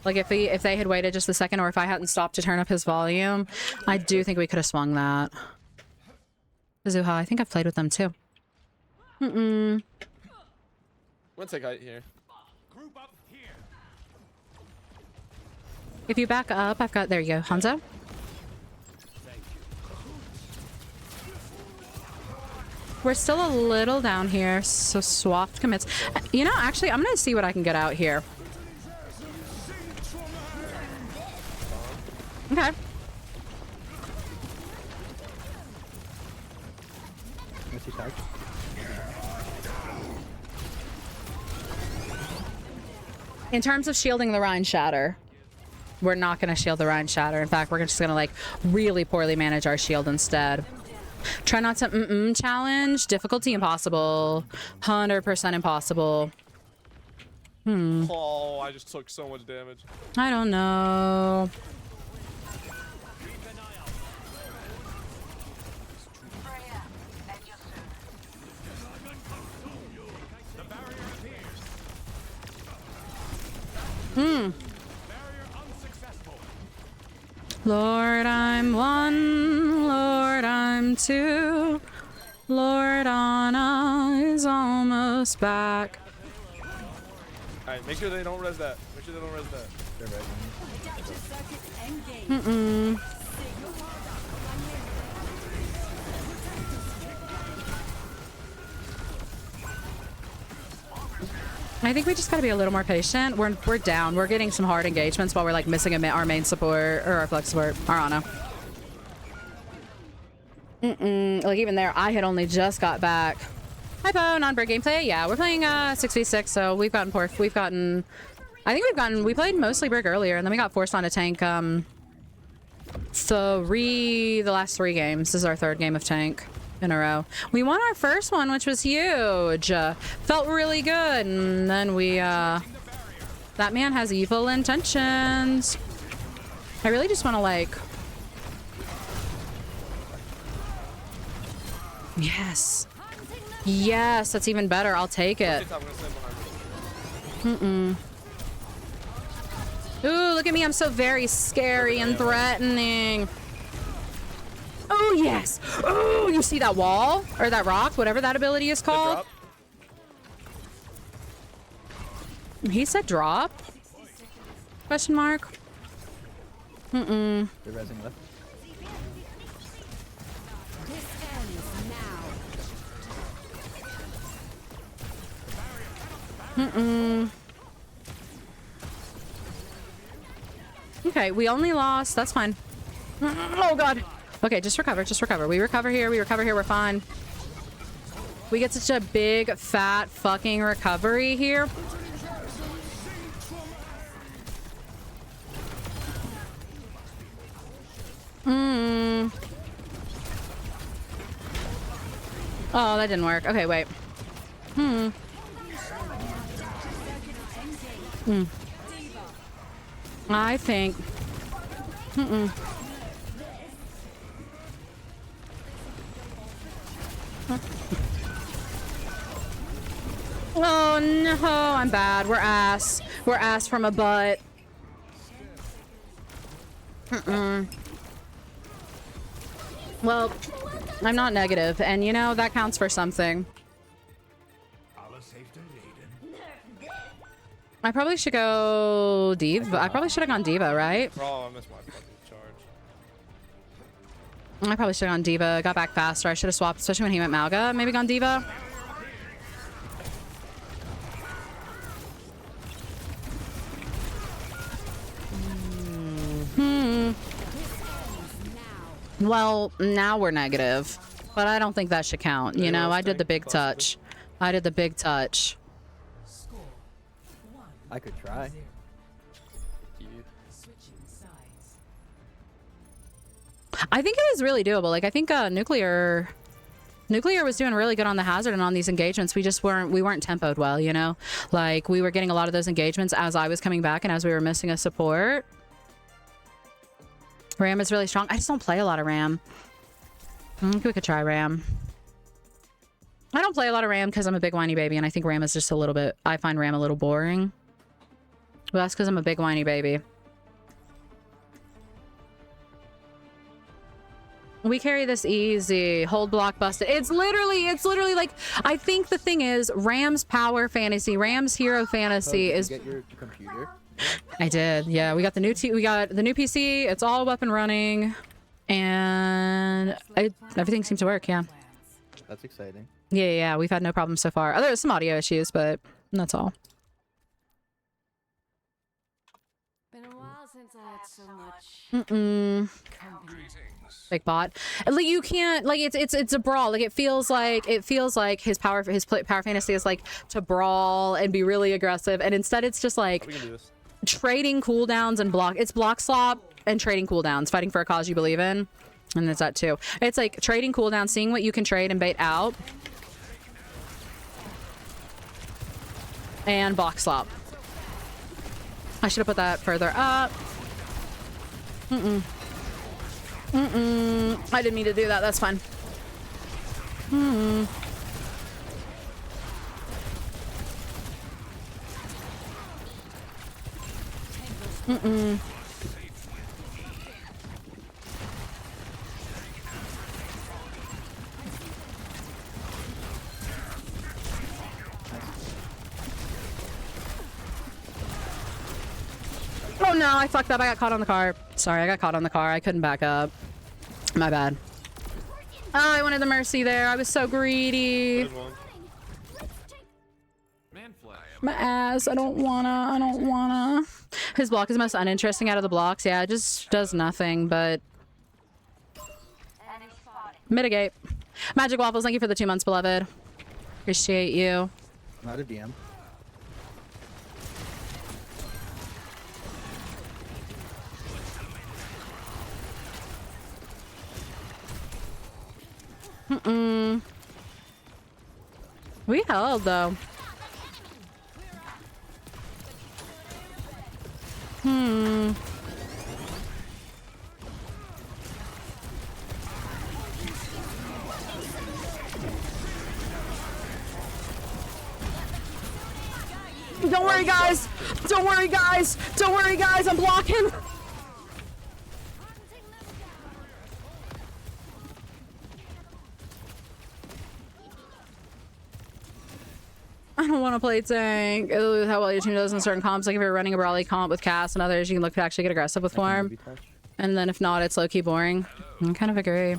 like if they had waited just a second, or if I hadn't stopped to turn up his volume, I do think we could have swung that. Zuha, I think I've played with them too.
I'm gonna take height here.
If you back up, I've got... There you go, Hanzo. We're still a little down here, so Swaft commits. You know, actually, I'm gonna see what I can get out here. Okay. In terms of shielding the Rhine Shatter, we're not going to shield the Rhine Shatter. In fact, we're just going to like really poorly manage our shield instead. Try not to challenge. Difficulty impossible. 100% impossible.
Oh, I just took so much damage.
I don't know. Lord, I'm one. Lord, I'm two. Lord, Anna is almost back.
Alright, make sure they don't res that. Make sure they don't res that. They're resing.
I think we just gotta be a little more patient. We're down. We're getting some hard engagements while we're like missing our main support or our flex support, our Ana. Like even there, I had only just got back. Hi, Bo. Non-Brig gameplay. Yeah, we're playing 6v6, so we've gotten I think we played mostly Brig earlier, and then we got forced on a tank. The last 3 games. This is our 3rd game of tank in a row. We won our first one, which was huge. Felt really good, and then we that man has evil intentions. I really just want to like... Yes, that's even better. I'll take it. Ooh, look at me. I'm so very scary and threatening. Oh, yes. Oh, you see that wall? Or that rock? Whatever that ability is called. He said drop? Question mark?
They're resing left.
Okay, we only lost. That's fine. Oh, God. Okay, just recover. Just recover. We recover here. We recover here. We're fine. We get such a big, fat fucking recovery here. Oh, that didn't work. Okay, wait. I think... Oh no, I'm bad. We're ass. We're ass from a butt. Well, I'm not negative, and you know, that counts for something. I probably should go Diva. I probably should have gone Diva, right?
Oh, I missed my fucking charge.
I probably should have gone Diva. Got back faster. I should have swapped, especially when he went Malga. Maybe gone Diva. Well, now we're negative. But I don't think that should count. You know, I did the big touch. I did the big touch.
I could try.
I think it was really doable. Like, I think Nuclear was doing really good on the hazard and on these engagements. We weren't tempoed well, you know? Like, we were getting a lot of those engagements as I was coming back and as we were missing a support. Ram is really strong. I just don't play a lot of Ram. I think we could try Ram. I don't play a lot of Ram because I'm a big whiny baby, and I think Ram is just a little bit... I find Ram a little boring. But that's because I'm a big whiny baby. We carry this easy. Hold block busted. It's literally like... I think the thing is, Ram's power fantasy, Ram's hero fantasy is...
Get your computer.
I did. Yeah, we got the new PC. It's all up and running. And everything seems to work, yeah.
That's exciting.
Yeah, we've had no problems so far. There's some audio issues, but that's all.
Been a while since I had so much company.
Big bot. Like, you can't, like, it's a brawl. Like, it feels like his power fantasy is like to brawl and be really aggressive, and instead it's just like trading cooldowns and block. It's block slop and trading cooldowns, fighting for a cause you believe in. And there's that too. It's like trading cooldowns, seeing what you can trade and bait out. And box slop. I should have put that further up. I didn't mean to do that. That's fine. Oh no, I fucked up. I got caught on the car. Sorry, I got caught on the car. I couldn't back up. My bad. Oh, I wanted the mercy there. I was so greedy. My ass. I don't wanna. His block is the most uninteresting out of the blocks. Yeah, it just does nothing but mitigate. Magic Waffles, thank you for the 2 months, beloved. Appreciate you.
Not a DM.
We held though. Don't worry, guys. Don't worry, guys. Don't worry, guys. I'm blocking. I don't want to play tank. Ooh, how well your team does in certain comps. Like if you're running a brawly comp with cast and others, you can look to actually get aggressive with form. And then if not, it's low-key boring. I kind of agree.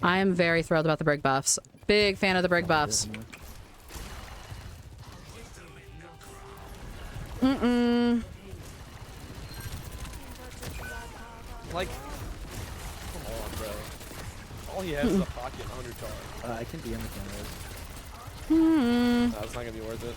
I am very thrilled about the Brig Buffs. Big fan of the Brig Buffs.
Like, come on, bro. All he has is a pocket and 100 charge.
I can DM with cameras.
No, it's not gonna be worth it.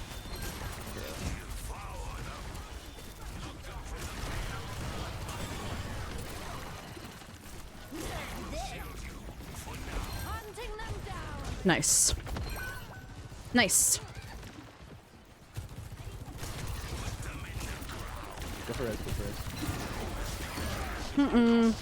Nice. Nice.
Go for res, go for res.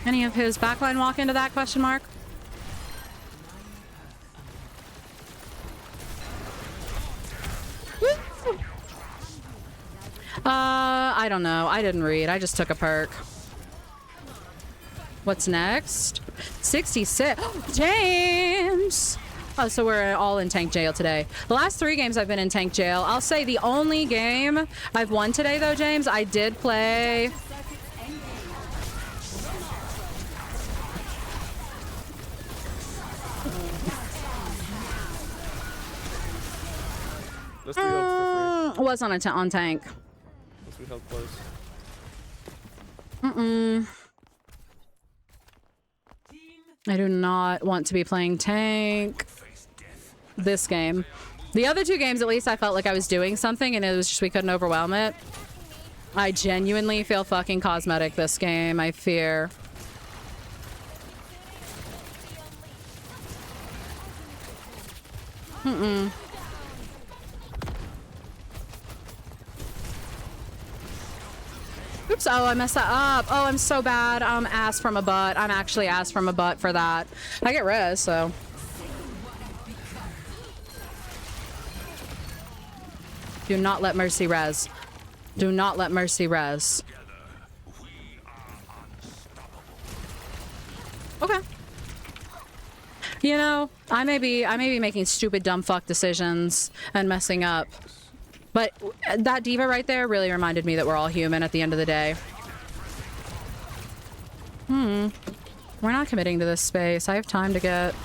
Any of his backline walk into that question mark? I don't know. I didn't read. I just took a perk. What's next? 66. James! Oh, so we're all in tank jail today. The last 3 games I've been in tank jail. I'll say the only game I've won today, though, James, I did play...
Let's do health for free.
Was on on tank.
Let's do health close.
I do not want to be playing tank this game. The other 2 games, at least, I felt like I was doing something, and it was just we couldn't overwhelm it. I genuinely feel fucking cosmetic this game. I fear. Oops, oh, I messed that up. Oh, I'm so bad. I'm ass from a butt. I'm actually ass from a butt for that. I get res, so. Do not let Mercy res. Do not let Mercy res. Okay. You know, I may be making stupid dumb fuck decisions and messing up. But that diva right there really reminded me that we're all human at the end of the day. We're not committing to this space. I have time to get...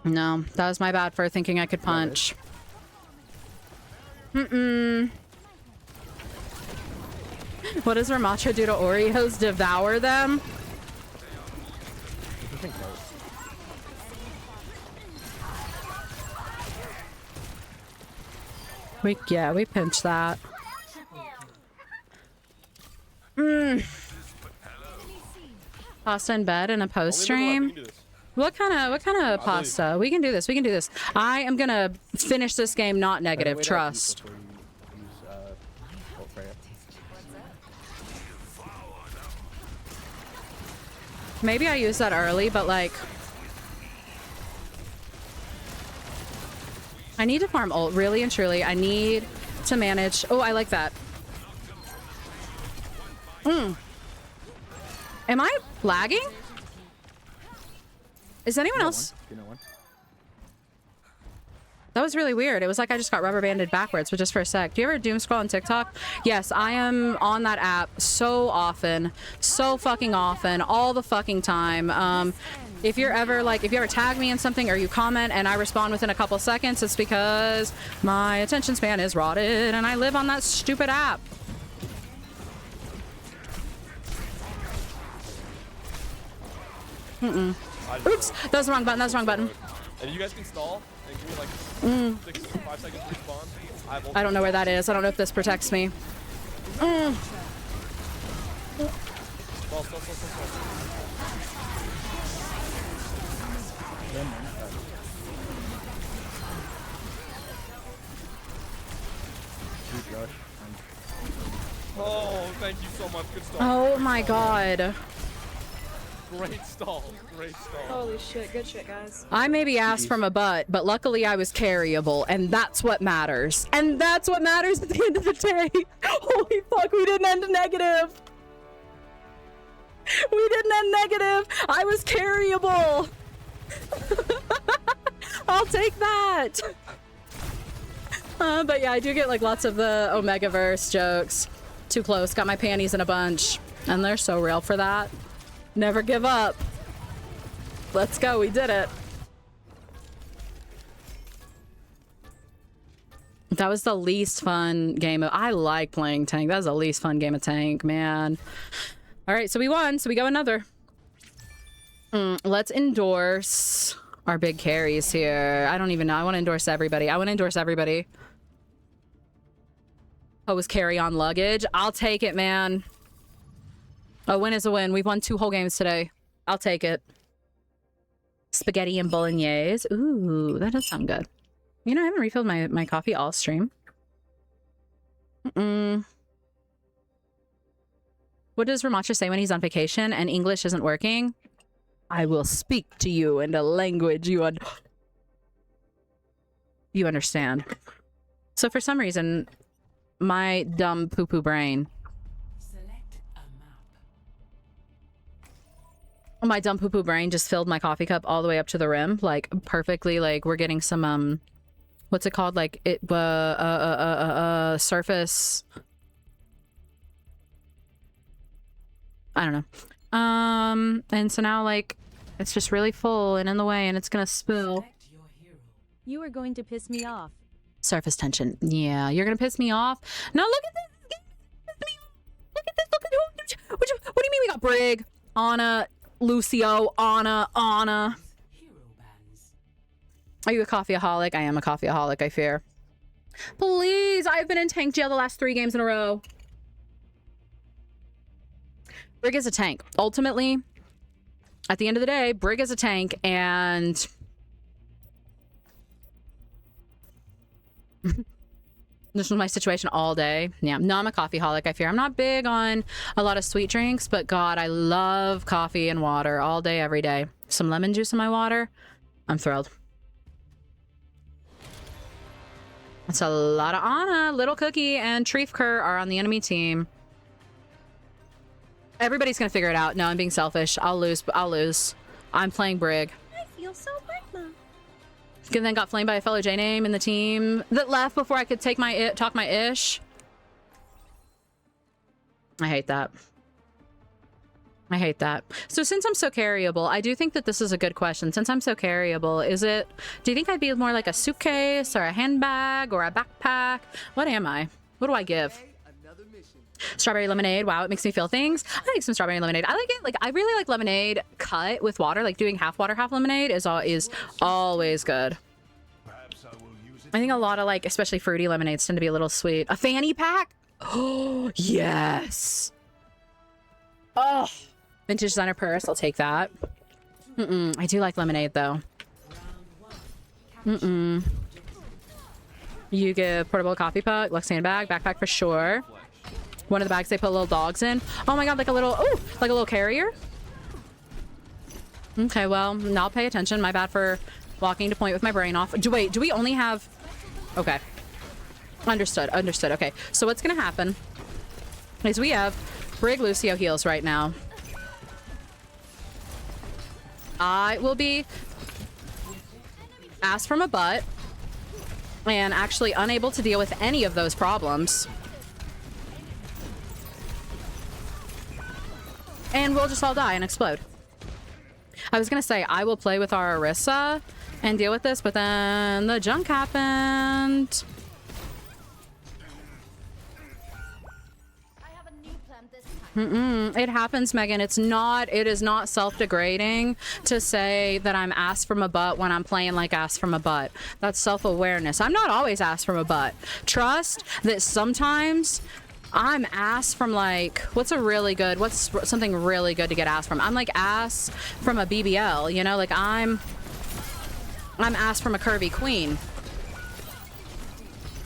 No, that was my bad for thinking I could punch. What does Ramatra do to Oreos? Devour them? We pinch that. Pasta in bed and a post stream. What kind of pasta? We can do this. We can do this. I am gonna finish this game not negative. Trust. Maybe I used that early, but like, I need to farm ult really and truly. I need to manage. Oh, I like that. Am I lagging? Is anyone else? That was really weird. It was like I just got rubber banded backwards, but just for a sec. Do you ever doom scroll on TikTok? Yes, I am on that app so often. So fucking often. All the fucking time. If you're ever like, if you ever tag me in something or you comment and I respond within a couple seconds, it's because my attention span is rotted and I live on that stupid app. Oops, that was the wrong button. That was the wrong button.
And you guys can stall and give me like 5 seconds to respawn.
I don't know where that is. I don't know if this protects me.
Stall. Oh, thank you so much. Good stall.
Oh my god.
Great stall. Great stall.
Holy shit, good shit, guys.
I may be ass from a butt, but luckily I was carryable, and that's what matters. And that's what matters at the end of the day. Holy fuck, we didn't end negative. We didn't end negative. I was carryable. I'll take that. But yeah, I do get like lots of the Omegaverse jokes. Too close, got my panties in a bunch. And they're so real for that. Never give up. Let's go, we did it. That was the least fun game of... I like playing tank. That was the least fun game of tank, man. All right, so we won, so we go another. Let's endorse our big carries here. I don't even know. I want to endorse everybody. I want to endorse everybody. Oh, was carry on luggage? I'll take it, man. A win is a win. We've won 2 whole games today. I'll take it. Spaghetti and bolognese. Ooh, that does sound good. You know, I haven't refilled my coffee all stream. What does Ramacha say when he's on vacation and English isn't working? I will speak to you in a language you understand. So for some reason, my dumb poo-poo brain. My dumb poo-poo brain just filled my coffee cup all the way up to the rim, like perfectly. Like we're getting some what's it called? Like it surface. I don't know. And so now like it's just really full and in the way, and it's gonna spill.
You are going to piss me off.
Surface tension. Yeah, you're gonna piss me off. No, look at this. Look at this. Look at what do you mean we got Brig, Anna, Lucio, Anna. Are you a coffeeaholic? I am a coffeeaholic, I fear. Please, I've been in tank jail the last 3 games in a row. Brig is a tank. Ultimately, at the end of the day, Brig is a tank, and this was my situation all day. Yeah, no, I'm a coffeeholic, I fear. I'm not big on a lot of sweet drinks, but God, I love coffee and water all day, every day. Some lemon juice in my water. I'm thrilled. That's a lot of Anna. Little Cookie and Treefker are on the enemy team. Everybody's gonna figure it out. No, I'm being selfish. I'll lose. I'm playing Brig.
I feel so bad, Mom.
And then got flamed by a fellow J-name in the team that left before I could talk my ish. I hate that. I hate that. So since I'm so carryable, I do think that this is a good question. Since I'm so carryable, do you think I'd be more like a suitcase or a handbag or a backpack? What am I? What do I give? Strawberry lemonade. Wow, it makes me feel things. I like some strawberry lemonade. I like it. Like, I really like lemonade cut with water. Like doing half water, half lemonade is always good. I think a lot of like, especially fruity lemonades tend to be a little sweet. A fanny pack? Oh, yes. Oh, vintage designer purse. I'll take that. I do like lemonade though. You give portable coffee puck, Luxane bag, backpack for sure. One of the bags they put little dogs in. Oh my God, like a little carrier. Okay, well, I'll pay attention. My bad for walking to point with my brain off. Wait, do we only have... Okay. Understood. Okay, so what's gonna happen is we have Brig Lucio heals right now. I will be ass from a butt and actually unable to deal with any of those problems. And we'll just all die and explode. I was gonna say I will play with our Orisa and deal with this, but then the junk happened. It happens, Megan. It is not self-degrading to say that I'm ass from a butt when I'm playing like ass from a butt. That's self-awareness. I'm not always ass from a butt. Trust that sometimes I'm ass from like, what's something really good to get ass from? I'm like ass from a BBL, you know, like I'm ass from a curvy queen.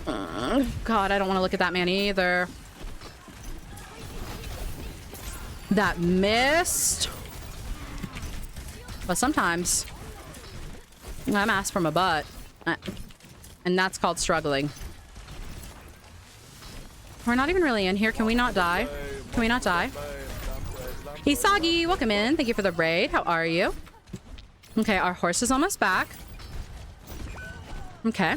God, I don't want to look at that man either. That missed. But sometimes I'm ass from a butt. And that's called struggling. We're not even really in here. Can we not die? Can we not die? Isagi, welcome in. Thank you for the raid. How are you? Okay, our horse is almost back. Okay.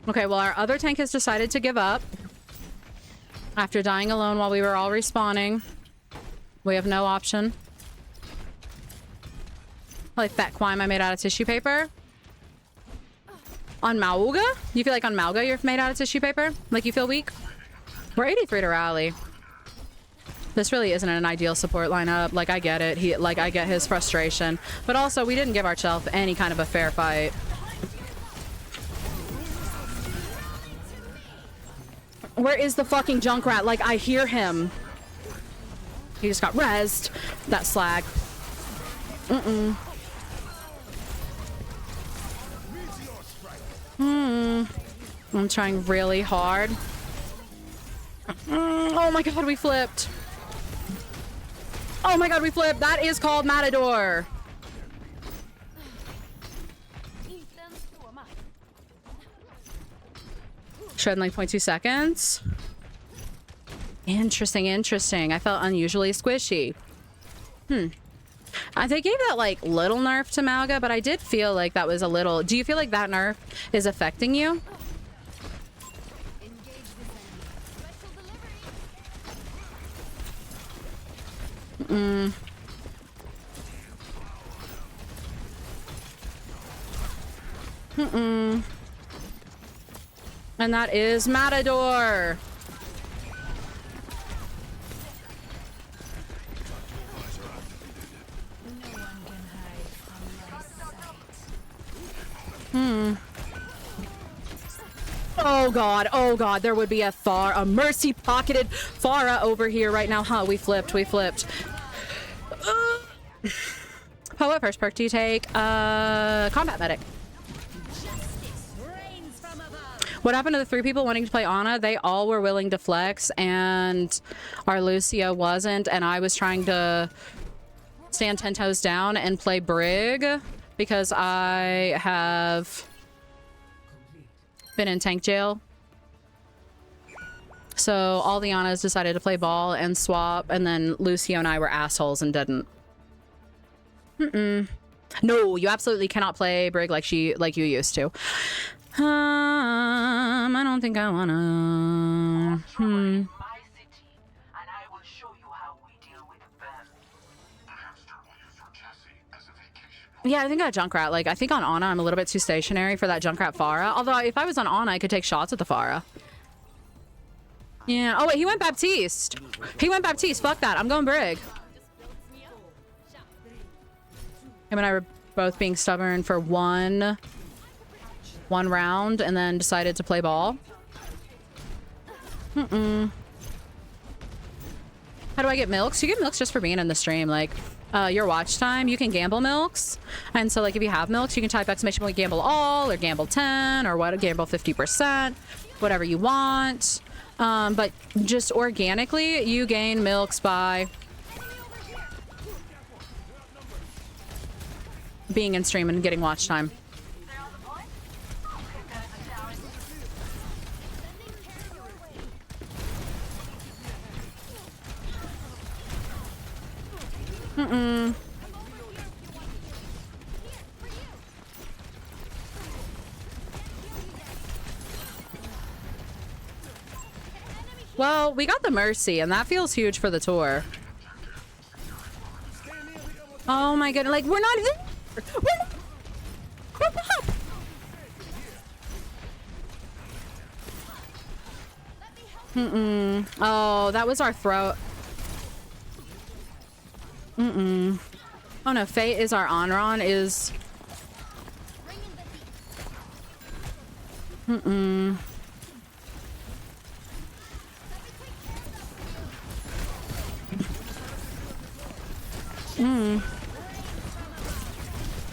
Okay, well, our other tank has decided to give up. After dying alone while we were all respawning. We have no option. Like fat quime I made out of tissue paper. On Mauga? You feel like on Mauga you're made out of tissue paper? Like you feel weak? We're 83 to rally. This really isn't an ideal support lineup. Like I get it. I get his frustration. But also we didn't give ourselves any kind of a fair fight. Where is the fucking Junkrat? Like, I hear him. He just got rezzed. That slag. I'm trying really hard. Oh my god, we flipped. Oh my god, we flipped. That is called Matador. Shred in like 0.2 seconds. Interesting, interesting. I felt unusually squishy. They gave that like little nerf to Malga, but I did feel like that was a little... Do you feel like that nerf is affecting you? And that is Matador. Oh god, there would be a mercy pocketed Pharah over here right now. Huh, we flipped. Poe, what first perk do you take? Combat medic. What happened to the 3 people wanting to play Ana? They all were willing to flex, and our Lucio wasn't, and I was trying to stand 10 toes down and play Brig because I have been in tank jail. So all the Anas decided to play ball and swap, and then Lucio and I were assholes and didn't. No, you absolutely cannot play Brig like you used to. I don't think I wanna. Yeah, I think I got Junkrat. Like, I think on Ana, I'm a little bit too stationary for that Junkrat Pharah. Although, if I was on Ana, I could take shots at the Pharah. Yeah. Oh, wait, he went Baptiste. Fuck that. I'm going Brig. Him and I were both being stubborn for one round and then decided to play ball. How do I get milks? You get milks just for being in the stream. Like, your watch time, you can gamble milks. And so, like, if you have milks, you can type exclamation point gamble all or gamble 10 or what, gamble 50%, whatever you want. But just organically, you gain milks by being in stream and getting watch time. Well, we got the Mercy, and that feels huge for the tour. Oh my goodness, like, we're not there! We're not! Oh, that was our throat. Oh no, Fate is our Onron is...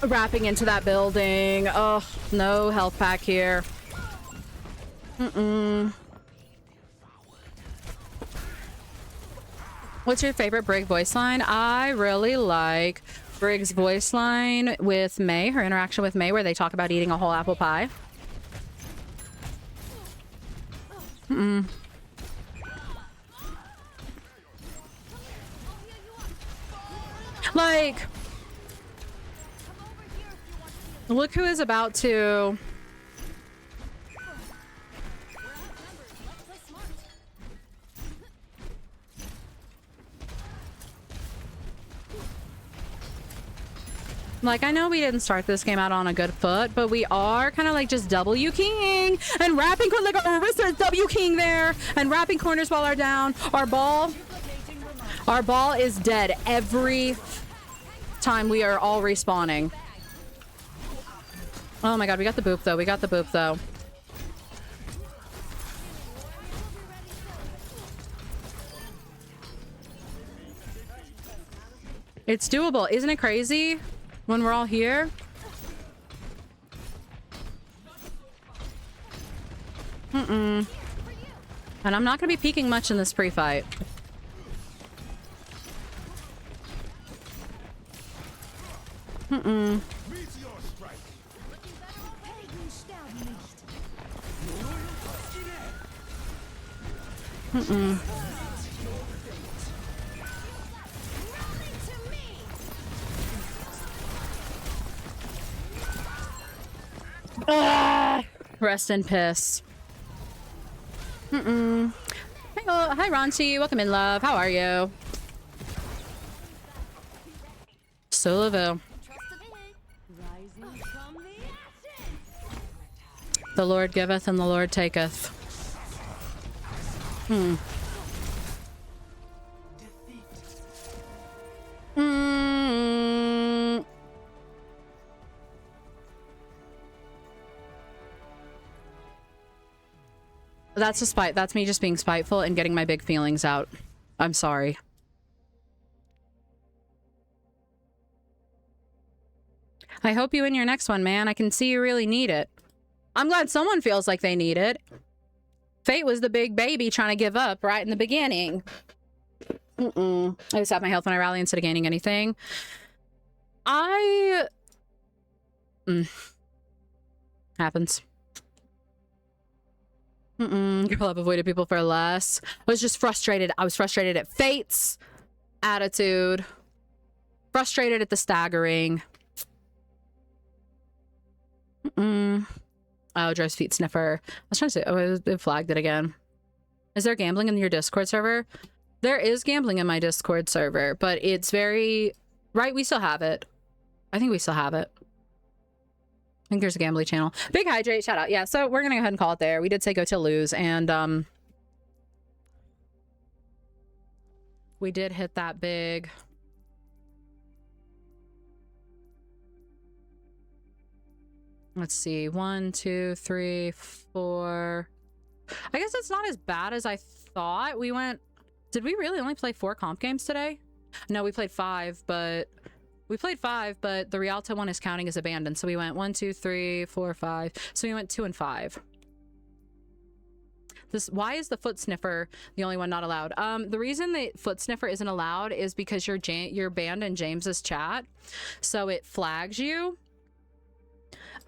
Wrapping into that building. Oh, no health pack here. What's your favorite Brig voice line? I really like Brig's voice line with May, her interaction with May, where they talk about eating a whole apple pie. Like, look who is about to... Like, I know we didn't start this game out on a good foot, but we are kind of like just W king and wrapping, like our wrist is W king there and wrapping corners while are down. Our ball is dead every time we are all respawning. Oh my god, we got the boop though. We got the boop though. It's doable. Isn't it crazy when we're all here? And I'm not going to be peeking much in this pre-fight. Rest in piss. Hey, hi, Ronchi. Welcome in, love. How are you? Soloville. The Lord giveth and the Lord taketh. That's a spite. That's me just being spiteful and getting my big feelings out. I'm sorry. I hope you win your next one, man. I can see you really need it. I'm glad someone feels like they need it. Fate was the big baby trying to give up right in the beginning. I just have my health when I rally instead of gaining anything. Happens. Girl, I've avoided people for less. I was just frustrated. I was frustrated at Fate's attitude. Frustrated at the staggering. Oh, Drive's Feet Sniffer. I was trying to say, oh, it flagged it again. Is there gambling in your Discord server? There is gambling in my Discord server, but it's very... Right, we still have it. I think we still have it. I think there's a gambling channel. Big Hydrate, shout out. Yeah, so we're gonna go ahead and call it there. We did say go till lose, and we did hit that big... Let's see, 1, 2, 3, 4. I guess it's not as bad as I thought. We went... Did we really only play 4 comp games today? No, we played 5, but... We played 5, but the Rialto one is counting as abandoned. So we went 1, 2, 3, 4, 5. So we went 2 and 5. Why is the foot sniffer the only one not allowed? The reason that foot sniffer isn't allowed is because you're banned in James's chat. So it flags you.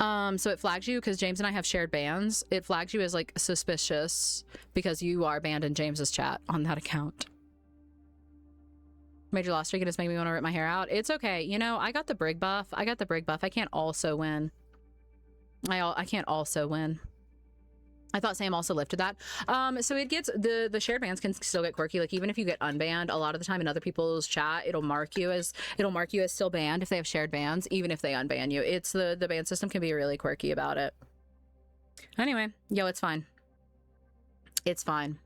So it flags you because James and I have shared bans. It flags you as like suspicious because you are banned in James's chat on that account. Major loss streak, it just made me want to rip my hair out. It's okay. You know, I got the Brig Buff. I can't also win. I can't also win. I thought Sam also lifted that. So it gets the shared bans can still get quirky. Like even if you get unbanned, a lot of the time in other people's chat, it'll mark you as still banned if they have shared bans, even if they unban you. It's the ban system can be really quirky about it. Anyway, yo, it's fine. It's fine.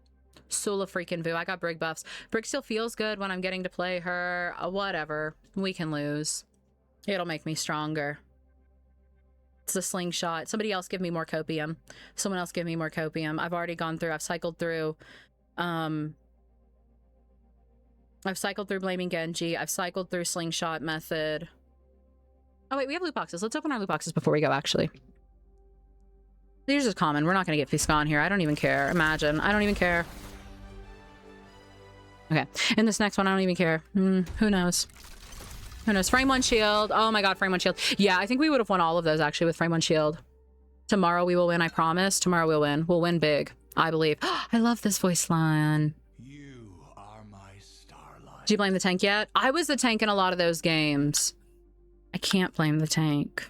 Sula freaking Vu. I got Brig buffs. Brig still feels good when I'm getting to play her. Whatever. We can lose. It'll make me stronger. It's a slingshot. Somebody else give me more copium. Someone else give me more copium. I've already gone through. I've cycled through Blaming Genji. I've cycled through slingshot method. Oh wait, we have loot boxes. Let's open our loot boxes before we go, actually. These are just common. We're not going to get Fiscon here. I don't even care. Imagine. I don't even care. Okay. In this next one, I don't even care. Who knows? Who knows? Frame 1 shield. Oh my god, frame 1 shield. Yeah, I think we would have won all of those, actually, with frame 1 shield. Tomorrow we will win, I promise. Tomorrow we'll win. We'll win big, I believe. I love this voice line.
You are my starlight.
Do you blame the tank yet? I was the tank in a lot of those games. I can't blame the tank.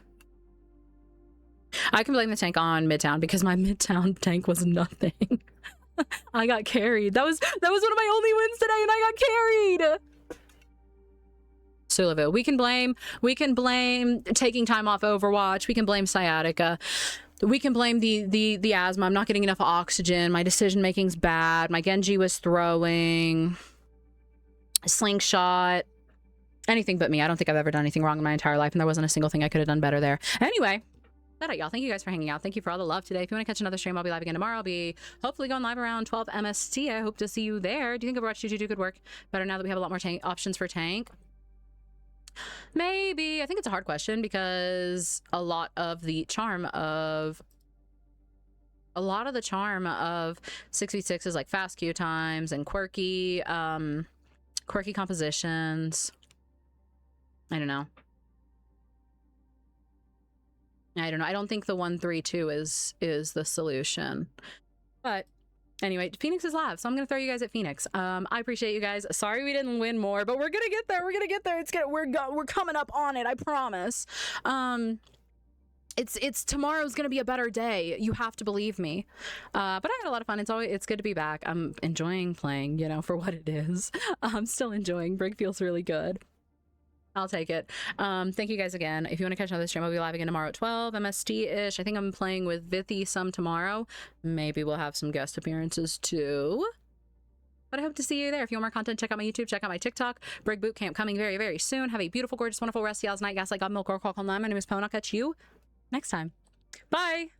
I can blame the tank on Midtown because my Midtown tank was nothing. I got carried. That was one of my only wins today, and I got carried. Sullivan. We can blame taking time off Overwatch. We can blame sciatica. We can blame the asthma. I'm not getting enough oxygen. My decision making's bad. My Genji was throwing. Slingshot. Anything but me. I don't think I've ever done anything wrong in my entire life, and there wasn't a single thing I could have done better there. Anyway. That out, y'all. Thank you guys for hanging out. Thank you for all the love today. If you want to catch another stream, I'll be live again tomorrow. I'll be hopefully going live around 12 MST. I hope to see you there. Do you think Overwatch 2 do good work? Better now that we have a lot more tank options for tank. Maybe. I think it's a hard question because a lot of the charm of 6v6 is like fast queue times and quirky compositions. I don't know. I don't think the 1-3-2 is the solution. But anyway, Phoenix is live, so I'm gonna throw you guys at Phoenix. I appreciate you guys. Sorry we didn't win more, but we're gonna get there. We're gonna get there. We're coming up on it. I promise. It's tomorrow's gonna be a better day. You have to believe me. But I had a lot of fun. It's good to be back. I'm enjoying playing, you know, for what it is. I'm still enjoying. Brig feels really good. I'll take it. Thank you guys again. If you want to catch another stream, I'll be live again tomorrow at 12 MST-ish. I think I'm playing with Vithy some tomorrow. Maybe we'll have some guest appearances too. But I hope to see you there. If you want more content, check out my YouTube, check out my TikTok. Brig Bootcamp coming very, very soon. Have a beautiful, gorgeous, wonderful rest of y'all's night. Gaslight God, Milk, or Qualcomm Lime. My name is Pwn. I'll catch you next time. Bye!